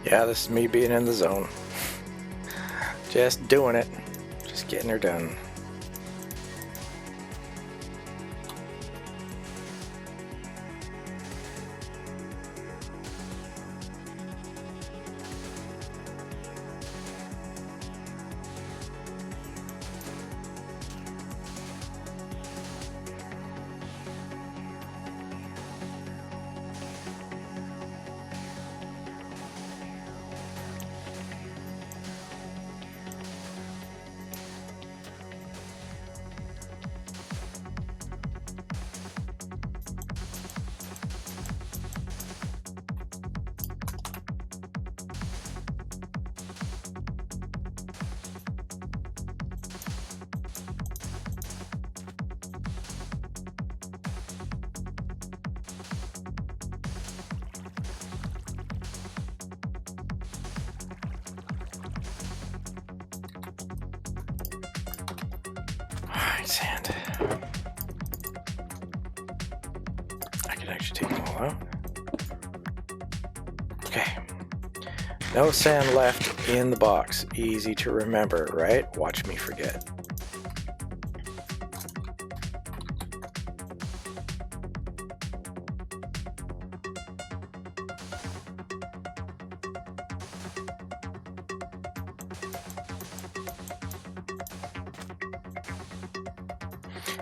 Yeah, this is me being in the zone. Just doing it. Just getting her done. sand. I can actually take them all out. Okay. No sand left in the box. Easy to remember, right? Watch me forget.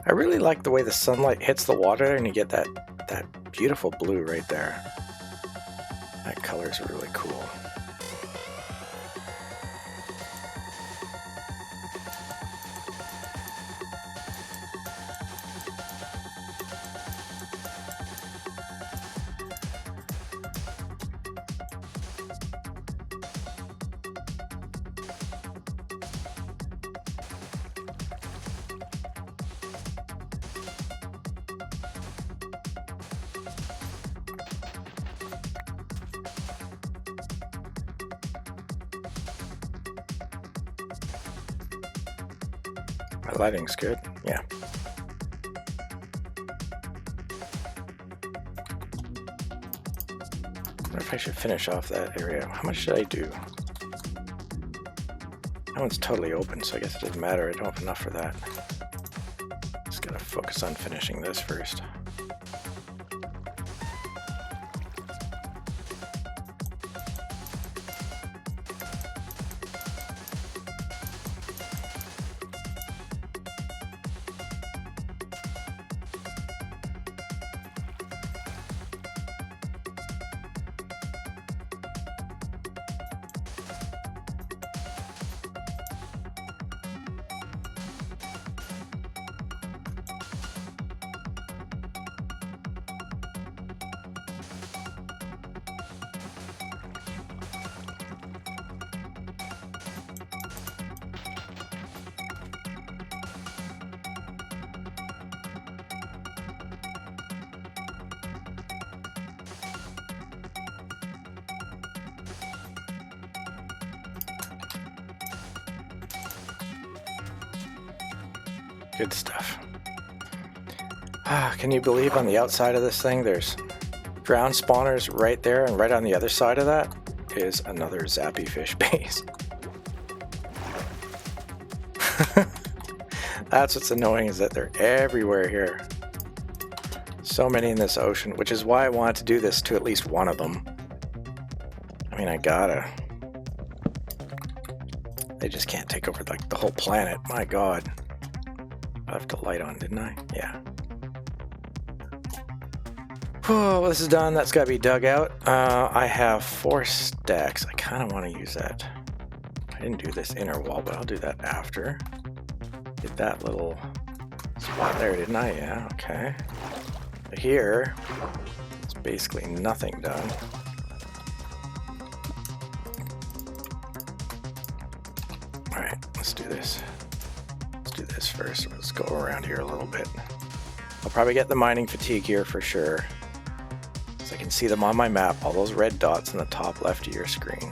I really like the way the sunlight hits the water and you get that beautiful blue right there. That color is really cool. My lighting's good, yeah. I wonder if I should finish off that area. How much should I do? That one's totally open, so I guess it doesn't matter. I don't have enough for that. Just gotta focus on finishing this first. Good stuff. Can you believe on the outside of this thing there's ground spawners right there, and right on the other side of that is another zappy fish base. That's what's annoying, is that they're everywhere here. So many in this ocean, which is why I wanted to do this to at least one of them. I mean, I gotta. They just can't take over like the whole planet. My God. I left the light on, didn't I? Yeah. Oh, this is done. That's got to be dug out. I have 4 stacks. I kind of want to use that. I didn't do this inner wall, but I'll do that after. Get that little spot there, didn't I? Yeah, okay. But here, it's basically nothing done. Alright, let's do this. Let's do this first. Let's go around here a little bit. I'll probably get the mining fatigue here for sure. So I can see them on my map, all those red dots in the top left of your screen.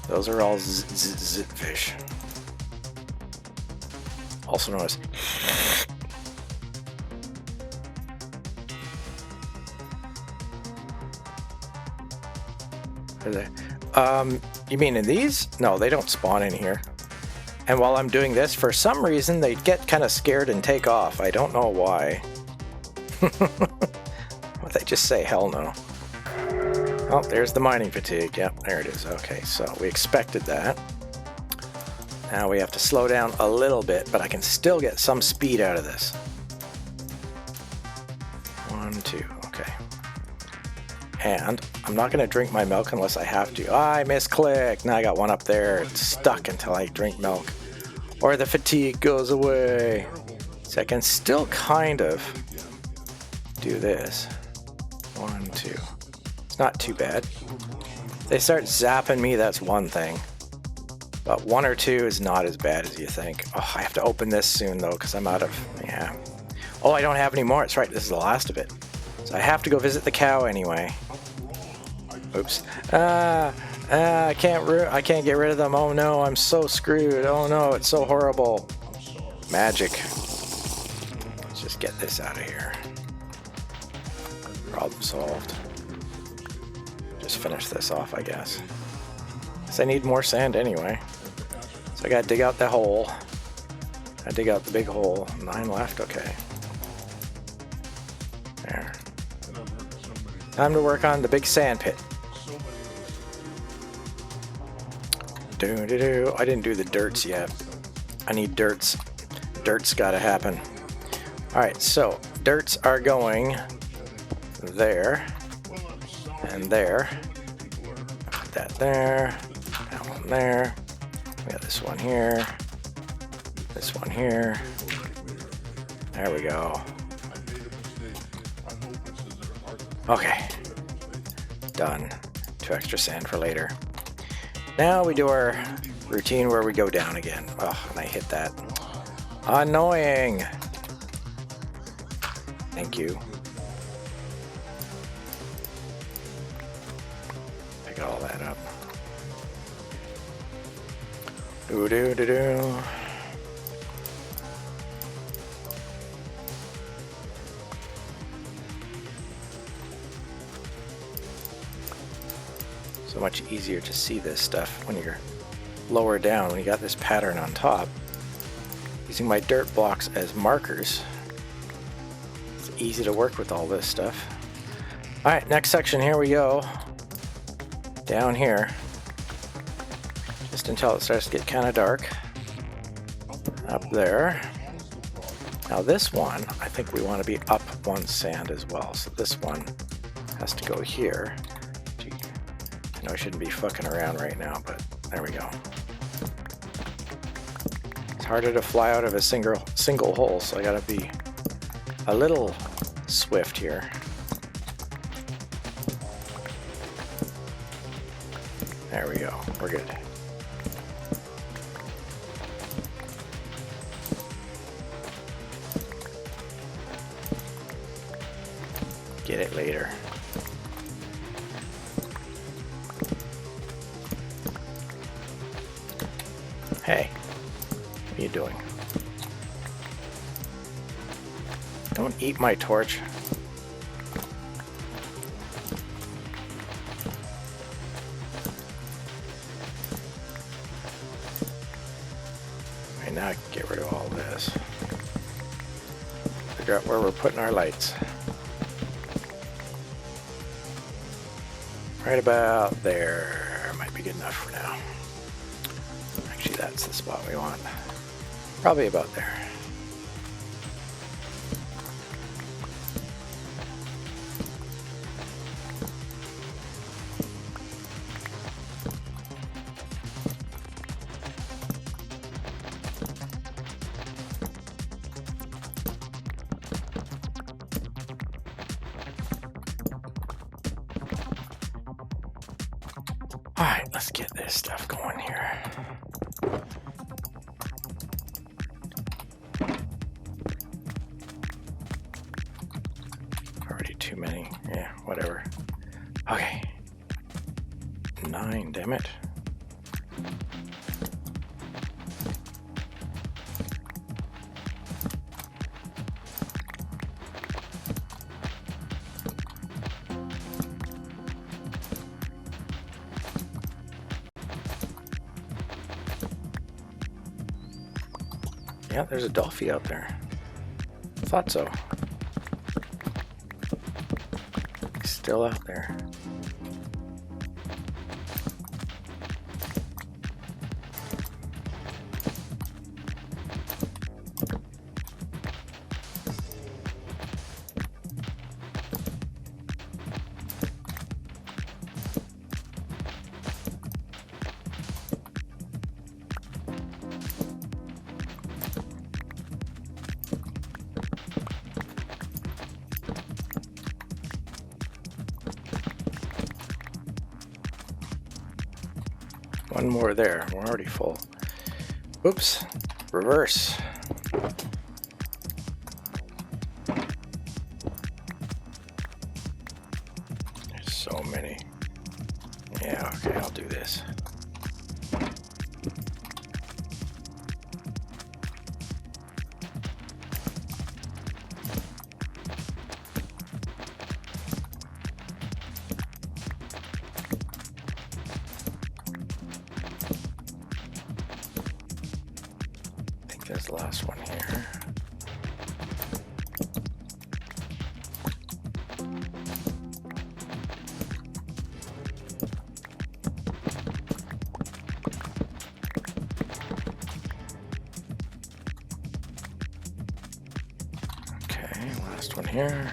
Those are all fish. Also known as are they? You mean in these? No, they don't spawn in here. And while I'm doing this, for some reason, they get kind of scared and take off. I don't know why. Well, they just say hell no. Oh, there's the mining fatigue. Yep, there it is. Okay, so we expected that. Now we have to slow down a little bit, but I can still get some speed out of this. 1, 2, okay. And I'm not going to drink my milk unless I have to. I misclicked. Now I got one up there. It's stuck until I drink milk. Or the fatigue goes away. So I can still kind of do this. 1, 2. It's not too bad. They start zapping me, that's one thing. But 1 or 2 is not as bad as you think. Oh, I have to open this soon though, because I'm out of, yeah. Oh, I don't have any more. That's right, this is the last of it. So I have to go visit the cow anyway. Oops. I can't get rid of them. Oh no, I'm so screwed. Oh no, it's so horrible. Magic. Let's just get this out of here. Problem solved. Just finish this off, I guess. Because I need more sand anyway. So I gotta dig out the hole. I dig out the big hole. 9 left, okay. There. Time to work on the big sand pit. Do-do-do. I didn't do the dirts yet. I need dirts. Dirt's gotta happen. Alright, so dirts are going there and there. Put that there. That one there. We got this one here. This one here. There we go. Okay. Done. 2 extra sand for later. Now we do our routine where we go down again. Oh, and I hit that. Annoying. Thank you. Pick all that up. Do-do-do-do. So much easier to see this stuff when you're lower down, when you got this pattern on top. Using my dirt blocks as markers, it's easy to work with all this stuff. Alright, next section, here we go. Down here. Just until it starts to get kind of dark. Up there. Now this one, I think we want to be up 1 sand as well. So this one has to go here. I know I shouldn't be fucking around right now, but there we go. It's harder to fly out of a single hole, so I gotta be a little swift here. There we go. We're good. Get it later. Hey, what are you doing? Don't eat my torch. Right now, get rid of all this. Figure out where we're putting our lights. Right about there might be good enough for now. Actually, that's the spot we want. Probably about there. Alright, let's get this stuff going here. Already too many. Yeah, whatever. Okay. 9, damn it. Yeah, there's a Dolphy out there. Thought so. He's still out there. One more there. We're already full. Oops. Reverse. There's so many. Yeah, okay, I'll do this. There's the last one here. Okay, last one here.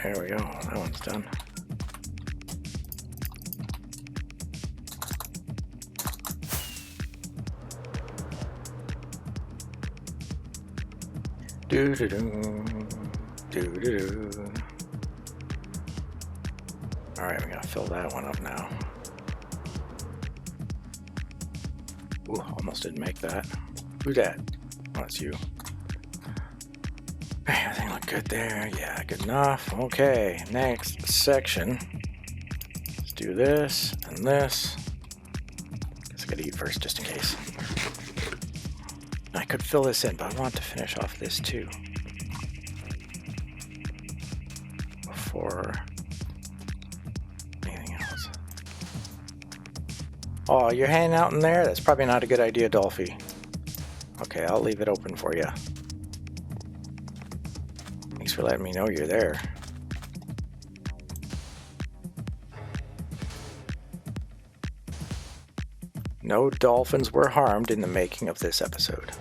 There we go, that one's done. Do-do-do, Alright, we gotta fill that one up now. Ooh, almost didn't make that. Who's that? Oh, it's you. Everything looked good there. Yeah, good enough. Okay, next section. Let's do this and this. Guess I gotta eat first just in case. I could fill this in, but I want to finish off this too. Before anything else. Oh, you're hanging out in there? That's probably not a good idea, Dolphy. Okay, I'll leave it open for you. Thanks for letting me know you're there. No dolphins were harmed in the making of this episode.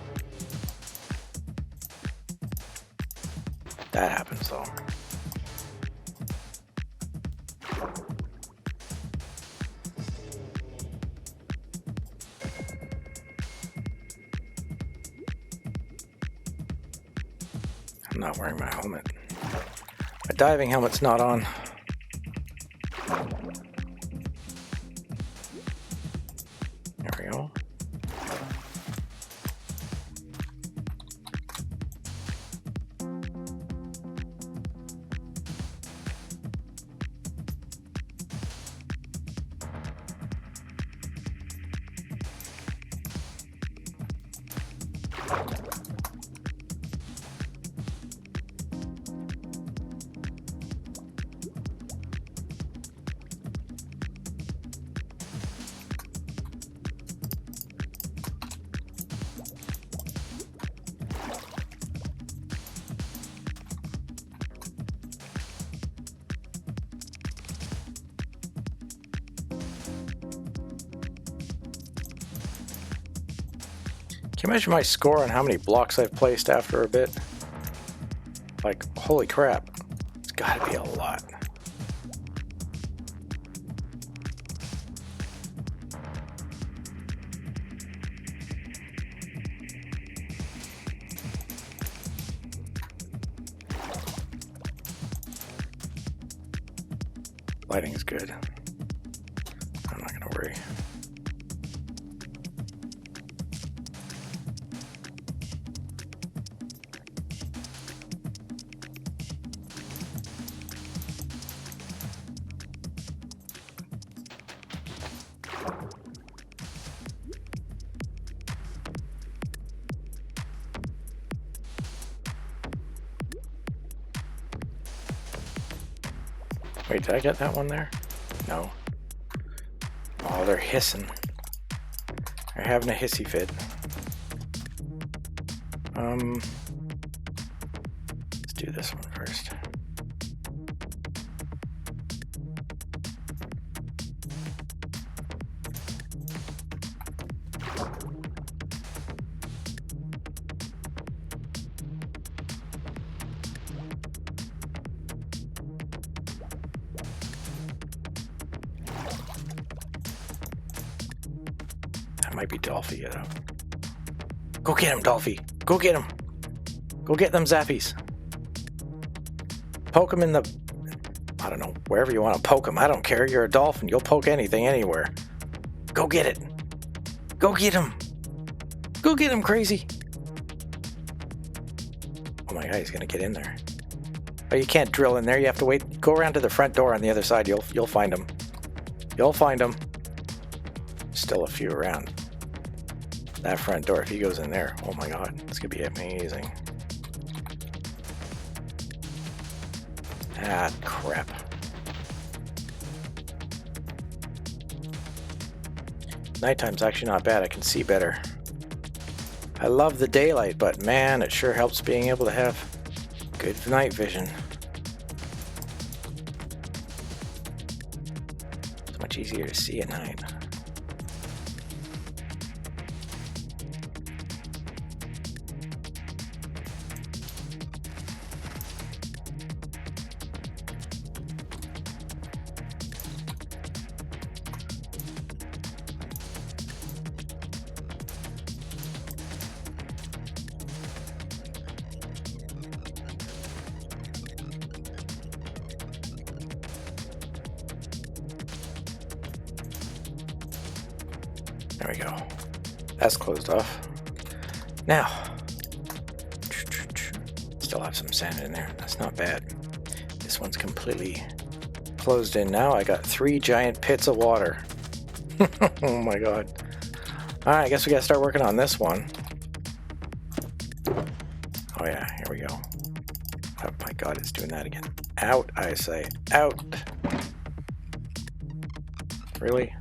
That happens though. I'm not wearing my helmet. My diving helmet's not on. There we go. Can you measure my score on how many blocks I've placed after a bit? Like, holy crap. It's gotta be a lot. Lighting is good. I'm not gonna worry. Wait, did I get that one there? No. Oh, they're hissing. They're having a hissy fit. Let's do this one first. Might be Dolphy, you know. Go get him, Dolphy. Go get him. Go get them zappies. Poke him in the... I don't know, wherever you want to poke him. I don't care. You're a dolphin. You'll poke anything, anywhere. Go get it. Go get him. Go get him, crazy. Oh my God, he's going to get in there. Oh, you can't drill in there. You have to wait. Go around to the front door on the other side. You'll find him. You'll find him. Still a few around. That front door, if he goes in there, oh my God, it's going to be amazing. Ah, crap. Nighttime's actually not bad. I can see better. I love the daylight, but man, it sure helps being able to have good night vision. It's much easier to see at night. There we go. That's closed off. Now, still have some sand in there. That's not bad. This one's completely closed in now. I got 3 giant pits of water. Oh my God. Alright, I guess we gotta start working on this one. Oh yeah, here we go. Oh my God, it's doing that again. Out, I say. Out. Really?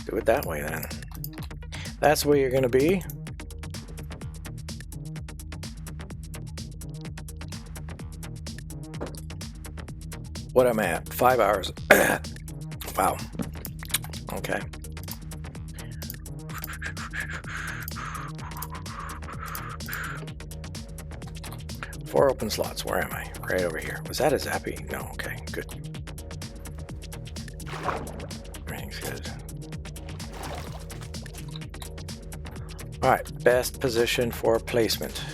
Do it that way then. That's where you're gonna be. What am I at? 5 hours. Wow. Okay. Four open slots. Where am I? Right over here. Was that a zappy? No. Okay. Good. Everything's good. Alright, best position for placement.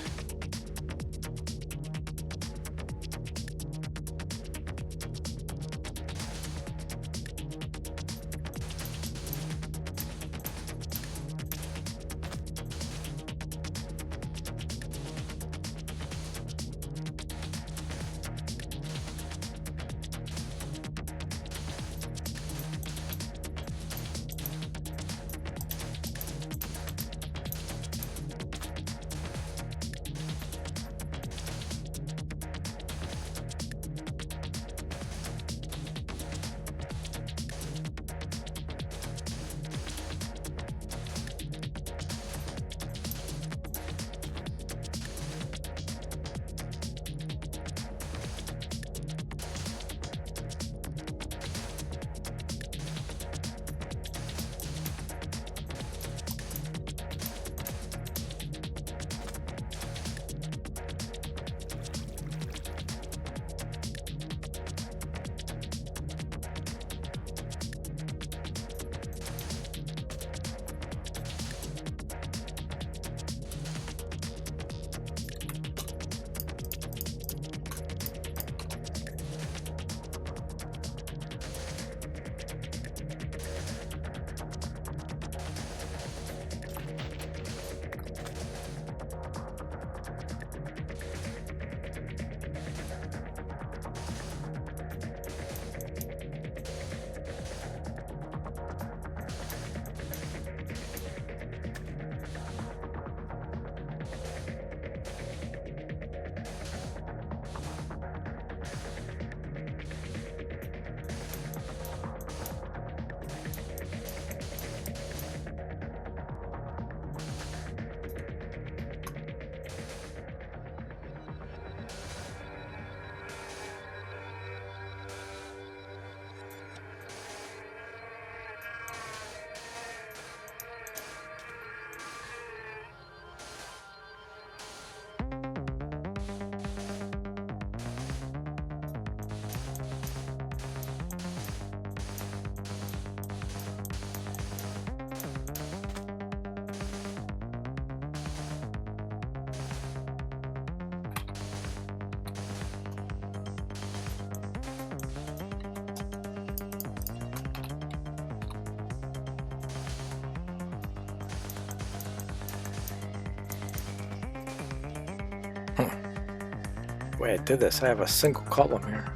The way I did this, I have a single column here.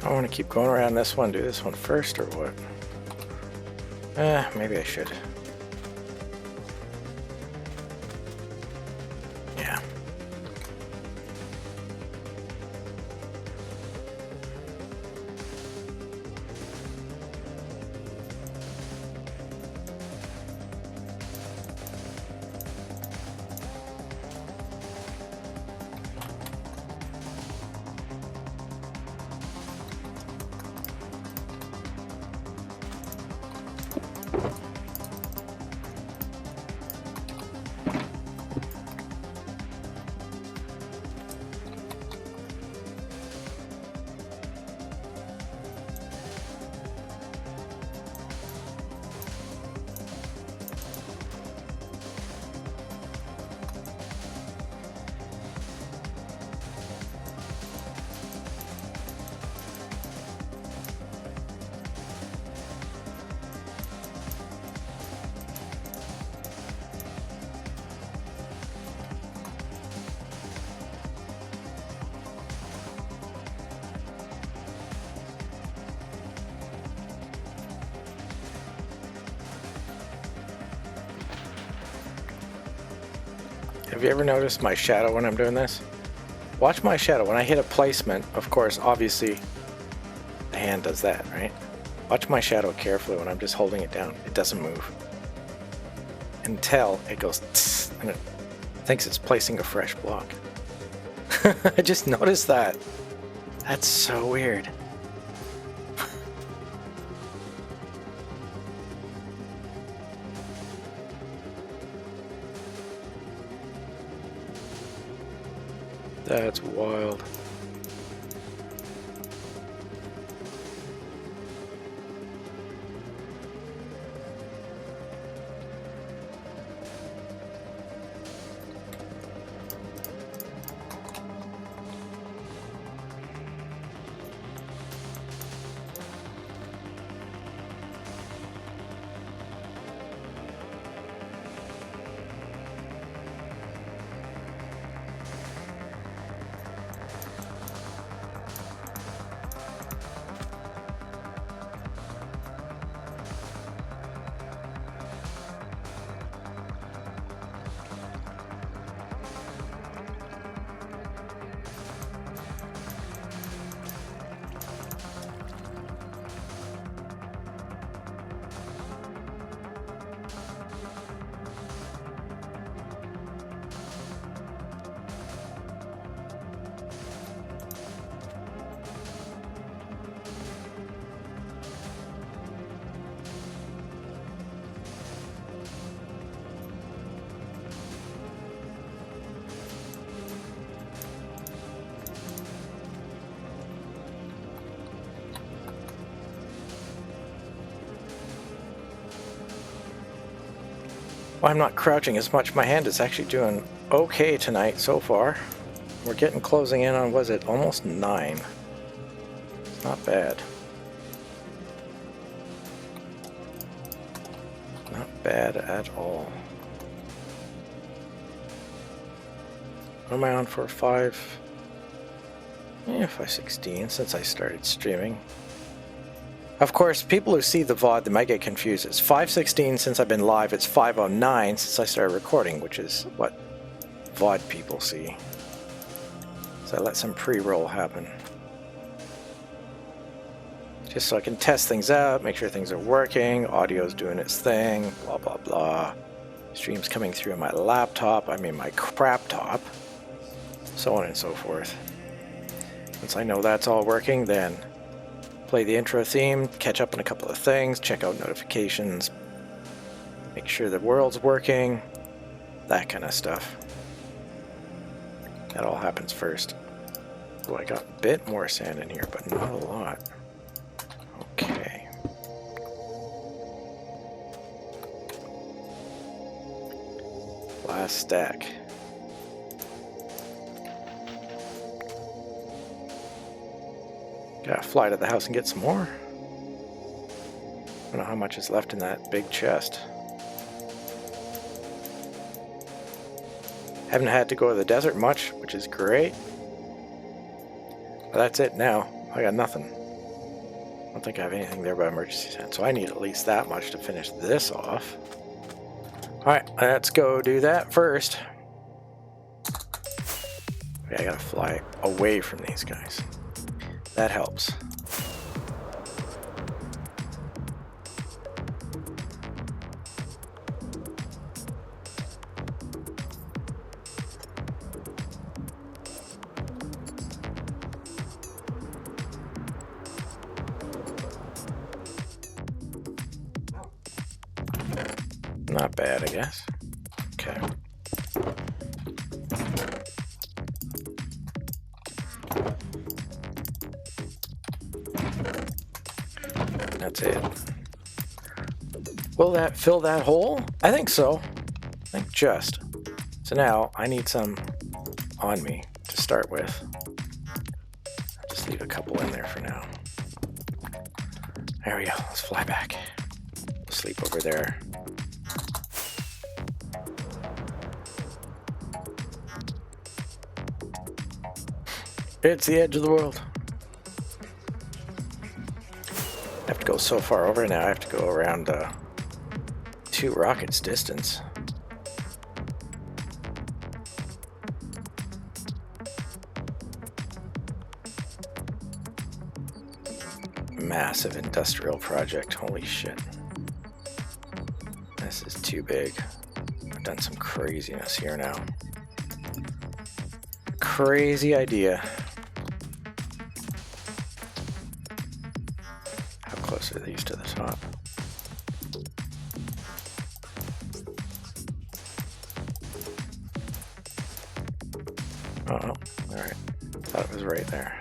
I want to keep going around this one, do this one first, or what? Maybe I should. Yeah. Have you ever noticed my shadow when I'm doing this? Watch my shadow. When I hit a placement, of course, obviously, the hand does that, right? Watch my shadow carefully when I'm just holding it down. It doesn't move. Until it goes tss, and it thinks it's placing a fresh block. I just noticed that. That's so weird. That's wild. Well, I'm not crouching as much. My hand is actually doing okay tonight so far. We're getting closing in on, was it almost 9? It's not bad. Not bad at all. What am I on for? 516 since I started streaming. Of course, people who see the VOD, they might get confused. It's 516 since I've been live. It's 509 since I started recording, which is what VOD people see. So I let some pre-roll happen. Just so I can test things out, make sure things are working, audio's doing its thing, blah, blah, blah. Streams coming through on my laptop, I mean my crap top, so on and so forth. Once I know that's all working, then play the intro theme, catch up on a couple of things, check out notifications, make sure the world's working, that kind of stuff. That all happens first. Oh, I got a bit more sand in here, but not a lot. Okay. Last stack. Gotta fly to the house and get some more. I don't know how much is left in that big chest. Haven't had to go to the desert much, which is great. But that's it now. I got nothing. I don't think I have anything there by emergency sand, so I need at least that much to finish this off. Alright, let's go do that first. Okay, I gotta fly away from these guys. That helps. Not bad, I guess. Okay. That's it. Will that fill that hole? I think so. I think just. So now I need some on me to start with. I'll just leave a couple in there for now. There we go. Let's fly back. We'll sleep over there. It's the edge of the world. I have to go so far over now. I have to go around 2 rockets distance. Massive industrial project. Holy shit. This is too big. I've done some craziness here now. Crazy idea. How close are these to the top? Oh, alright. Thought it was right there.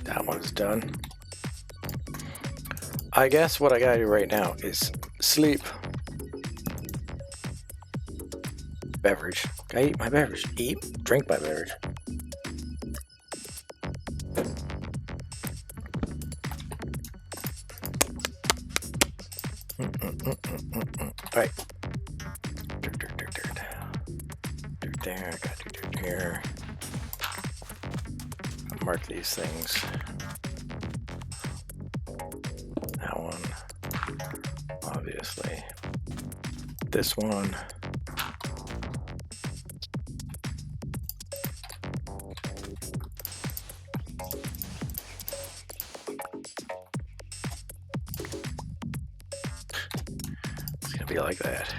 That one's done. I guess what I gotta do right now is sleep. Beverage. Gotta eat my beverage. Drink my beverage. Alright. There, I gotta do here. Mark these things. That one, obviously. This one. It's gonna be like that.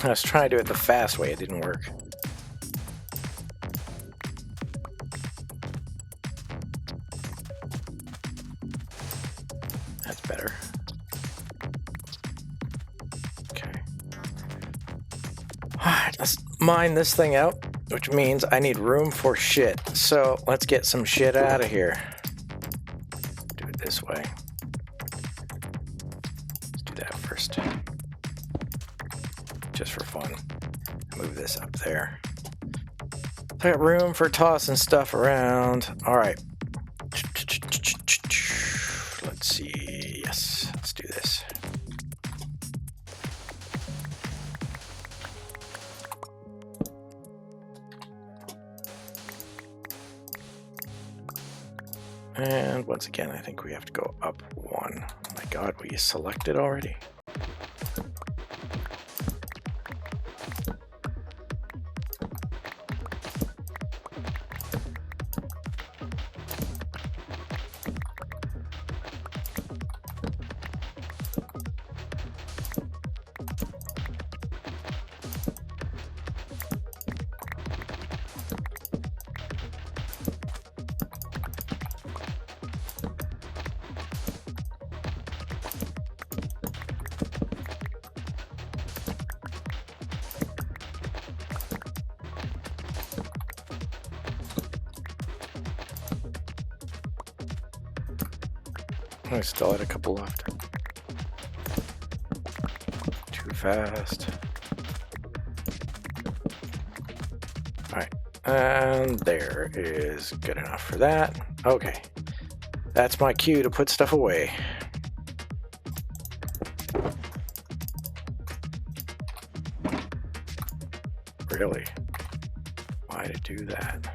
I was trying to do it the fast way, it didn't work. That's better. Okay. Alright, let's mine this thing out, which means I need room for shit. So let's get some shit out of here. Do it this way. Let's do that first. Just for fun. Move this up there. I got room for tossing stuff around. All right. Let's see. Yes, let's do this. And once again, I think we have to go up one. Oh my God, we selected already? I still had a couple left. Too fast. Alright, and there is good enough for that. Okay, that's my cue to put stuff away. Really? Why to do that?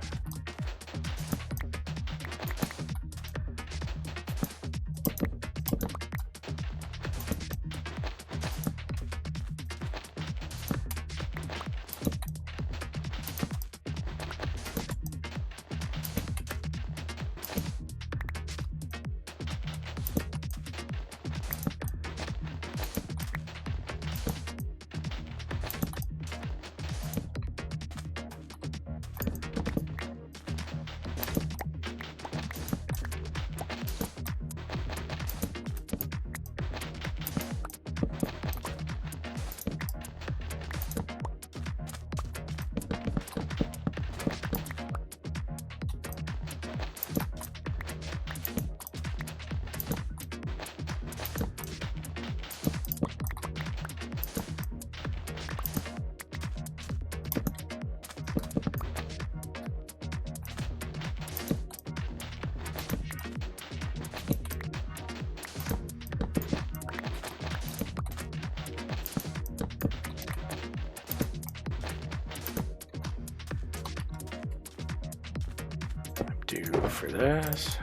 For this,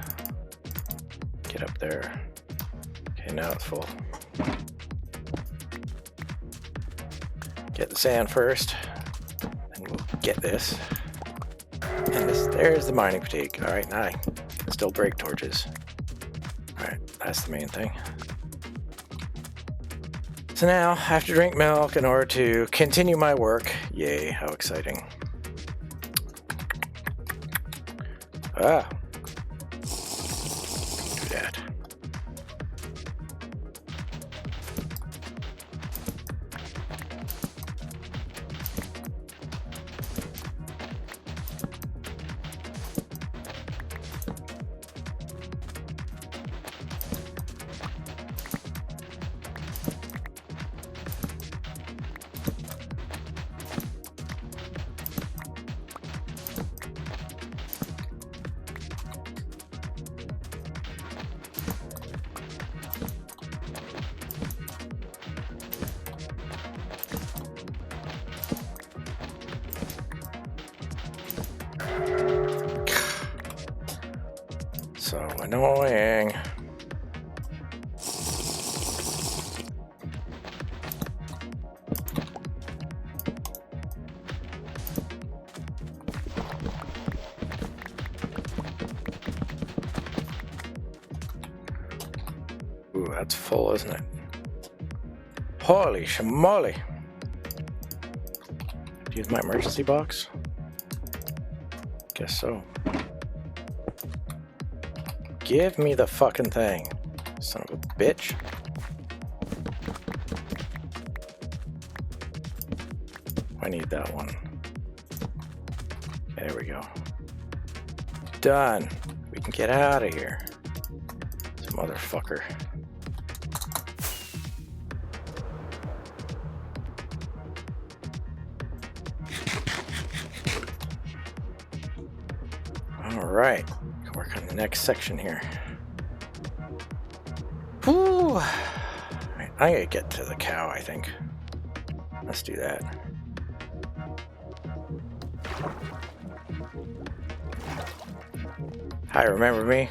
get up there. Okay, now it's full. Get the sand first, and we'll get this. And this, there's the mining fatigue. All right, now I can still break torches. All right, that's the main thing. So now I have to drink milk in order to continue my work. Yay, how exciting. Ah. Do that. annoying. Ooh, that's full, isn't it? Holy shamoly! Use my emergency box? Guess so. Give me the fucking thing, son of a bitch. I need that one. There we go. Done. We can get out of here. This motherfucker. Alright, work on the next section here. Whew. Right, I gotta get to the cow, I think. Let's do that. Hi, remember me?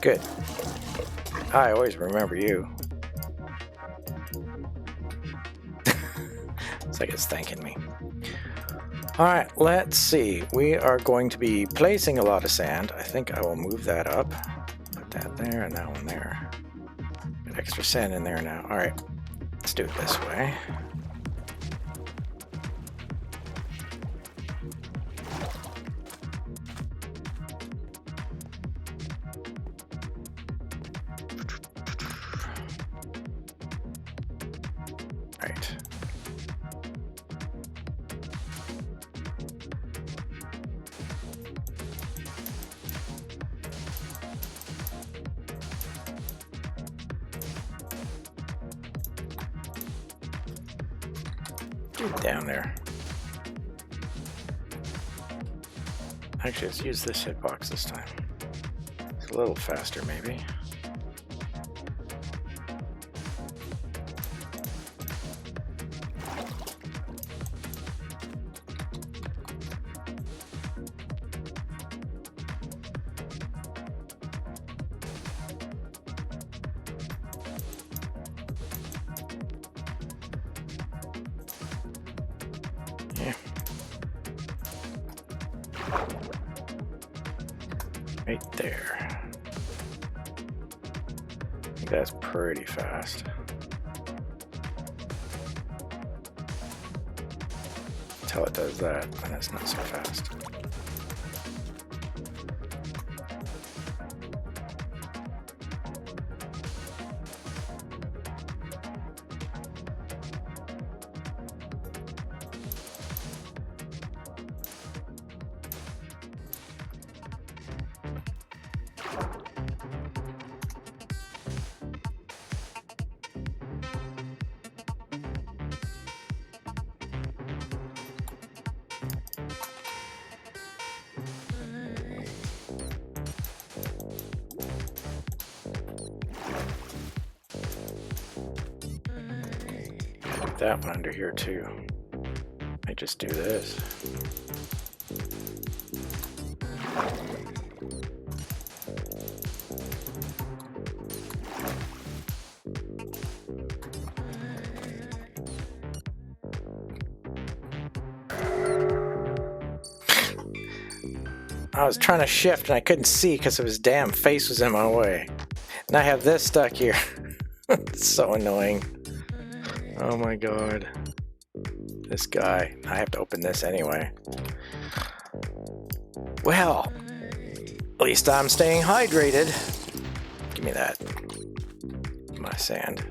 Good. I always remember you. It's like it's thanking me. Alright, let's see. We are going to be placing a lot of sand. I think I will move that up. Put that there and that one there. Get extra sand in there now. Alright, let's do it this way. Right. Down there. Actually, let's use this hitbox this time. It's a little faster, maybe. Yeah. Right there. I think that's pretty fast. Until it does that, and it's not so fast. That one under here too. I just do this. I was trying to shift and I couldn't see because his damn face was in my way. And I have this stuck here. It's so annoying. Oh my god. This guy. I have to open this anyway. Well, at least I'm staying hydrated. Give me that. My sand.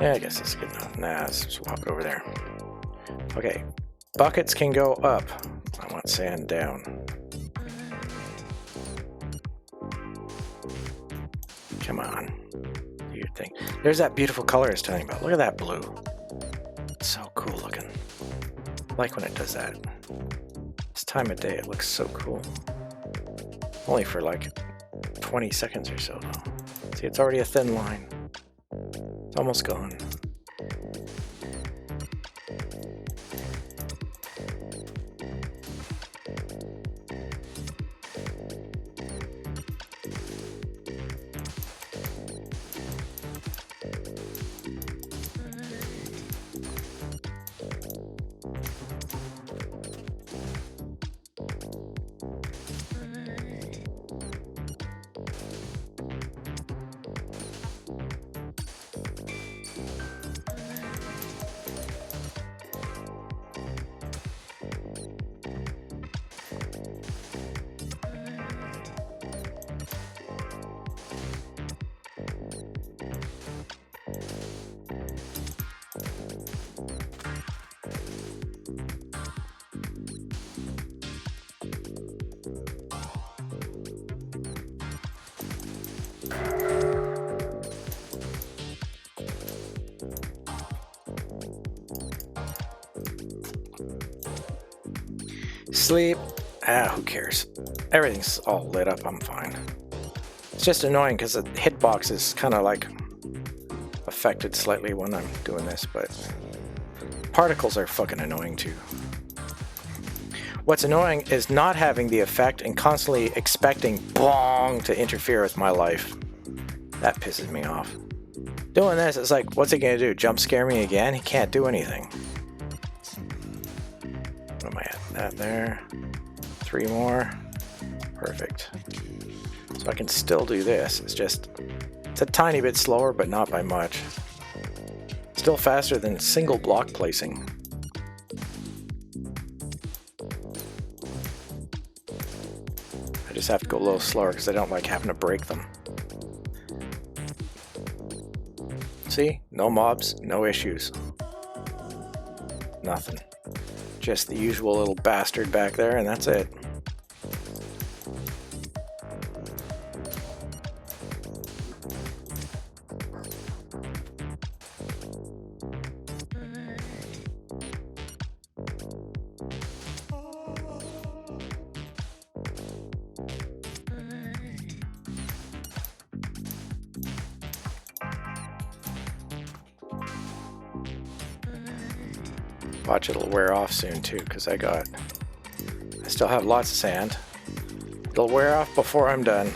Yeah, I guess that's good enough. Nah, let's swap it over there. Okay. Buckets can go up. I want sand down. Come on. Do your thing. There's that beautiful color I was telling you about. Look at that blue. It's so cool looking. I like when it does that. This time of day, it looks so cool. Only for like 20 seconds or so, though. See, it's already a thin line. It's almost gone. Sleep. Who cares? Everything's all lit up, I'm fine. It's just annoying because the hitbox is kind of like affected slightly when I'm doing this, but particles are fucking annoying too. What's annoying is not having the effect and constantly expecting bong to interfere with my life. That pisses me off. Doing this, it's like, what's he gonna do? Jump scare me again? He can't do anything. What am I at? That there. 3 more. Perfect. So I can still do this. It's a tiny bit slower, but not by much. Still faster than single block placing. I just have to go a little slower because I don't like having to break them. See? No mobs, no issues. Nothing. Just the usual little bastard back there, and that's it. Watch, it'll wear off soon too, because I still have lots of sand. It'll wear off before I'm done.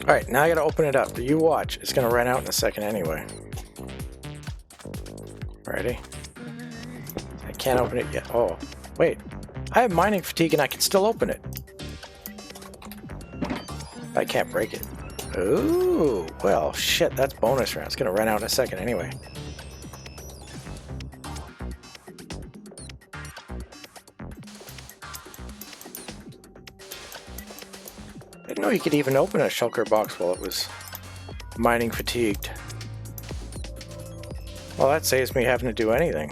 Alright, now I gotta open it up. You watch. It's gonna run out in a second anyway. Ready? I can't open it yet. Oh, wait. I have mining fatigue and I can still open it. I can't break it. Ooh, well, shit, that's bonus round. It's gonna run out in a second anyway. I didn't know you could even open a shulker box while it was mining fatigued. Well, that saves me having to do anything.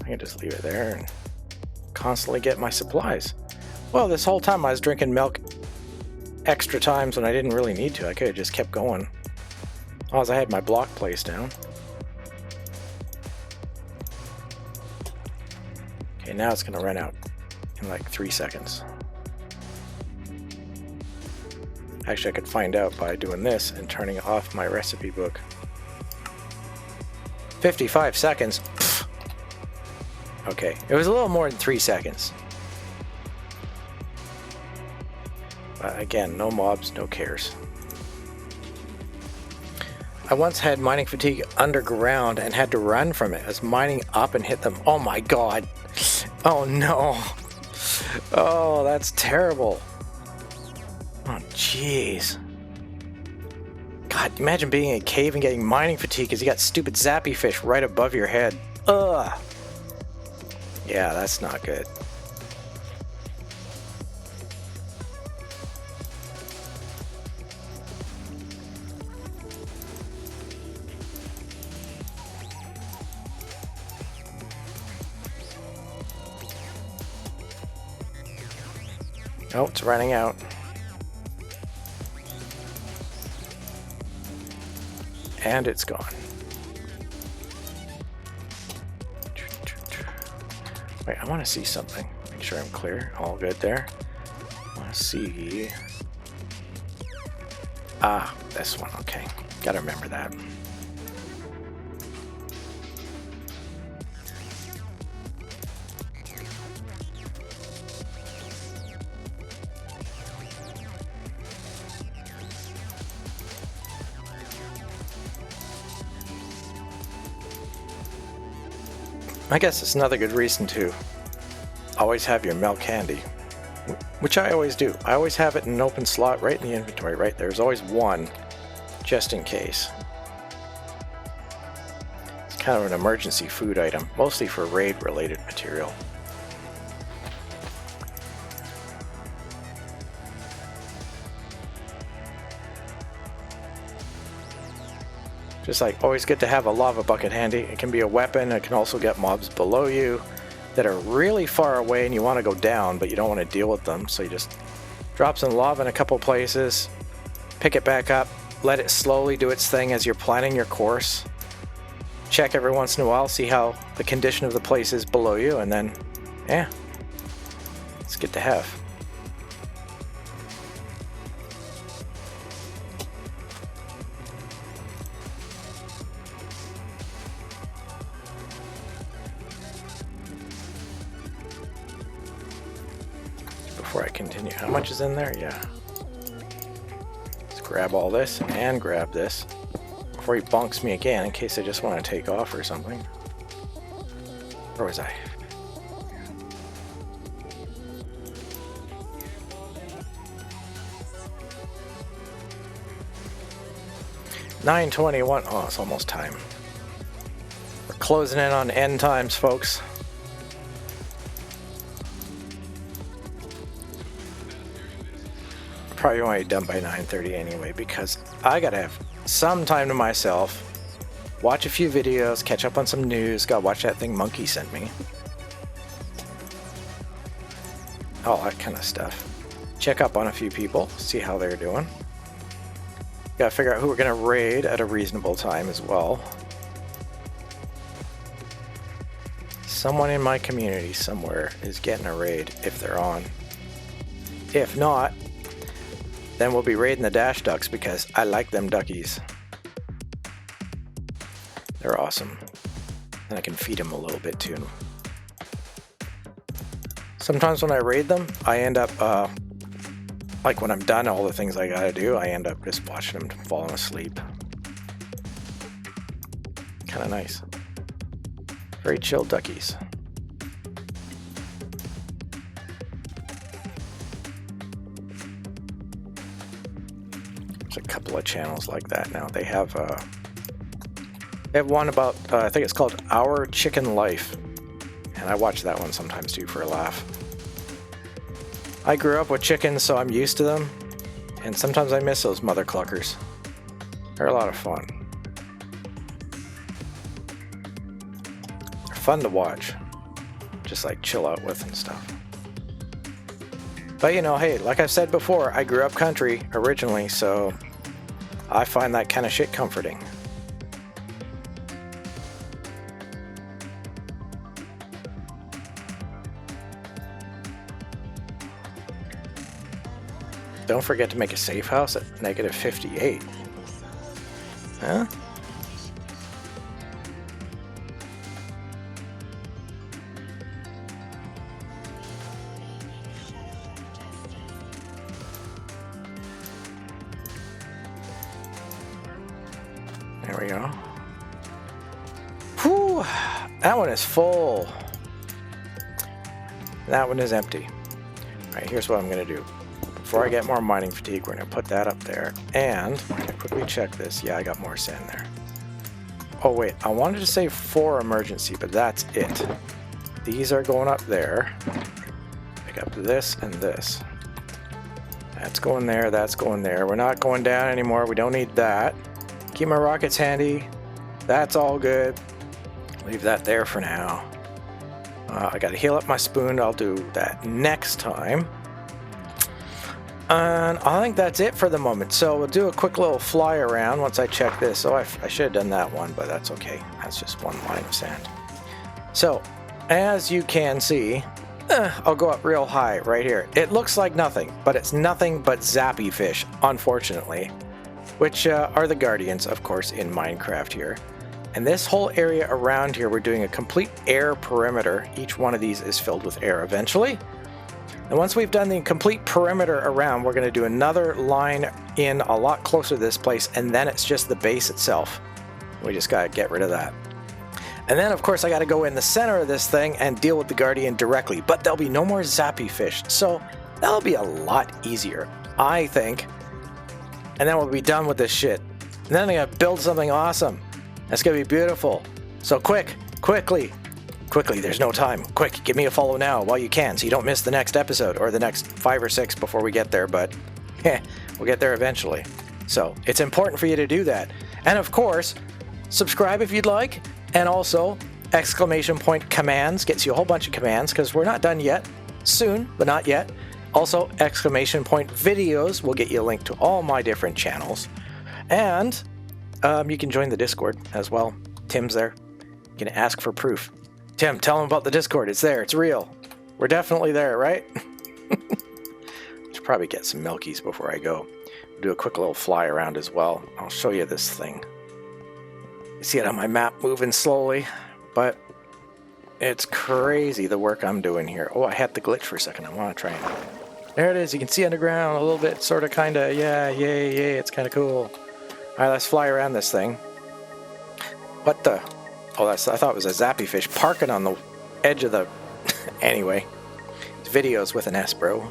I can just leave it there and constantly get my supplies. Well, this whole time I was drinking milk extra times when I didn't really need to. I could have just kept going. As long as I had my block placed down. Okay, now it's going to run out in like 3 seconds. Actually, I could find out by doing this and turning off my recipe book. 55 seconds. Pfft. Okay, it was a little more than 3 seconds. But again, no mobs, no cares. I once had mining fatigue underground and had to run from it. I was mining up and hit them. Oh my god. Oh no. Oh, that's terrible. Oh jeez. God, imagine being in a cave and getting mining fatigue because you got stupid zappy fish right above your head. Ugh. Yeah, that's not good. Oh, it's running out. And it's gone. Wait, I want to see something. Make sure I'm clear. All good there. I want to see. Ah, this one. Okay. Gotta remember that. I guess it's another good reason to always have your milk handy, which I always do. I always have it in an open slot right in the inventory, right? There's always one, just in case. It's kind of an emergency food item, mostly for raid-related material. Just like always good to have a lava bucket handy. It can be a weapon. It can also get mobs below you that are really far away and you want to go down, but you don't want to deal with them. So you just drop some lava in a couple places, pick it back up, let it slowly do its thing as you're planning your course. Check every once in a while, see how the condition of the place is below you, and then, yeah, it's good to have. Before I continue, how much is in there? Yeah. Let's grab all this and grab this before he bonks me again in case I just want to take off or something. Where was I? $9:21. Oh, it's almost time. We're closing in on end times, folks. Probably won't be done by 9:30 anyway because I gotta have some time to myself, watch a few videos, catch up on some news, gotta watch that thing Monkey sent me. All that kind of stuff. Check up on a few people, see how they're doing. Gotta figure out who we're gonna raid at a reasonable time as well. Someone in my community somewhere is getting a raid if they're on. If not, then we'll be raiding the Dash Ducks because I like them duckies. They're awesome. And I can feed them a little bit too. Sometimes when I raid them, I end up, like when I'm done all the things I gotta do, I end up just watching them falling asleep. Kinda nice. Very chill duckies. A couple of channels like that now. They have one about I think it's called Our Chicken Life, and I watch that one sometimes too for a laugh. I grew up with chickens, so I'm used to them, and sometimes I miss those mother cluckers. They're a lot of fun. They're fun to watch, just like chill out with and stuff. But you know, hey, like I've said before, I grew up country originally, so I find that kind of shit comforting. don't forget to make a safe house at -58. Huh? There we go. Whew, that one is full. That one is empty. Alright, here's what I'm going to do. Before I get more mining fatigue, we're going to put that up there. And we're going to quickly check this. Yeah, I got more sand there. Oh wait, I wanted to say 4 emergency, but that's it. These are going up there. Pick up this and this. That's going there, that's going there. We're not going down anymore. We don't need that. Keep my rockets handy. That's all good. Leave that there for now. I gotta heal up my spoon. I'll do that next time. And I think that's it for the moment. So we'll do a quick little fly around once I check this. Oh, I should have done that one, but that's okay. That's just one line of sand. So, as you can see, I'll go up real high right here. It looks like nothing, but it's nothing but zappy fish, unfortunately, which are the guardians, of course, in Minecraft here. And this whole area around here, we're doing a complete air perimeter. Each one of these is filled with air eventually. And once we've done the complete perimeter around, we're going to do another line in a lot closer to this place, and then it's just the base itself. We just got to get rid of that. And then, of course, I got to go in the center of this thing and deal with the guardian directly, but there'll be no more zappy fish, so that'll be a lot easier, I think. And then we'll be done with this shit. And then I'm going to build something awesome. That's going to be beautiful. So quickly, there's no time. Quick, give me a follow now while you can so you don't miss the next episode or the next 5 or 6 before we get there, but we'll get there eventually. So it's important for you to do that. And of course, subscribe if you'd like, and also exclamation point commands gets you a whole bunch of commands because we're not done yet. Soon, but not yet. Also, exclamation point videos will get you a link to all my different channels. And you can join the Discord as well. Tim's there. You can ask for proof. Tim, tell him about the Discord. It's there. It's real. We're definitely there, right? Should probably get some milkies before I go. Do a quick little fly around as well. I'll show you this thing. You see it on my map moving slowly, but it's crazy the work I'm doing here. Oh, I had the glitch for a second. I want to try and... There it is. You can see underground a little bit, sort of, kind of. Yeah, yay. It's kind of cool. All right, let's fly around this thing. What the... Oh, I thought it was a zappy fish parking on the edge of the... Anyway, it's videos with an S, bro.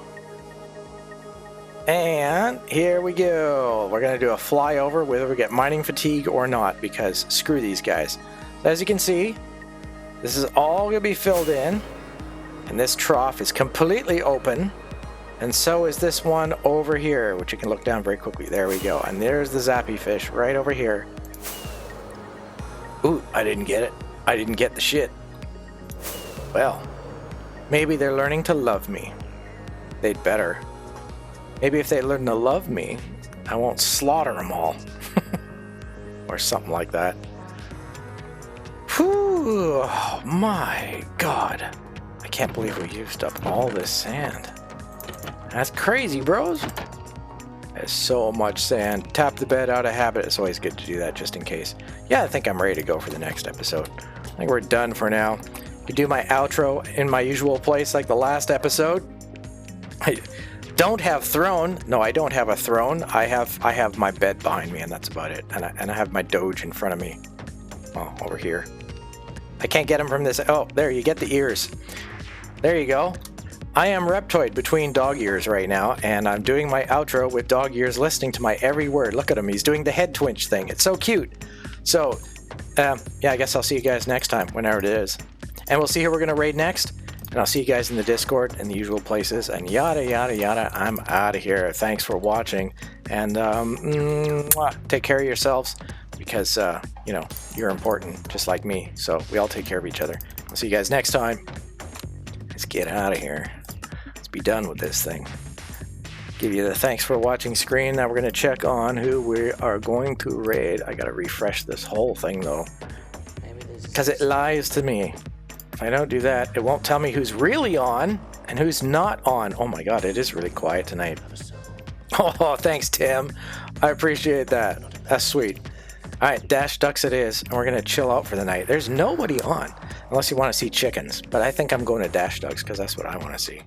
And here we go. We're going to do a flyover, whether we get mining fatigue or not, because screw these guys. As you can see, this is all going to be filled in, and this trough is completely open, and so is this one over here, which you can look down very quickly. There we go. And there's the zappy fish right over here. Ooh, I didn't get it. I didn't get the shit. Well, maybe they're learning to love me. They'd better. Maybe if they learn to love me, I won't slaughter them all. Or something like that. Whew, oh my god. I can't believe we used up all this sand. That's crazy, bros. There's so much sand. Tap the bed out of habit. It's always good to do that just in case. Yeah, I think I'm ready to go for the next episode. I think we're done for now. I could do my outro in my usual place like the last episode. I don't have throne. No, I don't have a throne. I have my bed behind me, and that's about it. And I have my doge in front of me. Oh, over here. I can't get him from this. Oh, there, you get the ears. There you go. I am Reptoid between dog ears right now, and I'm doing my outro with dog ears listening to my every word. Look at him. He's doing the head twinge thing. It's so cute. So, yeah, I guess I'll see you guys next time, whenever it is. And we'll see who we're going to raid next. And I'll see you guys in the Discord and the usual places. And yada, yada, yada. I'm out of here. Thanks for watching. And take care of yourselves because, you know, you're important, just like me. So we all take care of each other. I'll see you guys next time. Let's get out of here. Let's be done with this thing. Give you the thanks for watching screen. Now we're going to check on who we are going to raid. I got to refresh this whole thing though, because it lies to me. If I don't do that, it won't tell me who's really on and who's not on. Oh my god, it is really quiet tonight. Oh, thanks, Tim. I appreciate that. That's sweet. All right, Dash Ducks it is, and we're going to chill out for the night. There's nobody on, unless you want to see chickens, but I think I'm going to Dash Ducks because that's what I want to see.